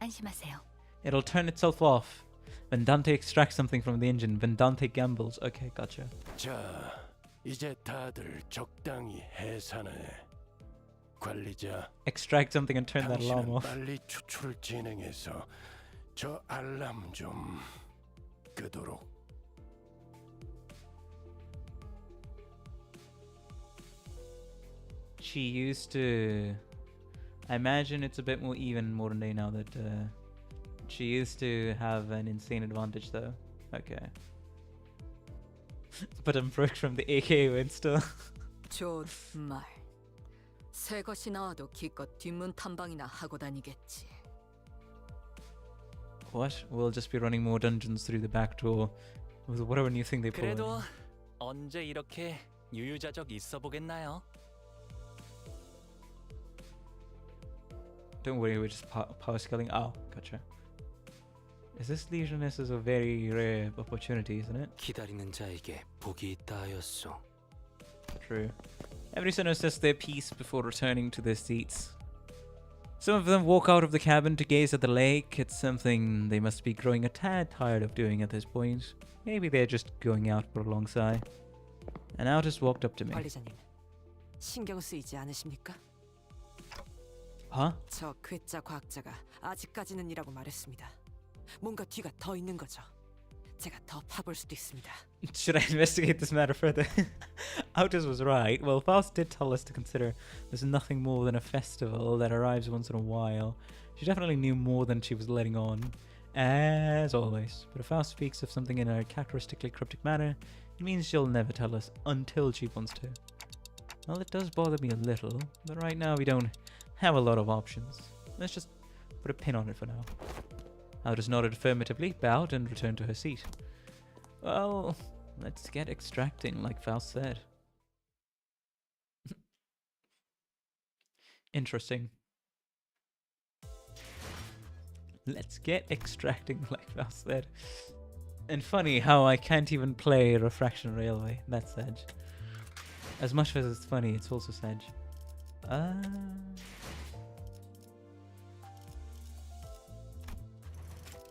안심하세요. It'll turn itself off when Dante extracts something from the engine, when Dante gambles. Okay, gotcha. 자, 이제 다들 적당히 해산해. 관리자, Extract something and turn that alarm 당신은 off. 빨리 추출을 진행해서 저 알람 좀 끄도록. She used to... I imagine it's a bit more even modern day now that she used to have an insane advantage though. Okay. But I'm broke from the AK win still. 좋말. 새 것이 나와도 기껏 뒷문 탐방이나 하고 다니겠지. What? We'll just be running more dungeons through the back door with whatever new thing they pull in. 그래도 언제 이렇게 유유자적 있어 보겠나요? Don't worry, we're just power scaling. Oh, gotcha. Is this Legioness is a very rare opportunity, isn't it? 기다리는 자에게 복이 있다 하였소. True. Every sinner says their piece before returning to their seats. Some of them walk out of the cabin to gaze at the lake. It's something they must be growing a tad tired of doing at this point. Maybe they're just going out for a long sigh. An artist walked up to me. 관리자님, 신경 쓰이지 않으십니까? Huh? 저 괴짜 과학자가 아직까지는이라고 말했습니다. 뭔가 뒤가 더 있는 거죠. 제가 더 파볼 수도 있습니다. Should I investigate this matter further? Autos was right. Well, Faust did tell us to consider there's nothing more than a festival that arrives once in a while. She definitely knew more than she was letting on, as always. But if Faust speaks of something in a characteristically cryptic manner, it means she'll never tell us until she wants to. Well, it does bother me a little, but right now we don't have a lot of options. Let's just put a pin on it for now. Autos nodded affirmatively, bowed, and returned to her seat. Well, let's get extracting, like Faust said. Interesting. Let's get extracting, like Faust said. And funny how I can't even play Refraction Railway. That's Sedge. As much as it's funny, it's also Sedge.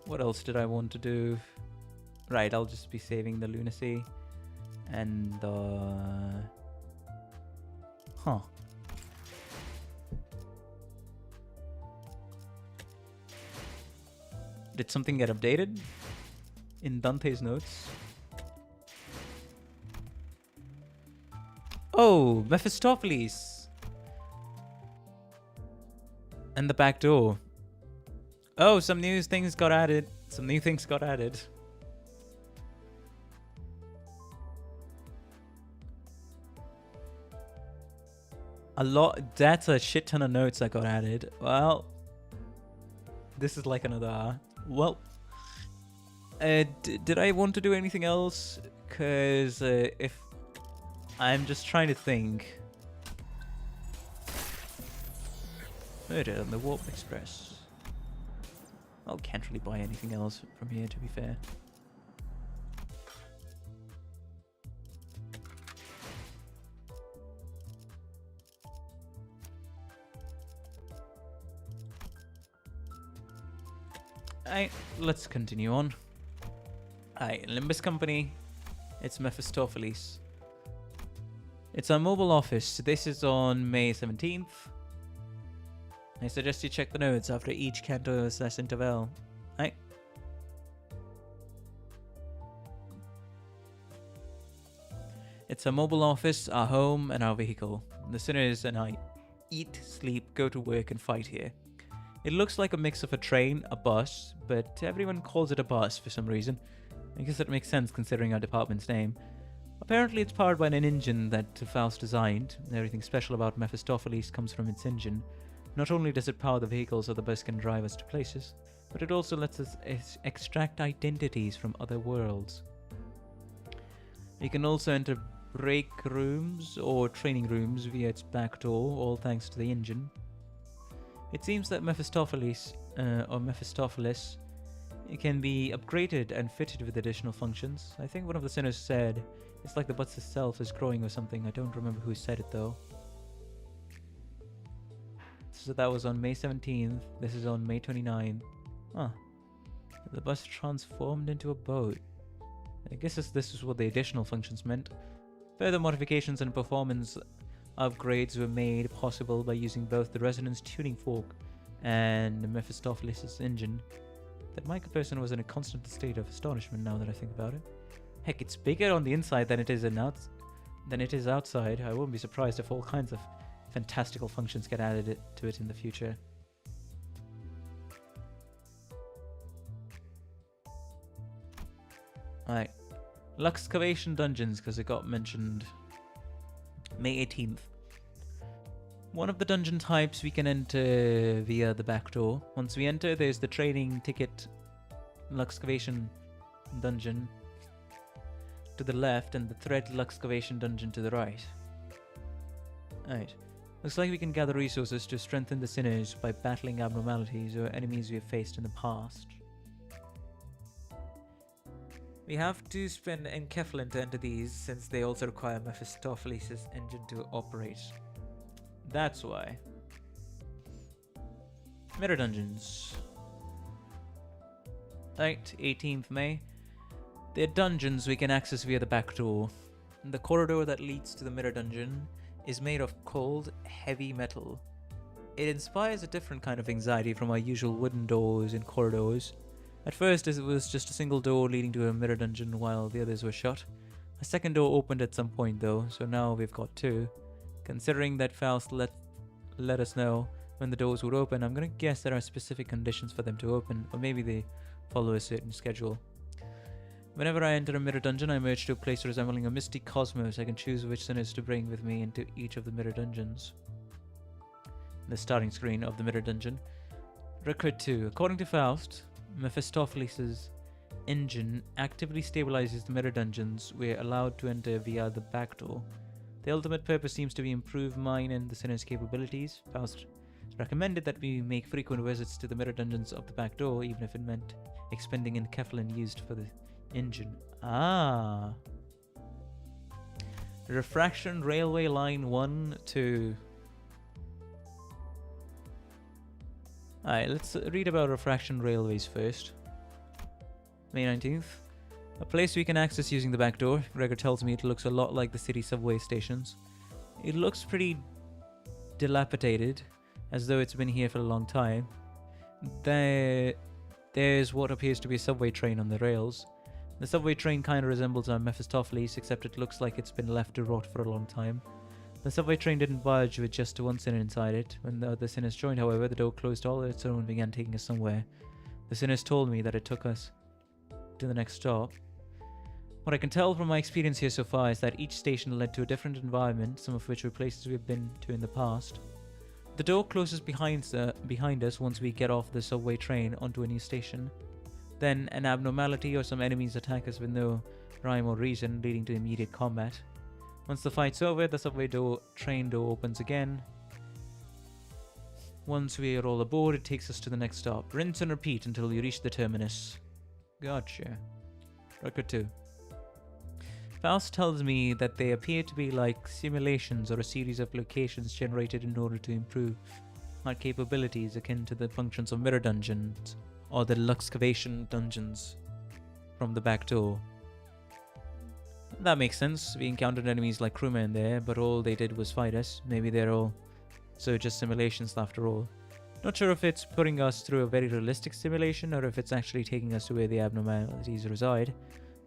What else did I want to do? Right, I'll just be saving the lunacy. And huh. Did something get updated? In Dante's notes? Oh, Mephistopheles! And the back door. Oh, some new things got added. Some new things got added. A lot. That's a shit ton of notes that got added. Well, this is like another. Well, did I want to do anything else? Because if I'm just trying to think. Murder on the Warp Express. Well, can't really buy anything else from here, to be fair. Let's continue on. Limbus Company. It's Mephistopheles. It's our mobile office. This is on May 17th. I suggest you check the notes after each canto / Intervello. Right? It's our mobile office, our home, and our vehicle. The sinners and I eat, sleep, go to work, and fight here. It looks like a mix of a train, a bus, but everyone calls it a bus for some reason. I guess that makes sense considering our department's name. Apparently it's powered by an engine that Faust designed. Everything special about Mephistopheles comes from its engine. Not only does it power the vehicles so the bus can drive us to places, but it also lets us extract identities from other worlds. We can also enter break rooms or training rooms via its back door, all thanks to the engine. It seems that Mephistopheles it can be upgraded and fitted with additional functions. I think one of the sinners said it's like the bus itself is growing or something. I don't remember who said it though. So that was on May 17th. This is on May 29th. Huh. The bus transformed into a boat. I guess this is what the additional functions meant. Further modifications and performance upgrades were made possible by using both the Resonance Tuning Fork and Mephistopheles' engine. That Mica person was in a constant state of astonishment now that I think about it. Heck, it's bigger on the inside than it is outside. I wouldn't be surprised if all kinds of fantastical functions get added to it in the future. Alright. Luxcavation Dungeons, because it got mentioned May 18th. One of the dungeon types we can enter via the back door. Once we enter, there's the training ticket Luxcavation Dungeon to the left and the thread Luxcavation Dungeon to the right. Alright. Looks like we can gather resources to strengthen the sinners by battling abnormalities or enemies we have faced in the past. We have to spend Enkephalin to enter these, since they also require Mephistopheles' engine to operate. That's why. Mirror Dungeons. Right, 18th May. They're dungeons we can access via the back door. The corridor that leads to the Mirror Dungeon is made of cold, heavy metal. It inspires a different kind of anxiety from our usual wooden doors and corridors. At first it was just a single door leading to a mirror dungeon while the others were shut. A second door opened at some point though, so now we've got two. Considering that Faust let us know when the doors would open, I'm gonna guess there are specific conditions for them to open, or maybe they follow a certain schedule. Whenever I enter a mirror dungeon, I emerge to a place resembling a misty cosmos. I can choose which sinners to bring with me into each of the mirror dungeons. The starting screen of the mirror dungeon. Record 2. According to Faust, Mephistopheles' engine actively stabilizes the mirror dungeons we're allowed to enter via the back door. The ultimate purpose seems to be improve mine and the sinner's capabilities. Faust recommended that we make frequent visits to the mirror dungeons of the back door, even if it meant expending Enkephalin used for the engine. Ah. Refraction Railway Line 1, 2. Alright, let's read about Refraction Railways first. May 19th. A place we can access using the back door. Gregor tells me it looks a lot like the city subway stations. It looks pretty dilapidated, as though it's been here for a long time. There's what appears to be a subway train on the rails. The subway train kind of resembles our Mephistopheles, except it looks like it's been left to rot for a long time. The subway train didn't budge with just one sinner inside it. When the other sinners joined, however, the door closed all on its own and began taking us somewhere. The sinners told me that it took us to the next stop. What I can tell from my experience here so far is that each station led to a different environment, some of which were places we've been to in the past. The door closes behind us once we get off the subway train onto a new station. Then an abnormality or some enemies attack us with no rhyme or reason, leading to immediate combat. Once the fight's over, the subway train door opens again. Once we are all aboard, it takes us to the next stop. Rinse and repeat until we reach the terminus. Gotcha. Record 2. Faust tells me that they appear to be like simulations or a series of locations generated in order to improve our capabilities, akin to the functions of mirror dungeons or the Luxcavation dungeons from the back door. That makes sense. We encountered enemies like crewmen there, but all they did was fight us. Maybe they're all just simulations after all. Not sure if it's putting us through a very realistic simulation or if it's actually taking us to where the abnormalities reside.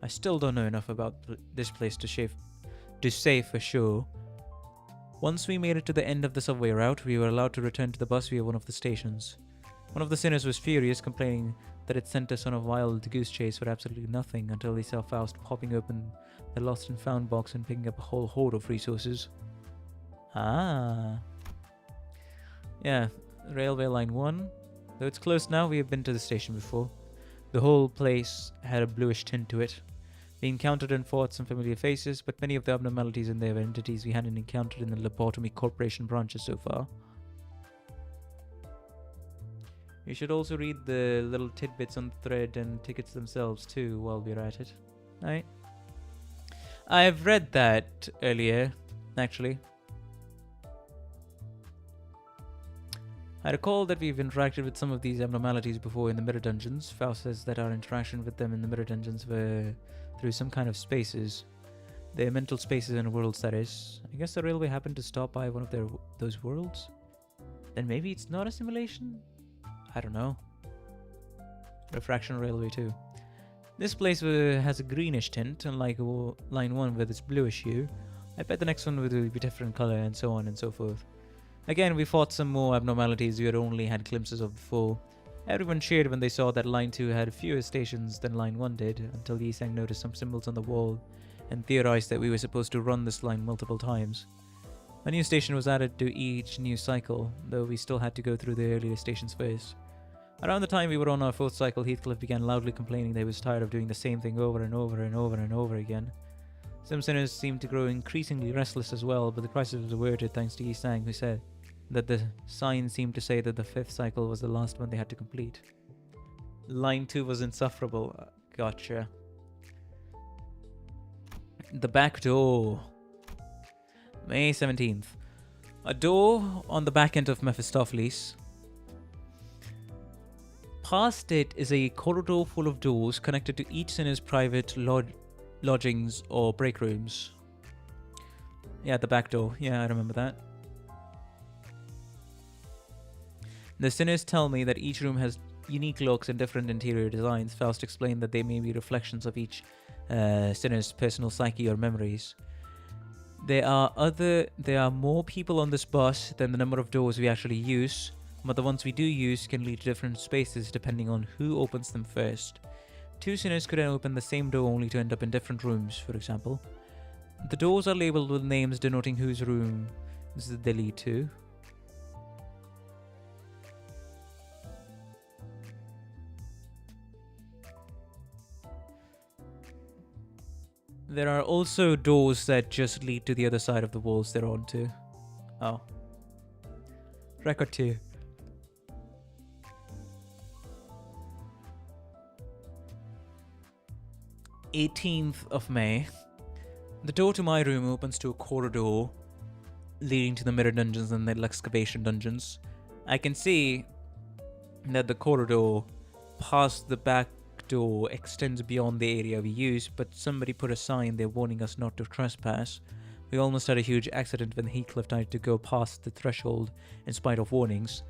I still don't know enough about this place to say for sure. Once we made it to the end of the subway route, we were allowed to return to the bus via one of the stations. One of the sinners was furious, complaining that it sent us on a wild goose chase for absolutely nothing until they saw Faust popping open the lost and found box and picking up a whole hoard of resources. Ah. Yeah, Railway Line 1. Though it's closed now, we have been to the station before. The whole place had a bluish tint to it. We encountered and fought some familiar faces, but many of the abnormalities in there were entities we hadn't encountered in the Lobotomy Corporation branches so far. You should also read the little tidbits on the thread and tickets themselves too while we're at it. Right? I've read that earlier, actually. I recall that we've interacted with some of these abnormalities before in the mirror dungeons. Faust says that our interaction with them in the mirror dungeons were through some kind of spaces. They're mental spaces and worlds, that is. I guess the railway happened to stop by one of those worlds? Then maybe it's not a simulation? I don't know. Refraction railway too. This place has a greenish tint, unlike line 1 with its bluish hue. I bet the next one will be a different color, and so on and so forth. Again, we fought some more abnormalities we had only had glimpses of before. Everyone cheered when they saw that line 2 had fewer stations than line 1 did, until Yisang noticed some symbols on the wall and theorized that we were supposed to run this line multiple times. A new station was added to each new cycle, though we still had to go through the earlier stations first. Around the time we were on our 4th cycle, Heathcliff began loudly complaining that he was tired of doing the same thing over and over and over and over again. Some sinners seemed to grow increasingly restless as well, but the crisis was averted thanks to Yisang, who said that the sign seemed to say that the 5th cycle was the last one they had to complete. Line 2 was insufferable. Gotcha. The back door. May 17th. A door on the back end of Mephistopheles. Past it is a corridor full of doors connected to each sinner's private lodgings or break rooms. Yeah, the back door. Yeah, I remember that. The sinners tell me that each room has unique looks and different interior designs. Faust explained that they may be reflections of each sinner's personal psyche or memories. There are more people on this bus than the number of doors we actually use, but the ones we do use can lead to different spaces depending on who opens them first. 2 sinners could open the same door only to end up in different rooms, for example. The doors are labelled with names denoting whose room they lead to. There are also doors that just lead to the other side of the walls they're onto. Oh. Record 2. May 18th. The door to my room opens to a corridor leading to the mirror dungeons and the excavation dungeons. I can see that the corridor past the back door extends beyond the area we use, but somebody put a sign there warning us not to trespass. We almost had a huge accident when Heathcliff tried to go past the threshold in spite of warnings.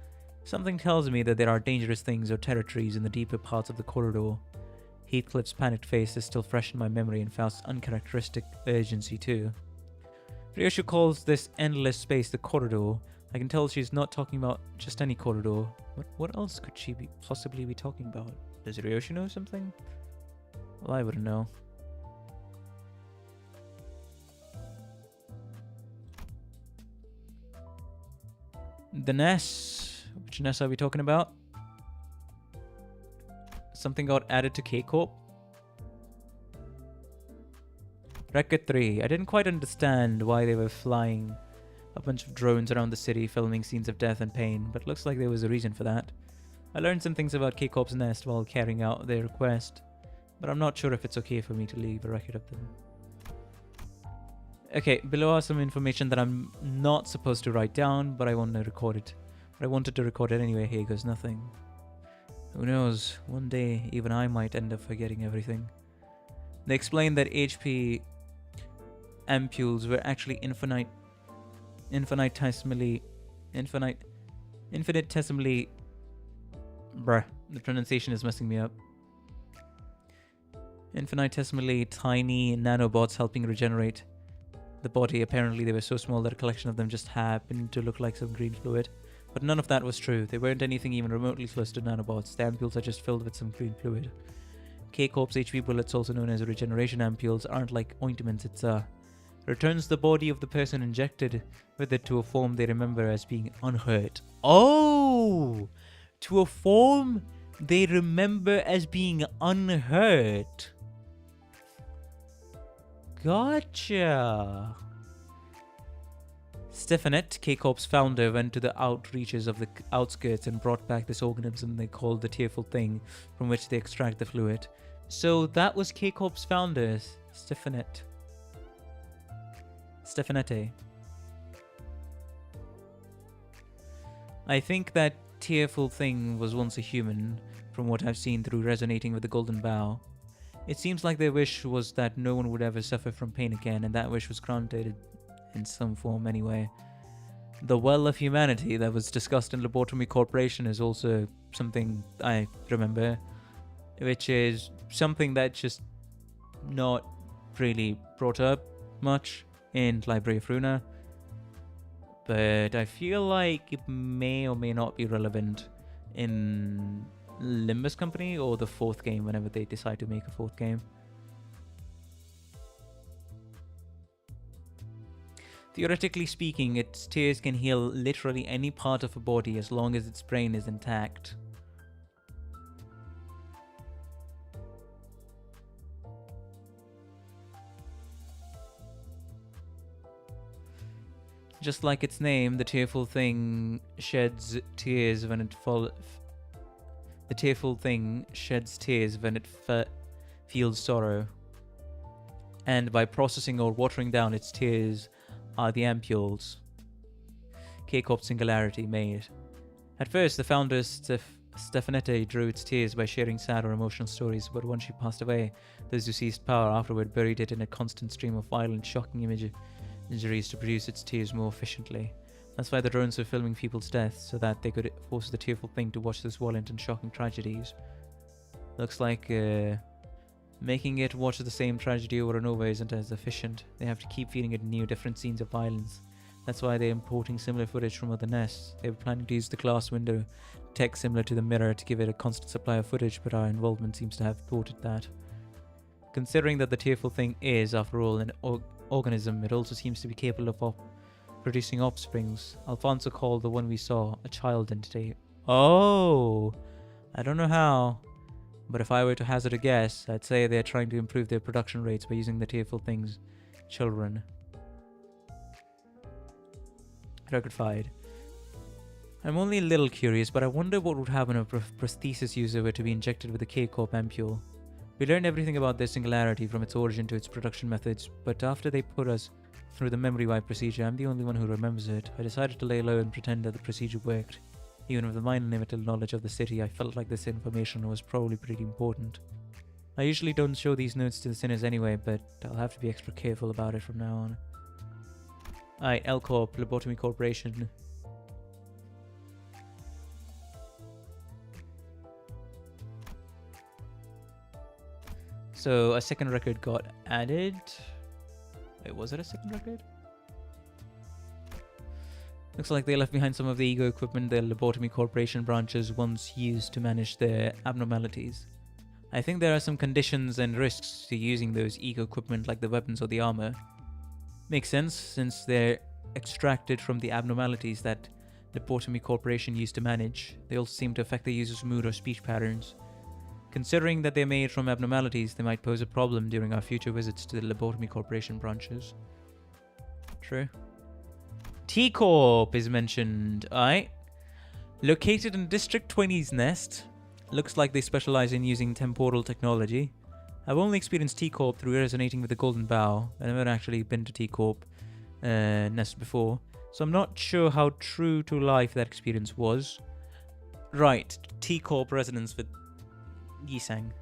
Something tells me that there are dangerous things or territories in the deeper parts of the corridor. Heathcliff's panicked face is still fresh in my memory and Faust's uncharacteristic urgency too. Ryoshu calls this endless space the corridor. I can tell she's not talking about just any corridor. What else could she possibly be talking about? Does Ryoshu know something? Well, I wouldn't know. The Ness. Which Ness are we talking about? Something got added to K-Corp. Record 3. I didn't quite understand why they were flying a bunch of drones around the city filming scenes of death and pain, but looks like there was a reason for that. I learned some things about K-Corp's nest while carrying out their request, but I'm not sure if it's okay for me to leave a record of them. Okay, below are some information that I'm not supposed to write down, but I want to record it. But I wanted to record it anyway. Here goes nothing. Who knows, one day even I might end up forgetting everything. They explained that HP ampules were actually infinitesimally... Bruh, the pronunciation is messing me up. Infinitesimally tiny nanobots helping regenerate the body. Apparently they were so small that a collection of them just happened to look like some green fluid. But none of that was true. They weren't anything even remotely close to nanobots. The ampules are just filled with some clean fluid. K-Corp's HP bullets, also known as regeneration ampules, aren't like ointments. It returns the body of the person injected with it to a form they remember as being unhurt. Oh! To a form they remember as being unhurt. Gotcha. Stephanet, K-Corp's founder, went to the outreaches of the outskirts and brought back this organism they called the tearful thing, from which they extract the fluid. So that was K-Corp's founder, Stephanet. Stephanete. I think that tearful thing was once a human, from what I've seen through resonating with the Golden Bough. It seems like their wish was that no one would ever suffer from pain again, and that wish was granted in some form anyway. The well of humanity that was discussed in Lobotomy Corporation is also something I remember, which is something that's just not really brought up much in Library of Runa, but I feel like it may or may not be relevant in Limbus Company or the fourth game whenever they decide to make a fourth game. Theoretically speaking, its tears can heal literally any part of a body as long as its brain is intact. Just like its name, the tearful thing sheds tears when it The tearful thing sheds tears when it feels sorrow. And by processing or watering down its tears are the ampules K-Corp Singularity made. At first, the founder Stephanete drew its tears by sharing sad or emotional stories, but once she passed away, those who seized power afterward buried it in a constant stream of violent, shocking injuries to produce its tears more efficiently. That's why the drones were filming people's deaths, so that they could force the tearful thing to watch those violent and shocking tragedies. Looks like making it watch the same tragedy over and over isn't as efficient. They have to keep feeding it new, different scenes of violence. That's why they're importing similar footage from other nests. They were planning to use the glass window tech similar to the mirror to give it a constant supply of footage, but our involvement seems to have thwarted that. Considering that the tearful thing is, after all, an organism, it also seems to be capable of producing offsprings. Alfonso called the one we saw a child entity. Oh! I don't know how, but if I were to hazard a guess, I'd say they're trying to improve their production rates by using the tearful thing's children. Rectified. I'm only a little curious, but I wonder what would happen if a prosthesis user were to be injected with a K-Corp ampule. We learned everything about their singularity from its origin to its production methods, but after they put us through the memory wipe procedure, I'm the only one who remembers it. I decided to lay low and pretend that the procedure worked. Even with my limited knowledge of the city, I felt like this information was probably pretty important. I usually don't show these notes to the sinners anyway, but I'll have to be extra careful about it from now on. L-Corp, Lobotomy Corporation. So a second record got added. Wait, was it a second record? Looks like they left behind some of the ego equipment their Lobotomy Corporation branches once used to manage their abnormalities. I think there are some conditions and risks to using those ego equipment, like the weapons or the armor. Makes sense, since they're extracted from the abnormalities that Lobotomy Corporation used to manage. They also seem to affect the user's mood or speech patterns. Considering that they're made from abnormalities, they might pose a problem during our future visits to the Lobotomy Corporation branches. True. T-Corp is mentioned. Located in District 20's nest. Looks like they specialize in using temporal technology. I've only experienced T-Corp through resonating with the Golden Bough. I've never actually been to T-Corp nest before, so I'm not sure how true to life that experience was. Right, T-Corp resonance with Yisang.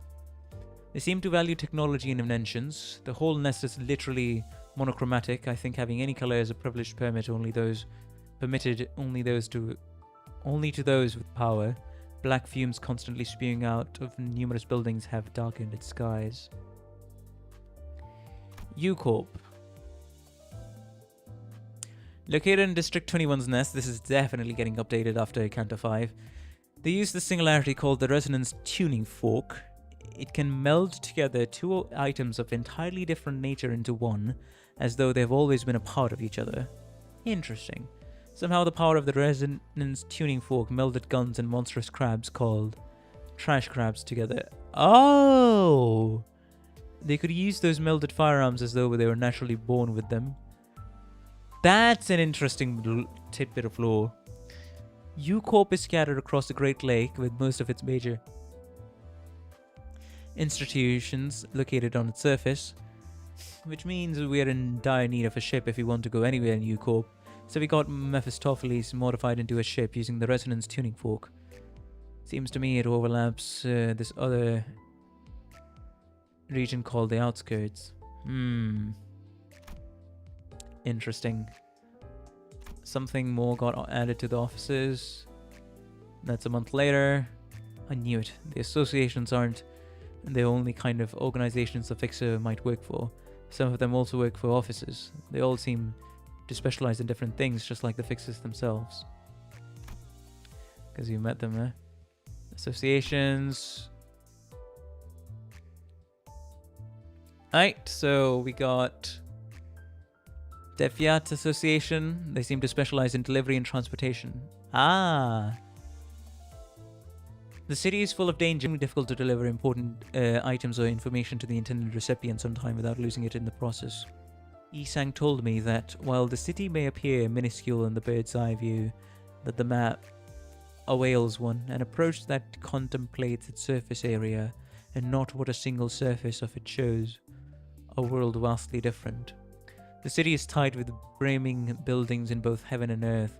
They seem to value technology and inventions. The whole nest is literally monochromatic. I think having any color is a privileged only to those with power. Black fumes constantly spewing out of numerous buildings have darkened its skies. U-Corp. Located in District 21's nest, this is definitely getting updated after Canto 5. They use the singularity called the Resonance Tuning Fork. It can meld together two items of entirely different nature into one, as though they've always been a part of each other. Interesting. Somehow the power of the Resonance Tuning Fork melded guns and monstrous crabs called trash crabs together. Oh! They could use those melded firearms as though they were naturally born with them. That's an interesting tidbit of lore. U-Corp is scattered across the Great Lake with most of its major institutions located on its surface, which means we are in dire need of a ship if we want to go anywhere in U-Corp. So we got Mephistopheles modified into a ship using the Resonance Tuning Fork. Seems to me it overlaps this other region called the Outskirts. Interesting. Something more got added to the offices. That's a month later. I knew it. The associations aren't the only kind of organizations the Fixer might work for. Some of them also work for offices. They all seem to specialize in different things, just like the Fixers themselves. Because you met them, eh? Associations. Alright, so we got Defiat Association. They seem to specialize in delivery and transportation. Ah! The city is full of danger and difficult to deliver important items or information to the intended recipients on time without losing it in the process. Isang told me that while the city may appear minuscule in the bird's eye view, that the map avails one, an approach that contemplates its surface area and not what a single surface of it shows, a world vastly different. The city is tied with brimming buildings in both heaven and earth.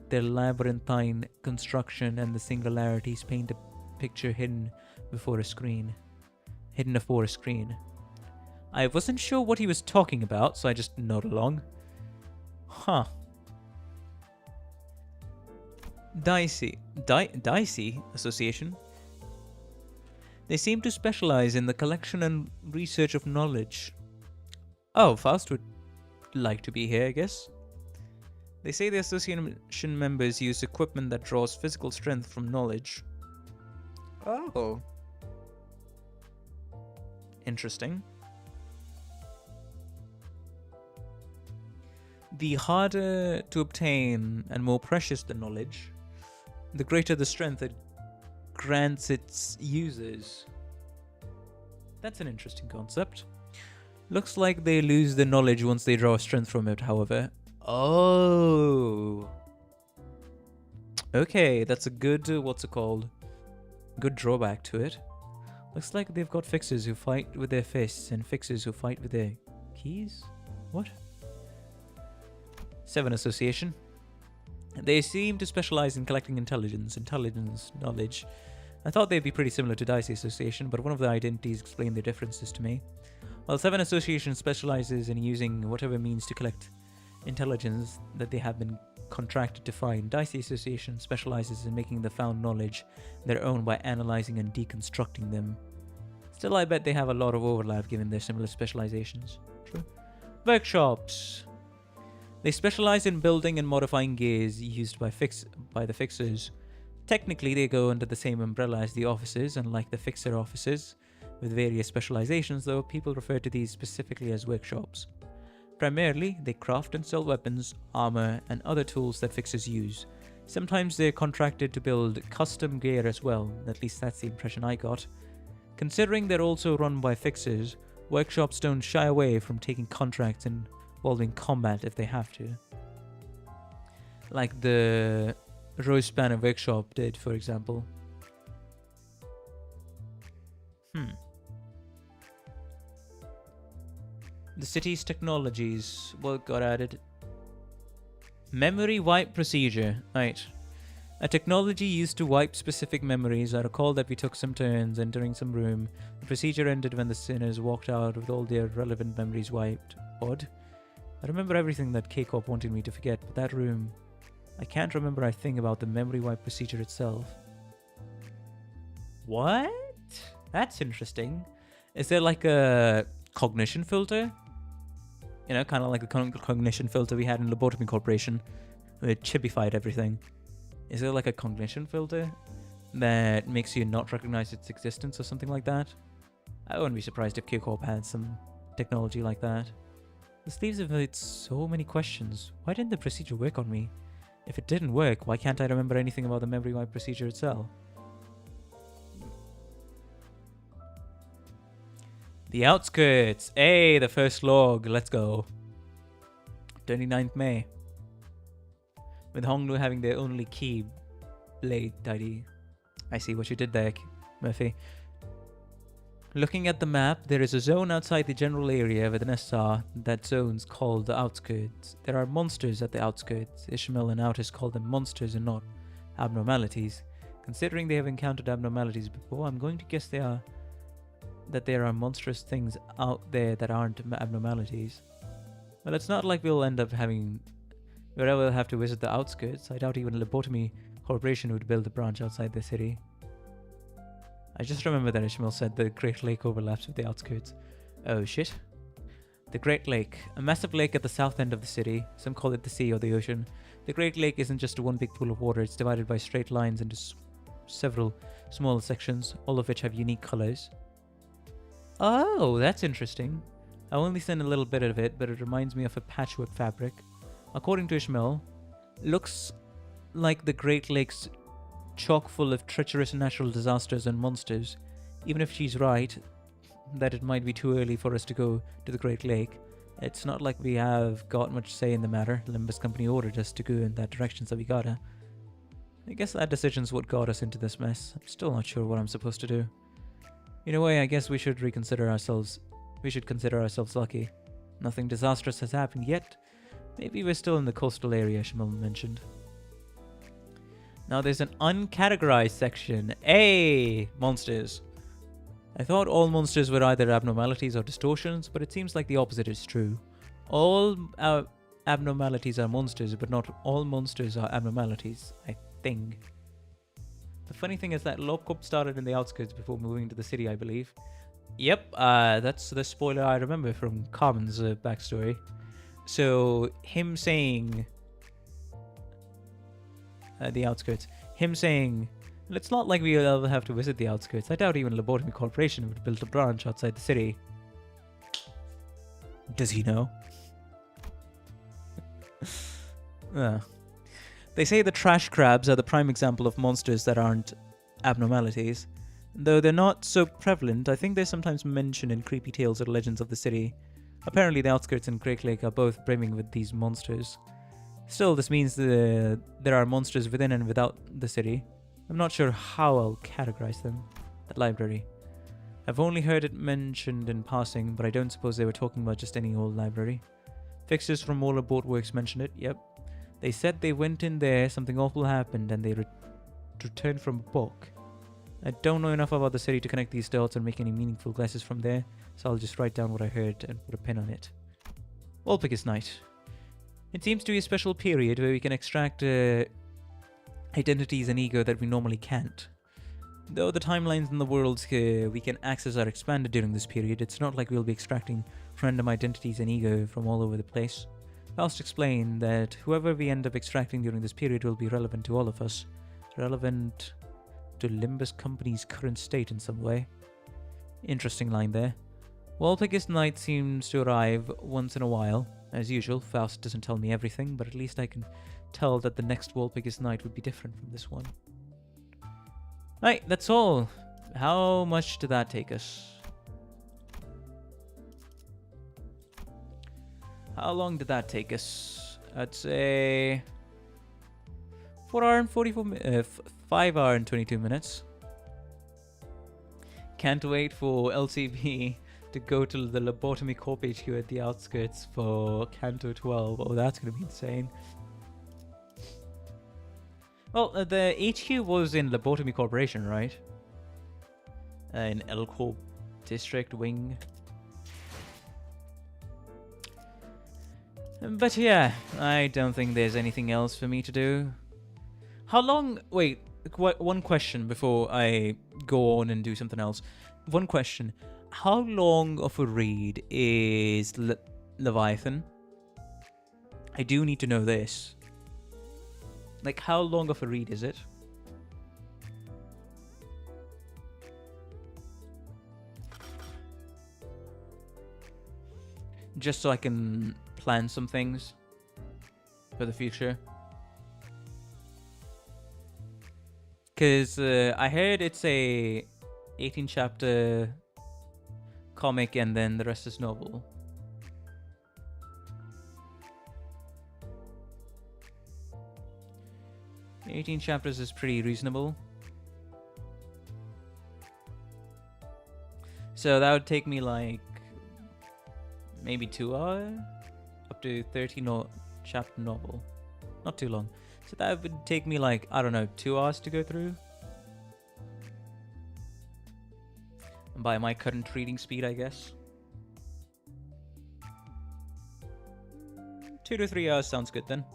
Their labyrinthine construction and the singularities paint a picture hidden afore a screen. I wasn't sure what he was talking about, so I just nodded along. Huh. Dicey Association. They seem to specialize in the collection and research of knowledge. Oh, Faust would like to be here, I guess. They say the association members use equipment that draws physical strength from knowledge. Oh. Interesting. The harder to obtain and more precious the knowledge, the greater the strength it grants its users. That's an interesting concept. Looks like they lose the knowledge once they draw strength from it, however. Oh. Okay, that's a good, good drawback to it. Looks like they've got fixers who fight with their fists and fixers who fight with their keys? What? 7 Association. They seem to specialize in collecting intelligence knowledge. I thought they'd be pretty similar to Dicey Association, but one of the identities explained their differences to me. While 7 Association specializes in using whatever means to collect intelligence that they have been contracted to find, Dicey Association specializes in making the found knowledge their own by analyzing and deconstructing them. Still, I bet they have a lot of overlap given their similar specializations. True. Workshops. They specialize in building and modifying gears used by the fixers. Technically, they go under the same umbrella as the offices, unlike the fixer offices, with various specializations, though people refer to these specifically as workshops. Primarily, they craft and sell weapons, armor, and other tools that fixers use. Sometimes they're contracted to build custom gear as well, at least that's the impression I got. Considering they're also run by fixers, workshops don't shy away from taking contracts involving combat if they have to. Like the Rose Banner Workshop did, for example. The city's technologies, what got added? Memory wipe procedure. Right. A technology used to wipe specific memories. I recall that we took some turns entering some room. The procedure ended when the sinners walked out with all their relevant memories wiped. Odd. I remember everything that K-Corp wanted me to forget, but that room... I can't remember a thing about the memory wipe procedure itself. What? That's interesting. Is there like a cognition filter? You know, kind of like the cognition filter we had in Lobotomy Corporation. It chibified everything. Is there like a cognition filter that makes you not recognize its existence or something like that? I wouldn't be surprised if Q-Corp had some technology like that. The sleeves have made so many questions. Why didn't the procedure work on me? If it didn't work, why can't I remember anything about the memory wipe procedure itself? The outskirts! Hey, the first log. Let's go. 29th May. With Honglu having their only key blade ID. I see what you did there, Murphy. Looking at the map, there is a zone outside the general area with an SR. That zone's called the outskirts. There are monsters at the outskirts. Ishmael and Outis call them monsters and not abnormalities. Considering they have encountered abnormalities before, I'm going to guess that there are monstrous things out there that aren't abnormalities. Well, it's not like we'll end up having... we'll have to visit the outskirts. I doubt even Lobotomy Corporation would build a branch outside the city. I just remember that Ishmael said the Great Lake overlaps with the outskirts. Oh shit. The Great Lake. A massive lake at the south end of the city. Some call it the sea or the ocean. The Great Lake isn't just one big pool of water. It's divided by straight lines into several smaller sections, all of which have unique colors. Oh, that's interesting. I only seen a little bit of it, but it reminds me of a patchwork fabric. According to Ishmael, looks like the Great Lake's chock full of treacherous natural disasters and monsters. Even if she's right that it might be too early for us to go to the Great Lake, it's not like we have got much say in the matter. Limbus Company ordered us to go in that direction, so we gotta. I guess that decision's what got us into this mess. I'm still not sure what I'm supposed to do. In a way, I guess we should consider ourselves lucky. Nothing disastrous has happened yet. Maybe we're still in the coastal area Ishmael mentioned. Now there's an uncategorized section. Hey, monsters. I thought all monsters were either abnormalities or distortions, but it seems like the opposite is true. All abnormalities are monsters, but not all monsters are abnormalities, I think. The funny thing is that Lobcorp started in the outskirts before moving to the city, I believe. Yep, that's the spoiler I remember from Carmen's backstory. So, him saying... the outskirts. Him saying, well, it's not like we'll ever have to visit the outskirts. I doubt even Lobotomy Corporation would build a branch outside the city. Does he know? They say the trash crabs are the prime example of monsters that aren't abnormalities. Though they're not so prevalent, I think they're sometimes mentioned in creepy tales or legends of the city. Apparently the outskirts and Great Lake are both brimming with these monsters. Still, this means there are monsters within and without the city. I'm not sure how I'll categorize them. That library. I've only heard it mentioned in passing, but I don't suppose they were talking about just any old library. Fixers from Molar Boatworks mentioned it, yep. They said they went in there, something awful happened, and they returned from a book. I don't know enough about the city to connect these dots and make any meaningful guesses from there, so I'll just write down what I heard and put a pin on it. Walpurgis Night. It seems to be a special period where we can extract identities and ego that we normally can't. Though the timelines in the worlds we can access are expanded during this period, it's not like we'll be extracting random identities and ego from all over the place. Faust explained that whoever we end up extracting during this period will be relevant to all of us. Relevant to Limbus Company's current state in some way. Interesting line there. Walpurgis Night seems to arrive once in a while. As usual, Faust doesn't tell me everything, but at least I can tell that the next Walpurgis Night would be different from this one. Right, that's all. How much did that take us? How long did that take us? I'd say 4 hour and 44 minutes, 5 hour and 22 minutes. Can't wait for LCB to go to the Lobotomy Corp HQ at the outskirts for Canto 12. Oh, that's going to be insane. Well, the HQ was in Lobotomy Corporation, right? In L Corp District Wing. But yeah, I don't think there's anything else for me to do. How long... Wait, one question before I go on and do something else. One question. How long of a read is Leviathan. I do need to know this. Like, how long of a read is it? Just so I can plan some things for the future. Because I heard it's a 18 chapter comic and then the rest is novel. "18 chapters is pretty reasonable. So that would take me like maybe 2 hours, up to 13 chapter novel. Not too long. So that would take me like, I don't know, 2 hours to go through. And by my current reading speed, I guess. 2 to 3 hours sounds good then.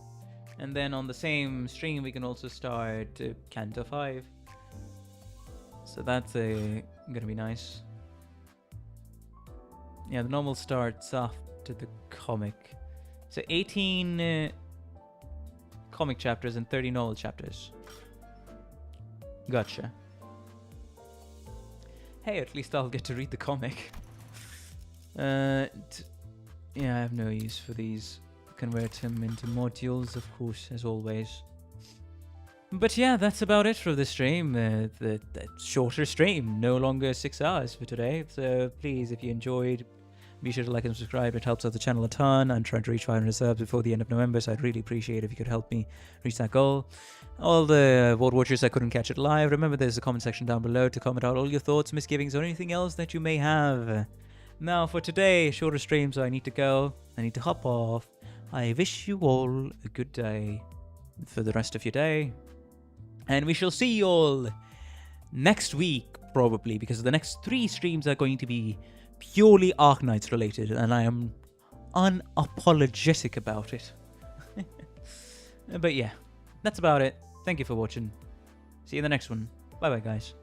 And then on the same stream, we can also start Canto 5. So that's gonna be nice. Yeah, the novel starts after the comic. So 18 comic chapters and 30 novel chapters. Gotcha. Hey, at least I'll get to read the comic. Yeah, I have no use for these. Convert them into modules, of course, as always. But yeah, that's about it for the stream. The shorter stream, no longer 6 hours for today. So please, if you enjoyed, be sure to like and subscribe. It helps out the channel a ton. I'm trying to reach 500 subs before the end of November, so I'd really appreciate if you could help me reach that goal. All the Void Watchers I couldn't catch it live, remember there's a comment section down below to comment out all your thoughts, misgivings, or anything else that you may have. Now for today, shorter stream, so I need to go. I need to hop off. I wish you all a good day for the rest of your day. And we shall see you all next week, probably, because the next 3 streams are going to be purely Arknights related, and I am unapologetic about it. But yeah, that's about it. Thank you for watching. See you in the next one. Bye bye, guys.